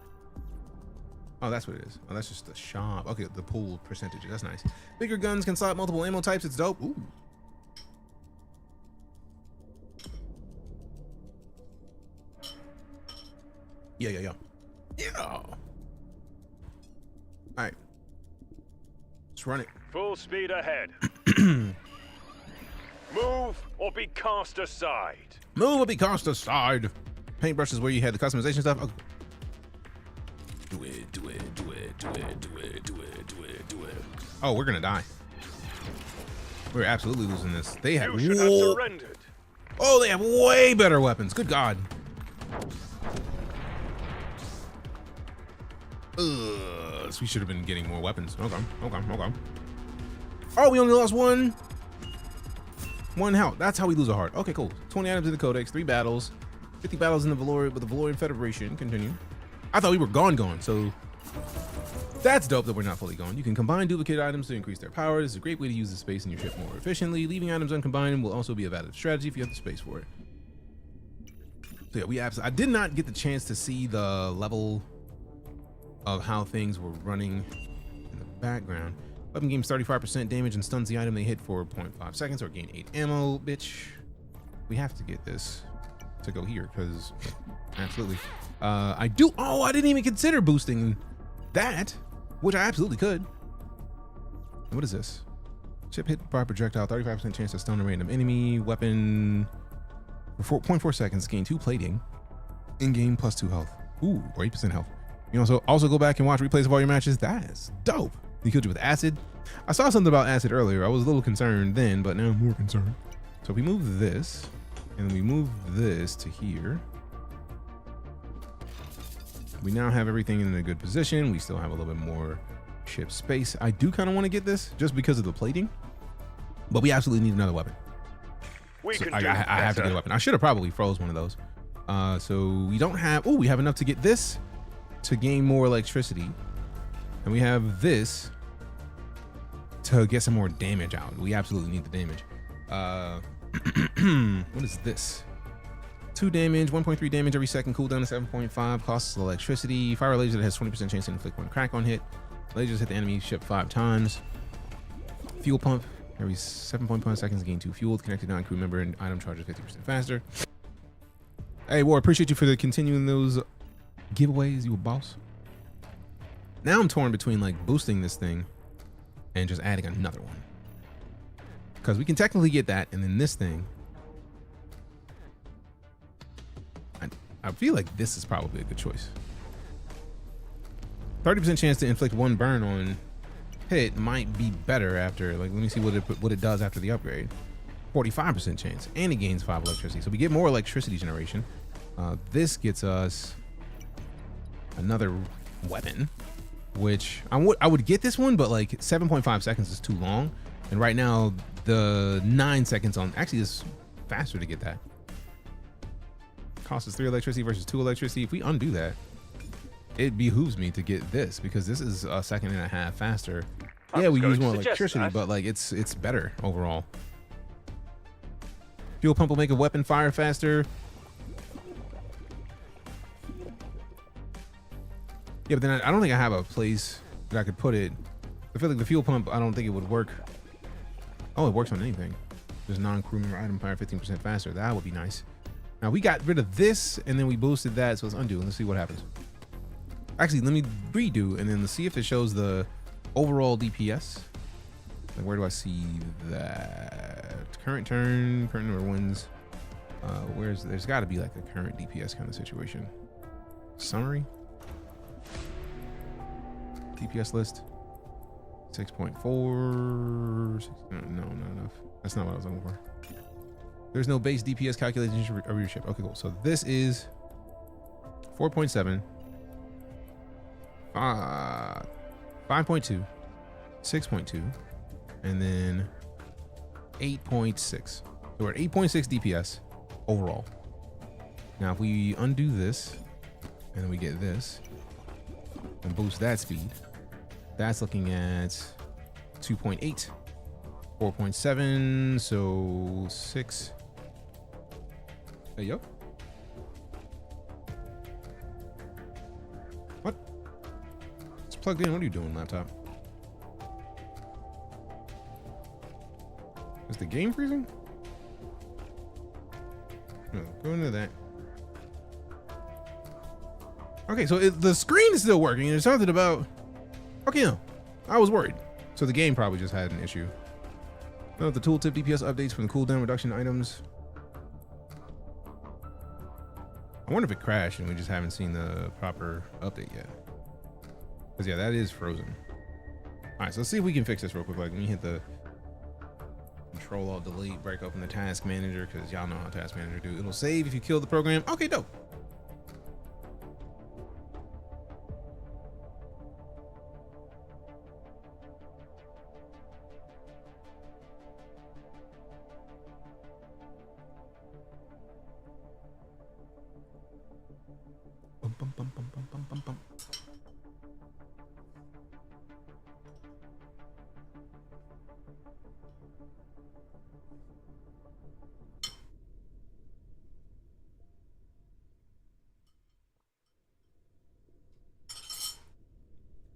Oh, that's what it is. Oh, that's just the shop. Okay, the pool percentage. That's nice. Bigger guns can slot multiple ammo types. It's dope. Ooh. Yeah. All right. Let's run it. Full speed ahead. Move or be cast aside. Move or be cast aside. Paintbrush is where you had the customization stuff. Okay. Do it. Oh, we're gonna die. We're absolutely losing this. They have. You should have surrendered. Oh, they have way better weapons. Good God. So we should have been getting more weapons. Okay. Oh, we only lost one health. That's how we lose a heart. Okay, cool. 20 items in the Codex, 3 battles, 50 battles in the Valorian with the Valorian Federation. Continue. I thought we were gone. So that's dope that we're not fully gone. You can combine duplicate items to increase their power. This is a great way to use the space in your ship more efficiently. Leaving items uncombined will also be a valid strategy if you have the space for it. So yeah, I did not get the chance to see the level of how things were running in the background. Weapon gains 35% damage and stuns the item they hit for 0.5 seconds or gain 8 ammo. Bitch, we have to get this. to go here because absolutely. I didn't even consider boosting that, which I absolutely could. What is this? Ship hit by projectile, 35% chance to stun a random enemy. Weapon for 4.4 seconds, gain 2 plating. In-game plus 2 health. Ooh, or 8% health. You know, also go back and watch replays of all your matches. That is dope. He killed you with acid. I saw something about acid earlier. I was a little concerned then, but now I'm more concerned. So if we move this, and we move this to here, we now have everything in a good position. We still have a little bit more ship space. I do kind of want to get this just because of the plating, but we absolutely need another weapon. So I have to get a weapon. I should have probably froze one of those. So we don't have, we have enough to get this to gain more electricity. And we have this to get some more damage out. We absolutely need the damage. What is this? 2 damage, 1.3 damage every second, cooldown to 7.5, costs electricity. Fire laser that has 20% chance to inflict 1 crack on hit. Lasers hit the enemy ship 5 times. Fuel pump, every 7.5 seconds, gain 2 fuel. Connected non-crew member and item charges 50% faster. Hey, War, appreciate you for continuing those giveaways. You a boss. Now I'm torn between like boosting this thing and just adding another one. Because we can technically get that, and then this thing. I feel like this is probably a good choice. 30% chance to inflict 1 burn on hit might be better after, like, let me see what it does after the upgrade. 45% chance, and it gains 5 electricity. So we get more electricity generation. This gets us another weapon, which I would get this one, but like 7.5 seconds is too long. And right now the 9 seconds on actually is faster to get that. Costs us 3 electricity versus 2 electricity. If we undo that, it behooves me to get this because this is a 1.5 seconds faster. Yeah, we use more electricity, but like it's better overall. Fuel pump will make a weapon fire faster. Yeah, but then I don't think I have a place that I could put it. I feel like the fuel pump, I don't think it would work. Oh, it works on anything. There's non-crew member item fire 15% faster. That would be nice. Now we got rid of this and then we boosted that, so let's undo. Let's see what happens. Actually, let me redo and then let's see if it shows the overall DPS. Like, where do I see that? Current turn, current number of wins. There's got to be like a current DPS kind of situation. Summary. DPS list. 6.4. No, not enough. That's not what I was looking for. There's no base DPS calculation of your ship. Okay, cool. So this is 4.7, 5.2, 6.2, and then 8.6. So we're at 8.6 DPS overall. Now, if we undo this and then we get this and boost that speed, that's looking at 2.8, 4.7, so 6. Hey, yo. What? It's plugged in. What are you doing, laptop? Is the game freezing? No, go into that. Okay, so the screen is still working. There's something about... Okay, no. I was worried. So the game probably just had an issue. No, the tooltip DPS updates from the cooldown reduction items. I wonder if it crashed and we just haven't seen the proper update yet. Because yeah, that is frozen. All right, so let's see if we can fix this real quick. Like, let me hit the Control Alt Delete, break open the task manager, because y'all know how task manager do. It'll save if you kill the program. Okay, dope.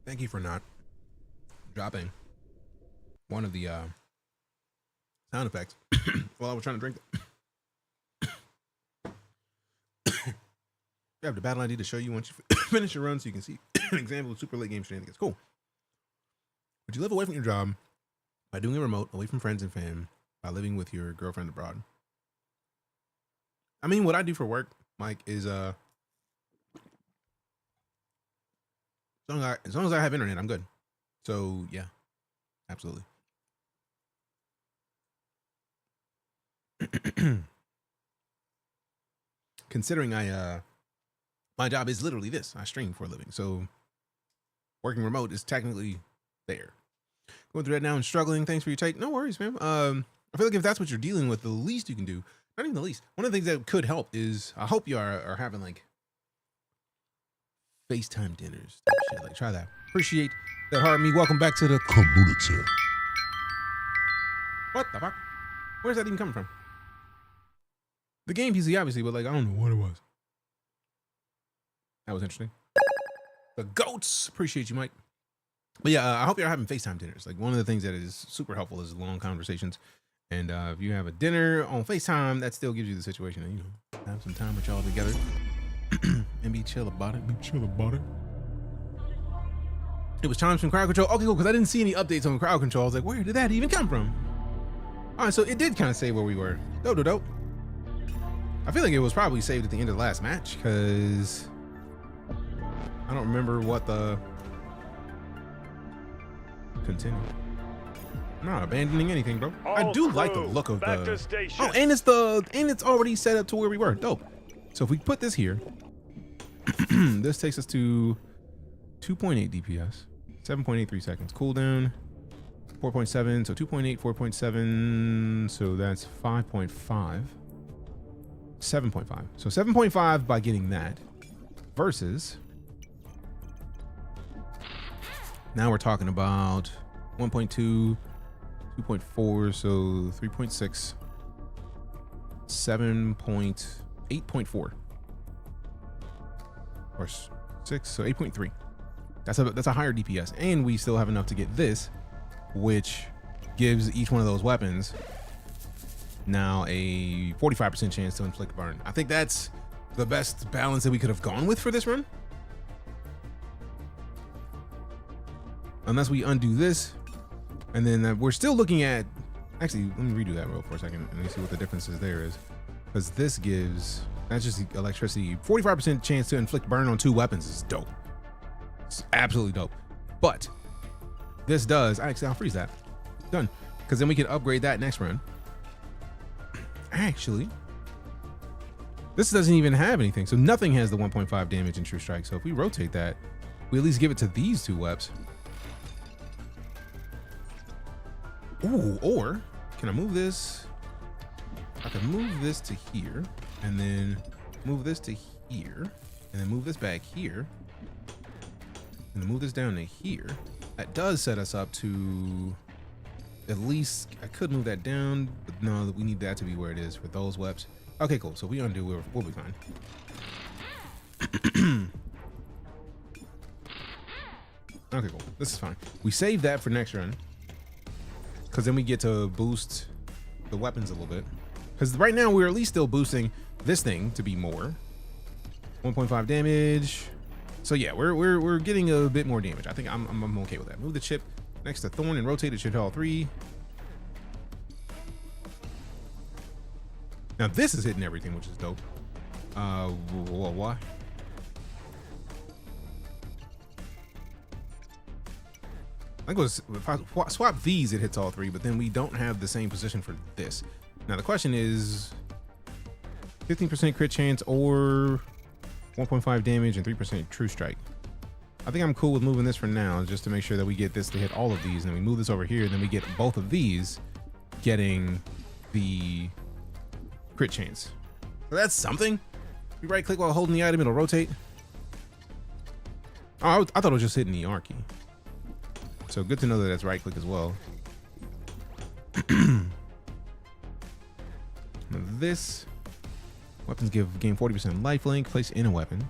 Thank you for not dropping one of the sound effects while I was trying to drink. I have the battle ID to show you once you finish your run so you can see an example of super late game shenanigans. Cool. Would you live away from your job by doing it remote, away from friends and fam, by living with your girlfriend abroad? I mean, what I do for work, Mike, is as long as I have internet, I'm good. So yeah, absolutely. Considering my job is literally this. I stream for a living. So working remote is technically there. Going through that now and struggling. Thanks for your take. No worries, man. I feel like if that's what you're dealing with, the least you can do, not even the least, one of the things that could help is, I hope you are having like FaceTime dinners. Shit. Like, try that. Appreciate that, heart me. Welcome back to the community. What the fuck? Where's that even coming from? The game PC, obviously, but like, I don't know what it was. That was interesting. The goats. Appreciate you, Mike. But yeah, I hope you're having FaceTime dinners. Like, one of the things that is super helpful is long conversations. And if you have a dinner on FaceTime, that still gives you the situation that, you know, have some time with y'all together and be chill about it. Be chill about it. It was chimes from crowd control. Okay, cool, because I didn't see any updates on crowd control. I was like, where did that even come from? All right, so it did kind of say where we were. Dope. I feel like it was probably saved at the end of the last match, because I don't remember what the... Continue. I'm not abandoning anything, bro. I do like the look of the... Oh, and it's already set up to where we were. Dope. So if we put this here, this takes us to 2.8 DPS, 7.83 seconds. Cooldown, 4.7. So 2.8, 4.7. So that's 5.5. 7.5. So 7.5 by getting that versus... Now we're talking about 1.2, 2.4, so 3.6, 8.4, or 6, so 8.3. That's a higher DPS, and we still have enough to get this, which gives each one of those weapons now a 45% chance to inflict burn. I think that's the best balance that we could have gone with for this run. Unless we undo this, and then we're still looking at, actually, let me redo that real for a second and see what the differences there is. Because this gives, that's just the electricity, 45% chance to inflict burn on 2 weapons is dope. It's absolutely dope. But this does, actually, I'll freeze that. Done. Because then we can upgrade that next run. Actually, this doesn't even have anything. So nothing has the 1.5 damage in True Strike. So if we rotate that, we at least give it to these 2 weapons. Ooh, or can I move this? I can move this to here, and then move this to here, and then move this back here, and then move this down to here. That does set us up to at least, I could move that down, but no, we need that to be where it is for those weapons. Okay, cool. So we undo, we'll be fine. Okay, cool. This is fine. We save that for next run, because then we get to boost the weapons a little bit. Because right now we're at least still boosting this thing to be more. 1.5 damage. So yeah, we're getting a bit more damage. I think I'm okay with that. Move the chip next to Thorn and rotate it to all 3. Now this is hitting everything, which is dope. Why? I think it was, if I swap these, it hits all 3, but then we don't have the same position for this. Now the question is 15% crit chance or 1.5 damage and 3% true strike. I think I'm cool with moving this for now, just to make sure that we get this to hit all of these, and then we move this over here, and then we get both of these getting the crit chance. So that's something. You right click while holding the item, it'll rotate. Oh, I thought it was just hitting the R key. So good to know that that's right click as well. This weapons give game 40% lifelink, place in a weapon.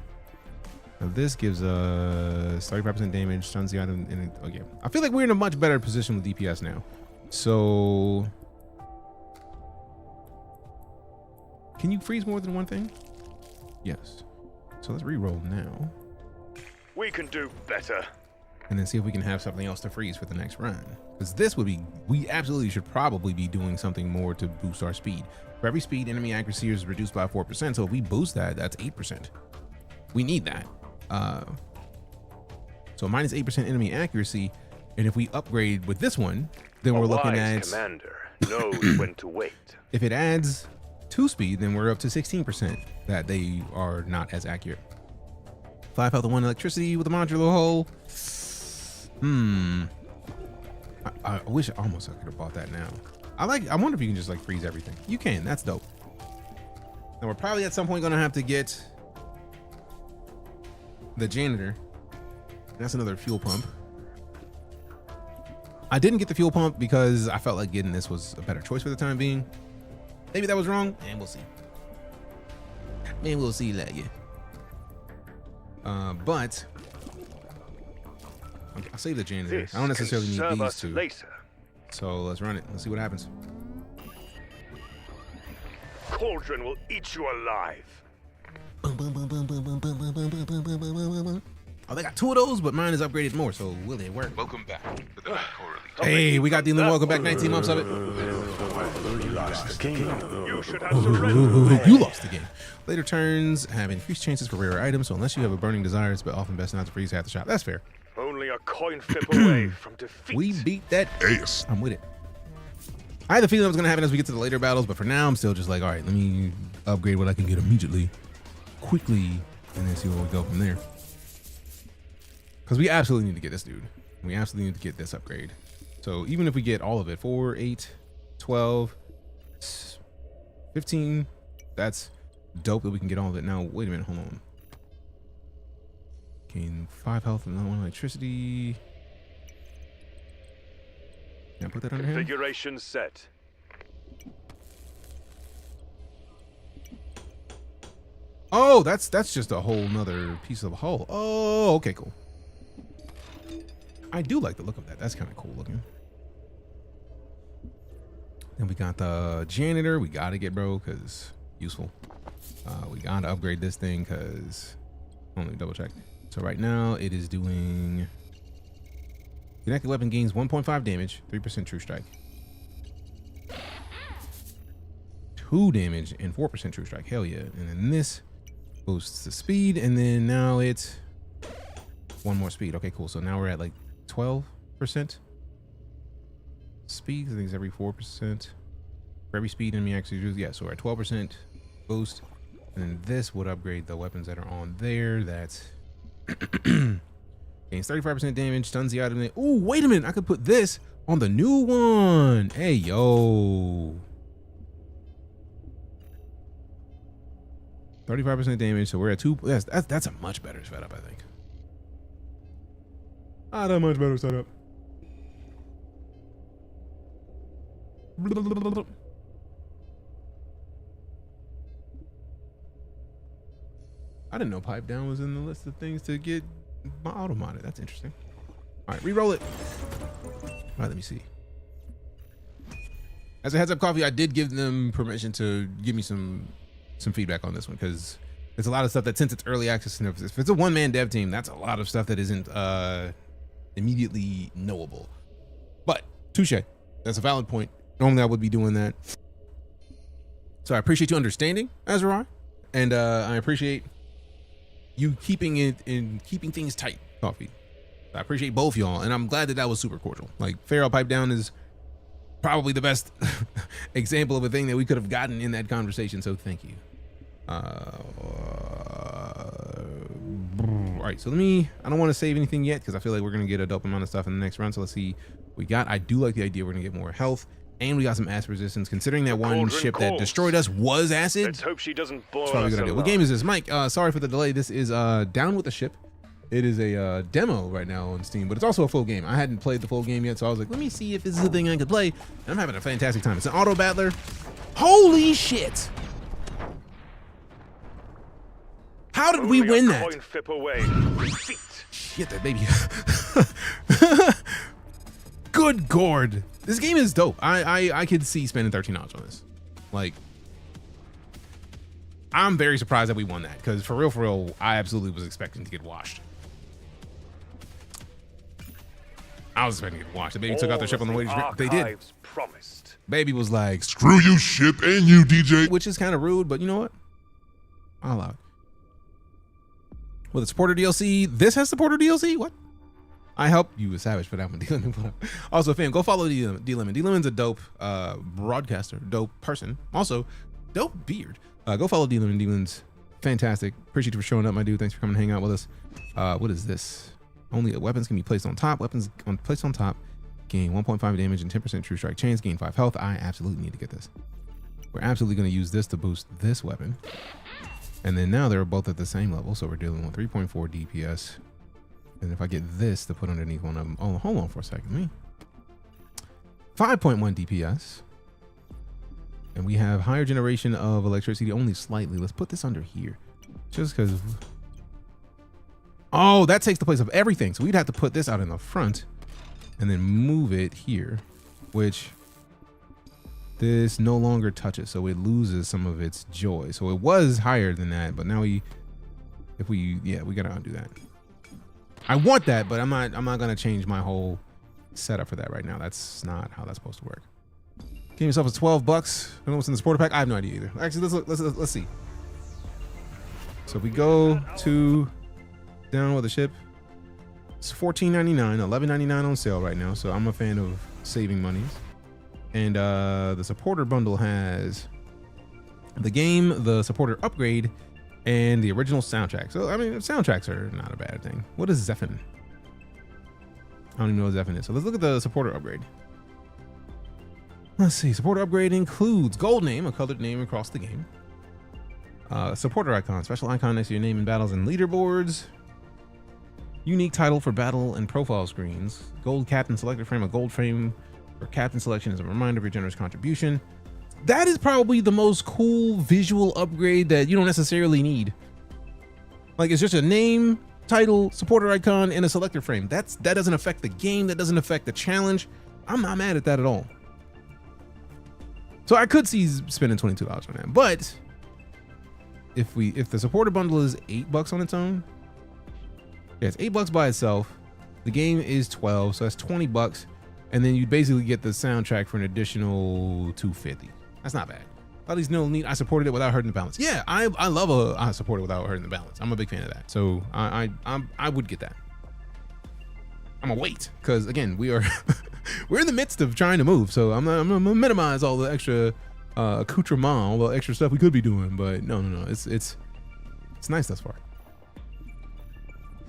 Now this gives us 35% damage, stuns the item, and okay. I feel like we're in a much better position with DPS now. So can you freeze more than one thing? Yes. So let's re-roll now. We can do better. And then see if we can have something else to freeze for the next run. Because this would be, we absolutely should probably be doing something more to boost our speed. For every speed, enemy accuracy is reduced by 4%. So if we boost that, that's 8%. We need that. So minus 8% enemy accuracy. And if we upgrade with this one, then we're looking at... commander knows when to wait. If it adds 2 speed, then we're up to 16% that they are not as accurate. 5 health and 1 electricity with a modular hull. I wish almost I could have bought that now. I wonder if you can just like freeze everything. You can, that's dope. And we're probably at some point gonna have to get the janitor. That's another fuel pump. I didn't get the fuel pump because I felt like getting this was a better choice for the time being. Maybe that was wrong, and we'll see. Man, we'll see later. But I'll save the janitor. I don't necessarily need these two. So let's run it. Let's see what happens. Cauldron will eat you alive. Oh, they got 2 of those, but mine is upgraded more, so will it work? Welcome back to the Night Core Elite. Hey, we got the welcome back 19 months of it. You lost the game. You should have surrendered. You lost the game. Later turns have increased chances for rare items, so unless you have a burning desire, it's often best not to freeze half the shop. That's fair. Only a coin flip away from defeat. We beat that ace. I'm with it. I had the feeling it was going to happen as we get to the later battles, but for now, I'm still just like, all right, let me upgrade what I can get immediately, quickly, and then see where we go from there. Because we absolutely need to get this dude. We absolutely need to get this upgrade. So even if we get all of it, 4, 8, 12, 15, that's dope that we can get all of it. Now, wait a minute, hold on. Gain 5 health and 1 electricity. Can I put that under here? Configuration set. Oh, that's just a whole nother piece of hull. Oh, okay, cool. I do like the look of that. That's kind of cool looking. Then we got the janitor. We got to get bro because useful. We got to upgrade this thing because only double check. So right now it is doing connected weapon gains 1.5 damage, 3% true strike, 2 damage, and 4% true strike. Hell yeah. And then this boosts the speed. And then now it's 1 more speed. Okay, cool. So now we're at like 12% speed. I think it's every 4%. For every speed enemy actually uses. Yeah, so we're at 12% boost. And then this would upgrade the weapons that are on there. That's gains 35% damage, stuns the item. Ooh, wait a minute. I could put this on the new one. Hey, yo. 35% damage. So we're at 2. That's a much better setup, I think. Not a much better setup. I didn't know pipe down was in the list of things to get my auto modded. That's interesting. All right, re-roll it. All right, let me see. As a heads up, Coffee, I did give them permission to give me some feedback on this one because there's a lot of stuff that, since it's early access, and if it's a one-man dev team, that's a lot of stuff that isn't immediately knowable. But touche, that's a valid point. Normally I would be doing that. So I appreciate you understanding, Azrai, and I appreciate you keeping it and keeping things tight, Coffee. I appreciate both y'all, and I'm glad that was super cordial. Like, Feral Pipe Down is probably the best example of a thing that we could have gotten in that conversation, so thank you. All right, so I don't want to save anything yet because I feel like we're going to get a dope amount of stuff in the next round, so let's see what we got. I do like the idea we're going to get more health, and we got some acid resistance, considering that one ship that destroyed us was acid. Let's hope she doesn't boil Probably a good idea. What game is this? Mike, sorry for the delay. This is Down with the Ship. It is a demo right now on Steam, but it's also a full game. I hadn't played the full game yet, so I was like, let me see if this is a thing I could play. And I'm having a fantastic time. It's an auto battler. Holy shit! How did we win that? Coin flip away. Get that baby. Good gourd. This game is dope. I could see spending $13 on this. Like, I'm very surprised that we won that, because for real, I absolutely was expecting to get washed. I was expecting to get washed. The baby took out their ship on the way to They did. Promised. Baby was like, screw you, ship, and you, DJ. Which is kind of rude, but you know what? I'll allow it. With the supporter DLC, this has supporter DLC? What? I help you, a savage, for that one. D-Lemon. Also, fam, go follow D-Lemon. D-Lemon's a dope broadcaster, dope person. Also, dope beard. Go follow D-Lemon. D-Lemon's fantastic. Appreciate you for showing up, my dude. Thanks for coming and hang out with us. What is this? Only weapons can be placed on top. Weapons placed on top gain 1.5 damage and 10% true strike chains. Gain 5 health. I absolutely need to get this. We're absolutely going to use this to boost this weapon. And then now they're both at the same level, so we're dealing with 3.4 DPS. And if I get this to put underneath one of them, oh, hold on for a second. 5.1 DPS. And we have higher generation of electricity, only slightly. Let's put this under here, just because. Oh, that takes the place of everything. So we'd have to put this out in the front and then move it here, which this no longer touches. So it loses some of its joy. So it was higher than that, but now we got to undo that. I want that, but I'm not going to change my whole setup for that right now. That's not how that's supposed to work. Give yourself a $12. I don't know what's in the supporter pack. I have no idea either. Actually, let's see. So we go to Down with the Ship. It's $14.99, $11.99 on sale right now. So I'm a fan of saving monies. And the supporter bundle has the game, the supporter upgrade, and the original soundtrack. So I mean, soundtracks are not a bad thing. What is Zephin? I don't even know what Zephin is. So let's look at the supporter upgrade. Let's see. Supporter upgrade includes gold name, a colored name across the game. Supporter icon, special icon next to your name in battles and leaderboards. Unique title for battle and profile screens. Gold captain selector frame, a gold frame for captain selection as a reminder of your generous contribution. That is probably the most cool visual upgrade that you don't necessarily need. Like, it's just a name, title, supporter icon, and a selector frame. That doesn't affect the game. That doesn't affect the challenge. I'm not mad at that at all. So I could see spending $22 on that, but if the supporter bundle is $8 on its own, yeah, it's $8 by itself. The game is $12, so that's $20, and then you basically get the soundtrack for an additional $250. That's not bad. At least no need. I supported it without hurting the balance. Yeah, I love I support it without hurting the balance. I'm a big fan of that. So I would get that. I'm gonna wait, because again, we're in the midst of trying to move, so I'm gonna minimize all the extra accoutrement, all the extra stuff we could be doing. But no, it's nice thus far.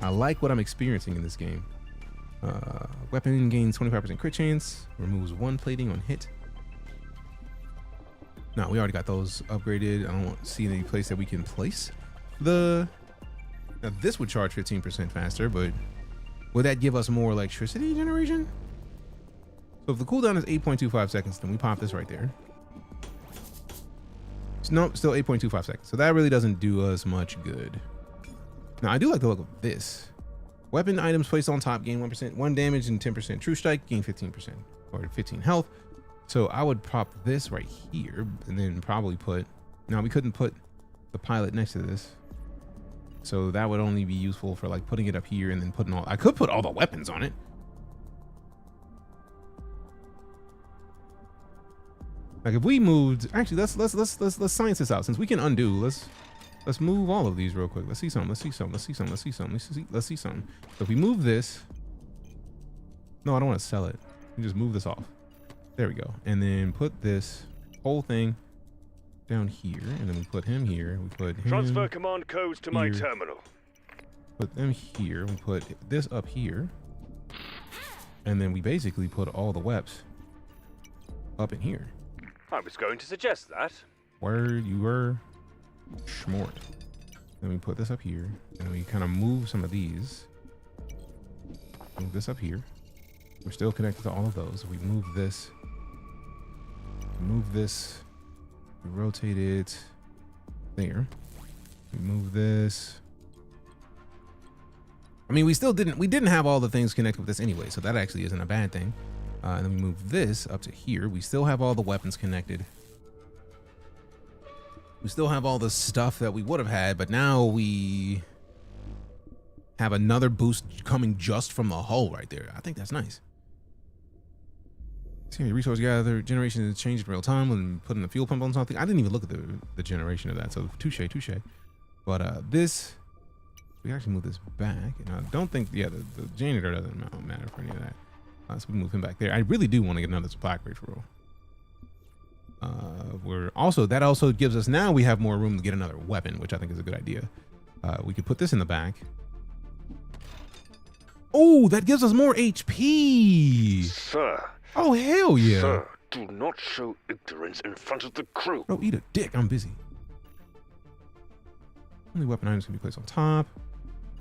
I like what I'm experiencing in this game. Weapon gains 25% crit chance, removes 1 plating on hit. No, we already got those upgraded. I don't see any place that we can place now this would charge 15% faster, but would that give us more electricity generation? So if the cooldown is 8.25 seconds, then we pop this right there. Nope, still 8.25 seconds. So that really doesn't do us much good. Now, I do like the look of this. Weapon items placed on top gain 1 damage and 10% true strike, gain 15% or 15 health. So I would pop this right here and then probably put, now we couldn't put the pilot next to this. So that would only be useful for like putting it up here and then putting I could put all the weapons on it. Like if we moved, actually let's science this out. Since we can undo, let's move all of these real quick. Let's see something. So if we move this, no, I don't want to sell it. We just move this off. There we go. And then put this whole thing down here, and then we put him here. We put him transfer command codes to my terminal. Put them here. We put this up here, and then we basically put all the weps up in here. I was going to suggest that. Where you were schmort. Then we put this up here, and we kind of move some of these. Move this up here. We're still connected to all of those. We move this. We rotate it there. We move this. I mean, we didn't have all the things connected with this anyway, so that actually isn't a bad thing. And then we move this up to here. We still have all the weapons connected. We still have all the stuff that we would have had, but now we have another boost coming just from the hull right there. I think that's nice. See, resource gather generation is changed in real time when putting the fuel pump on something. I didn't even look at the generation of that, so touche. But this, we can actually move this back, and I don't think, yeah, the janitor doesn't matter for any of that. So we move him back there. I really do want to get another supply crate for real. That also gives us, now we have more room to get another weapon, which I think is a good idea. We could put this in the back. Oh, that gives us more HP. Sir. Oh, hell yeah. Sir, do not show ignorance in front of the crew. No, eat a dick. I'm busy. Only weapon items can be placed on top.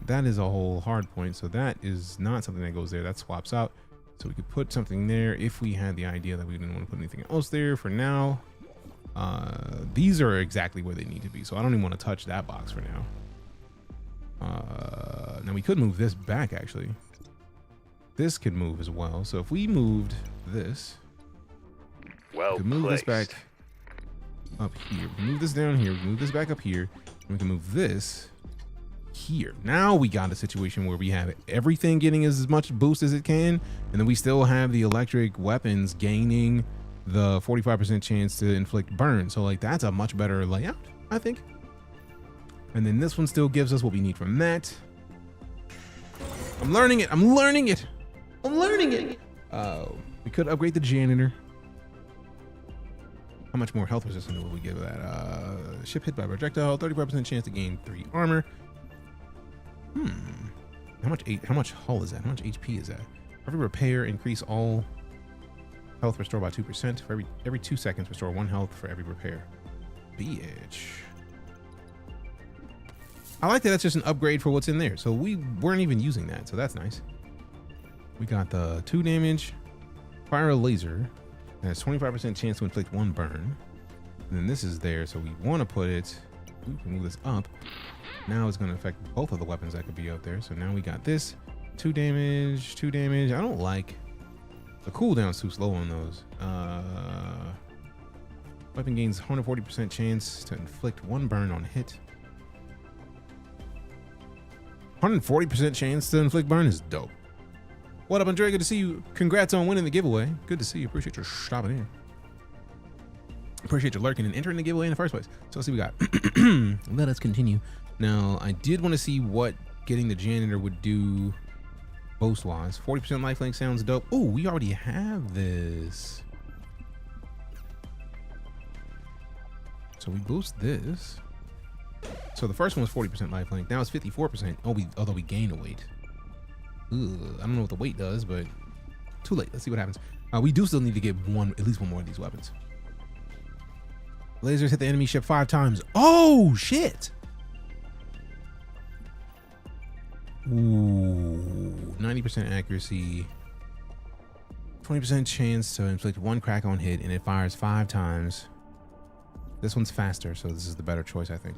That is a whole hard point, so that is not something that goes there. That swaps out. So we could put something there if we had the idea that we didn't want to put anything else there for now. These are exactly where they need to be, so I don't even want to touch that box for now. Now we could move this back, actually. This could move as well. So if we moved this, we could move this back up here. We can move this down here. We can move this back up here. And we can move this here. Now we got a situation where we have everything getting as much boost as it can, and then we still have the electric weapons gaining the 45% chance to inflict burn. So like, that's a much better layout, I think. And then this one still gives us what we need from that. I'm learning it. We could upgrade the janitor. How much more health resistance will we give that? Ship hit by projectile, 35% chance to gain 3 armor. How much hull is that? How much HP is that? For every repair, increase all health restore by 2%. For every 2 seconds, restore 1 health for every repair. Bitch. I like that that's just an upgrade for what's in there. So we weren't even using that, so that's nice. We got the 2 damage, fire a laser, and has 25% chance to inflict 1 burn. And then this is there, so we want to put it, we can move this up. Now it's going to affect both of the weapons that could be out there. So now we got this, 2 damage, 2 damage. I don't like, the cooldown's too slow on those. Weapon gains 140% chance to inflict 1 burn on hit. 140% chance to inflict burn is dope. What up, Andre? Good to see you. Congrats on winning the giveaway. Good to see you. Appreciate your stopping in. Appreciate you lurking and entering the giveaway in the first place. So let's see what we got. Let us continue. Now, I did want to see what getting the janitor would do boast-wise. 40% lifelink sounds dope. Oh, we already have this. So we boost this. So the first one was 40% lifelink. Now it's 54%. Although we gain a weight. Ugh, I don't know what the weight does, but too late. Let's see what happens. We do still need to get at least one more of these weapons. Lasers hit the enemy ship 5 times. Oh shit! Ooh, 90% accuracy, 20% chance to inflict 1 crack on hit, and it fires 5 times. This one's faster, so this is the better choice, I think.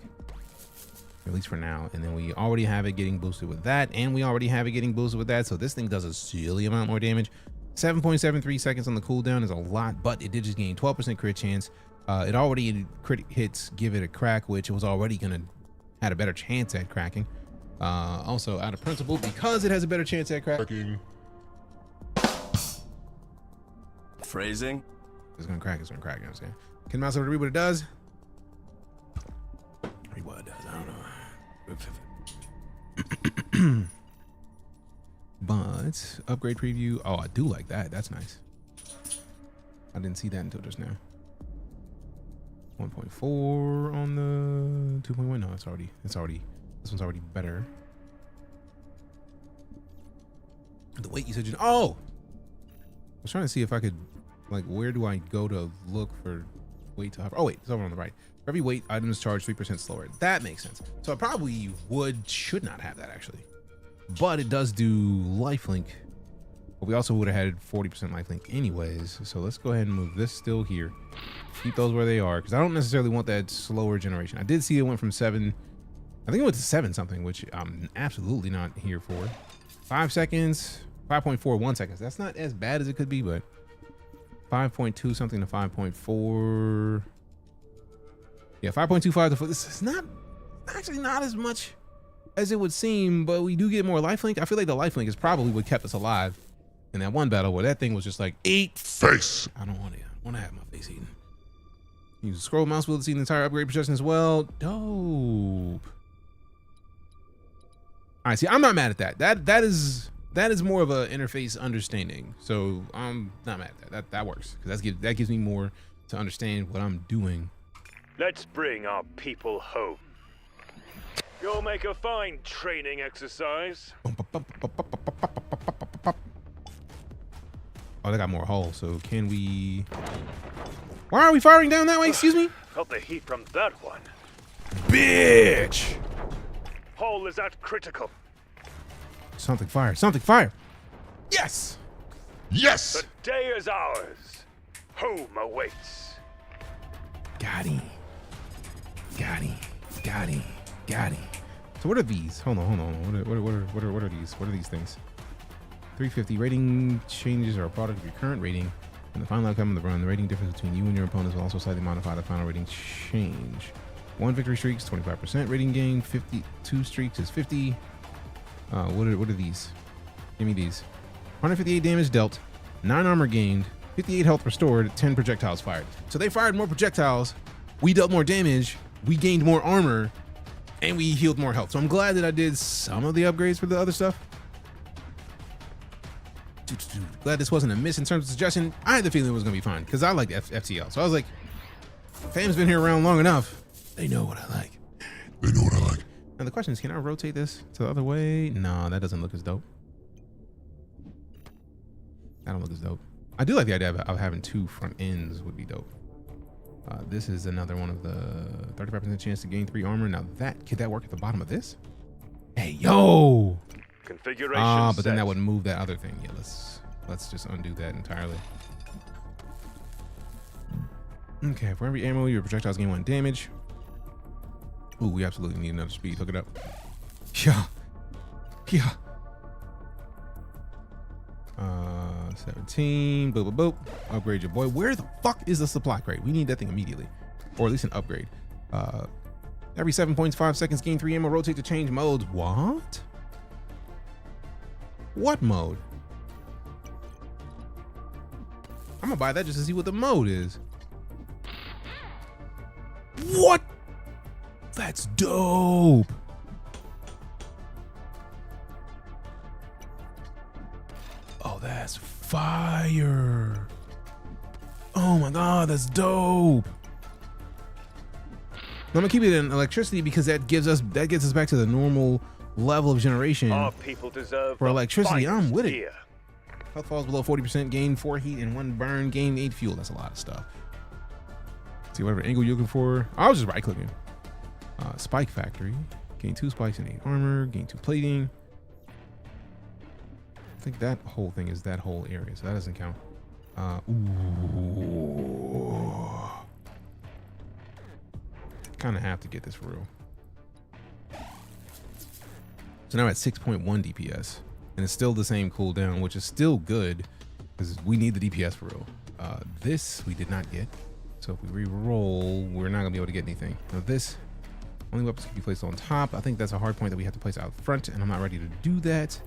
At least for now. And then we already have it getting boosted with that, and we already have it getting boosted with that, so this thing does a silly amount more damage. 7.73 seconds on the cooldown is a lot, but it did just gain 12% crit chance. It already crit hits give it a crack, which it was already gonna had a better chance at cracking. Also out of principle, because it has a better chance at cracking. Phrasing. It's gonna crack. You know what I'm saying? Can mouse over to read what it does? Read what it does. I don't know. But upgrade preview. Oh, I do like that. That's nice. I didn't see that until just now. 1.4 on the 2.1. No, it's already. This one's already better. The weight usage. Oh, I was trying to see if I could, like, where do I go to look for weight to hover? Oh wait, it's over on the right. For every weight, items charge 3% slower. That makes sense. So I probably should not have that actually, but it does do lifelink. But we also would have had 40% lifelink anyways. So let's go ahead and move this still here. Keep those where they are, because I don't necessarily want that slower generation. I did see it went from 7. I think it went to 7 something, which I'm absolutely not here for. 5 seconds, 5.41 seconds. That's not as bad as it could be, but 5.2 something to 5.4. Yeah, 5.25 to foot. This is not actually not as much as it would seem, but we do get more lifelink. I feel like the lifelink is probably what kept us alive in that one battle where that thing was just like 8 face. I don't want to have my face eaten. Use scroll mouse wheel to see the entire upgrade projection as well. Dope. All right, see, I'm not mad at that. That is more of an interface understanding. So I'm not mad at that. That works because that gives me more to understand what I'm doing. Let's bring our people home. You'll make a fine training exercise. Oh, they got more hull. So can we? Why are we firing down that way? Excuse me. Felt the heat from that one. Bitch. Hull is at critical. Something fire. Something fire. Yes. Yes. The day is ours. Home awaits. Got him. Got him. Got him. Got him. So what are these? Hold on. What are these? What are these things? 350 rating changes are a product of your current rating, and the final outcome of the run. The rating difference between you and your opponents will also slightly modify the final rating change. 1 victory streaks, 25% rating gain. 52 streaks is 50. What are these? Give me these. 158 damage dealt, 9 armor gained, 58 health restored, 10 projectiles fired. So they fired more projectiles, we dealt more damage, we gained more armor, and we healed more health. So I'm glad that I did some of the upgrades for the other stuff. Glad this wasn't a miss in terms of suggestion. I had the feeling it was gonna be fine because I like FTL. So I was like, fam's been here around long enough. They know what I like. They know what I like. Now the question is, can I rotate this to the other way? No, that doesn't look as dope. That don't look as dope. I do like the idea of having 2 front ends would be dope. This is another one of the 35% chance to gain 3 armor. Now could that work at the bottom of this? Hey, yo! Configuration but then that would move that other thing. Yeah, let's just undo that entirely. Okay, for every ammo, your projectiles gain 1 damage. Ooh, we absolutely need another speed. Hook it up. Yeah. 17. Boop, boop, boop. Upgrade your boy. Where the fuck is the supply crate? We need that thing immediately, or at least an upgrade. Every 7.5 seconds, gain 3 ammo. Rotate to change modes. What? What mode? I'm gonna buy that just to see what the mode is. What? That's dope. Oh, that's fire. Oh my God, that's dope. I'm gonna keep it in electricity because that gets us back to the normal level of generation. Our people deserve for electricity. I'm with it. Here. Health falls below 40%, gain 4 heat and 1 burn, gain 8 fuel. That's a lot of stuff. See whatever angle you're looking for. I was just right clicking. Spike factory, gain 2 spikes and 8 armor, gain 2 plating. I think that whole thing is that whole area, so that doesn't count. Ooh. Kind of have to get this for real. So now at 6.1 DPS, and it's still the same cooldown, which is still good because we need the DPS for real. This we did not get, so if we re-roll, we're not gonna be able to get anything. Now this, only weapons can be placed on top. I think that's a hard point that we have to place out front, and I'm not ready to do that.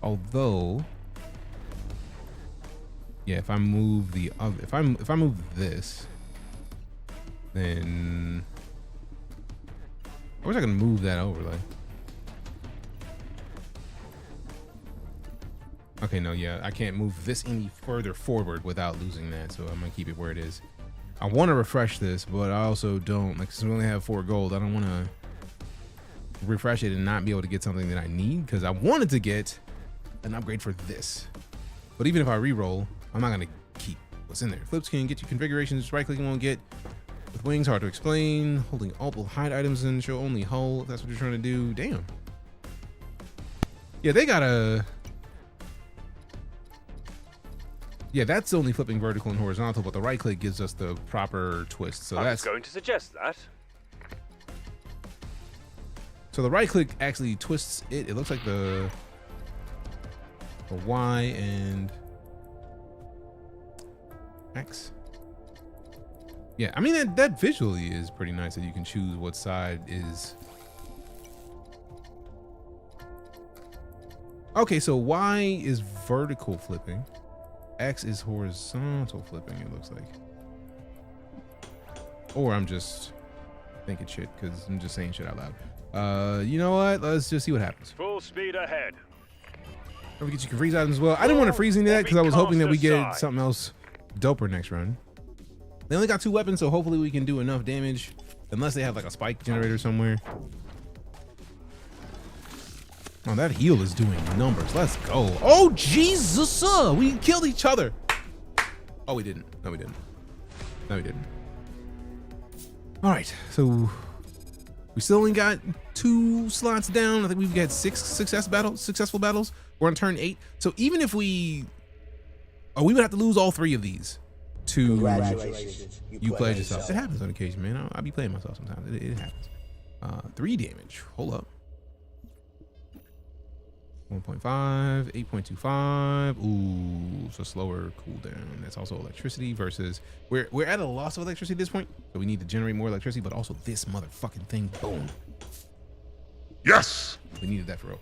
Although, yeah, if I move the other, if I move this, then I wish I could move that overlay. Okay, no, yeah, I can't move this any further forward without losing that, so I'm gonna keep it where it is. I want to refresh this, but I also don't, like, since we only have 4 gold, I don't want to refresh it and not be able to get something that I need, because I wanted to get an upgrade for this. But even if I re-roll, I'm not gonna keep what's in there. Flips can get you configurations, right clicking won't get. With wings, hard to explain. Holding alt will hide items and show only hull, if that's what you're trying to do. Damn. Yeah, they gotta. Yeah, that's only flipping vertical and horizontal, but the right click gives us the proper twist. So I that's was going to suggest that. So the right click actually twists it. It looks like the Y and X. Yeah, I mean, that visually is pretty nice that you can choose what side is. Okay, so Y is vertical flipping. X is horizontal flipping, it looks like. Or I'm just thinking shit because I'm just saying shit out loud. You know what? Let's just see what happens. Full speed ahead. Don't forget you can freeze items as well. I didn't want to freeze any of that because I was hoping that we get something else doper next run. They only got 2 weapons, so hopefully we can do enough damage. Unless they have like a spike generator somewhere. Oh, that heal is doing numbers. Let's go. Oh, Jesus. We killed each other. Oh, we didn't. No, we didn't. No, we didn't. All right. So we still only got 2 slots down. I think we've got 6 successful battles. We're on turn 8. So even if we... Oh, we would have to lose all 3 of these to... Congratulations. You played yourself. It happens on occasion, man. I'll be playing myself sometimes. It happens. 3 damage. Hold up. 1.5, 8.25. Ooh, so slower cooldown. That's also electricity versus we're at a loss of electricity at this point, so we need to generate more electricity. But also this motherfucking thing. Boom. Yes. We needed that for real.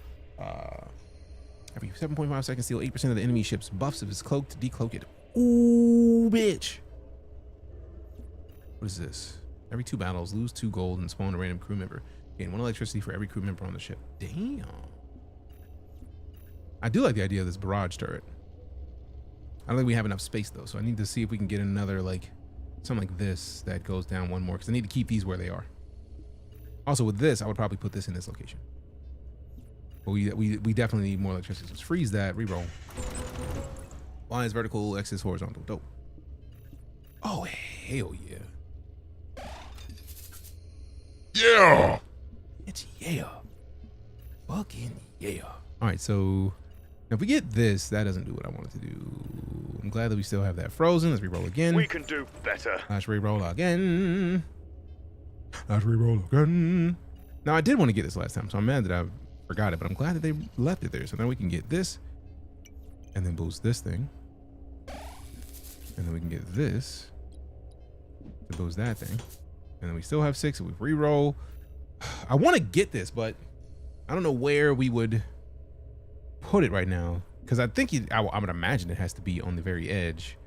Every 7.5 seconds, steal 8% of the enemy ship's buffs if it's cloaked. Decloak it. Ooh, bitch. What is this? Every 2 battles, lose 2 gold and spawn a random crew member. Gain 1 electricity for every crew member on the ship. Damn. I do like the idea of this barrage turret. I don't think we have enough space though, so I need to see if we can get another like something like this that goes down 1 more because I need to keep these where they are. Also with this, I would probably put this in this location. But we definitely need more electricity. So let's freeze that, reroll. Y is vertical, X is horizontal. Dope. Oh hell yeah. Yeah. It's yeah. Fucking yeah. All right, so now if we get this, that doesn't do what I wanted to do. I'm glad that we still have that frozen. Let's reroll again. We can do better. Let's reroll again. Let's reroll again. Now I did want to get this last time, so I'm mad that I forgot it, but I'm glad that they left it there. So now we can get this and then boost this thing. And then we can get this to boost that thing. And then we still have 6, so we reroll. I want to get this, but I don't know where we would put it right now, because I think I would imagine it has to be on the very edge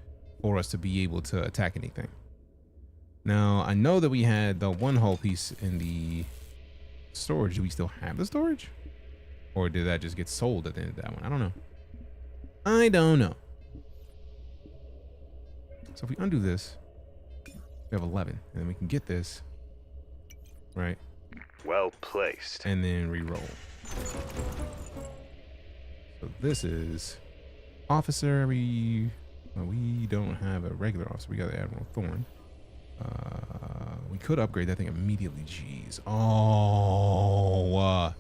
for us to be able to attack anything. Now I know that we had the 1 hull piece in the storage. Do we still have the storage, or did that just get sold at the end of that one? I don't know. I don't know. So if we undo this, we have 11, and then we can get this right. Well placed. And then re-roll. So this is officer. We don't have a regular officer. We got the Admiral Thorn. We could upgrade that thing immediately. Jeez. Oh.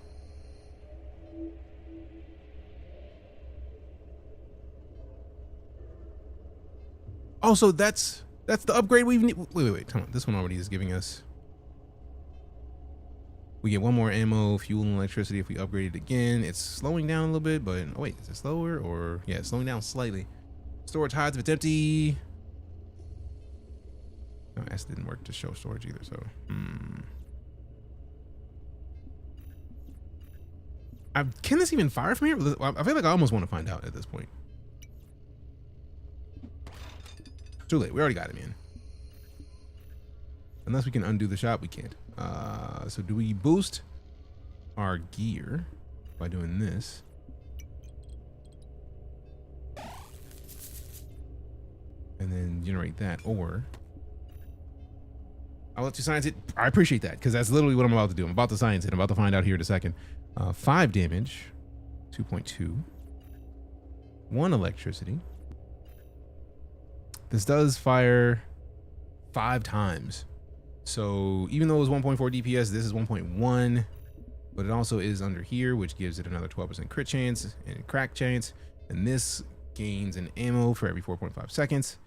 Oh, so that's the upgrade we need. Wait. Come on. This one already is giving us. We get 1 more ammo, fuel, and electricity if we upgrade it again. It's slowing down a little bit, but oh wait, is it slower or yeah, it's slowing down slightly. Storage hides if it's empty. No, S didn't work to show storage either, so can this even fire from here? I feel like I almost want to find out at this point. Too late. We already got him in. Unless we can undo the shot, we can't. So do we boost our gear by doing this? And then generate that, or I'll let you science it. I appreciate that, because that's literally what I'm about to do. I'm about to science it. I'm about to find out here in a second. 5 damage, 2.2, 1 electricity. This does fire 5 times. So even though it was 1.4 DPS, this is 1.1, but it also is under here, which gives it another 12% crit chance and crack chance. And this gains an ammo for every 4.5 seconds,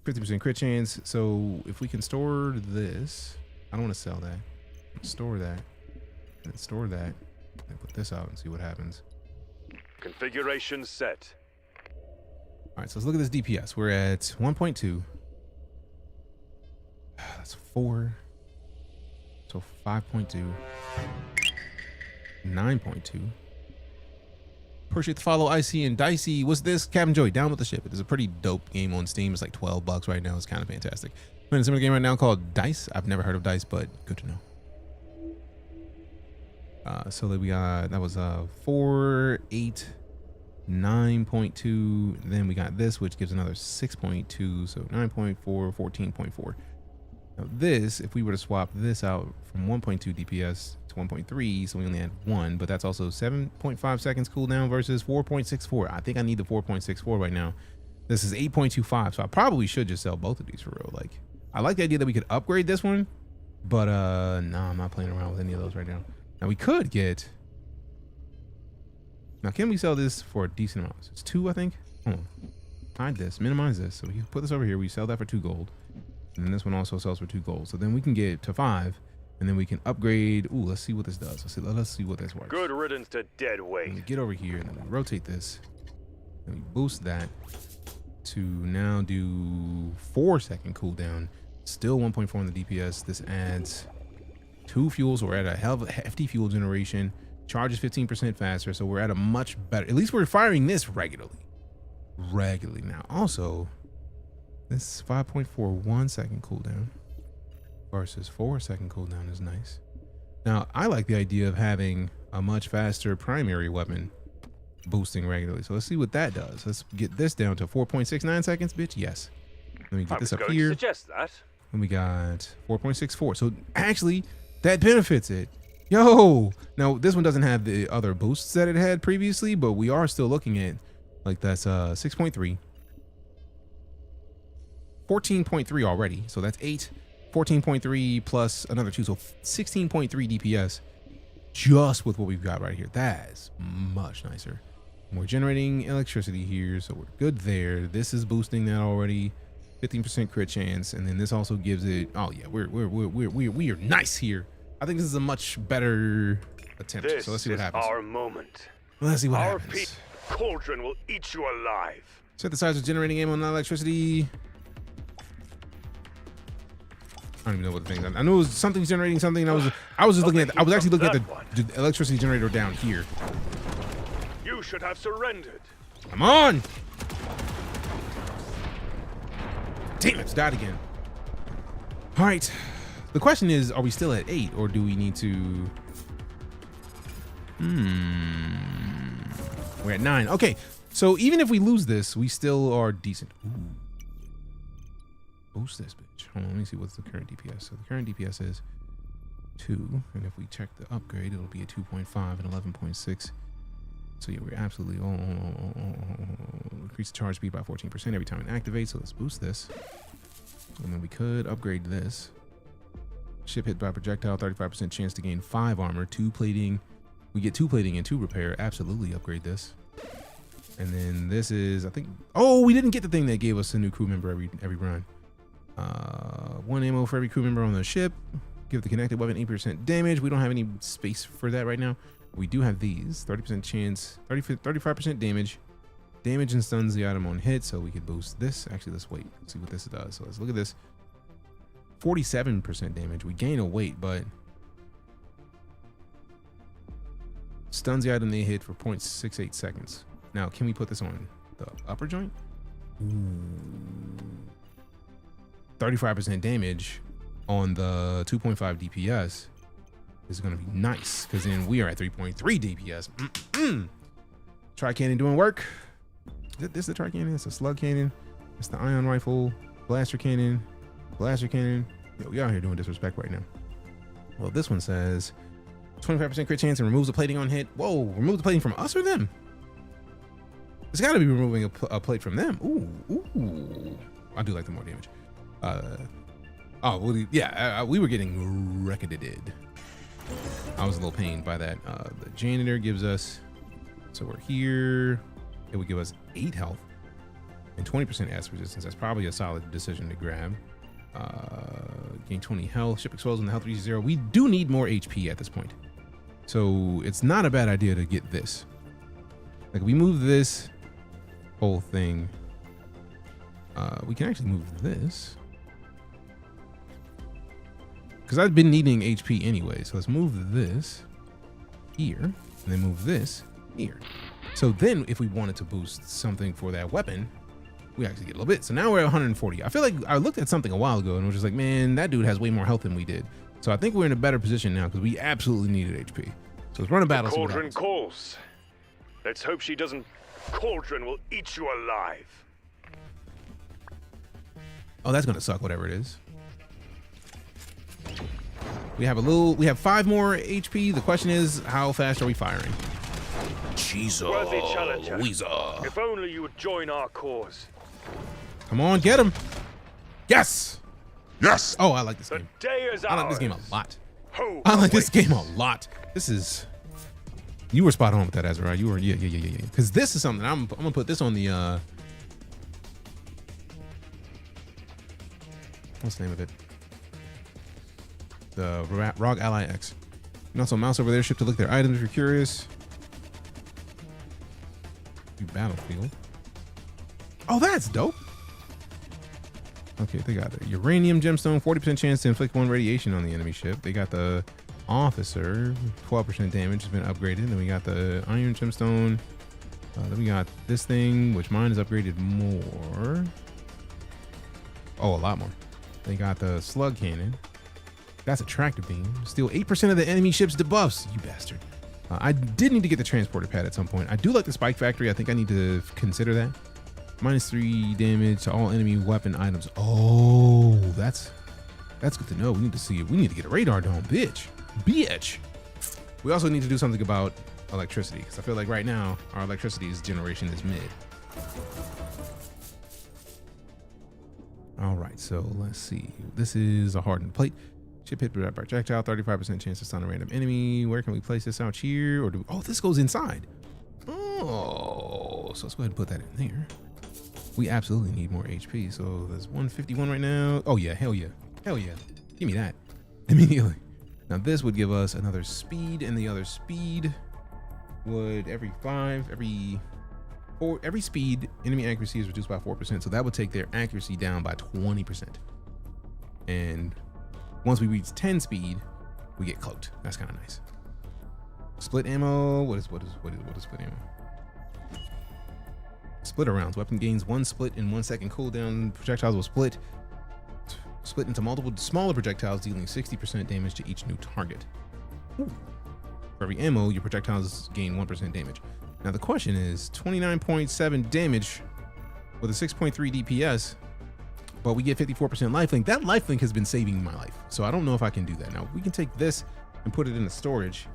50% crit chance. So if we can store this, I don't want to sell that. Store that, and store that, and put this out and see what happens. Configuration set. All right, so let's look at this DPS. We're at 1.2. That's 4. So 5.2. 9.2. Appreciate the follow, Icy and Dicey. What's this? Captain Joey, Down with the Ship. It is a pretty dope game on Steam. It's like $12 right now. It's kind of fantastic. I'm in a similar game right now called Dice. I've never heard of Dice, but good to know. So that we got, that was 4, 8, 9.2. Then we got this, which gives another 6.2. So 9.4, 14.4. Now this, if we were to swap this out from 1.2 DPS to 1.3, so we only had 1, but that's also 7.5 seconds cooldown versus 4.64. I think I need the 4.64 right now. This is 8.25, so I probably should just sell both of these for real. Like, I like the idea that we could upgrade this one, but no, I'm not playing around with any of those right now. Now we could get, now can we sell this for a decent amount? So it's 2, I think. Hold on. Hide this, minimize this. So we can put this over here. We sell that for 2 gold. And then this one also sells for 2 gold. So then we can get to 5, and then we can upgrade. Ooh, let's see what this does. Let's see what this works. Good riddance to dead weight. And we get over here, and then we rotate this, and we boost that to now do 4-second cooldown. Still 1.4 on the DPS. This adds 2 fuels, so we're at a hell of a hefty fuel generation. Charges 15% faster, so we're at a much better. At least we're firing this regularly. Now, also, this 5.4 1-second cooldown versus 4-second cooldown is nice. Now, I like the idea of having a much faster primary weapon boosting regularly. So let's see what that does. Let's get this down to 4.69 seconds, bitch. Yes. Let me get this up here. Suggest that. And we got 4.64. So actually, that benefits it. Yo! Now, this one doesn't have the other boosts that it had previously, but we are still looking at, like, that's 6.3. 14.3 already. So that's 8. 14.3 plus another 2. So 16.3 DPS just with what we've got right here. That is much nicer. And we're generating electricity here, so we're good there. This is boosting that already. 15% crit chance, and then this also gives it. Oh yeah, we are nice here. I think this is a much better attempt. This so let's see what happens. is our moment. Let's see what Our happens. cauldron will eat you alive. Set the size of generating aim on electricity. I don't even know what the thing is. I knew it was something generating something. And I was just looking at. I was actually looking at the electricity generator down here. You should have surrendered. Come on! Damn it, it's died again. All right. The question is, are we still at 8, or do we need to? We're at 9. Okay, so even if we lose this, we still are decent. Ooh. Boost this bitch. Hold on, let me see what's the current DPS. So the current DPS is 2, and if we check the upgrade, it'll be a 2.5 and 11.6. So yeah, we're absolutely increase the charge speed by 14% every time it activates. So let's boost this, and then we could upgrade this. Ship hit by projectile, 35% chance to gain 5 armor, 2 plating. We get 2 plating and 2 repair. Absolutely upgrade this. And then this is, I think. Oh, we didn't get the thing that gave us a new crew member every run. 1 ammo for every crew member on the ship. Give the connected weapon 8% damage. We don't have any space for that right now. We do have these 30% chance, 35% damage. Damage and stuns the item on hit, so we could boost this. Actually, let's wait. Let's see what this does. So let's look at this. 47% damage. We gain a weight, but stuns the item they hit for 0.68 seconds. Now, can we put this on the upper joint? 35% damage on the 2.5 DPS is going to be nice, because then we are at 3.3 DPS. Tri-cannon doing work. This is the tri-cannon. It's a slug cannon. It's the ion rifle, blaster cannon, blaster cannon. Yo, we out here doing disrespect right now. Well, this one says 25% crit chance and removes the plating on hit. Whoa, remove the plating from us or them? It's got to be removing a plate from them. Ooh. I do like the more damage. Oh, well, yeah, we were getting wrecked. I was a little pained by that. The janitor gives us, so we're here. It would give us 8 health and 20% acid resistance. That's probably a solid decision to grab. Gain 20 health. Ship explodes when the health reaches 0. We do need more HP at this point, so it's not a bad idea to get this. Like, we move this whole thing. We can actually move this. because I've been needing HP anyway. So let's move this here and then move this here. So then if we wanted to boost something for that weapon, we actually get a little bit. So now we're at 140. I feel like I looked at something a while ago and was just like, man, that dude has way more health than we did. So I think we're in a better position now because we absolutely needed HP. So let's run a battle. Cauldron calls. Let's hope she doesn't. Cauldron will eat you alive. Oh, that's gonna suck, whatever it is. We have 5 more HP. The question is, how fast are we firing? Jesus. Worthy challenger. If only you would join our cause. Come on, get him. Yes. Yes. Oh, I like this game. Day is I like this game a lot. Who I like this game a lot. This is. You were spot on with that, Ezra. You were, yeah. Because this is something I'm gonna put this on the. What's the name of it? The Rogue Ally X. And also mouse over there, ship to look at their items if you're curious. Battlefield. Oh, that's dope. Okay, they got a uranium gemstone, 40% chance to inflict 1 radiation on the enemy ship. They got the officer, 12% damage has been upgraded. Then we got the iron gemstone. Then we got this thing, which mine is upgraded more. Oh, a lot more. They got the slug cannon. That's a tractor beam. Steal 8% of the enemy ship's debuffs. You bastard. I did need to get the transporter pad at some point. I do like the spike factory. I think I need to consider that. -3 damage to all enemy weapon items. Oh, that's good to know. We need to see it. We need to get a radar dome, bitch. We also need to do something about electricity because I feel like right now our electricity's generation is mid. All right, so let's see. This is a hardened plate. Ship hit by projectile, 35% chance to stun a random enemy. Where can we place this out here? Or oh, this goes inside. Oh, so let's go ahead and put that in there. We absolutely need more HP. So there's 151 right now. Oh yeah, hell yeah. Give me that immediately. Now this would give us another speed, and the other speed would every speed, enemy accuracy is reduced by 4%. So that would take their accuracy down by 20%. And once we reach 10 speed, we get cloaked. That's kind of nice. Split ammo. What is split ammo? Splitter rounds. Weapon gains 1 split in 1 second cooldown. Projectiles will split into multiple smaller projectiles, dealing 60% damage to each new target. Ooh. For every ammo, your projectiles gain 1% damage. Now the question is 29.7 damage with a 6.3 DPS. But we get 54% lifelink. That lifelink has been saving my life. So I don't know if I can do that. Now we can take this and put it in the storage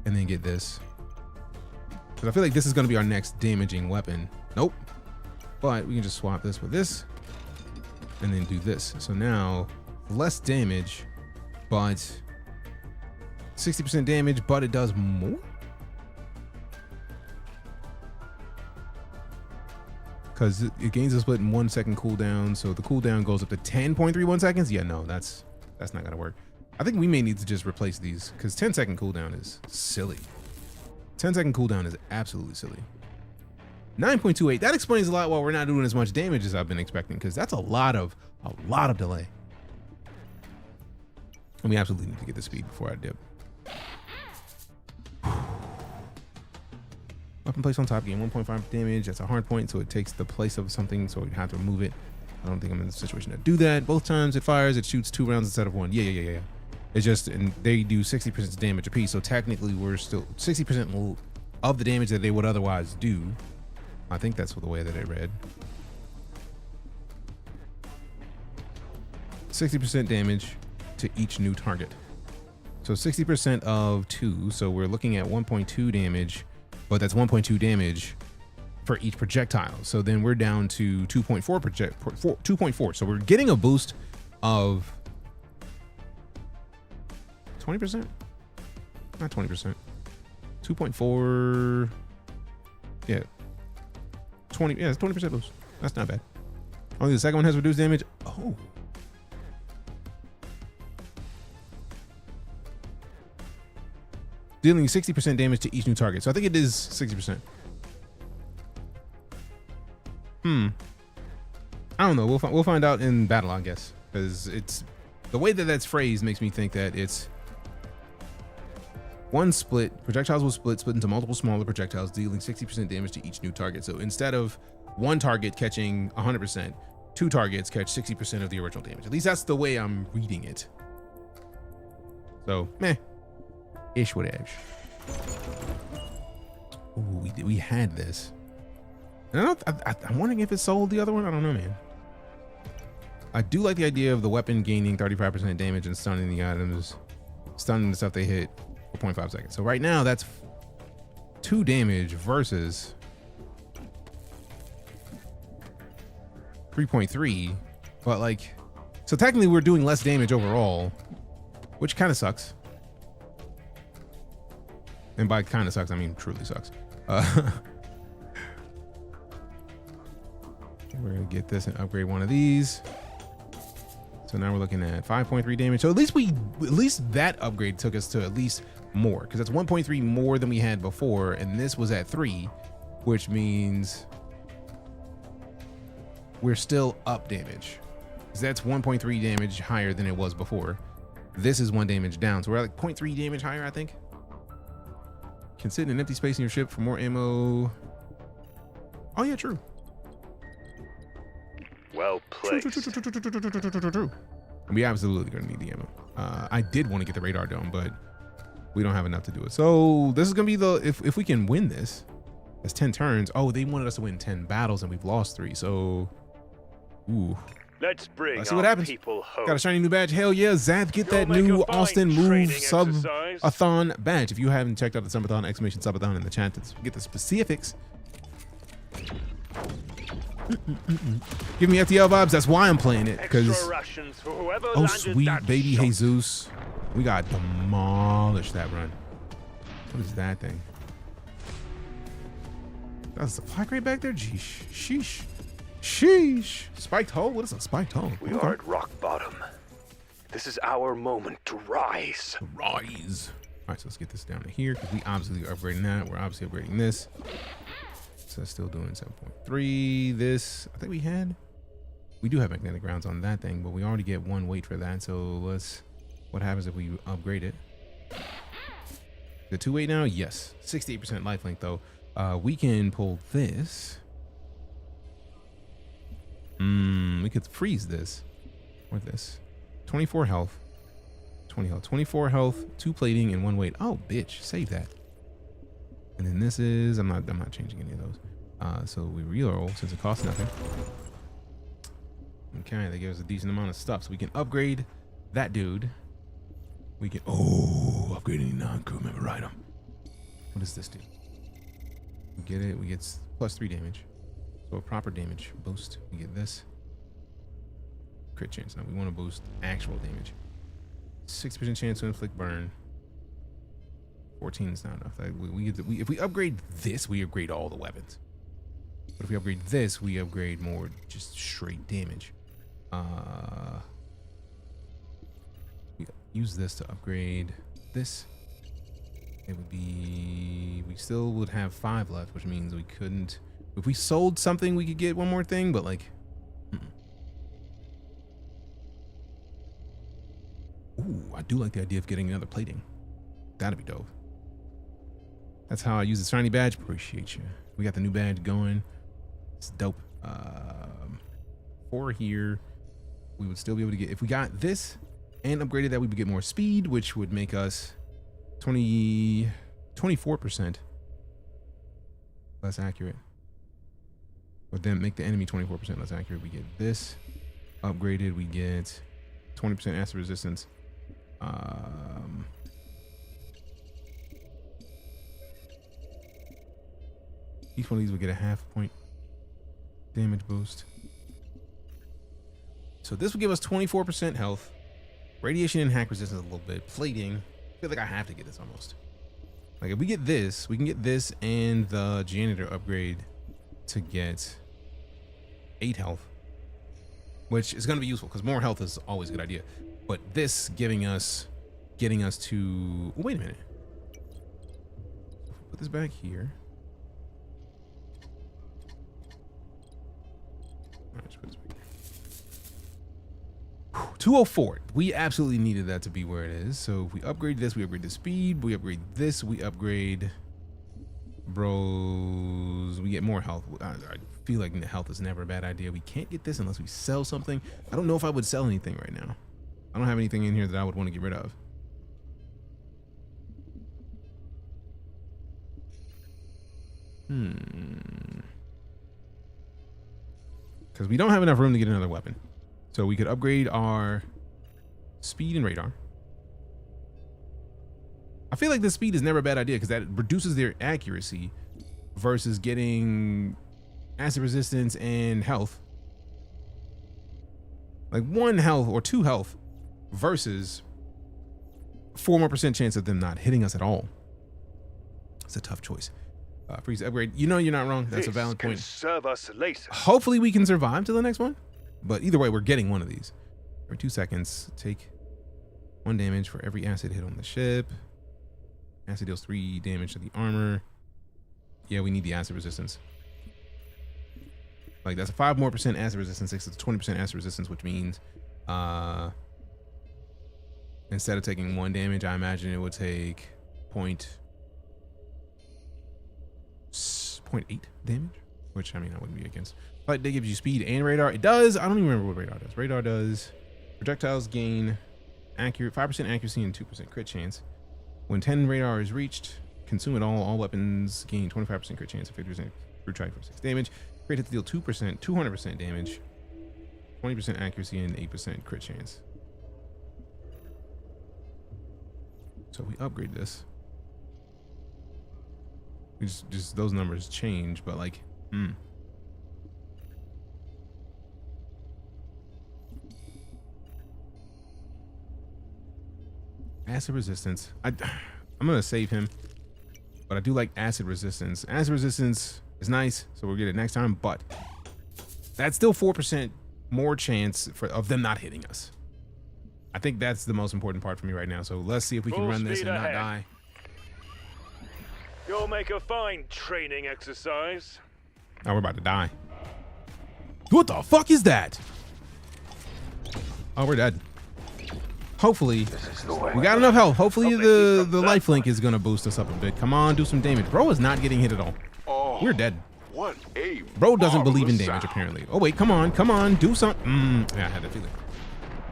and then get this. Because I feel like this is going to be our next damaging weapon. Nope. But we can just swap this with this and then do this. So now less damage, but 60% damage, but it does more. Because it gains a split in 1 second cooldown, so the cooldown goes up to 10.31 seconds. Yeah, no, that's not gonna work. I think we may need to just replace these because 10-second cooldown is silly. 10-second cooldown is absolutely silly. 9.28. That explains a lot why we're not doing as much damage as I've been expecting, because that's a lot of delay. And we absolutely need to get the speed before I dip. Weapon placed on top, gain 1.5 damage. That's a hard point, so it takes the place of something, so we have to remove it. I don't think I'm in the situation to do that. Both times it fires, it shoots 2 rounds instead of 1. Yeah. It's just, and they do 60% damage apiece, so technically we're still 60% of the damage that they would otherwise do. I think that's the way that I read. 60% damage to each new target. So 60% of 2, so we're looking at 1.2 damage. But that's 1.2 damage for each projectile. So then we're down to 2.4. So we're getting a boost of 20%? Not 20%. 2.4. Yeah. 20. Yeah, it's 20% boost. That's not bad. Only the second one has reduced damage. Oh. Dealing 60% damage to each new target. So I think it is 60%. I don't know. We'll find out in battle, I guess, because it's the way that that's phrased makes me think that it's one split. Projectiles will split into multiple smaller projectiles, dealing 60% damage to each new target. So instead of one target catching 100%, 2 targets catch 60% of the original damage. At least that's the way I'm reading it. So, meh. Ish what ish. Ooh, we had this. And I'm wondering if it sold the other one. I don't know, man. I do like the idea of the weapon gaining 35% damage and stunning the items, stunning the stuff they hit for 0.5 seconds. So right now that's 2 damage versus 3.3. But like, so technically we're doing less damage overall, which kind of sucks. And by kind of sucks, I mean truly sucks. We're gonna get this and upgrade one of these. So now we're looking at 5.3 damage. So at least that upgrade took us to at least more, because that's 1.3 more than we had before, and this was at 3, which means we're still up damage. Because that's 1.3 damage higher than it was before. This is 1 damage down, so we're at like 0.3 damage higher, I think. Can sit in an empty space in your ship for more ammo. Oh yeah, true. Well played. True. We absolutely gonna need the ammo. I did want to get the radar dome, but we don't have enough to do it. So this is gonna be the, if we can win this, that's 10 turns. Oh, they wanted us to win 10 battles and we've lost 3. So, ooh. Let's see what happens. People home. Got a shiny new badge. Hell yeah, Zap, get that new Austin Move Subathon badge. If you haven't checked out the Subathon, exclamation Subathon in the chat to get the specifics. Give me FTL vibes. That's why I'm playing it. Because oh sweet baby Jesus, we got demolished that run. What is that thing? That's a supply crate back there. Jeez, sheesh, sheesh. Spiked hole. What is a spiked hole? We are at rock bottom. This is our moment to rise. Rise. All right, so let's get this down to here because we obviously are upgrading that. We're obviously upgrading this. So still doing 7.3. This, I think we do have magnetic rounds on that thing, but we already get 1 weight for that. So what happens if we upgrade it? The 2 weight now? Yes. 68% lifelink though. We can pull this. We could freeze this or this. 24 health, 20 health, 24 health, 2 plating and 1 weight. Oh, bitch, save that. And then this is, I'm not changing any of those. So we reroll since it costs nothing. Okay, they give us a decent amount of stuff. So we can upgrade that dude. We can, upgrade any non-crew member item. What does this do? We get it, we get +3 damage. So a proper damage boost. We get this. Crit chance. Now we want to boost actual damage. 6% chance to inflict burn. 14 is not enough. If we upgrade this, we upgrade all the weapons. But if we upgrade this, we upgrade more just straight damage. We use this to upgrade this. It would be, we still would have 5 left, which means we couldn't. If we sold something, we could get 1 more thing, but like, ooh, I do like the idea of getting another plating. That'd be dope. That's how I use the shiny badge. Appreciate you. We got the new badge going. It's dope. 4 here. We would still be able to get, if we got this and upgraded that, we would get more speed, which would make us 24% less accurate. But then make the enemy 24% less accurate. We get this upgraded. We get 20% acid resistance. Each one of these will get a ½ point damage boost. So this will give us 24% health, radiation and hack resistance a little bit, plating. I feel like I have to get this almost. Like if we get this, we can get this and the janitor upgrade to get 8 health, which is going to be useful because more health is always a good idea. But this getting us to, oh, wait a minute. Put this back here. 204. We absolutely needed that to be where it is. So if we upgrade this, we upgrade the speed. We upgrade this, we upgrade bros. We get more health. I feel like health is never a bad idea. We can't get this unless we sell something. I don't know if I would sell anything right now. I don't have anything in here that I would want to get rid of. Because we don't have enough room to get another weapon. So we could upgrade our speed and radar. I feel like the speed is never a bad idea because that reduces their accuracy versus getting acid resistance and health. Like 1 health or 2 health versus 4% more chance of them not hitting us at all. It's a tough choice. Freeze upgrade. You know you're not wrong. That's a valid point. Serve us later. Hopefully we can survive to the next one. But either way, we're getting one of these. Every 2 seconds, take 1 damage for every acid hit on the ship. Acid deals 3 damage to the armor. Yeah, we need the acid resistance. Like that's a 5% more acid resistance, it's 20% acid resistance, which means instead of taking 1 damage, I imagine it would take 0.8 damage, which I mean I wouldn't be against. But that gives you speed and radar. It does. I don't even remember what radar does. Radar does projectiles gain 5% accuracy and 2% crit chance. When 10 radar is reached, consume it all. All weapons gain 25% crit chance and 50% through track for 6 damage. Crit hit to deal 200% damage, 20% accuracy and 8% crit chance. So we upgrade this. We just those numbers change, but like, acid resistance. I'm gonna save him, but I do like acid resistance. Acid resistance is nice, so we'll get it next time. But that's still 4% more chance of them not hitting us. I think that's the most important part for me right now. So let's see if we can run this and not die. You'll make a fine training exercise. Oh, we're about to die. What the fuck is that? Oh, we're dead. Hopefully, we got enough health. Hopefully the lifelink is gonna boost us up a bit. Come on, do some damage. Bro is not getting hit at all. We're dead. What a Bro doesn't believe in damage apparently. Oh wait, come on, do something. Yeah, I had to feel it.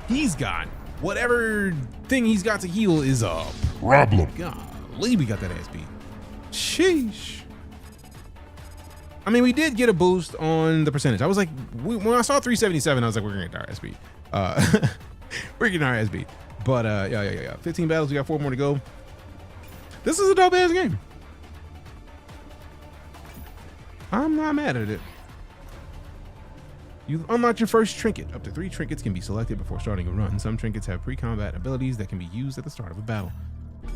He's got whatever thing he's got to heal is a problem. Golly, we got that ass beat. Sheesh. I mean, we did get a boost on the percentage. I was like, when I saw 377, I was like, we're gonna get our ass beat. We're getting our ass beat. But yeah. 15 battles, we got 4 more to go. This is a dope ass game. I'm not mad at it. You unlocked your first trinket. Up to 3 trinkets can be selected before starting a run. Some trinkets have pre-combat abilities that can be used at the start of a battle.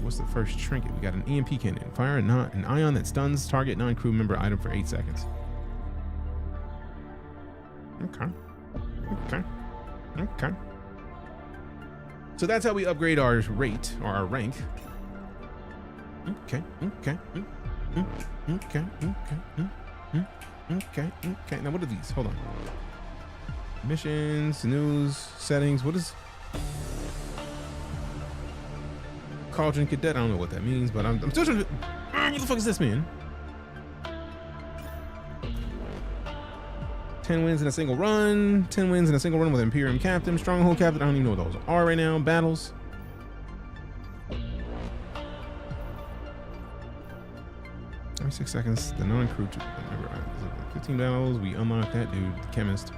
What's the first trinket? We got an EMP cannon. Fire an ion that stuns target non-crew member item for 8 seconds. Okay. So that's how we upgrade our rate or our rank. Okay. Now what are these? Hold on. Missions, news, settings. What is Cauldron Cadet? I don't know what that means, but I'm still trying to. What the fuck is this, man? 10 wins in a single run. 10 wins in a single run with Imperium Captain, Stronghold Captain. I don't even know what those are right now. Battles. Every 6 seconds, the non-crew. 15 battles. We unlock that dude, the chemist.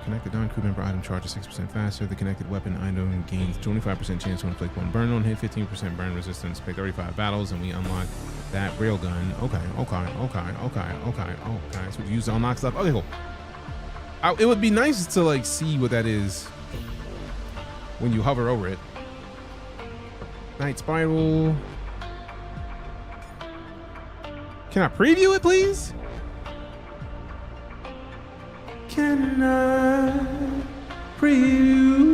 Connect the non-crew member item charges 6% faster. The connected weapon item gains 25% chance to inflict 1 burn on hit, 15% burn resistance. Play 35 battles, and we unlock that railgun. Okay. So we use to unlock stuff. Okay, cool. It would be nice to like see what that is when you hover over it. Night Spiral. Can I preview it, please? Can I preview?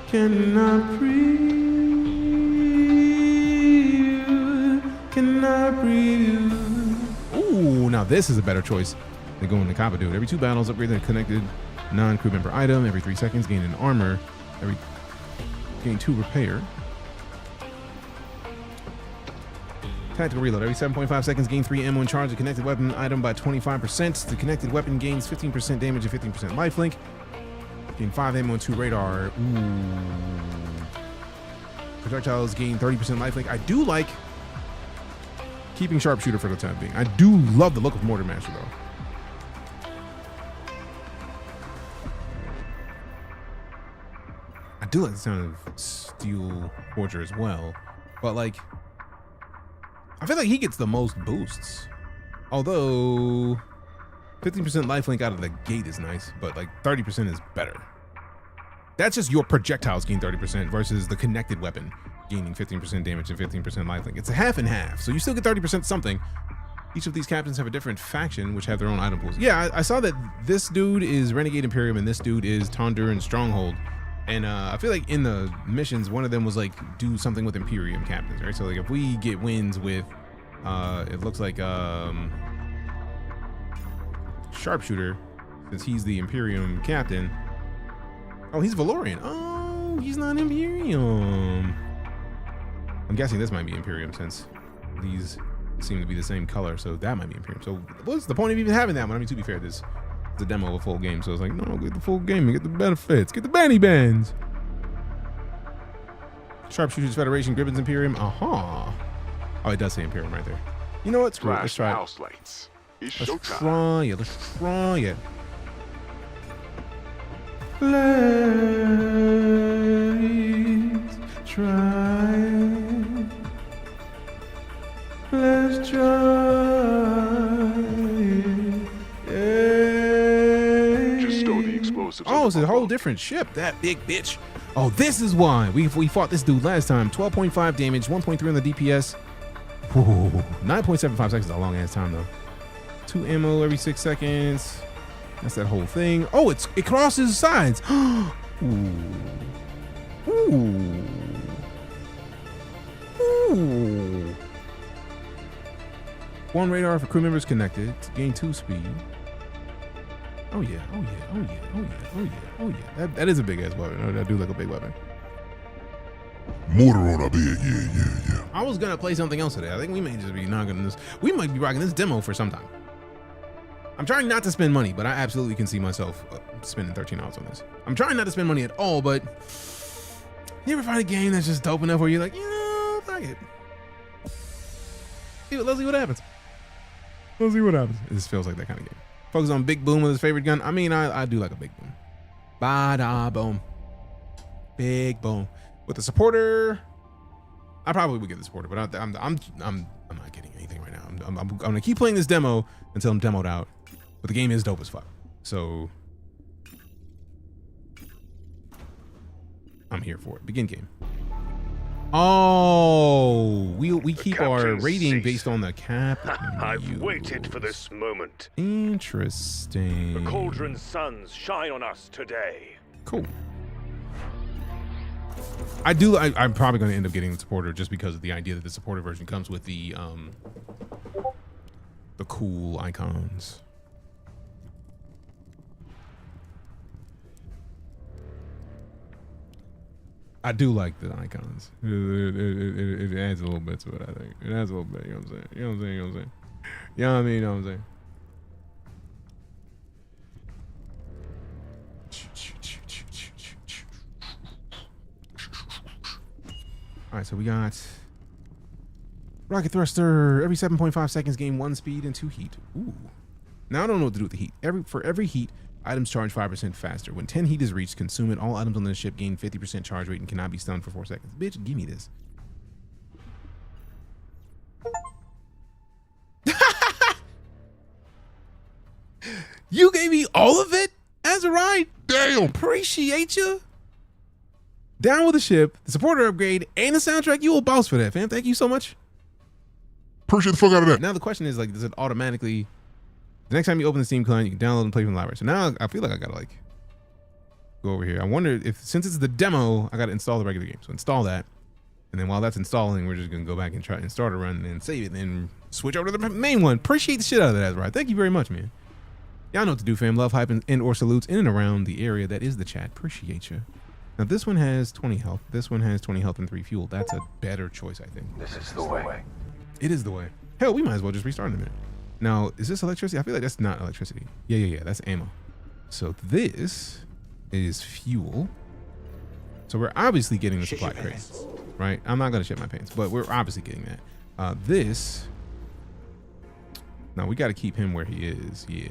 Can I preview? Can I preview? Ooh, now this is a better choice. They go into Kappa Dude. Every 2 battles, upgrade the connected non-crew member item. Every 3 seconds, gain an armor. Gain 2 repair. Tactical reload. Every 7.5 seconds, gain 3 ammo and charge the connected weapon item by 25%. The connected weapon gains 15% damage and 15% lifelink. Gain 5 ammo and 2 radar. Ooh. Projectiles gain 30% lifelink. I do like keeping sharpshooter for the time being. I do love the look of Mortar Master though. I do like the sound of Steel Forger as well, but like, I feel like he gets the most boosts. Although 15% lifelink out of the gate is nice, but like 30% is better. That's just your projectiles gain 30% versus the connected weapon gaining 15% damage and 15% lifelink. It's a half and half, so you still get 30% something. Each of these captains have a different faction, which have their own item pools. Yeah, I saw that this dude is Renegade Imperium and this dude is Tonduran Stronghold. And I feel like in the missions, one of them was like, do something with Imperium captains, right? So like if we get wins with, it looks like Sharpshooter, since he's the Imperium captain. Oh, he's Valorian. Oh, he's not Imperium. I'm guessing this might be Imperium since these seem to be the same color, so that might be Imperium. So what's the point of even having that one? I mean, to be fair, this is a demo of a full game, so it's like, no, get the full game and get the benefits, get the Banny Bands. Sharpshooters Federation, Gribbons Imperium. Oh, it does say Imperium right there. You know what? Screw it. Let's try it. House lights. It's Let's showtime. try it. Let's try it. Let's try it. Let's try it. Yeah. Just stow the explosives. Oh, it's a whole different ship. That big bitch. Oh, this is why we fought this dude last time. 12.5 damage, 1.3 on the DPS. 9.75 seconds is a long ass time though. 2 ammo every 6 seconds. That's that whole thing. Oh, it crosses sides. Ooh. Ooh. Ooh. 1 radar for crew members connected. Gain 2 speed. Oh yeah, oh yeah, oh yeah, oh yeah, oh yeah, oh yeah. That is a big ass weapon. I do like a big weapon. Mortar on a bit, yeah. I was gonna play something else today. I think we may just be knocking this. We might be rocking this demo for some time. I'm trying not to spend money, but I absolutely can see myself spending $13 on this. I'm trying not to spend money at all, but you ever find a game that's just dope enough where you're like, fuck it. Let's see what happens. Let's see what happens. This feels like that kind of game. Focus on Big Boom with his favorite gun. I mean, I do like a Big Boom. Ba-da boom. Big Boom. With the supporter, I probably would get the supporter, but I'm not getting anything right now. I'm gonna keep playing this demo until I'm demoed out. But the game is dope as fuck. So I'm here for it. Begin game. Oh, we keep our rating based on the captain. I've waited for this moment. Interesting. The Cauldron suns shine on us today. Cool. I'm probably going to end up getting the supporter just because of the idea that the supporter version comes with the cool icons. I do like the icons. It adds a little bit to it, I think. It adds a little bit, you know what I'm saying? You know what I'm saying? You know what I'm saying? You know what I mean? You know what I'm saying? All right, so we got rocket thruster. Every 7.5 seconds, gain 1 speed and 2 heat. Ooh. Now I don't know what to do with the heat. For every heat, items charge 5% faster. When 10 heat is reached, consume it. All items on the ship gain 50% charge rate and cannot be stunned for 4 seconds. Bitch, give me this. You gave me all of it as a ride? Damn. Appreciate you. Down with the ship, the supporter upgrade, and the soundtrack. You a boss for that, fam. Thank you so much. Appreciate the fuck out of that. Now the question is, like, does it automatically, the next time you open the Steam client, you can download and play from the library. So now I feel like I gotta like go over here. I wonder if, since it's the demo, I gotta install the regular game. So install that. And then while that's installing, we're just gonna go back and try and start a run and then save it and then switch over to the main one. Appreciate the shit out of that, right? Thank you very much, man. Y'all know what to do, fam. Love, hype, and or salutes in and around the area that is the chat. Appreciate you. Now, this one has 20 health. This one has 20 health and 3 fuel. That's a better choice, I think. This is the way. It is the way. Hell, we might as well just restart in a minute. Now, is this electricity? I feel like that's not electricity. Yeah. That's ammo. So this is fuel. So we're obviously getting the supply crate, right? I'm not gonna shit my pants, but we're obviously getting that. This. Now we got to keep him where he is. Yeah.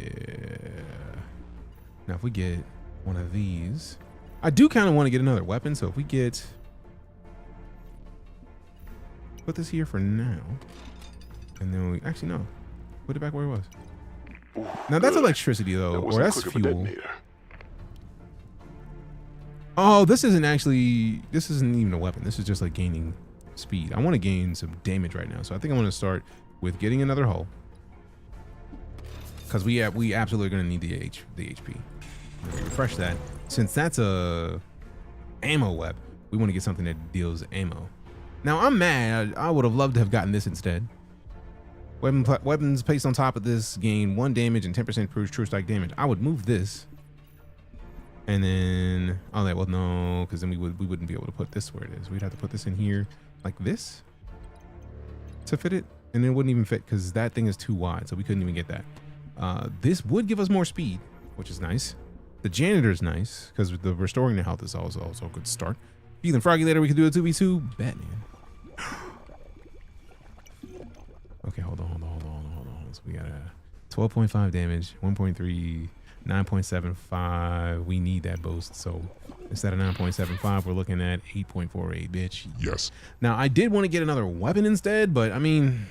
Now if we get one of these, I do kind of want to get another weapon. So if we get, put this here for now, and then we actually no, put it back where it was. Ooh, now that's electricity though, or that's fuel. Oh, this isn't even a weapon. This is just like gaining speed. I want to gain some damage right now, so I think I want to start with getting another hull, because we absolutely going to need the HP. Refresh that. Since that's a ammo web, we want to get something that deals ammo. Now I'm mad. I would have loved to have gotten this instead. Weapons placed on top of this gain 1 damage and 10% true strike damage. I would move this. And then, oh, well, no, because then we wouldn't be able to put this where it is. We'd have to put this in here like this to fit it. And it wouldn't even fit because that thing is too wide. So we couldn't even get that. This would give us more speed, which is nice. The janitor's nice because the restoring the health is also a good start. Feeling froggy later, we can do a 2v2. Batman. Okay, hold on. So we got a 12.5 damage, 1.3, 9.75. We need that boost. So instead of 9.75, we're looking at 8.48, bitch. Yes. Now, I did want to get another weapon instead, but I mean,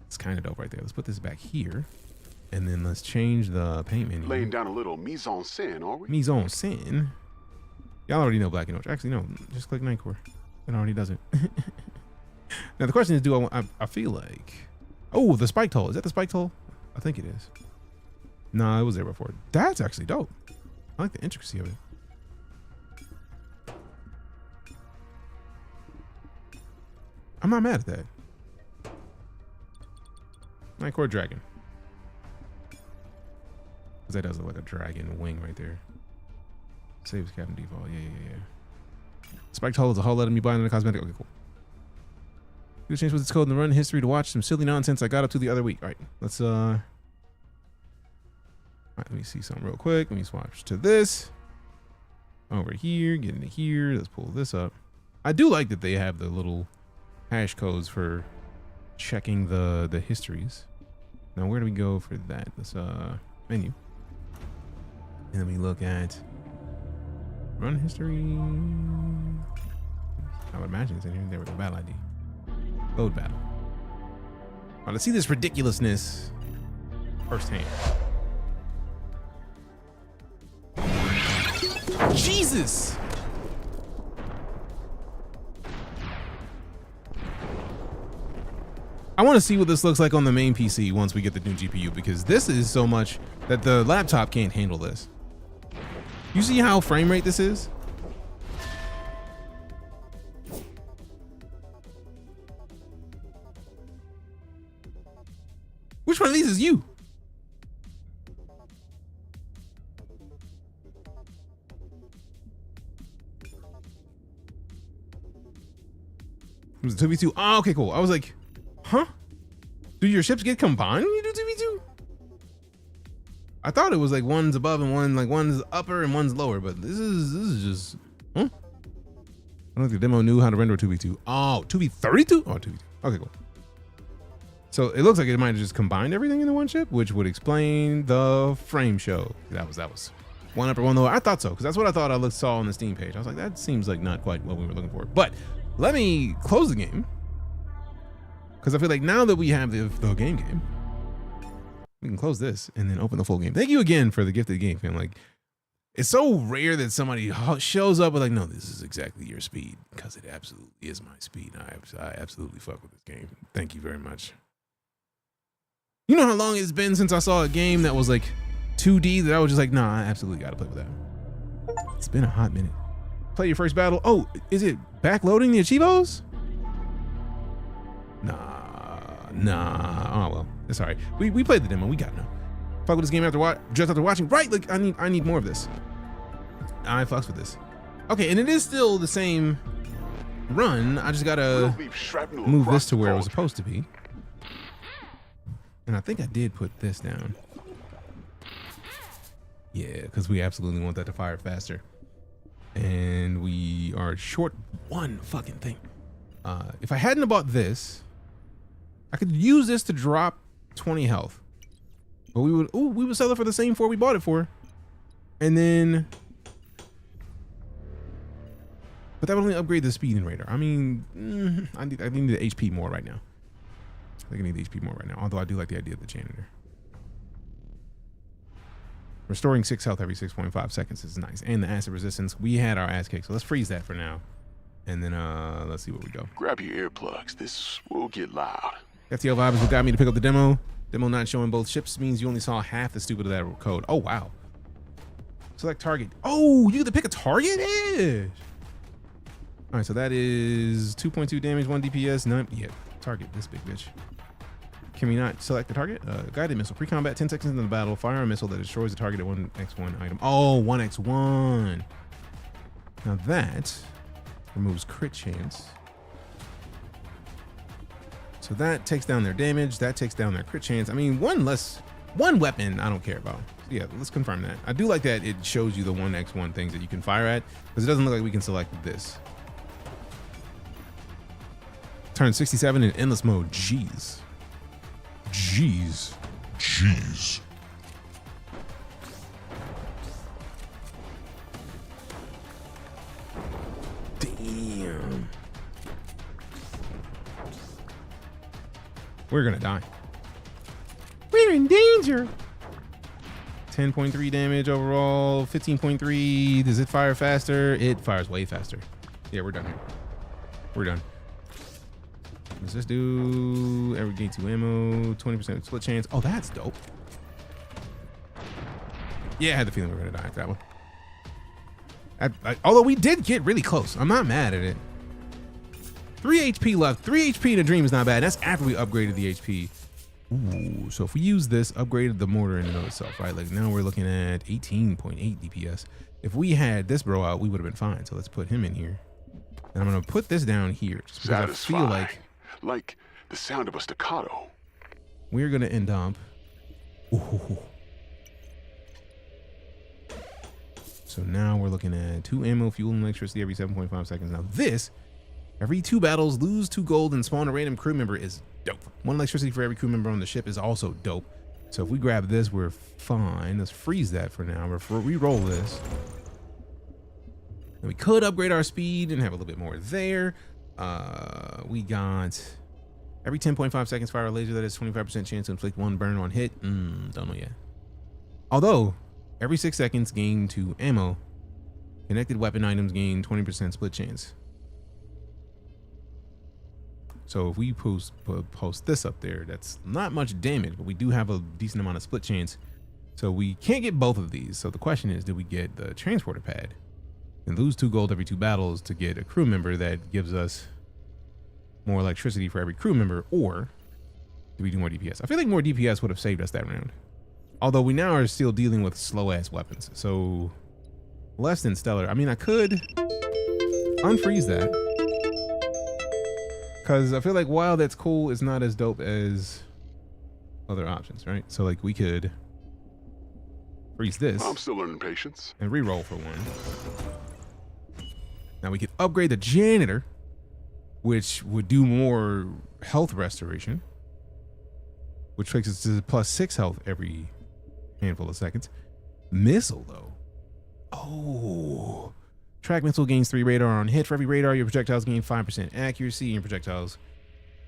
it's kind of dope right there. Let's put this back here. And then let's change the paint menu. Laying down a little mise en scène, are we? Mise en scène? Y'all already know Black and Orange. Actually, no. Just click Nightcore. It already does it. Now, the question is, I feel like... Oh, the spiked hole. Is that the spiked hole? I think it is. No, it was there before. That's actually dope. I like the intricacy of it. I'm not mad at that. Nightcore Dragon. Because that does look like a dragon wing right there. Saves Captain Default. Yeah. Spiked hole is a hole letting me buy another cosmetic. Okay, cool. You change with its code in the run history to watch some silly nonsense I got up to the other week. All right, let's all right, let me see something real quick. Let me swatch to this. Over here, get into here. Let's pull this up. I do like that they have the little hash codes for checking the histories. Now, where do we go for that? Let's menu. And then we look at run history. I would imagine it's in here. There we go. Battle ID. Load battle. All right, let's see this ridiculousness firsthand. Jesus! I want to see what this looks like on the main PC once we get the new GPU, because this is so much that the laptop can't handle this. You see how frame rate this is? Which one of these is you? It was a 2v2. Oh, okay, cool. I was like, huh? Do your ships get combined when you do 2v2? I thought it was like one's above and one's upper and one's lower, but this is just, huh? I don't think the demo knew how to render a 2v2. Oh, 2v32? Oh, 2v2. Okay, cool. So it looks like it might have just combined everything into one ship, which would explain the frame show. That was one upper, one lower. I thought so, because that's what I thought I saw on the Steam page. I was like, that seems like not quite what we were looking for. But let me close the game, because I feel like now that we have the game, we can close this and then open the full game. Thank you again for the gifted game, fam. Like, it's so rare that somebody shows up with like, no, this is exactly your speed, because it absolutely is my speed. I absolutely fuck with this game. Thank you very much. You know how long it's been since I saw a game that was like 2D that I was just like, nah, I absolutely gotta play with that. It's been a hot minute. Play your first battle. Oh, is it backloading the Achievos? Nah. Oh well, it's all right. We played the demo. We got no. Fuck with this game just after watching. Right, like I need more of this. I fucks with this. Okay, and it is still the same run. I just gotta move this to where it was supposed to be. And I think I did put this down. Yeah, because we absolutely want that to fire faster. And we are short one fucking thing. If I hadn't bought this, I could use this to drop 20 health. But we would sell it for the same 4 we bought it for. And then, but that would only upgrade the speed and radar. I mean, I need the HP more right now. I think I need the HP more right now. Although I do like the idea of the janitor. Restoring 6 health every 6.5 seconds is nice. And the acid resistance, we had our ass kicked. So let's freeze that for now. And then let's see where we go. Grab your earplugs. This will get loud. FTL Vibes what got me to pick up the demo. Demo not showing both ships means you only saw half the stupid of that code. Oh, wow. Select target. Oh, you get to pick a target? Yeah. All right, so that is 2.2 damage, 1 DPS. None. Yeah, target this big bitch. Can we not select the target? Guided missile. Pre-combat, 10 seconds into the battle. Fire a missile that destroys the target at 1x1 item. Oh, 1x1. Now that removes crit chance. So that takes down their damage. That takes down their crit chance. I mean, one weapon I don't care about. So yeah, let's confirm that. I do like that it shows you the 1x1 things that you can fire at, because it doesn't look like we can select this. Turn 67 in endless mode. Jeez. Jeez. Jeez. Damn. We're gonna die. We're in danger. 10.3 damage overall, 15.3. Does it fire faster? It fires way faster. Yeah, we're done here. We're done. Does this do every gain 2 ammo, 20% split chance? Oh, that's dope. Yeah, I had the feeling we were gonna die after that one. Although we did get really close. I'm not mad at it. 3 HP left. 3 HP in a dream is not bad. That's after we upgraded the HP. Ooh, so if we use this, upgraded the mortar in and of itself, right? Like now we're looking at 18.8 DPS. If we had this bro out, we would have been fine. So let's put him in here. And I'm gonna put this down here just because I feel like the sound of a staccato. We're gonna end up. Ooh. So now we're looking at 2 ammo, fuel, and electricity every 7.5 seconds. Now this, every 2 battles, lose 2 gold and spawn a random crew member is dope. 1 electricity for every crew member on the ship is also dope. So if we grab this, we're fine. Let's freeze that for now. We'll re-roll this. And we could upgrade our speed and have a little bit more there. We got every 10.5 seconds fire a laser that has 25% chance to inflict 1 burn on hit. Don't know yet. Although every 6 seconds gain 2 ammo. Connected weapon items gain 20% split chance. So if we post this up there, that's not much damage, but we do have a decent amount of split chance. So we can't get both of these. So the question is, do we get the transporter pad and lose 2 gold every 2 battles to get a crew member that gives us more electricity for every crew member, or do we do more DPS? I feel like more DPS would have saved us that round. Although we now are still dealing with slow ass weapons. So less than stellar. I mean, I could unfreeze that, because I feel like while that's cool, it's not as dope as other options, right? So like we could freeze this. I'm still learning patience. And re-roll for 1. Now we could upgrade the janitor, which would do more health restoration, which takes us to +6 health every handful of seconds. Missile though. Oh. Track missile gains 3 radar on hit. For every radar, your projectiles gain 5% accuracy, and your projectiles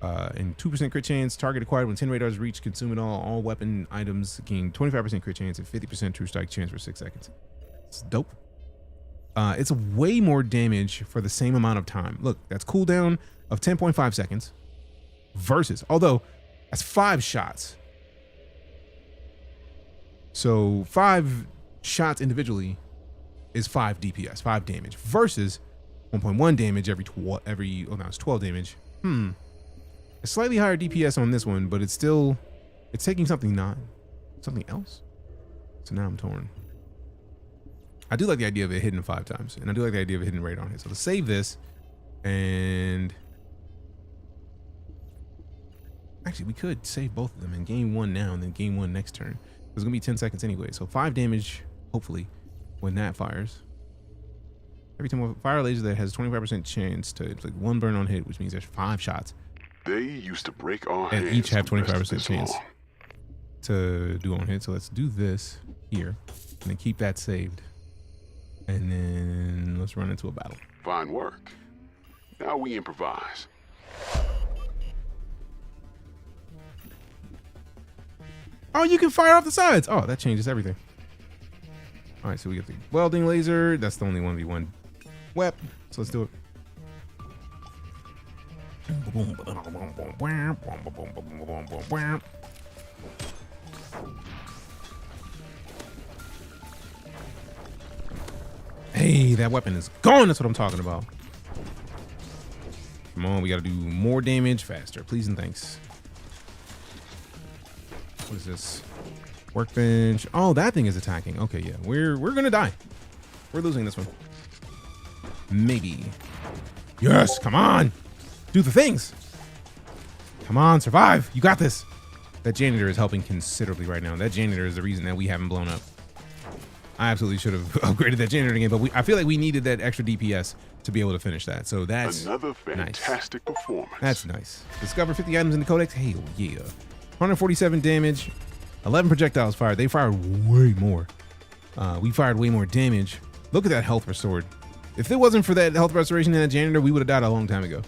and 2% crit chance. Target acquired when 10 radars reach, consume it all. All weapon items gain 25% crit chance and 50% true strike chance for 6 seconds. It's dope. It's way more damage for the same amount of time. Look, that's cooldown of 10.5 seconds versus, although that's 5 shots. So 5 shots individually is 5 DPS, 5 damage versus 1.1 damage every oh no, it's 12 damage. A slightly higher DPS on this one, but it's taking something else. So now I'm torn. I do like the idea of it hitting 5 times, and I do like the idea of it hitting right on hit. So let's save this, and actually we could save both of them and gain 1 now and then gain 1 next turn. It's gonna be 10 seconds anyway. So 5 damage, hopefully, when that fires. Every time a fire laser that has 25% chance to, it's like 1 burn on hit, which means there's 5 shots. They used to break our And hands each have the rest of 25% this chance long. to do on hit. So let's do this here and then keep that saved. And then let's run into a battle. Fine work. Now we improvise. Oh, you can fire off the sides. Oh, that changes everything. All right, so we get the welding laser. That's the only 1v1 wep. So let's do it. Hey, that weapon is gone. That's what I'm talking about. Come on, we gotta do more damage faster. Please and thanks. What is this? Workbench. Oh, that thing is attacking. Okay, yeah. We're gonna die. We're losing this one. Maybe. Yes, come on. Do the things. Come on, survive. You got this. That janitor is helping considerably right now. That janitor is the reason that we haven't blown up. I absolutely should have upgraded that janitor again, but I feel like we needed that extra DPS to be able to finish that. So that's another fantastic performance. That's nice. Discover 50 items in the codex. Hell yeah. 147 damage, 11 projectiles fired. They fired way more. We fired way more damage. Look at that health restored. If it wasn't for that health restoration and that janitor, we would have died a long time ago.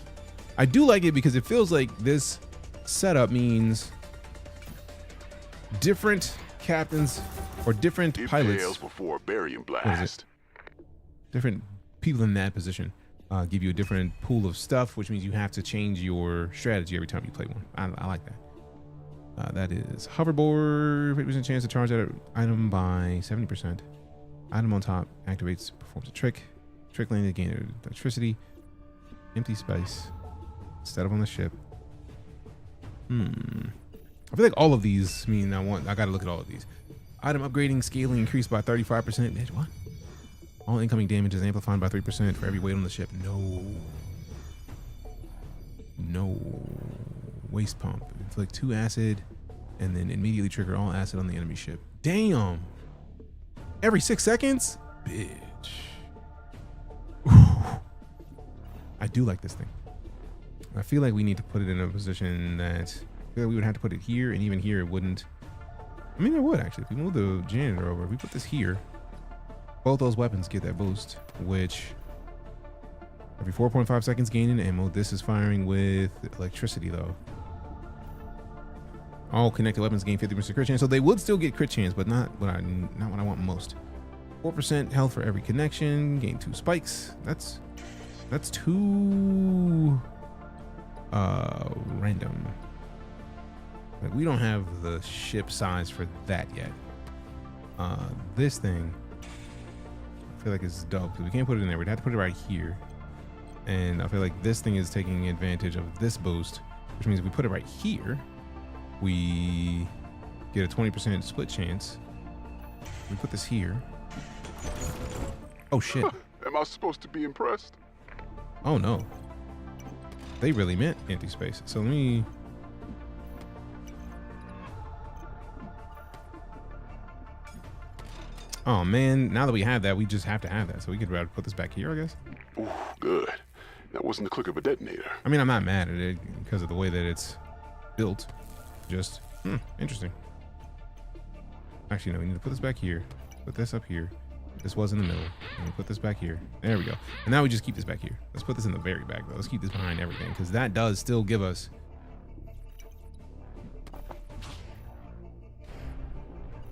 I do like it because it feels like this setup means different captains or different pilots. Before a barium blast. Different people in that position give you a different pool of stuff, which means you have to change your strategy every time you play one. I like that. That is hoverboard, 50% chance to charge that item by 70%. Item on top activates, performs a trick. Trick landing to gain electricity. Empty space. Set up on the ship. I feel like all of these mean I gotta look at all of these. Item upgrading, scaling increased by 35%. Bitch, what? All incoming damage is amplified by 3% for every weight on the ship. No. Waste pump. Inflict 2 acid and then immediately trigger all acid on the enemy ship. Damn. Every 6 seconds? Bitch. I do like this thing. I feel like we need to put it in a position that I feel like we would have to put it here, and even here it wouldn't. I mean, it would actually. If we move the janitor over, if we put this here, both those weapons get that boost, which every 4.5 seconds gaining ammo. This is firing with electricity though. All connected weapons gain 50% crit chance, so they would still get crit chance, but not what I want most. 4% health for every connection. Gain 2 spikes. That's 2 random. Like, we don't have the ship size for that yet. This thing, I feel like it's dope because we can't put it in there. We'd have to put it right here. And I feel like this thing is taking advantage of this boost, which means if we put it right here, we get a 20% split chance. We put this here. Oh shit. Am I supposed to be impressed? Oh no. They really meant empty space. So let me. Oh man, now that we have that, we just have to have that. So we could rather put this back here, I guess. Ooh, good. That wasn't the click of a detonator. I mean, I'm not mad at it because of the way that it's built. Just, interesting. Actually, no, we need to put this back here. Put this up here. This was in the middle. And we put this back here. There we go. And now we just keep this back here. Let's put this in the very back though. Let's keep this behind everything because that does still give us.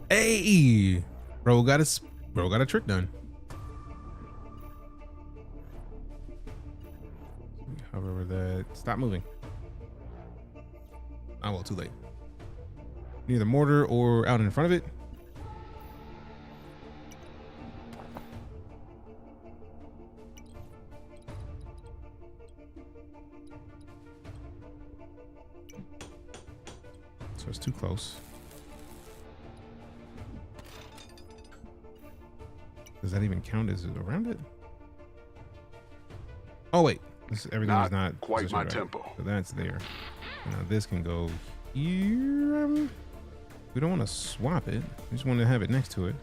Hey, bro got a trick done. Hover over that. Stop moving. Oh well, too late. Near the mortar or out in front of it. So it's too close. Does that even count as around it? Oh wait, everything is not quite my right. tempo. So that's there. Now this can go here. We don't want to swap it. We just want to have it next to it.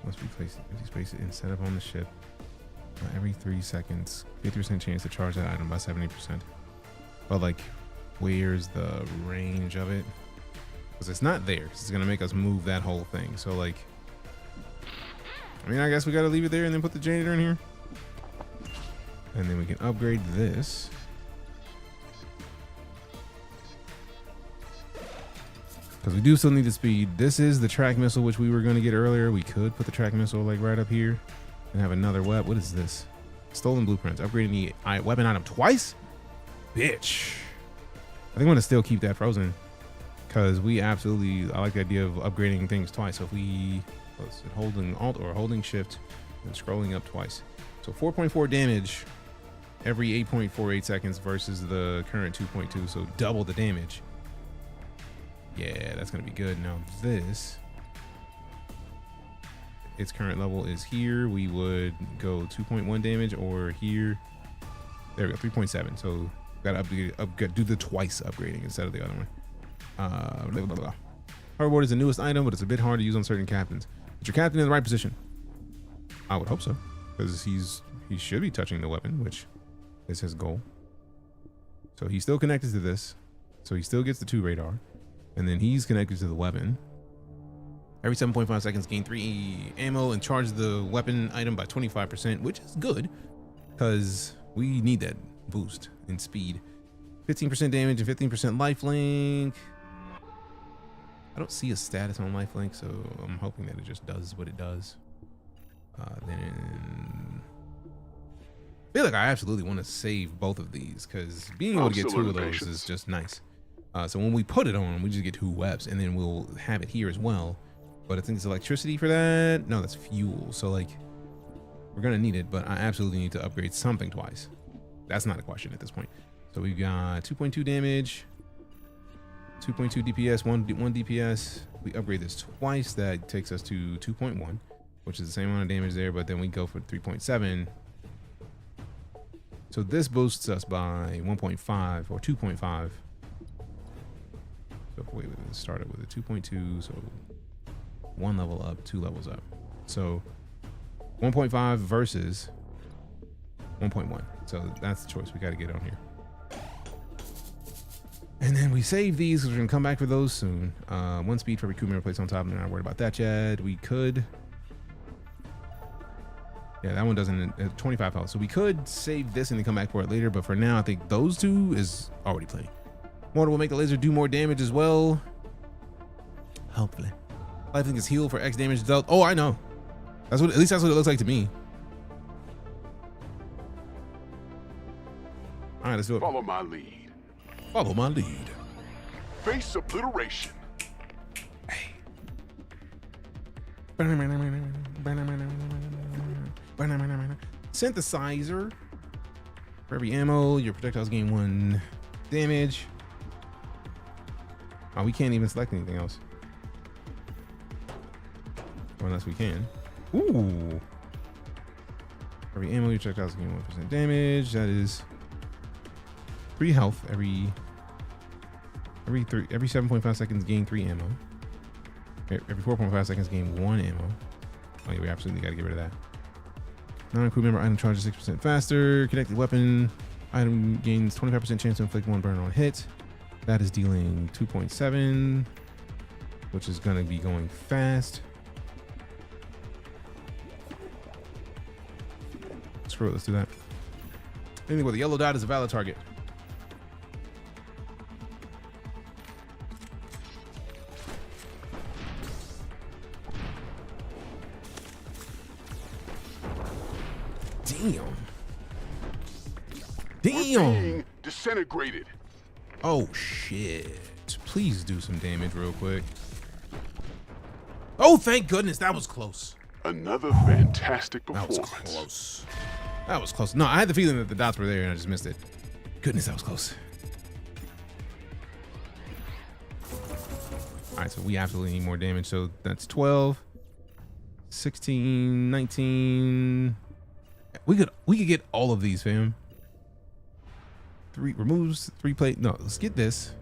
Must be placed empty space and set up on the ship. Every 3 seconds, 50% chance to charge that item by 70%. But like, where's the range of it? Because it's not there. It's gonna make us move that whole thing. So like, I mean, I guess we gotta leave it there and then put the janitor in here. And then we can upgrade this. Because we do still need the speed. This is the track missile, which we were gonna get earlier. We could put the track missile like right up here and have another weapon. What is this? Stolen blueprints. Upgrading the weapon item twice? Bitch. I think I'm gonna still keep that frozen. Because we absolutely, I like the idea of upgrading things twice. So if we, holding Alt or holding Shift and scrolling up twice. So 4.4 damage every 8.48 seconds versus the current 2.2. So double the damage. Yeah, that's gonna be good. Now this, its current level is here. We would go 2.1 damage or here. There we go, 3.7. So gotta upgrade, do the twice upgrading instead of the other one. Blah, blah, blah. Hoverboard is the newest item, but it's a bit hard to use on certain captains. Is your captain in the right position? I would hope so, because he should be touching the weapon, which is his goal. So he's still connected to this, so he still gets the 2 radar, and then he's connected to the weapon. Every 7.5 seconds, gain 3 ammo and charge the weapon item by 25%, which is good, because we need that boost in speed. 15% damage and 15% lifelink. I don't see a status on lifelink, so I'm hoping that it just does what it does. Then I feel like I absolutely want to save both of these, because being able to get 2 of those is just nice. So when we put it on, we just get 2 weapons, and then we'll have it here as well. But I think it's electricity for that. No, that's fuel. So like, we're gonna need it, but I absolutely need to upgrade something twice. That's not a question at this point. So we've got 2.2 damage, 2.2 DPS, 1 DPS. We upgrade this twice. That takes us to 2.1, which is the same amount of damage there, but then we go for 3.7. So this boosts us by 1.5 or 2.5. So wait, we started with a 2.2, so 1 level up, 2 levels up. So 1.5 versus 1.1. So that's the choice we got to get on here. And then we save these because we're gonna come back for those soon. 1 speed for every crew member placed on top. I'm not worried about that yet. We could, yeah, that one doesn't, 25 health. So we could save this and then come back for it later. But for now, I think those 2 is already plenty. Mortar will make the laser do more damage as well. Hopefully. I think it's heal for X damage dealt. Oh, I know. That's what, at least that's what it looks like to me. All right, let's do it. Follow my lead. Follow my lead. Face obliteration. Hey. Synthesizer. For every ammo, your projectiles gain 1 damage. Oh, we can't even select anything else. Unless we can. Ooh. For every ammo, your projectiles gain 1% damage. That is 3 health every 7.5 seconds, gain 3 ammo. Every 4.5 seconds, gain 1 ammo. Oh yeah, we absolutely got to get rid of that. Non-crew member item charges 6% faster. Connected weapon item gains 25% chance to inflict 1 burn on hit. That is dealing 2.7, which is going to be going fast. Screw it, let's do that. Anything with a yellow dot is a valid target. Damn. Disintegrated. Oh shit. Please do some damage real quick. Oh, thank goodness. That was close. Another fantastic performance. That was close. That was close. No, I had the feeling that the dots were there and I just missed it. goodness, that was close. All right, so we absolutely need more damage. So that's 12, 16, 19. We could get all of these, fam. 3 removes 3 plate. No, let's get this.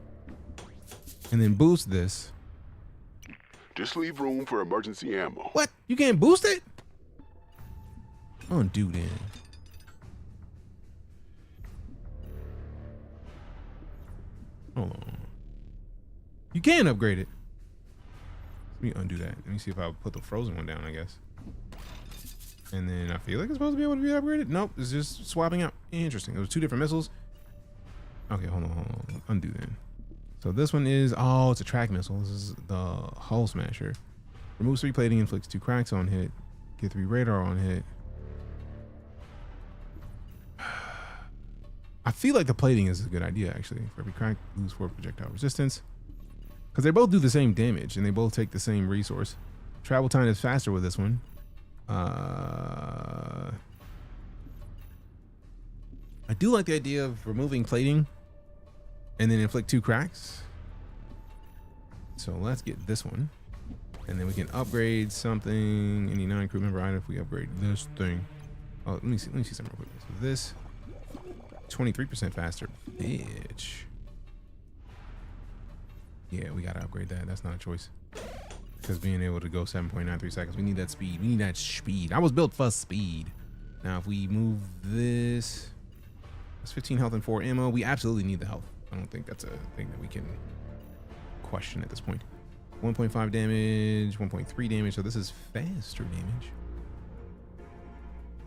And then boost this. Just leave room for emergency ammo. What? You can't boost it? Undo then. Hold on. You can upgrade it. Let me undo that. Let me see if I'll put the frozen one down, I guess. And then I feel like it's supposed to be able to be upgraded. Nope, it's just swapping out. Interesting. There was 2 different missiles. Okay, hold on. Undo then. So this one is, oh, it's a track missile. This is the hull smasher. Removes 3 plating, inflicts 2 cracks on hit. Get 3 radar on hit. I feel like the plating is a good idea, actually. For every crack, lose 4 projectile resistance. Because they both do the same damage and they both take the same resource. Travel time is faster with this one. I do like the idea of removing plating and then inflict 2 cracks. So let's get this one. And then we can upgrade something. Any non-crew member item if we upgrade this thing. Oh, let me see something real quick. So this 23% faster. Bitch. Yeah, we gotta upgrade that. That's not a choice. Because being able to go 7.93 seconds, we need that speed. We need that speed. I was built for speed. Now, if we move this, it's 15 health and 4 ammo. We absolutely need the health. I don't think that's a thing that we can question at this point. 1.5 damage, 1.3 damage. So this is faster damage.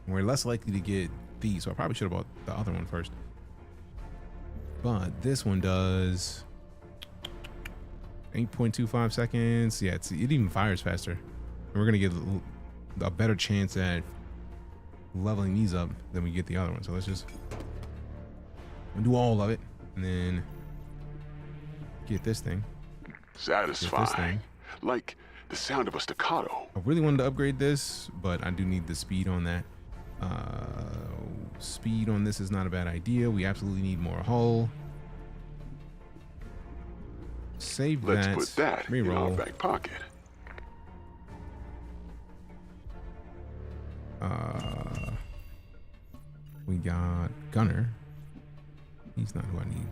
And we're less likely to get these. So I probably should have bought the other one first. But this one does 8.25 seconds. Yeah, it even fires faster. And we're going to get a better chance at leveling these up than we get the other one. So let's just do all of it and then get this thing. Satisfying. Like the sound of a staccato. I really wanted to upgrade this, but I do need the speed on that. Speed on this is not a bad idea. We absolutely need more hull. Save that. Let's put that in our Reroll. back pocket. We got Gunner. He's not who I need.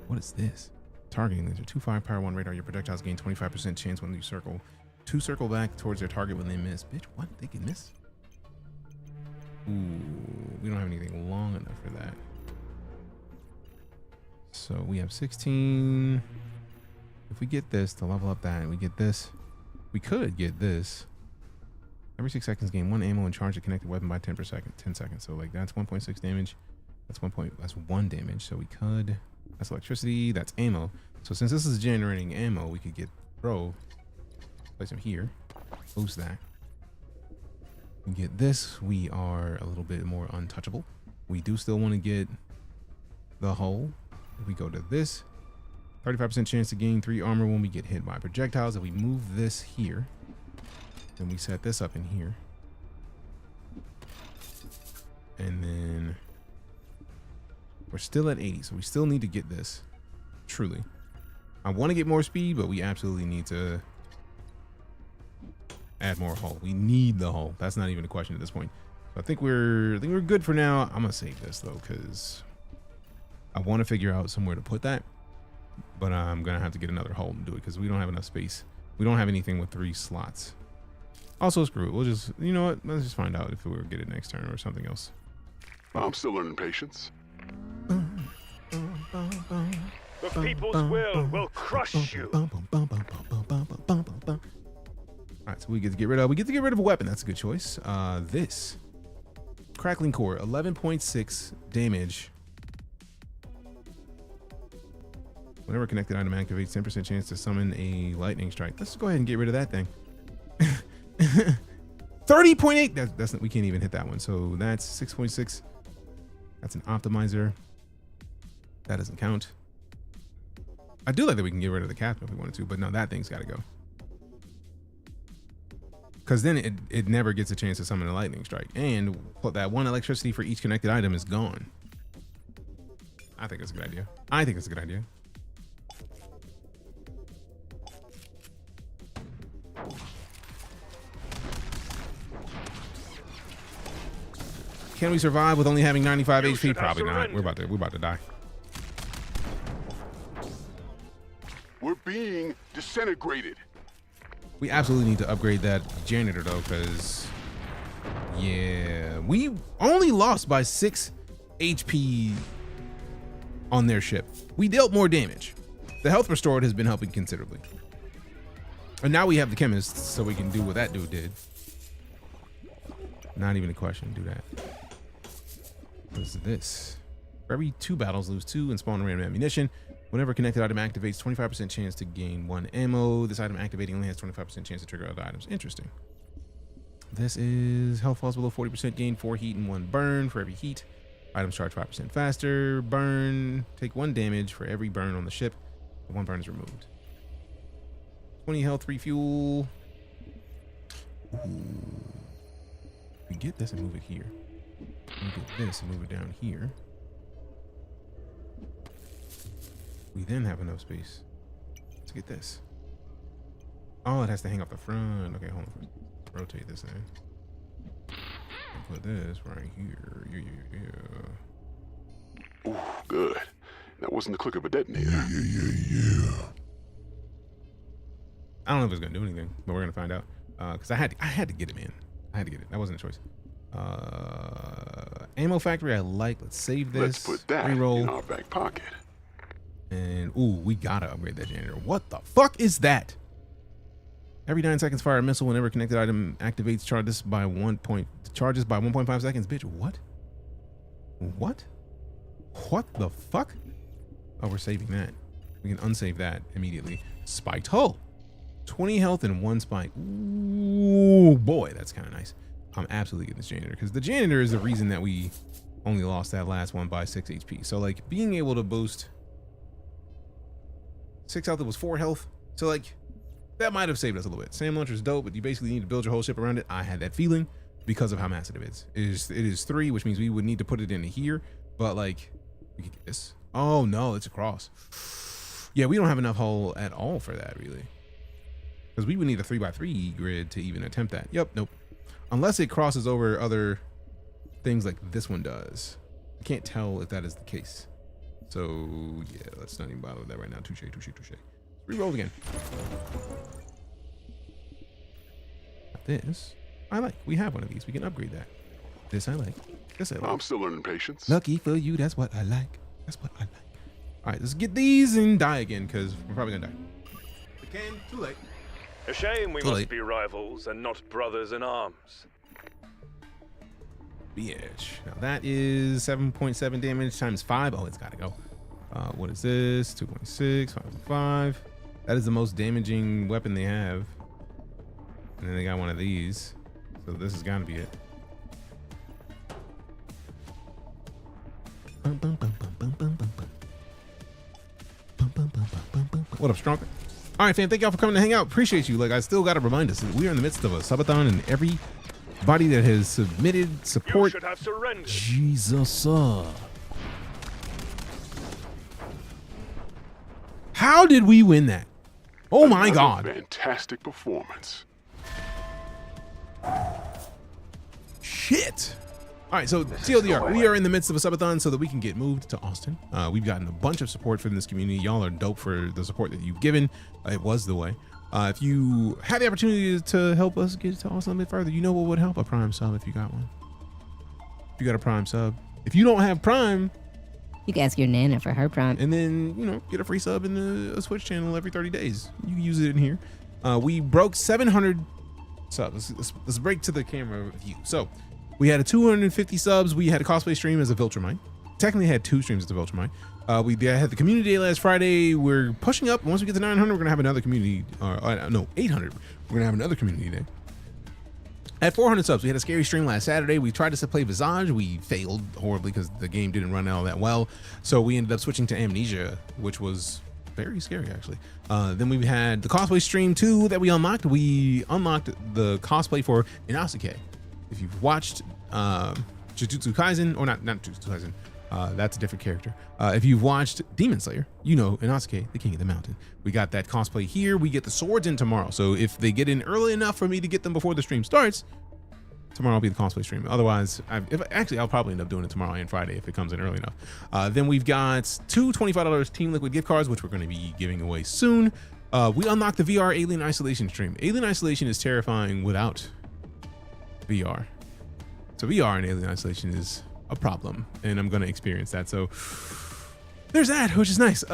What is this? Targeting laser. 2 firepower, 1 radar. Your projectiles gain 25% chance when you circle. 2 circle back towards their target when they miss. Bitch, what? They can miss? Ooh, we don't have anything long enough for that. So we have 16. If we get this to level up that, and we get this, we could get this. Every 6 seconds, gain 1 ammo and charge the connected weapon by 10 seconds. So like that's 1.6 damage. That's 1 damage. So we could. That's electricity. That's ammo. So since this is generating ammo, we could get throw. Place him here. Boost that. We get this. We are a little bit more untouchable. We do still want to get the hull. If we go to this, 35% chance to gain 3 armor when we get hit by projectiles. If we move this here, then we set this up in here. And then we're still at 80, so we still need to get this. Truly. I want to get more speed, but we absolutely need to add more hull. We need the hull. That's not even a question at this point. So I think we're good for now. I'm gonna save this though, because I want to figure out somewhere to put that. But I'm gonna have to get another hull and do it because we don't have enough space. We don't have anything with 3 slots. Also, screw it. We'll just, you know what? Let's just find out if we'll get it next turn or something else. I'm still learning patience. The people's will crush you. Alright, so we get to get rid of a weapon. That's a good choice. This crackling core, 11.6 damage. Whenever a connected item activates, 10% chance to summon a lightning strike. Let's go ahead and get rid of that thing. 30.8. That's we can't even hit that one. So that's 6.6. That's an optimizer. That doesn't count. I do like that we can get rid of the captain if we wanted to, but no, that thing's got to go. Because then it never gets a chance to summon a lightning strike. And that 1 electricity for each connected item is gone. I think it's a good idea. I think it's a good idea. Can we survive with only having 95 HP? Probably not. We're about to die. We're being disintegrated. We absolutely need to upgrade that janitor though, because yeah, we only lost by 6 HP on their ship. We dealt more damage. The health restored has been helping considerably. And now we have the chemist, so we can do what that dude did. Not even a question, do that. What is this? For every 2 battles, lose 2 and spawn random ammunition. Whenever a connected item activates, 25% chance to gain 1 ammo. This item activating only has 25% chance to trigger other items. Interesting. This is health falls below 40%, gain 4 heat and 1 burn. For every heat, items charge 5% faster. Burn, take 1 damage for every burn on the ship. 1 burn is removed. 20 health refuel. Ooh. We get this and move it here. We get this and move it down here. We then have enough space to get this. Oh, it has to hang off the front. Okay, hold on. Rotate this in. Put this right here. Yeah. Ooh, good. That wasn't the click of a detonator. Yeah. I don't know if it's gonna do anything, but we're gonna find out. Cause I had to get it, man. I had to get it. That wasn't a choice. Ammo factory. I like. Let's save this. Let's put that in our back pocket. And ooh, we gotta upgrade that janitor. What the fuck is that? Every 9 seconds, fire a missile whenever a connected item activates. Charges by 1.5 seconds. Bitch, what? What? What the fuck? Oh, we're saving that. We can unsave that immediately. Spiked hull. 20 health and 1 spike. Ooh, boy, that's kind of nice. I'm absolutely getting this janitor because the janitor is the reason that we only lost that last one by 6 HP. So like being able to boost 6 health, it was 4 health. So like that might have saved us a little bit. Sam launcher's dope, but you basically need to build your whole ship around it. I had that feeling because of how massive it is. It is 3, which means we would need to put it into here. But like we could get this. Oh no, it's across. Yeah, we don't have enough hull at all for that really. Because we would need a 3x3 grid to even attempt that. Yep, nope. Unless it crosses over other things like this one does. I can't tell if that is the case. So yeah, let's not even bother with that right now. Touche. Reroll again. This I like. We have one of these. We can upgrade that. This I like. This I like. I'm still learning patience. Lucky for you, that's what I like. That's what I like. All right, let's get these and die again because we're probably gonna die. We can. Too late. A shame we must be rivals and not brothers in arms. Bitch. Now that is 7.7 damage times 5. Oh, it's gotta go. What is this? 2.6, 5.5. That is the most damaging weapon they have. And then they got one of these. So this has gotta be it. What up, Stronger? All right, fam, thank y'all for coming to hang out. Appreciate you. Like, I still got to remind us that we are in the midst of a subathon, and everybody that has submitted support. You should have surrendered. Jesus. How did we win that? Oh my God. Fantastic performance. Shit. All right, so TLDR, we are in the midst of a subathon so that we can get moved to Austin. We've gotten a bunch of support from this community. Y'all are dope for the support that you've given. It was the way. If you have the opportunity to help us get to Austin a bit further, you know what would help? A Prime sub if you got one. If you got a Prime sub. If you don't have Prime, you can ask your Nana for her Prime. And then, you know, get a free sub in the Switch channel every 30 days. You can use it in here. We broke 700 subs. Let's break to the camera view. So we had a 250 subs. We had a cosplay stream as a Viltrumite. Technically had 2 streams as a Viltrumite. We had the community day last Friday. We're pushing up. Once we get to 900, we're gonna have another community. No, 800. We're gonna have another community day. At 400 subs, we had a scary stream last Saturday. We tried to play Visage. We failed horribly because the game didn't run all that well. So we ended up switching to Amnesia, which was very scary actually. Then we had the cosplay stream too that we unlocked. We unlocked the cosplay for Inosuke. If you've watched Jujutsu Kaisen, or not Jujutsu Kaisen, That's a different character. If you've watched Demon Slayer, you know Inosuke, the King of the Mountain. We got that cosplay here. We get the swords in tomorrow. So if they get in early enough for me to get them before the stream starts, tomorrow will be the cosplay stream. Otherwise, I'll probably end up doing it tomorrow and Friday if it comes in early enough. Then we've got 2 $25 Team Liquid gift cards, which we're going to be giving away soon. We unlocked the VR Alien Isolation stream. Alien Isolation is terrifying without VR. So VR and Alien Isolation is a problem, and I'm going to experience that. So there's that, which is nice.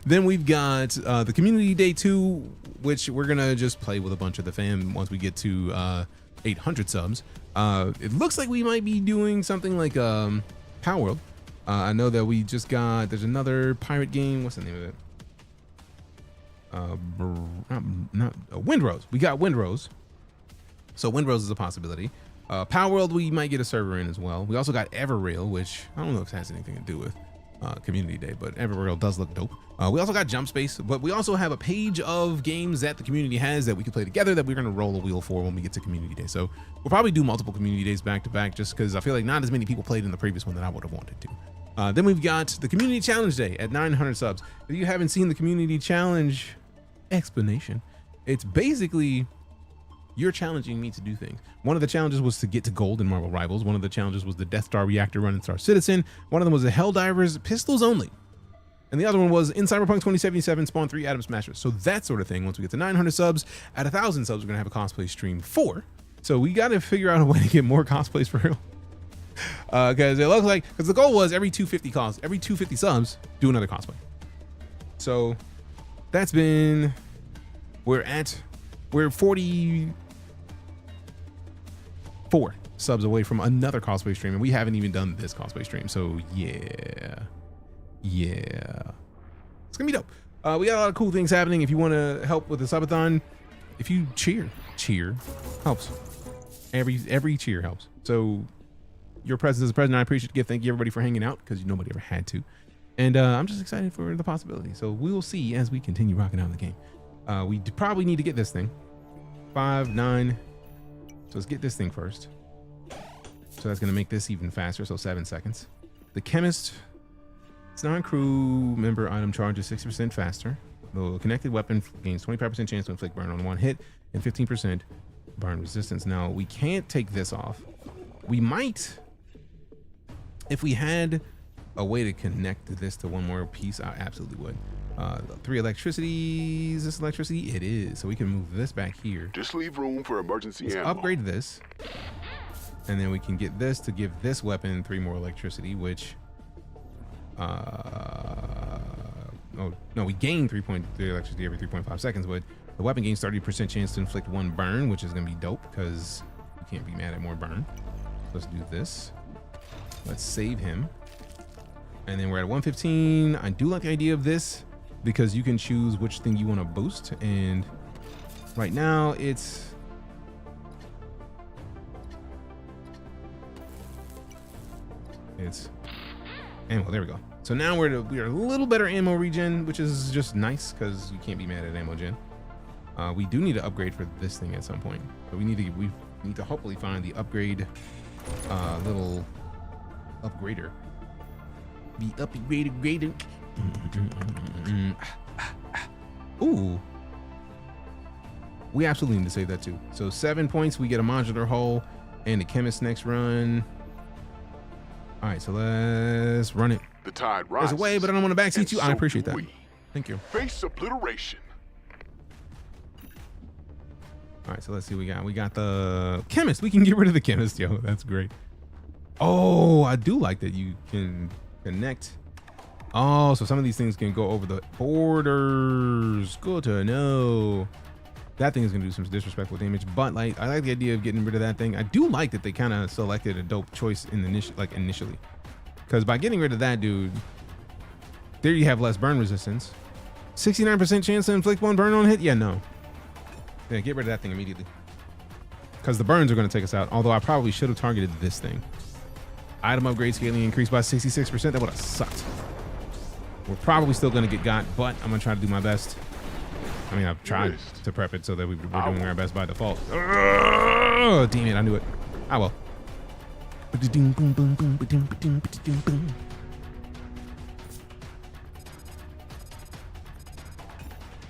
Then we've got the Community Day 2, which we're going to just play with a bunch of the fam once we get to 800 subs. It looks like we might be doing something like Power World. I know that we just got, there's another pirate game. What's the name of it? Windrose. We got Windrose. So Windrose is a possibility. Power World, we might get a server in as well. We also got Everrail, which I don't know if it has anything to do with Community Day, but Everrail does look dope. We also got Jump Space, but we also have a page of games that the community has that we can play together that we're going to roll a wheel for when we get to Community Day. So we'll probably do multiple Community Days back to back just because I feel like not as many people played in the previous one that I would have wanted to. Then we've got the Community Challenge Day at 900 subs. If you haven't seen the Community Challenge explanation, it's basically you're challenging me to do things. One of the challenges was to get to gold in Marvel Rivals. One of the challenges was the Death Star reactor run in Star Citizen. One of them was the Helldivers pistols only. And the other one was in Cyberpunk 2077 spawn 3 Atom Smashers. So that sort of thing. Once we get to 900 subs, at 1,000 subs, we're gonna have a cosplay stream 4. So we got to figure out a way to get more cosplays for real. Because it looks like, because the goal was every 250 subs, do another cosplay. So that's been, we're 44 subs away from another cosplay stream, and we haven't even done this cosplay stream. So yeah, it's gonna be dope. We got a lot of cool things happening. If you want to help with the subathon, if you cheer helps. Every cheer helps. So your presence as a president, I appreciate the gift. Thank you everybody for hanging out, because nobody ever had to. And I'm just excited for the possibility. So we will see as we continue rocking out the game. We probably need to get this thing 5, 9. So let's get this thing first. So that's going to make this even faster. So 7 seconds. The chemist, it's non-crew member item charges 60% faster. The connected weapon gains 25% chance to inflict burn on one hit and 15% burn resistance. Now we can't take this off. We might, if we had a way to connect this to one more piece, I absolutely would. 3 electricities. Is this electricity? It is. So we can move this back here. Just leave room for emergency ammo. Upgrade this. And then we can get this to give this weapon 3 more electricity, which oh no, we gain 3.3 electricity every 3.5 seconds, but the weapon gains 30% chance to inflict 1 burn, which is gonna be dope because you can't be mad at more burn. Let's do this. Let's save him. And then we're at 115. I do like the idea of this because you can choose which thing you want to boost. And right now it's ammo. There we go. So now we're a little better ammo regen, which is just nice because you can't be mad at ammo gen. We do need to upgrade for this thing at some point. So we need to hopefully find the upgrade little upgrader. The upgraded grader. Ooh. We absolutely need to save that too. So 7 points, we get a modular hull and the chemist next run. All right, so let's run it. The tide rises. There's a way, but I don't want to backseat you. So I appreciate that. Thank you. Face obliteration. All right, so let's see what we got. We got the chemist. We can get rid of the chemist, yo. That's great. Oh, I do like that you can connect. Oh, so some of these things can go over the borders. Good to know. That thing is gonna do some disrespectful damage, but like I like the idea of getting rid of that thing. I do like that they kind of selected a dope choice in the initially, because by getting rid of that dude, there you have less burn resistance. 69% chance to inflict 1 burn on hit. Yeah, no. Yeah, get rid of that thing immediately, because the burns are gonna take us out. Although I probably should have targeted this thing. Item upgrade scaling increased by 66%. That would have sucked. We're probably still gonna get got, but I'm gonna try to do my best. I mean, I've tried to prep it so that we're doing our best by default. Oh, damn it, I knew it. Ah, well.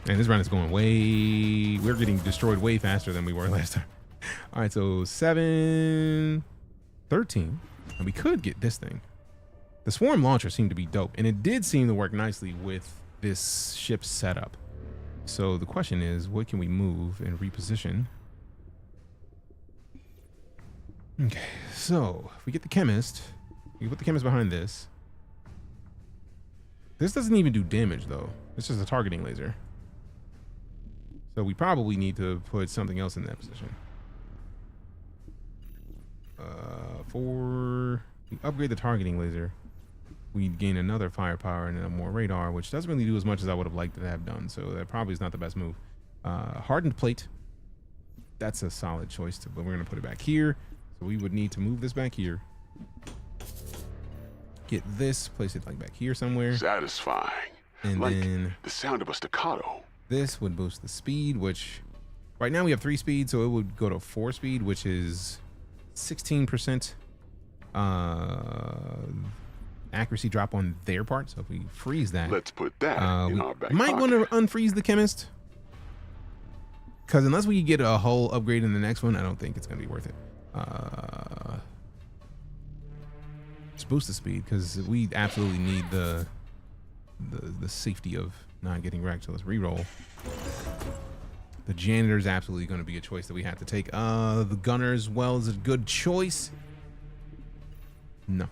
And this round is going way, we're getting destroyed way faster than we were last time. All right, so 7, 13, and we could get this thing. The swarm launcher seemed to be dope, and it did seem to work nicely with this ship setup. So the question is, what can we move and reposition? Okay, so if we get the chemist, we put the chemist behind this. This doesn't even do damage though. It's just a targeting laser. So we probably need to put something else in that position. For we upgrade the targeting laser, we gain another firepower and then more radar, which doesn't really do as much as I would have liked to have done. So that probably is not the best move. Hardened plate. That's a solid choice, but we're gonna put it back here. So we would need to move this back here. Get this, place it like back here somewhere. Satisfying. And like then the sound of a staccato. This would boost the speed, which right now we have 3 speed, so it would go to 4 speed, which is 16% accuracy drop on their part. So if we freeze that, let's put that in our back might pocket. want to unfreeze the chemist, because unless we get a whole upgrade in the next one, I don't think it's gonna be worth it. Let's boost the speed because we absolutely need the safety of not getting wrecked. So let's reroll. The janitor is absolutely going to be a choice that we have to take. The gunner as well is a good choice. No,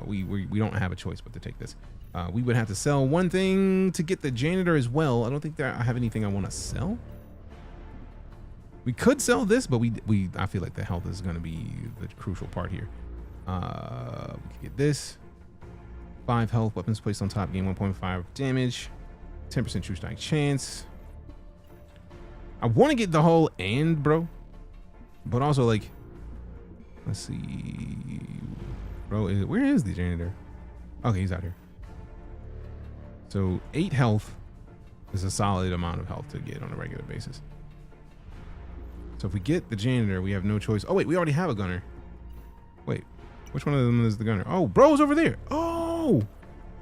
we don't have a choice but to take this. We would have to sell one thing to get the janitor as well. I don't think that I have anything I want to sell. We could sell this, but I feel like the health is going to be the crucial part here. We could get this. 5 health, weapons placed on top, gain 1.5 damage, 10% true strike chance. I want to get the whole and, bro, but also like, let's see, bro, where is the janitor? Okay, he's out here. So 8 health is a solid amount of health to get on a regular basis. So if we get the janitor, we have no choice. Oh wait, we already have a gunner. Wait, which one of them is the gunner? Oh, bro's over there. Oh,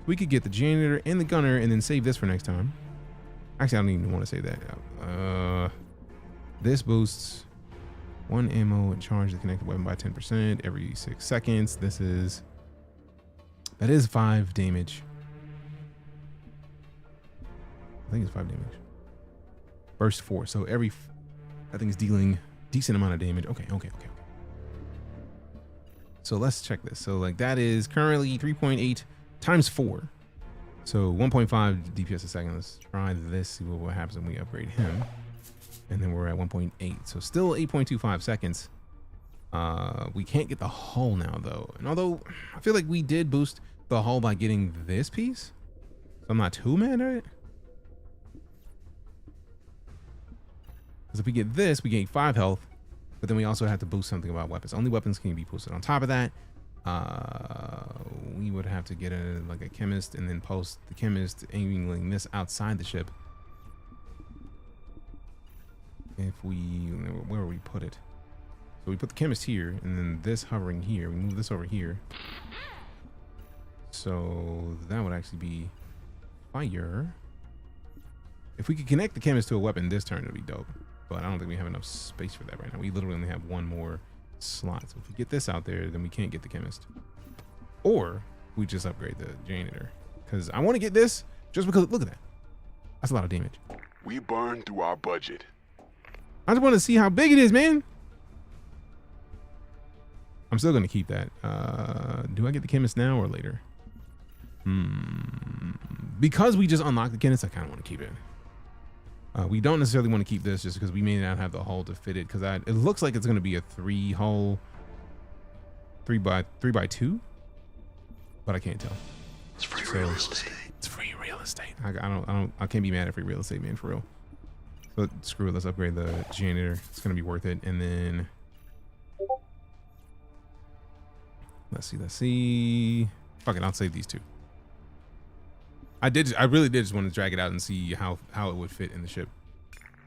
we could get the janitor and the gunner and then save this for next time. Actually, I don't even want to save that. This boosts 1 ammo and charge the connected weapon by 10% every 6 seconds. That is 5 damage. I think it's 5 damage. Burst 4. So I think it's dealing decent amount of damage. Okay. So let's check this. So like that is currently 3.8 times 4. So 1.5 DPS a second. Let's try this, see what happens when we upgrade him. And then we're at 1.8. So still 8.25 seconds. We can't get the hull now though. And although I feel like we did boost the hull by getting this piece, so I'm not too mad at it. Because if we get this, we gain 5 health, but then we also have to boost something about weapons. Only weapons can be boosted. On top of that, we would have to get like a chemist and then post the chemist aiming this outside the ship. If where would we put it? So we put the chemist here and then this hovering here. We move this over here. So that would actually be fire. If we could connect the chemist to a weapon this turn, it would be dope. But I don't think we have enough space for that right now. We literally only have 1 more slot. So if we get this out there, then we can't get the chemist. Or we just upgrade the janitor. Because I want to get this just because, look at that. That's a lot of damage. We burned through our budget. I just want to see how big it is, man. I'm still going to keep that. Do I get the chemist now or later? Because we just unlocked the chemist, I kind of want to keep it. We don't necessarily want to keep this just because we may not have the hull to fit it. Because it looks like it's going to be a 3 hull, 3 by 2, but I can't tell. It's free real estate. It's free real estate. I can't be mad at free real estate, man, for real. But screw it. Let's upgrade the janitor. It's going to be worth it. And then let's see. Fuck it. I'll save these 2. I really did just want to drag it out and see how it would fit in the ship.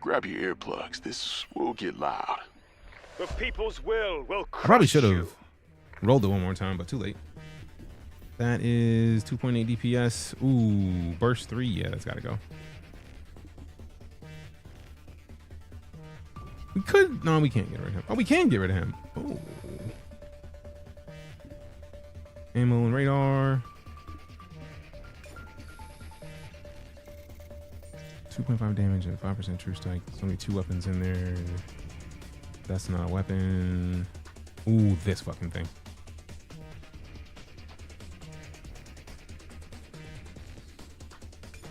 Grab your earplugs. This will get loud. The people's will I probably should have Rolled it one more time, but too late. That is 2.8 DPS. Ooh, burst 3. Yeah, that's got to go. We could. No, we can't get rid of him. Oh, we can get rid of him. Oh. Ammo and radar. 2.5 damage and 5% true strike. There's only 2 weapons in there. That's not a weapon. Ooh, this fucking thing.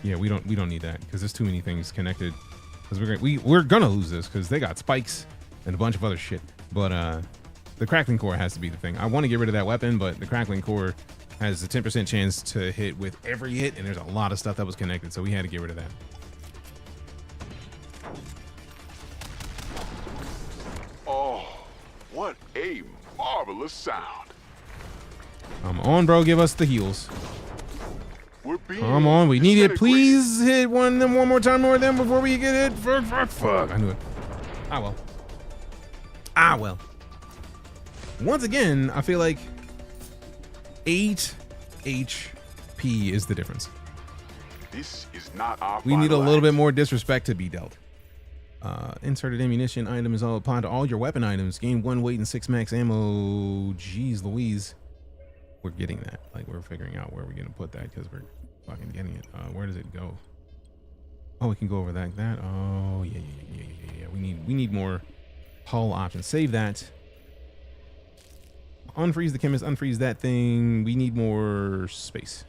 Yeah, we don't need that because there's too many things connected. Because we're gonna lose this because they got spikes and a bunch of other shit. But the crackling core has to be the thing. I want to get rid of that weapon, but the crackling core has a 10% chance to hit with every hit, and there's a lot of stuff that was connected, so we had to get rid of that. Oh, what a marvelous sound. Come on, bro, give us the heals. Come on, we need it. Please hit one more time more than before we get hit. Fuck. I knew it. Ah, well. Once again, I feel like 8 HP is the difference. This is not our We need a little bit more disrespect to be dealt. Inserted ammunition item is all applied to all your weapon items. Gain 1 weight and 6 max ammo. Jeez Louise. We're getting that. Like, we're figuring out where we're going to put that because we're fucking getting it. Where does it go? Oh, we can go over that. Oh, yeah. We need more hull options. Save that. Unfreeze the chemist. Unfreeze that thing. We need more space.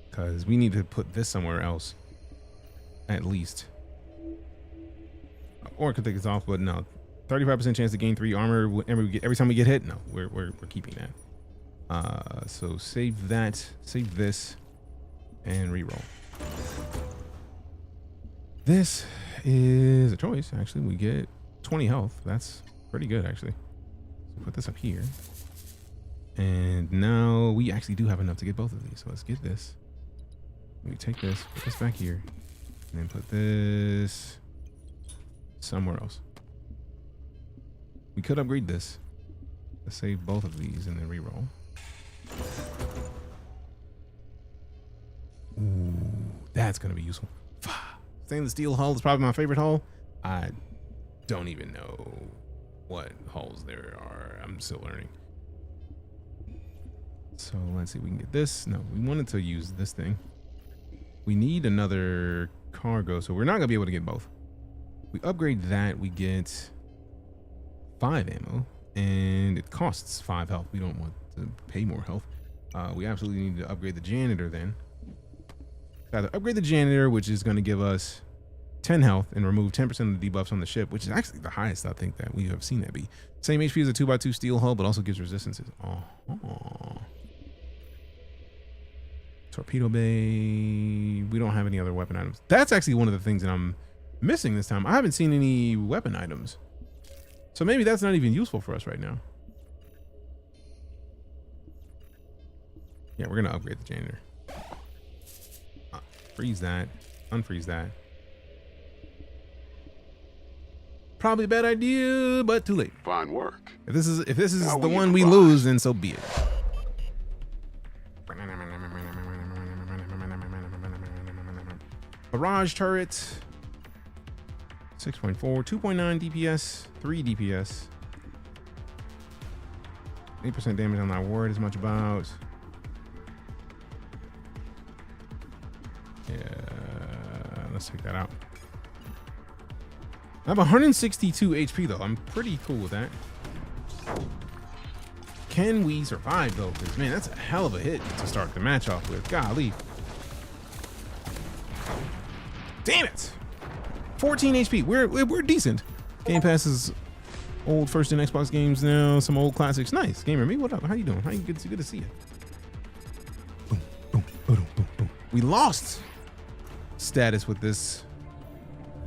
Because we need to put this somewhere else. At least. Or I could take this off, but no. 35% chance to gain 3 armor every time we get hit. No, we're keeping that. So save that, save this, and reroll. This is a choice. Actually, we get 20 health. That's pretty good, actually. So put this up here, and now we actually do have enough to get both of these. So let's get this. We take this, put this back here, and then put this somewhere else. We could upgrade this. Let's save both of these and then reroll. Ooh, that's gonna be useful. Stainless steel hull is probably my favorite hull. I don't even know what hulls there are. I'm still learning. So let's see if we can get this. No, we wanted to use this thing. We need another cargo, so we're not gonna be able to get both. We upgrade that, we get 5 ammo, and it costs 5 health. We don't want to pay more health. We absolutely need to upgrade the janitor then. Either upgrade the janitor, which is going to give us 10 health and remove 10% of the debuffs on the ship, which is actually the highest I think that we have seen that be. Same HP as a 2x2 steel hull, but also gives resistances. Torpedo bay. We don't have any other weapon items. That's actually one of the things that I'm missing this time. I haven't seen any weapon items. So maybe that's not even useful for us right now. Yeah, we're gonna upgrade the janitor. Freeze that. Unfreeze that. Probably a bad idea, but too late. Fine work. If this is the one we lose, then so be it. Barrage turret. 6.4, 2.9 DPS, 3 DPS. 8% damage I'm not worried as much about. Yeah, let's take that out. I have 162 HP though. I'm pretty cool with that. Can we survive though? Because man, that's a hell of a hit to start the match off with. Golly. Damn it. 14 HP. We're decent. Game Pass is old first in Xbox games now. Some old classics. Nice. Gamer Me, what up? How you doing? How you? Good to see you. Boom, boom, boom, boom, boom. We lost status with this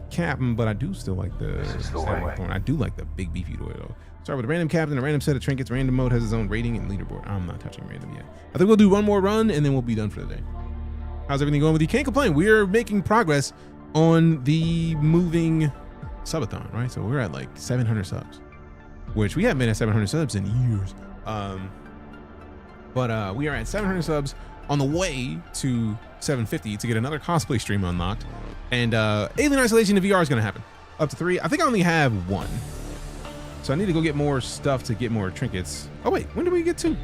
captain, but I do still like the static. I do like the big beefy toy though. Start with a random captain, a random set of trinkets. Random mode has its own rating and leaderboard. I'm not touching random yet. I think we'll do one more run and then we'll be done for the day. How's everything going with you? Can't complain. We're making progress on the moving subathon, right? So we're at like 700 subs. which we haven't been at 700 subs in years. But we are at 700 subs on the way to 750 to get another cosplay stream unlocked. And Alien Isolation in VR is going to happen. Up to 3. I think I only have 1. So I need to go get more stuff to get more trinkets. Oh, wait. When did we get 2?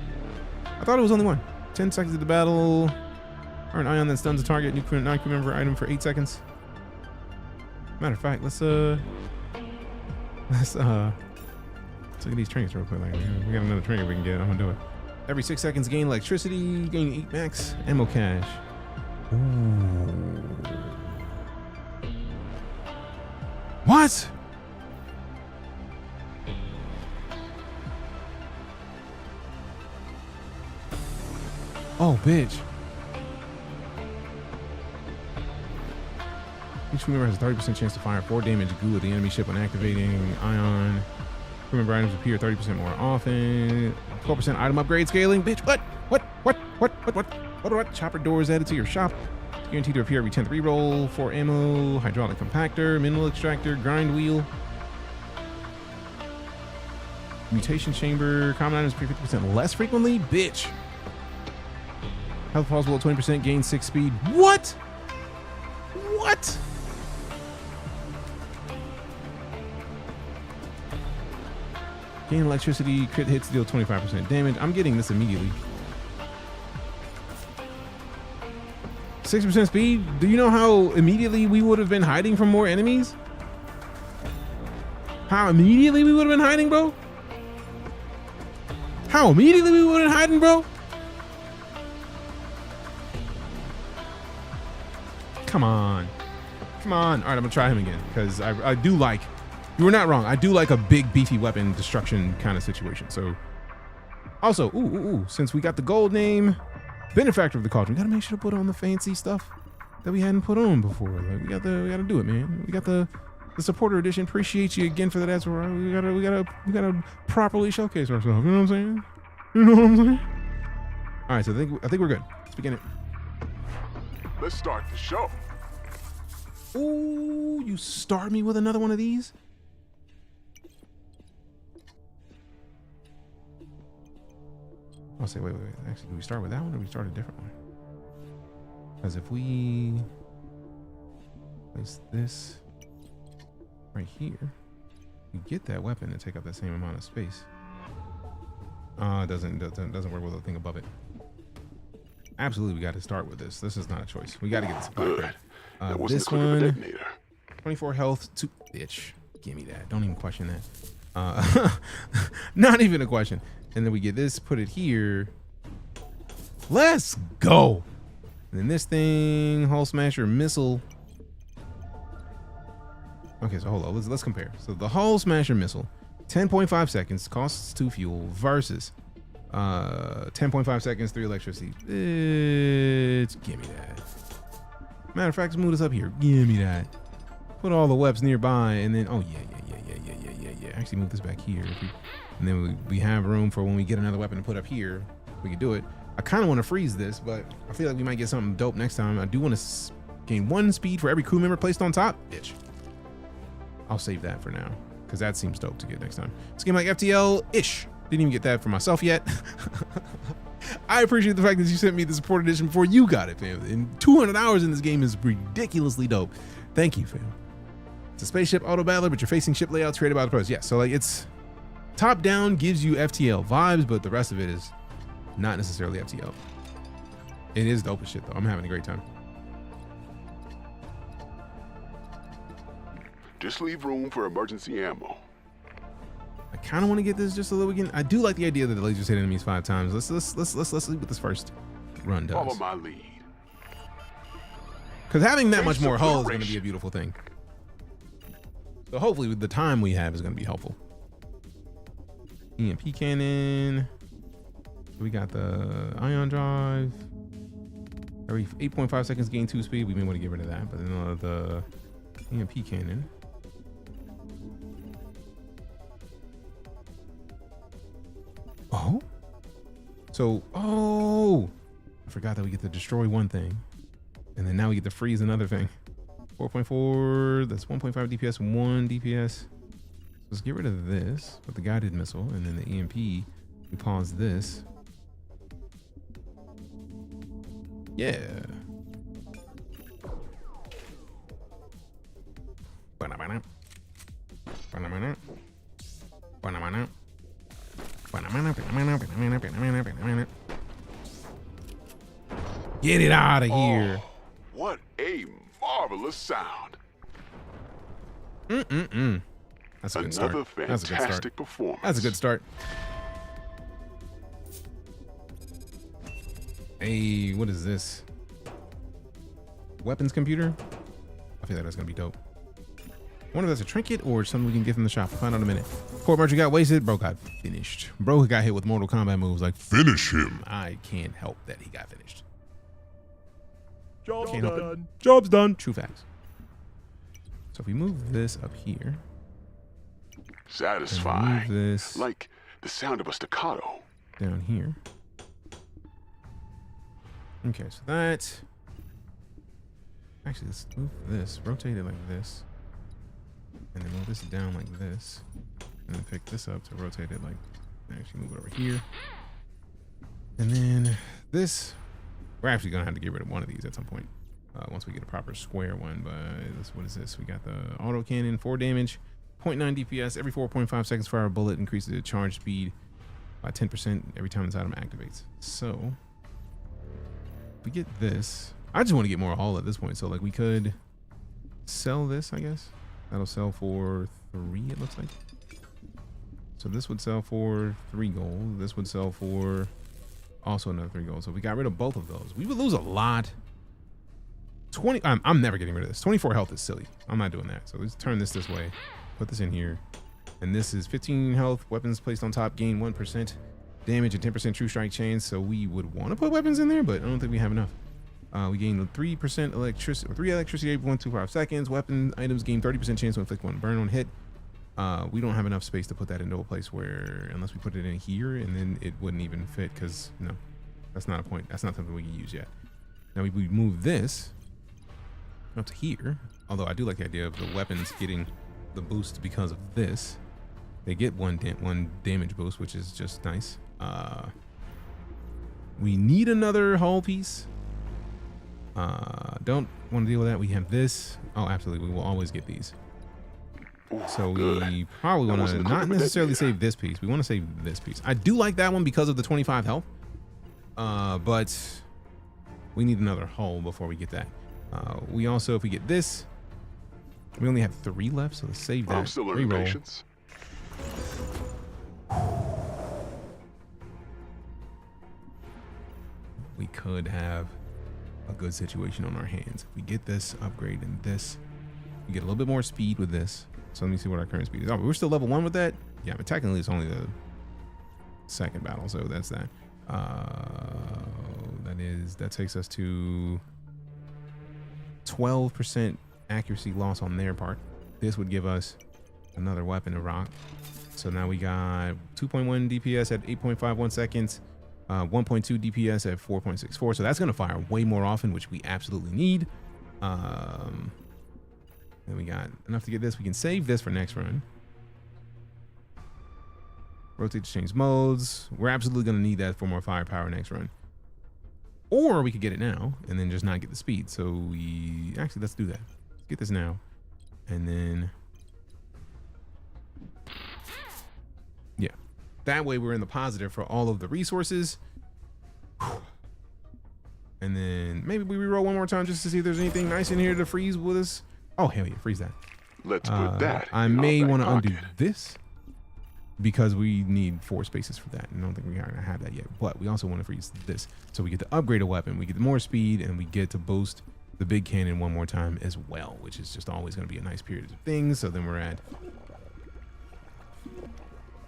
I thought it was only 1. 10 seconds of the battle. Or an ion that stuns a target. New non-crew member item for 8 seconds. Matter of fact, let's look at these trinkets real quick. Like, we got another trinket we can get. I'm gonna do it. Every 6 seconds, gain electricity, gain 8 max, ammo cash. Ooh. What? Oh, bitch. Each member has a 30% chance to fire 4 damage goo at the enemy ship when activating ion. Remember, items appear 30% more often. 12% item upgrade scaling. Bitch, what? What? Chopper doors added to your shop. Guaranteed to appear every 10th reroll. 4 ammo, hydraulic compactor, mineral extractor, grind wheel. Mutation chamber. Common items appear 50% less frequently. Bitch. Health possible at 20%, gain 6 speed. What? What? Gain electricity, crit hits, deal 25% damage. I'm getting this immediately. 6% speed? Do you know how immediately we would have been hiding from more enemies? How immediately we would have been hiding, bro? How immediately we would have been hiding, bro? Come on. Come on. All right, I'm gonna try him again because I do like, you were not wrong. I do like a big beefy weapon destruction kind of situation. So also, since we got the gold name, benefactor of the cauldron, we gotta make sure to put on the fancy stuff that we hadn't put on before. Like we gotta do it, man. We got the supporter edition. Appreciate you again for that. That's right. We gotta properly showcase ourselves. You know what I'm saying? You know what I'm saying? All right, so I think we're good. Let's begin it. Let's start the show. Ooh, you start me with another one of these? I'll say, wait. Actually, do we start with that one or do we start a different one? Because if we place this right here, you get that weapon and take up that same amount of space. It doesn't work with the thing above it. Absolutely, we got to start with this. This is not a choice. We got to get this upgrade. This one, 24 health, 2. Bitch, give me that. Don't even question that. Not even a question. And then we get this, put it here. Let's go. And then this thing, Hull Smasher missile. Okay, so hold on. Let's compare. So the Hull Smasher missile, 10.5 seconds, costs 2 fuel versus 10.5 seconds, 3 electricity. Bitch, give me that. Matter of fact, let's move this up here. Give me that. Put all the weapons nearby, and then yeah. Actually, move this back here, and then we have room for when we get another weapon to put up here. We can do it. I kind of want to freeze this, but I feel like we might get something dope next time. I do want to gain 1 speed for every crew member placed on top. Bitch. I'll save that for now because that seems dope to get next time. This game like FTL-ish. Didn't even get that for myself yet. I appreciate the fact that you sent me the support edition before you got it, fam. And 200 hours in this game is ridiculously dope. Thank you, fam. It's a spaceship auto battler, but you're facing ship layouts created by the pros. Yeah, so like it's top down, gives you FTL vibes, but the rest of it is not necessarily FTL. It is dope as shit though. I'm having a great time. Just leave room for emergency ammo. I kind of want to get this just a little again. I do like the idea that the lasers hit enemies 5 times. Let's see what this first run does. Follow my lead. Because having that much more hull is going to be a beautiful thing. So hopefully the time we have is going to be helpful. EMP cannon. We got the ion drive. Every 8.5 seconds gain 2 speed. We may want to get rid of that. But then the EMP cannon. Oh, so, I forgot that we get to destroy one thing and then now we get to freeze another thing. 4.4, that's 1.5 DPS, 1 DPS. Let's get rid of this with the guided missile, and then the EMP. We pause this. Yeah. Get it out of here. What a marvelous sound. That's a good start. Another fantastic performance. That's a good start. Hey, what is this? Weapons computer? I feel like that's gonna be dope. I wonder if that's a trinket or something we can get from the shop. We'll find out in a minute. Court martial got wasted. Bro got finished. Bro got hit with Mortal Kombat moves like finish him. I can't help that he got finished. Job's Can't help it. done. Job's done. True facts. So if we move this up here. Satisfying. Move this like the sound of a staccato. down here. Okay, so that. Actually, let's move this. Rotate it like this. And then move this down like this. And then pick this up to rotate it like. Actually, move it over here. And then this. We're actually going to have to get rid of one of these at some point. Once we get a proper square one. But this, what is this? We got the auto cannon, 4 damage, 0.9 DPS. Every 4.5 seconds fire a bullet increases the charge speed by 10% every time this item activates. So, if we get this. I just want to get more hull at this point. So, like, we could sell this, I guess. That'll sell for 3, it looks like. So, this would sell for 3 gold. This would sell for also another 3 gold. So, if we got rid of both of those, we would lose a lot. 20. I'm never getting rid of this. 24 health is silly. I'm not doing that. So, let's turn this way. Put this in here. And this is 15 health. Weapons placed on top gain 1% damage and 10% true strike chains. So, we would want to put weapons in there, but I don't think we have enough. We gain 3% electricity, or 3 electricity every 1.25 seconds. Weapon items gain 30% chance to inflict 1 burn on hit. We don't have enough space to put that into a place where, unless we put it in here, and then it wouldn't even fit, because no, that's not a point. That's not something we can use yet. Now we move this up to here. Although I do like the idea of the weapons getting the boost because of this. They get one damage boost, which is just nice. We need another hull piece. Don't want to deal with that. We have this. Oh, absolutely. We will always get these. So we probably want to not necessarily save this piece. We want to save this piece. I do like that one because of the 25 health. But we need another hull before we get that. We also, if we get this, we only have 3 left. So let's save that. I'm still learning Reroll. patience. We could have a good situation on our hands. If we get this upgrade and this, we get a little bit more speed with this. So let me see what our current speed is. Oh, we're still level 1 with that. Yeah, but technically it's only the 2nd battle, so that's that. That takes us to 12% accuracy loss on their part. This would give us another weapon to rock. So now we got 2.1 DPS at 8.51 seconds. 1.2 DPS at 4.64. So that's going to fire way more often, which we absolutely need. Then we got enough to get this. We can save this for next run. Rotate to change modes. We're absolutely going to need that for more firepower next run. Or we could get it now and then just not get the speed. So we actually, let's do that. Let's get this now. And then, yeah. That way we're in the positive for all of the resources. And then maybe we reroll one more time just to see if there's anything nice in here to freeze with us. Oh, hell yeah, freeze that. Let's put that. I may want to undo this because we need 4 spaces for that. And I don't think we're going to have that yet. But we also want to freeze this. So we get to upgrade a weapon, we get more speed, and we get to boost the big cannon one more time as well, which is just always going to be a nice period of things. So then we're at,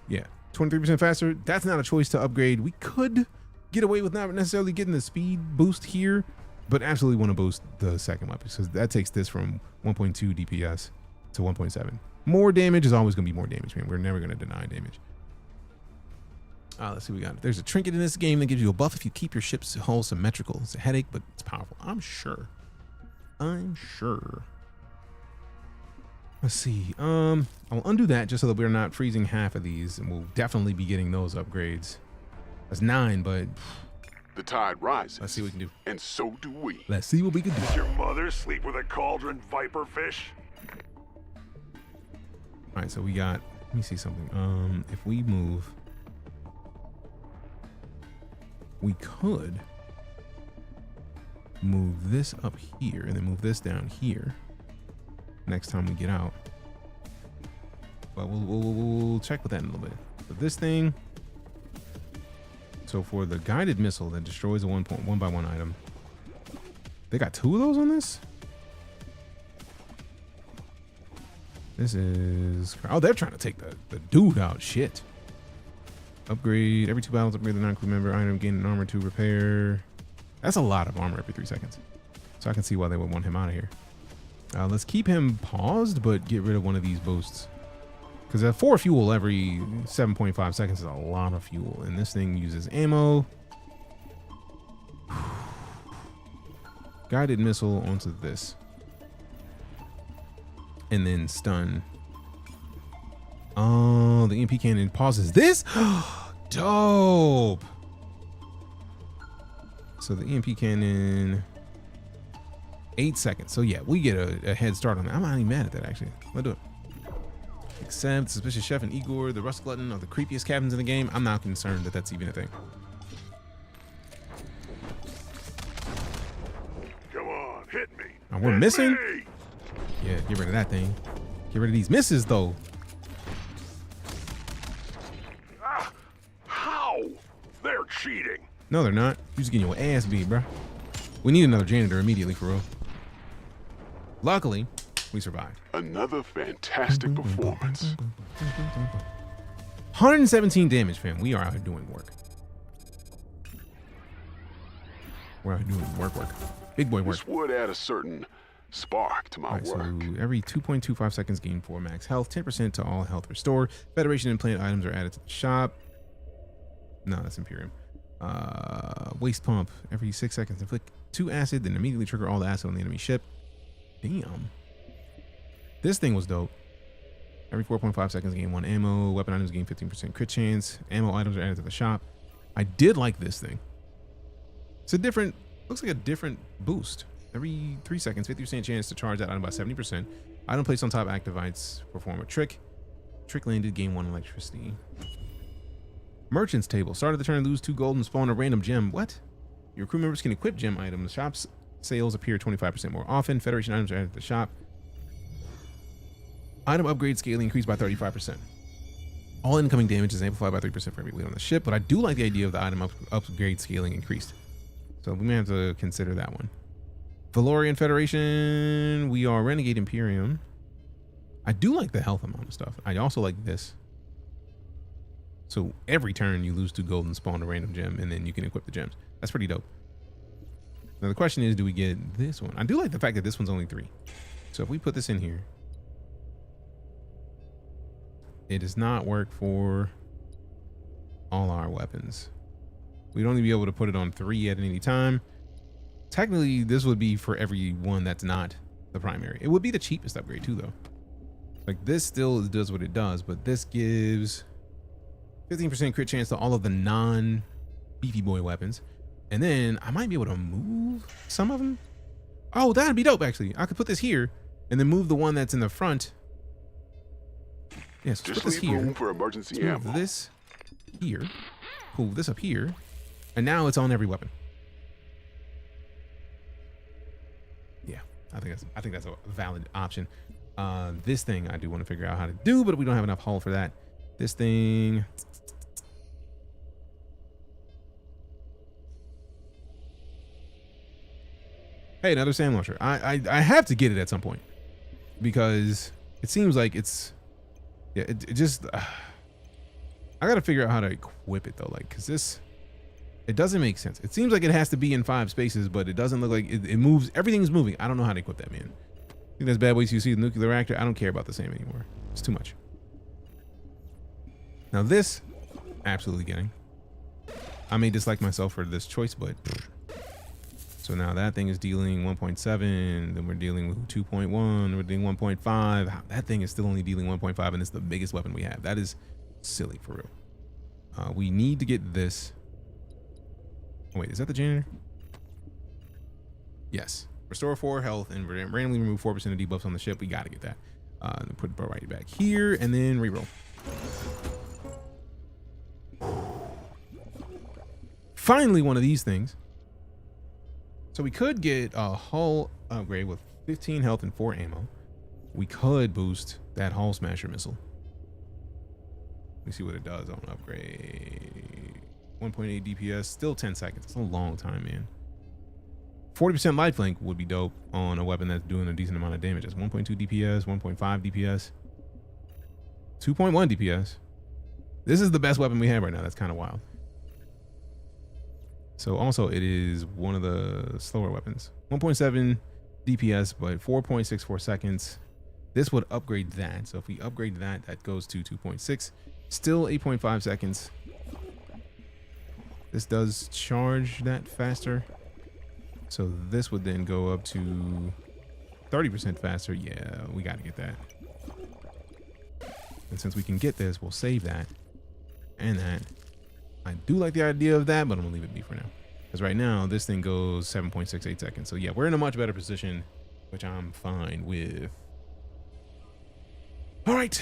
yeah, 23% faster. That's not a choice to upgrade. We could get away with not necessarily getting the speed boost here, but absolutely want to boost the second weapon because that takes this from 1.2 DPS to 1.7. More damage is always going to be more damage, man. We're never going to deny damage. Let's see what we got. There's a trinket in this game that gives you a buff if you keep your ship's hull symmetrical. It's a headache, but it's powerful. I'm sure. Let's see. I'll undo that just so that we're not freezing half of these, and we'll definitely be getting those upgrades. That's 9, but The tide rises. let's see what we can do. And so do we. Let's see what we can do. Did your mother sleep with a cauldron viper fish? All right, so we got, let me see something. If we move, we could move this up here and then move this down here next time we get out. But we'll check with that in a little bit. But this thing, so for the guided missile that destroys a 1 by 1 item, they got 2 of those on this? This is, oh, they're trying to take the dude out. Shit. Upgrade every 2 battles. Upgrade the non-crew member item. Gain an armor 2 repair. That's a lot of armor every 3 seconds. So I can see why they would want him out of here. Let's keep him paused, but get rid of one of these boosts. Because 4 fuel every 7.5 seconds is a lot of fuel. And this thing uses ammo. Guided missile onto this. And then stun. Oh, the EMP cannon pauses this? Dope. So the EMP cannon, 8 seconds. So yeah, we get a head start on that. I'm not even mad at that, actually. Let's do it. Except Suspicious Chef and Igor, the Rust Glutton, are the creepiest captains in the game. I'm not concerned that that's even a thing. Come on, hit me. We're missing? Yeah, get rid of that thing. Get rid of these misses, though. How? They're cheating. No, they're not. You're just getting your ass beat, bro. We need another janitor immediately, for real. Luckily, we survived. Another fantastic performance. 117 damage, fam. We are out here doing work. We're out here doing work. Big boy work. This would add a certain spark to my work. So every 2.25 seconds, gain 4 max health. 10% to all health restored. Federation implant items are added to the shop. No, that's Imperium. Waste pump. Every 6 seconds, inflict 2 acid, then immediately trigger all the acid on the enemy ship. Damn. This thing was dope. Every 4.5 seconds, gain 1 ammo. Weapon items gain 15% crit chance. Ammo items are added to the shop. I did like this thing. It's a different, looks like a different boost. Every 3 seconds, 50% chance to charge that item by 70%. Item placed on top activates, perform a trick. Trick landed, gain 1 electricity. Merchant's table. Start of the turn, lose 2 gold and spawn a random gem. What? Your crew members can equip gem items. Shop's sales appear 25% more often. Federation items are added to the shop. Item upgrade scaling increased by 35%. All incoming damage is amplified by 3% for every weight on the ship, but I do like the idea of the item upgrade scaling increased. So we may have to consider that one. Valorian Federation. We are Renegade Imperium. I do like the health amount of stuff. I also like this. So every turn you lose 2 gold and spawn a random gem, and then you can equip the gems. That's pretty dope. Now the question is, do we get this one? I do like the fact that this one's only 3. So if we put this in here, it does not work for all our weapons. We'd only be able to put it on 3 at any time. Technically, this would be for every one that's not the primary. It would be the cheapest upgrade too, though. Like this still does what it does, but this gives 15% crit chance to all of the non-beefy boy weapons. And then I might be able to move some of them. Oh, that'd be dope, actually. I could put this here and then move the one that's in the front. Yes, just put this leave here. room for emergency Let's move ammo. this here. Pull this up here. And now it's on every weapon. Yeah, I think that's a valid option. This thing I do want to figure out how to do, but we don't have enough hull for that. This thing. Hey, another sand launcher. I have to get it at some point because it seems like it's, yeah, it just, I got to figure out how to equip it though. Like, cause this, it doesn't make sense. It seems like it has to be in 5 spaces, but it doesn't look like it moves. Everything's moving. I don't know how to equip that, man. I think that's bad ways you see the nuclear reactor. I don't care about the same anymore. It's too much. Now this, absolutely getting. I may dislike myself for this choice, but So now that thing is dealing 1.7, then we're dealing with 2.1, we're dealing 1.5. That thing is still only dealing 1.5, and it's the biggest weapon we have. That is silly for real. We need to get this. Oh, wait, is that the janitor? Yes. Restore 4 health and randomly remove 4% of debuffs on the ship. We got to get that. Put it right back here and then reroll. Finally, one of these things. So we could get a hull upgrade with 15 health and 4 ammo. We could boost that hull smasher missile. Let me see what it does on upgrade. 1.8 DPS, still 10 seconds. It's a long time, man. 40% lifelink would be dope on a weapon that's doing a decent amount of damage. That's 1.2 DPS, 1.5 DPS, 2.1 DPS. This is the best weapon we have right now. That's kind of wild. So also it is one of the slower weapons. 1.7 DPS, but 4.64 seconds. This would upgrade that. So if we upgrade that, that goes to 2.6. Still 8.5 seconds. This does charge that faster. So this would then go up to 30% faster. Yeah, we got to get that. And since we can get this, we'll save that and that. I do like the idea of that, but I'm gonna leave it be for now. Because right now, this thing goes 7.68 seconds. So yeah, we're in a much better position, which I'm fine with. All right.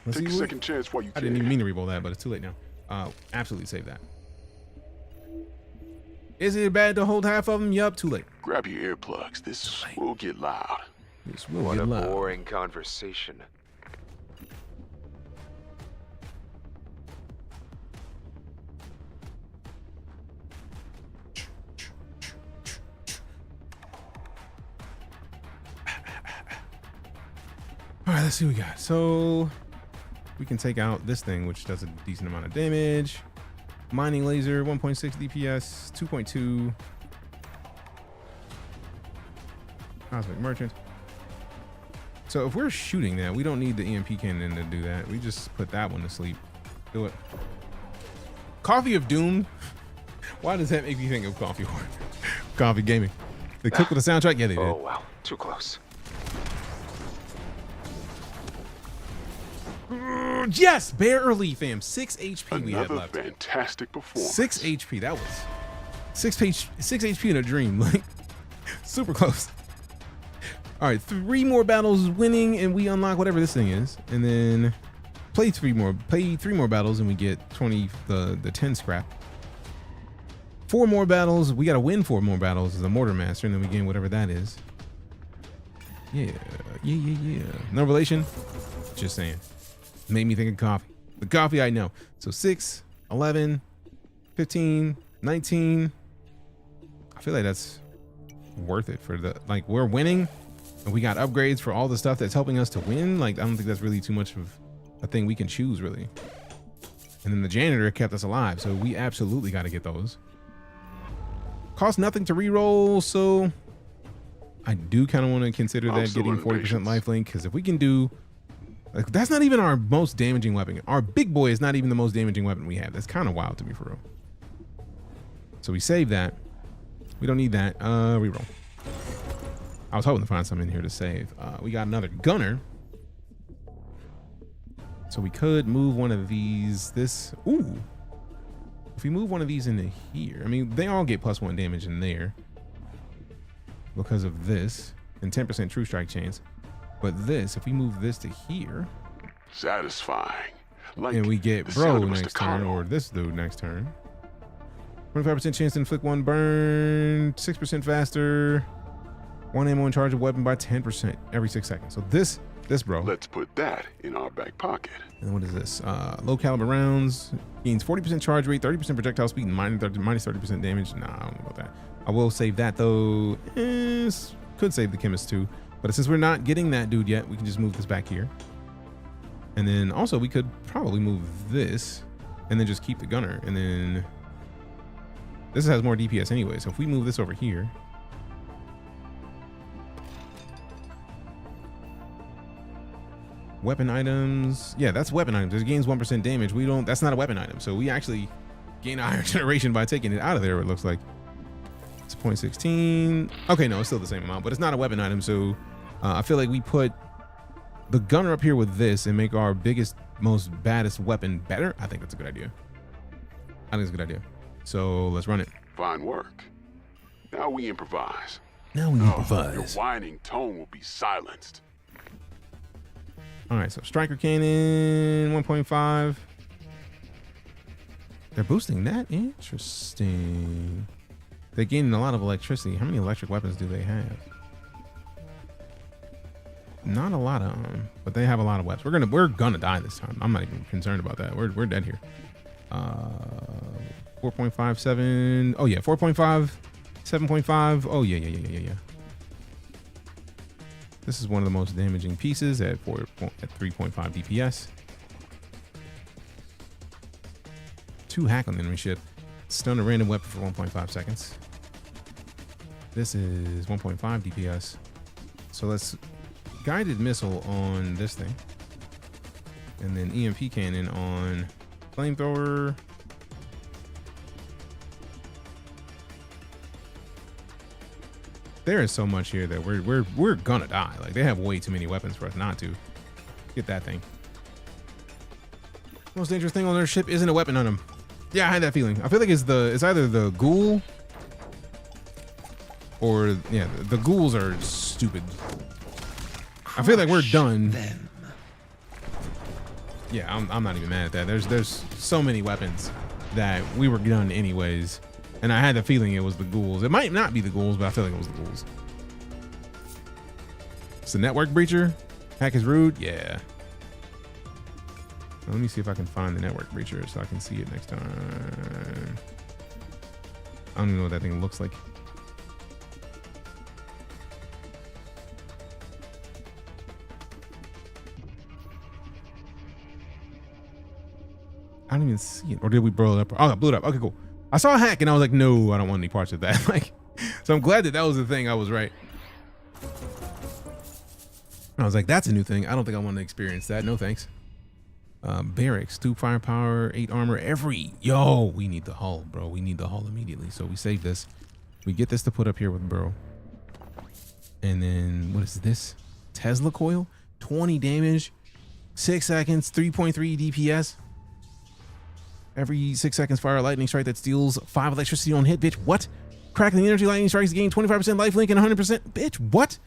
Let's Take see a second chance while you I didn't even mean to reroll that, but it's too late now. Absolutely save that. Is it bad to hold half of them? Yup, too late. Grab your earplugs. This will get loud. This will What get a loud. boring conversation. All right, let's see what we got. So we can take out this thing, which does a decent amount of damage. Mining laser, 1.6 DPS, 2.2. Cosmic merchant. So if we're shooting that, we don't need the EMP cannon to do that. We just put that one to sleep. Do it. Coffee of Doom. Why does that make me think of Coffee War? Coffee Gaming. They cook with a soundtrack? Yeah, they did. Oh, wow. Too close. Yes, barely, fam. 6 HP we had Another left. fantastic performance. 6 HP. That was 6 HP in a dream. Like super close. All right, 3 more battles winning, and we unlock whatever this thing is, and then play 3 more battles, and we get 20 the 10 scrap. 4 more battles. We got to win 4 more battles as a mortar master, and then we gain whatever that is. Yeah. No relation. Just saying. Made me think of coffee. The coffee I know. So 6, 11, 15, 19. I feel like that's worth it for the, like, we're winning and we got upgrades for all the stuff that's helping us to win. Like, I don't think that's really too much of a thing we can choose, really. And then the janitor kept us alive, so we absolutely got to get those. Cost nothing to reroll, so I do kind of want to consider that getting 40% lifelink, because if we can do, like, that's not even our most damaging weapon. Our big boy is not even the most damaging weapon we have. That's kind of wild to me, for real. So we save that. We don't need that. Reroll. I was hoping to find something in here to save. We got another gunner. So we could move one of these. Ooh. If we move one of these into here, I mean, they all get +1 damage in there because of this and 10% true strike chance. But this, if we move this to here, satisfying. Like, and we get bro next turn, or this dude next turn. 25% chance to inflict 1 burn, 6% faster, 1 ammo in charge of weapon by 10% every 6 seconds. So this bro. Let's put that in our back pocket. And what is this? Low caliber rounds, gains 40% charge rate, 30% projectile speed, and minus 30% damage. Nah, I don't know about that. I will save that though. Could save the chemist too. But since we're not getting that dude yet, we can just move this back here. And then also we could probably move this and then just keep the gunner. And then this has more DPS anyway. So if we move this over here. Weapon items. Yeah, that's weapon items. It gains 1% damage. That's not a weapon item. So we actually gain a higher generation by taking it out of there, it looks like. It's 0.16. Okay, no, it's still the same amount, but it's not a weapon item. So I feel like we put the gunner up here with this and make our biggest, most baddest weapon better. I think that's a good idea. I think it's a good idea. So let's run it. Fine work. Now we improvise. Now we improvise. Your whining tone will be silenced. All right, so striker cannon, 1.5. They're boosting that? Interesting. They're gaining a lot of electricity. How many electric weapons do they have? Not a lot of them, but they have a lot of weapons. We're gonna die this time. I'm not even concerned about that. We're dead here. 4.57. Oh yeah, 4.5, 7.5. Oh yeah. This is one of the most damaging pieces at 3.5 DPS. 2 hack on the enemy ship. Stun a random weapon for 1.5 seconds. This is 1.5 DPS. So let's guided missile on this thing. And then EMP cannon on flamethrower. There is so much here that we're gonna die. Like, they have way too many weapons for us not to. Get that thing. Most dangerous thing on their ship isn't a weapon on them. Yeah, I had that feeling. I feel like it's either the ghoul or yeah, the ghouls are stupid. I feel like we're done. Yeah, I'm not even mad at that. There's so many weapons that we were done anyways. And I had the feeling it was the ghouls. It might not be the ghouls, but I feel like it was the ghouls. It's a network breacher. Hack is rude. Yeah. Let me see if I can find the network breacher so I can see it next time. I don't even know what that thing looks like. I don't even see it. Or did we blow it up? Oh, I blew it up. Okay, cool. I saw a hack and I was like, no, I don't want any parts of that. Like, so I'm glad that was the thing. I was right. I was like, that's a new thing. I don't think I want to experience that. No, thanks. Barracks, 2 firepower, 8 armor, we need the hull, bro. We need the hull immediately. So we save this. We get this to put up here with bro. And then what is this? Tesla coil, 20 damage, 6 seconds, 3.3 DPS. Every 6 seconds, fire a lightning strike that steals 5 electricity on hit. Bitch, what? Crackling energy lightning strikes gain 25% lifelink and 100%. Bitch, what?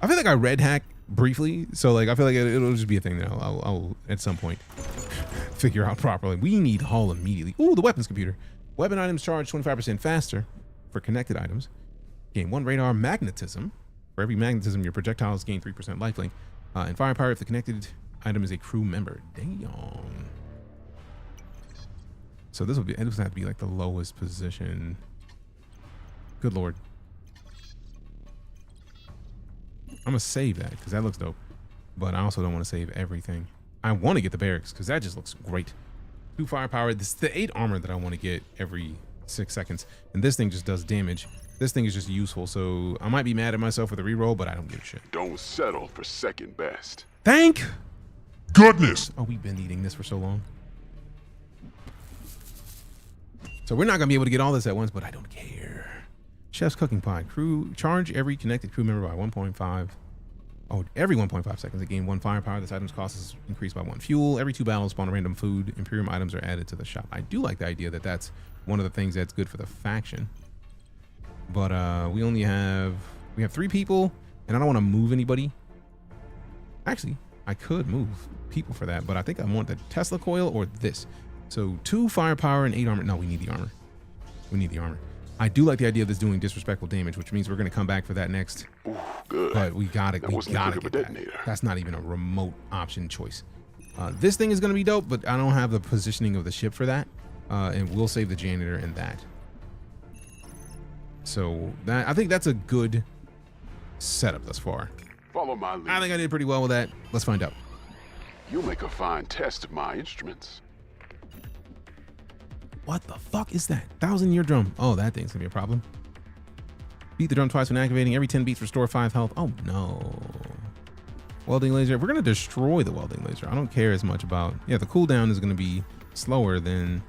I feel like I red hack briefly, so like I feel like it'll just be a thing that I'll at some point figure out properly. We need hull immediately. Ooh, the weapons computer. Weapon items charge 25% faster for connected items. Gain 1 radar magnetism. For every magnetism, your projectiles gain 3% lifelink. And firepower if the connected item is a crew member. Damn. So this would have to be like the lowest position. Good lord. I'm gonna save that because that looks dope, but I also don't want to save everything. I want to get the barracks because that just looks great. 2 firepower. This is the 8 armor that I want to get every 6 seconds, and this thing just does damage. This thing is just useful, so I might be mad at myself for the reroll, but I don't give a shit. Don't settle for second best. Thank goodness. Oh, we've been eating this for so long. So we're not gonna be able to get all this at once, but I don't care. Chef's cooking pot. Crew charge every connected crew member by 1.5. Oh, every 1.5 seconds. They gain 1 firepower. This item's cost is increased by 1 fuel. Every 2 battles spawn a random food. Imperium items are added to the shop. I do like the idea that that's one of the things that's good for the faction. But we have 3 people, and I don't want to move anybody. Actually, I could move people for that, but I think I want the Tesla coil or this. So 2 firepower and 8 armor. No, we need the armor. We need the armor. I do like the idea of this doing disrespectful damage, which means we're going to come back for that next. Ooh, good. But we gotta get that. That's not even a remote option choice. This thing is going to be dope, but I don't have the positioning of the ship for that. And we'll save the janitor and that. So I think that's a good setup thus far. Follow my lead. I think I did pretty well with that. Let's find out. You'll make a fine test of my instruments. What the fuck is that? 1,000-year drum. Oh, that thing's gonna be a problem. Beat the drum twice when activating. Every 10 beats restore 5 health. Oh no. Welding laser. We're gonna destroy the welding laser. I don't care as much about. Yeah, the cooldown is gonna be slower than.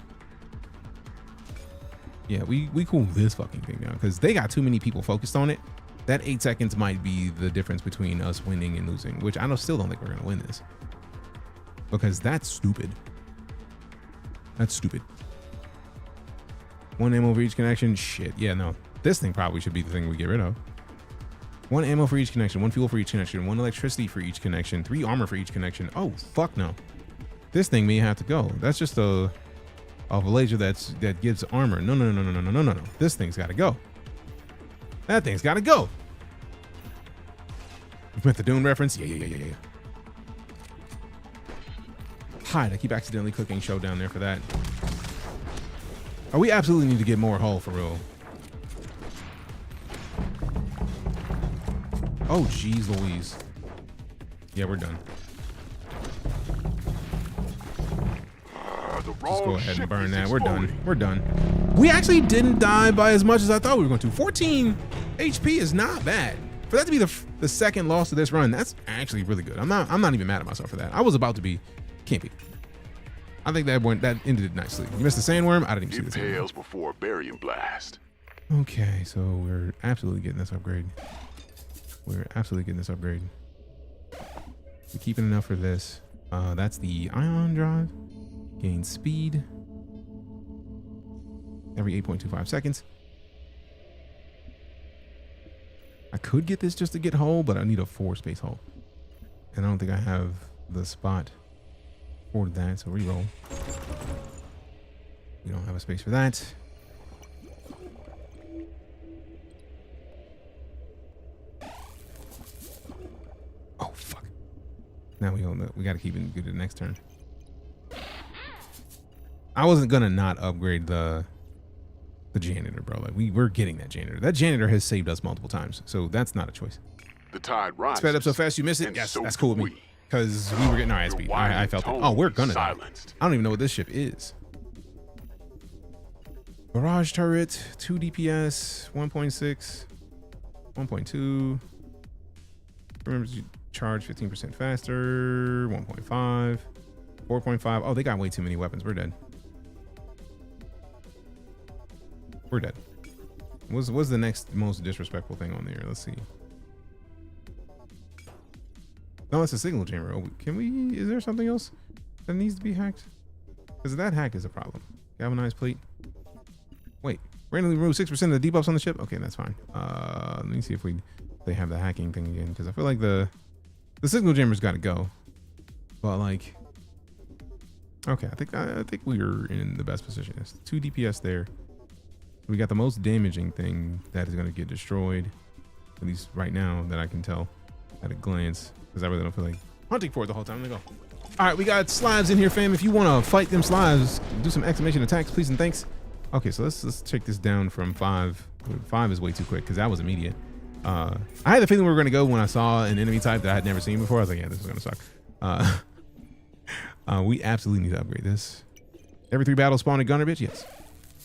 Yeah, we cool this fucking thing down because they got too many people focused on it. That 8 seconds might be the difference between us winning and losing, which I still don't think we're gonna win this because that's stupid. That's stupid. 1 ammo for each connection. Shit. Yeah, no. This thing probably should be the thing we get rid of. 1 ammo for each connection, 1 fuel for each connection, 1 electricity for each connection, 3 armor for each connection. Oh, fuck no. This thing may have to go. That's just a laser that gives armor. No. This thing's gotta go. That thing's gotta go. With the Dune reference? Yeah. Hide. I keep accidentally clicking show down there for that. Oh, we absolutely need to get more hull for real. Oh, geez Louise. Yeah, we're done. Just go ahead and burn that. We're done. We're done. We actually didn't die by as much as I thought we were going to. 14 HP is not bad. For that to be the second loss of this run, that's actually really good. I'm not even mad at myself for that. I was about to be campy. I think that ended it nicely. You missed the sandworm? I didn't even see the sandworm. Impales before Barium Blast. Okay, so we're absolutely getting this upgrade. We're keeping enough for this. That's the ion drive. Gain speed every 8.25 seconds. I could get this just to get hull, but I need a 4-space hull. And I don't think I have the spot for that, so reroll. We don't have a space for that. Oh, fuck. Now we got to keep it good to the next turn. I wasn't gonna not upgrade the janitor, bro. Like we're getting that janitor. That janitor has saved us multiple times, so that's not a choice. The tide rises. Sped up so fast you missed it. Yes, so that's cool with me because we were getting our ass beat. I felt it. Oh, we're gonna die. I don't even know what this ship is. Barrage turret, 2 DPS, 1.6, 1.2. Remember to charge 15% faster. 1.5, 4.5. Oh, they got way too many weapons. We're dead. We're dead. What's the next most disrespectful thing on there? Let's see. No, it's a signal jammer. Oh, is there something else that needs to be hacked? Because that hack is a problem. Galvanized plate. Wait, randomly remove 6% of the debuffs on the ship? Okay, that's fine. Let me see if they have the hacking thing again, because I feel like the signal jammer's got to go. But like, okay, I think we are in the best position. It's 2 DPS there. We got the most damaging thing that is going to get destroyed, at least right now that I can tell at a glance, because I really don't feel like hunting for it the whole time. Let me go. All right, we got slabs in here, fam. If you want to fight them slabs, do some exclamation attacks, please and thanks. Okay, so let's take this down from 5. 5 is way too quick because that was immediate. I had the feeling we were going to go when I saw an enemy type that I had never seen before. I was like, yeah, this is going to suck. We absolutely need to upgrade this. Every 3 battles spawn a gunner, bitch? Yes.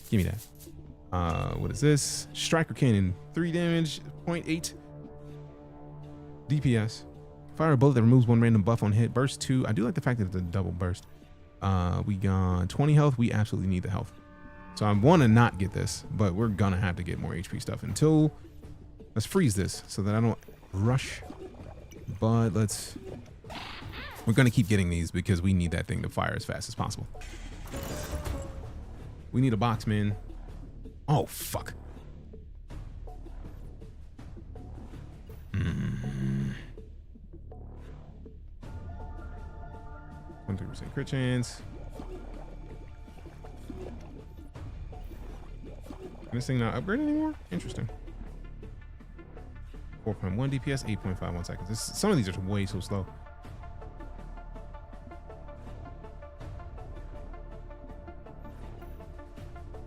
Give me that. What is this? Striker cannon, 3 damage, 0.8 DPS. Fire a bullet that removes 1 random buff on hit. Burst 2. I do like the fact that it's a double burst. We got 20 health. We absolutely need the health. So I want to not get this, but we're gonna have to get more HP stuff until. Let's freeze this so that I don't rush. But we're gonna keep getting these because we need that thing to fire as fast as possible. We need a box, man. Oh, fuck. 100% crit chance. Can this thing not upgrade anymore? Interesting. 4.1 DPS, 8.51 seconds. Some of these are way so slow.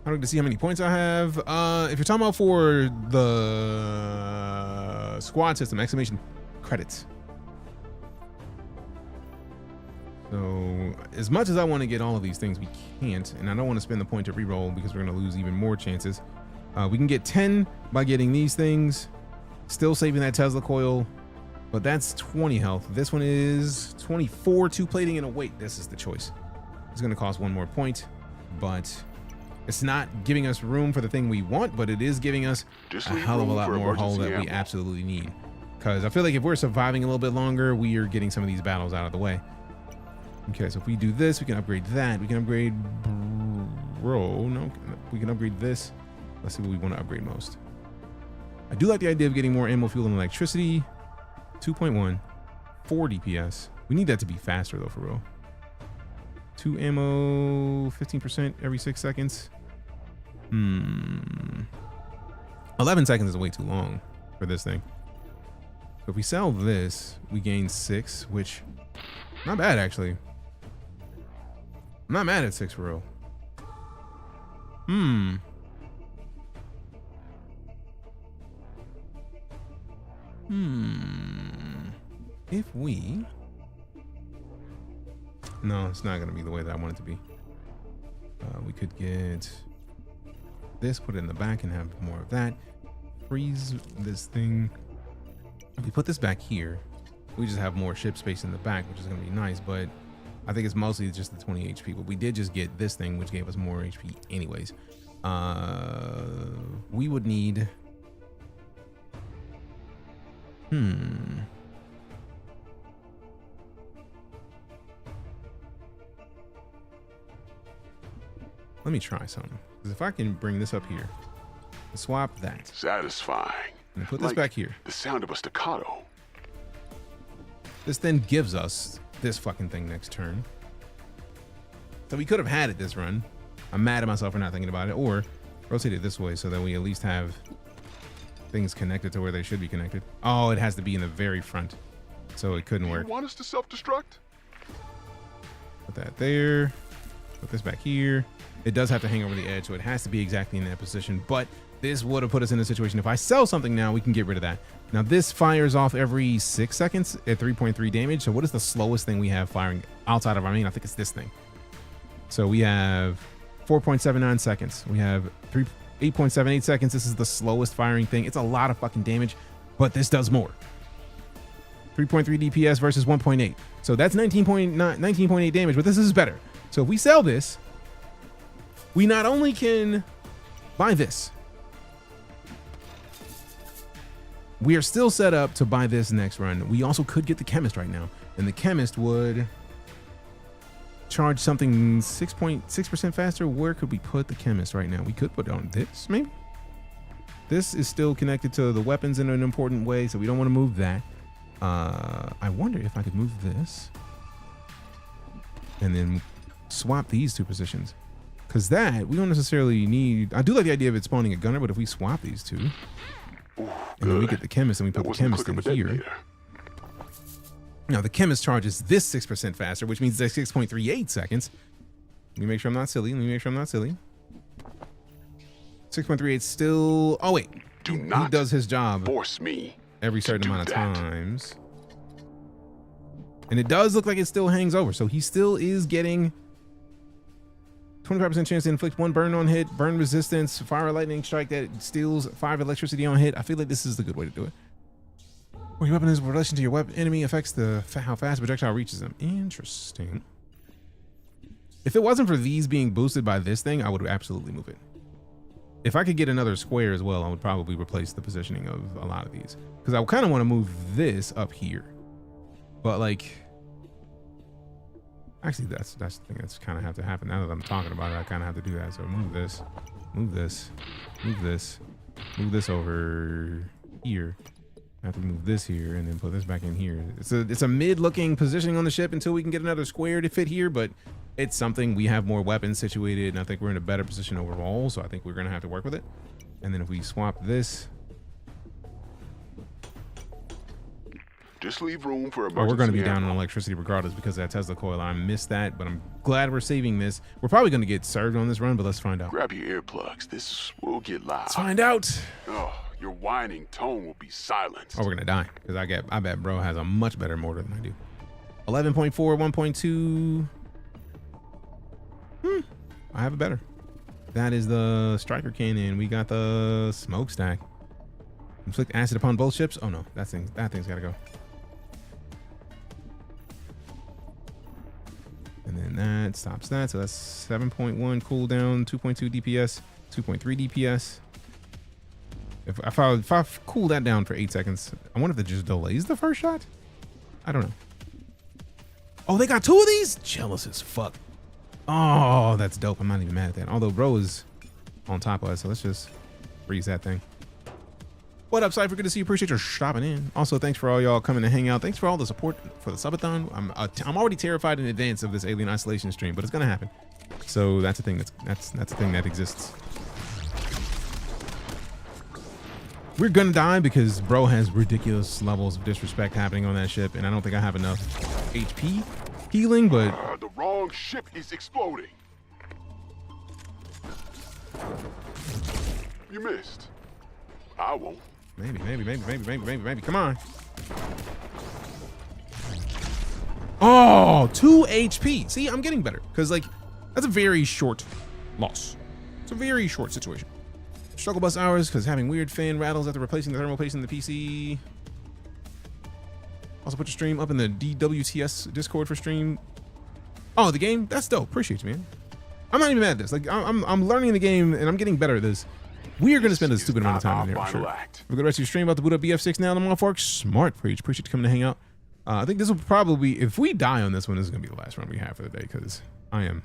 I don't get to see how many points I have. If you're talking about for the squad system, exclamation credits. So as much as I want to get all of these things, we can't, and I don't want to spend the point to reroll because we're going to lose even more chances. We can get 10 by getting these things, still saving that Tesla coil, but that's 20 health. This one is 24, 2 plating and a weight. This is the choice. It's going to cost 1 more point, but It's not giving us room for the thing we want, but it is giving us a hell of a lot more hull that we absolutely need. Because I feel like if we're surviving a little bit longer, we are getting some of these battles out of the way. Okay, so if we do this, we can upgrade that. We can upgrade... No, we can upgrade this. Let's see what we want to upgrade most. I do like the idea of getting more ammo, fuel, and electricity. 2.1. 4 DPS. We need that to be faster, though, for real. 2 ammo, 15% every 6 seconds. 11 seconds is way too long for this thing. So if we sell this, we gain 6, which not bad actually. I'm not mad at 6 for real. If we... No, it's not going to be the way that I want it to be. We could get this, put it in the back and have more of that. Freeze this thing. If we put this back here, we just have more ship space in the back, which is going to be nice, but I think it's mostly just the 20 HP. But we did just get this thing, which gave us more HP anyways. We would need... Let me try something. Because if I can bring this up here, swap that. Satisfying. And put this back here. The sound of a staccato. This then gives us this fucking thing next turn. So we could have had it this run. I'm mad at myself for not thinking about it. Or rotate it this way so that we at least have things connected to where they should be connected. Oh, it has to be in the very front. So it couldn't work. You want us to self-destruct? Put that there. Put this back here. It does have to hang over the edge, so it has to be exactly in that position. But this would have put us in a situation. If I sell something now, we can get rid of that. Now this fires off every 6 seconds at 3.3 damage. So what is the slowest thing we have firing outside of our main? I think it's this thing. So we have 4.79 seconds. We have 8.78 seconds. This is the slowest firing thing. It's a lot of fucking damage, but this does more. 3.3 DPS versus 1.8. So that's 19.8 damage, but this is better. So if we sell this, we not only can buy this, we are still set up to buy this next run. We also could get the chemist right now, and the chemist would charge something 6.6% faster. Where could we put the chemist right now? We could put it on this, maybe. This is still connected to the weapons in an important way, so we don't want to move that. I wonder if I could move this and then swap these two positions, because that we don't necessarily need. I do like the idea of it spawning a gunner, but if we swap these two, and then we get the chemist and we put the chemist in here. Now the chemist charges this 6% faster, which means that's 6.38 seconds. Let me make sure I'm not silly. 6.38 still. Oh wait, he does his job. Force me every certain amount of times. And it does look like it still hangs over. So he still is getting 25% chance to inflict 1 burn on hit, burn resistance, fire a lightning strike that steals 5 electricity on hit. I feel like this is the good way to do it. When your weapon is in relation to your weapon enemy affects how fast a projectile reaches them. Interesting. If it wasn't for these being boosted by this thing, I would absolutely move it. If I could get another square as well, I would probably replace the positioning of a lot of these, because I kind of want to move this up here. But like, actually, that's the thing that's kind of have to happen. Now that I'm talking about it, I kind of have to do that. So move this, move this, move this, move this over here. I have to move this here and then put this back in here. It's a mid-looking positioning on the ship until we can get another square to fit here, but it's something. We have more weapons situated, and I think we're in a better position overall, so I think we're gonna have to work with it. And then if we swap this, just leave room for emergency. we're gonna be down on electricity regardless because of that Tesla coil. I missed that, but I'm glad we're saving this. We're probably gonna get served on this run, but let's find out. Grab your earplugs. This will get loud. Let's find out. Oh, your whining tone will be silenced. Oh, we're gonna die because I bet bro has a much better mortar than I do. 11.4, 1.2. I have it better. That is the striker cannon. We got the smokestack. Inflict acid upon both ships. Oh no, that thing's gotta go. And then that stops that. So that's 7.1 cooldown, 2.2 DPS, 2.3 DPS. If I cool that down for 8 seconds, I wonder if it just delays the first shot. I don't know. Oh, they got 2 of these? Jealous as fuck. Oh, that's dope. I'm not even mad at that. Although bro is on top of us, so let's just freeze that thing. What up, Cypher? Good to see you. Appreciate your stopping in. Also, thanks for all y'all coming to hang out. Thanks for all the support for the subathon. I'm already terrified in advance of this Alien Isolation stream, but it's gonna happen. So that's a thing that's a thing that exists. We're gonna die because bro has ridiculous levels of disrespect happening on that ship, and I don't think I have enough HP healing, but the wrong ship is exploding. You missed. I won't. Maybe. Come on. Oh, 2 HP. See, I'm getting better because like that's a very short loss. It's a very short situation. Struggle bus hours because having weird fan rattles after replacing the thermal paste in the PC. Also put your stream up in the DWTS Discord for stream. Oh, the game? That's dope. Appreciate you, man. I'm not even mad at this. Like I'm learning the game and I'm getting better at this. We are going to spend a stupid amount of time in here. Sure. Have a good rest of your stream. About to boot up BF6 now. I'm off work. Smart preach. Appreciate you coming to hang out. I think this will probably, if we die on this one, this is going to be the last run we have for the day because I am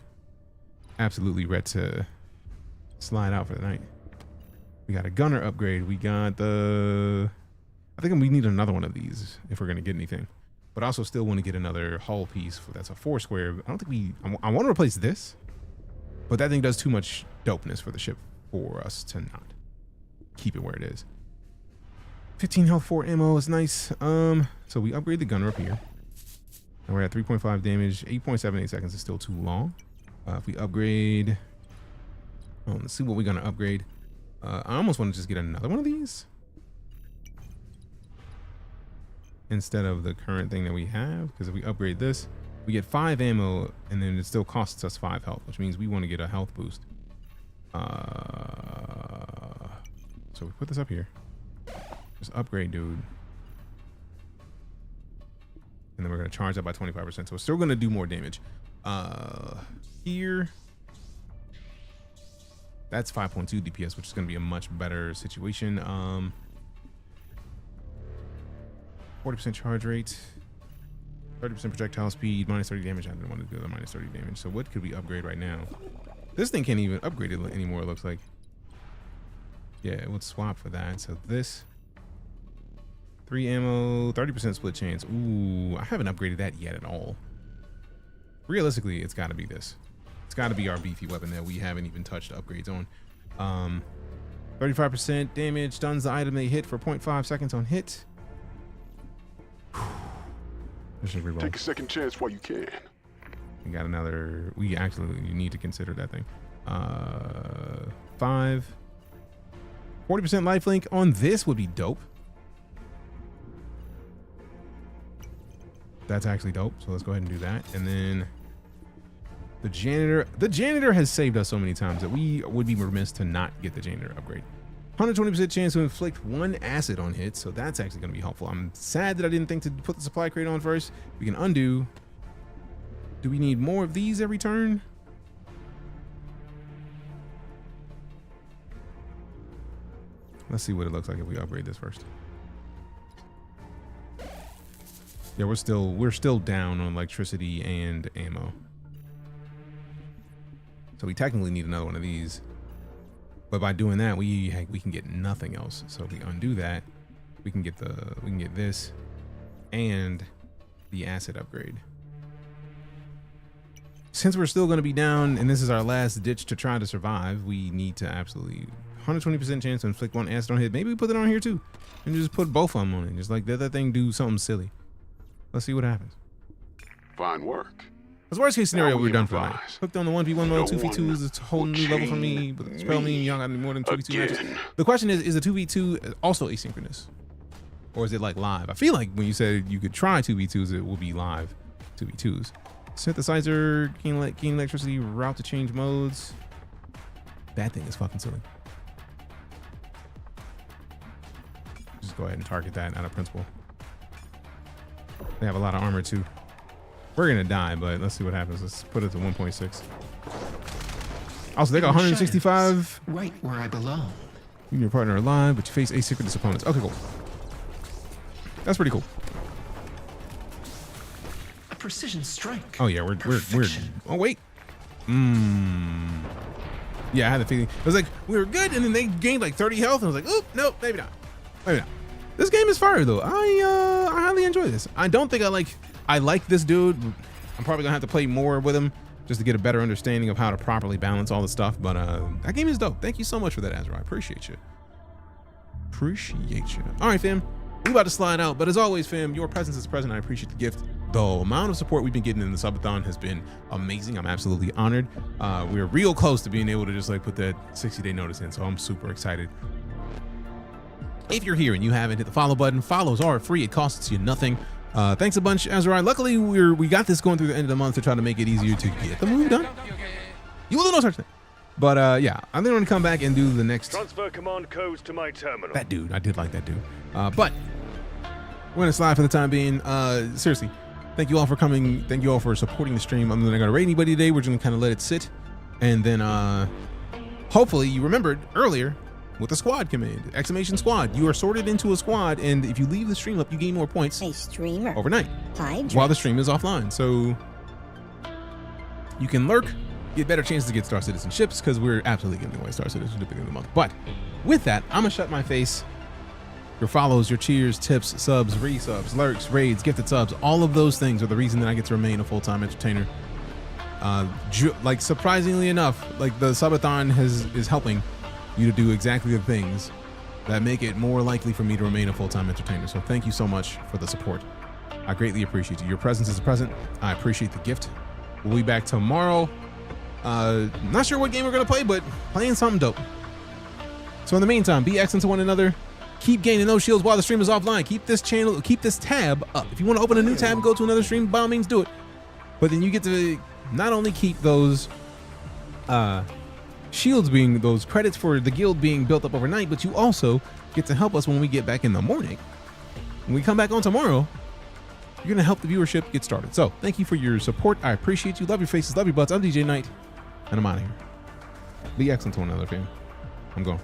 absolutely ready to slide out for the night. We got a gunner upgrade. We got the, I think we need another one of these if we're going to get anything. But I also still want to get another hull piece. That's a 4 square. I don't think I want to replace this, but that thing does too much dopeness for the ship for us to not keep it where it is. 15 health, 4 ammo is nice. So we upgrade the gunner up here. And we're at 3.5 damage. 8.78 seconds is still too long. If we upgrade, let's see what we're going to upgrade. I almost want to just get another one of these instead of the current thing that we have, because if we upgrade this, we get 5 ammo and then it still costs us 5 health, which means we want to get a health boost. So we put this up here. Just upgrade, dude. And then we're going to charge that by 25%. So we're still going to do more damage. Here. That's 5.2 DPS, which is going to be a much better situation. 40% charge rate. 30% projectile speed. Minus 30 damage. I didn't want to do the minus 30 damage. So what could we upgrade right now? This thing can't even upgrade it anymore, it looks like. Yeah, it would swap for that. So this. 3 ammo. 30% split chance. Ooh, I haven't upgraded that yet at all. Realistically, it's got to be this. It's got to be our beefy weapon that we haven't even touched upgrades on. 35% damage, stuns the item they hit for 0.5 seconds on hit. Take a second chance while you can. We got another, we actually need to consider that thing. 5. 40% lifelink on this would be dope. That's actually dope. So let's go ahead and do that. And then the janitor has saved us so many times that we would be remiss to not get the janitor upgrade. 120% chance to inflict 1 acid on hits, so that's actually going to be helpful. I'm sad that I didn't think to put the supply crate on first. We can undo. Do we need more of these every turn? Let's see what it looks like if we upgrade this first. Yeah, we're still down on electricity and ammo. So we technically need another one of these. But by doing that, we can get nothing else. So if we undo that, we can get this and the acid upgrade. Since we're still going to be down and this is our last ditch to try to survive, we need to absolutely 120% chance to inflict 1 acid on hit. Maybe we put it on here too and just put both of them on it. Just like let that thing do something silly. Let's see what happens. Fine work. As worst case scenario, we're done for the night. Hooked on the 1v1 mode, 2v2 is a whole new level for me. But spell me, y'all got more than 2v2 matches. The question is the 2v2 also asynchronous? Or is it like live? I feel like when you said you could try 2v2s, it will be live 2v2s. Synthesizer, gain electricity, route to change modes. That thing is fucking silly. Just go ahead and target that out of principle. They have a lot of armor too. We're gonna die, but let's see what happens. Let's put it to 1.6. Also, they got 165. Right where I belong. You and your partner are alive, but you face asynchronous opponents. Okay, cool. That's pretty cool. A precision strike. Oh yeah, we're oh wait. Yeah, I had the feeling. It was like we were good, and then they gained like 30 health, and I was like, oop, nope, maybe not. Maybe not. This game is fire though. I highly enjoy this. I don't think I like this dude. I'm probably gonna have to play more with him just to get a better understanding of how to properly balance all the stuff. But that game is dope. Thank you so much for that, Azra. I appreciate you. Appreciate you. All right, fam. We about to slide out, but as always, fam, your presence is present. I appreciate the gift. The amount of support we've been getting in the subathon has been amazing. I'm absolutely honored. We're real close to being able to just like put that 60-day notice in, so I'm super excited. If you're here and you haven't hit the follow button, follows are free. It costs you nothing. Thanks a bunch, Azrai. Luckily, we got this going through the end of the month to try to make it easier to get the move done. You will do no such thing. But yeah, I'm going to come back and do the next. Transfer command codes to my terminal. That dude, I did like that dude. But we're going to slide for the time being. Seriously, thank you all for coming. Thank you all for supporting the stream. I'm not going to rate anybody today. We're just going to kind of let it sit. And then hopefully you remembered earlier with the squad command, exclamation squad. You are sorted into a squad, and if you leave the stream up, you gain more points overnight while the stream is offline. So you can lurk, get better chances to get star citizenships, because we're absolutely giving away star citizenship at the end of the month. But with that, I'm gonna shut my face. Your follows, your cheers, tips, subs, resubs, lurks, raids, gifted subs, all of those things are the reason that I get to remain a full-time entertainer. Like surprisingly enough, like the subathon is helping you to do exactly the things that make it more likely for me to remain a full-time entertainer. So thank you so much for the support. I greatly appreciate you. Your presence is a present. I appreciate the gift. We'll be back tomorrow. Not sure what game we're gonna play, but playing something dope. So in the meantime, be excellent to one another. Keep gaining those shields while the stream is offline. Keep this channel, keep this tab up. If you want to open a new tab and go to another stream, by all means do it. But then you get to not only keep those shields being those credits for the guild being built up overnight, but you also get to help us when we get back in the morning. When we come back on tomorrow, you're going to help the viewership get started. So thank you for your support. I appreciate you. Love your faces. Love your butts. I'm DeejayKnight, and I'm out of here. Be excellent to one another, fam. I'm going.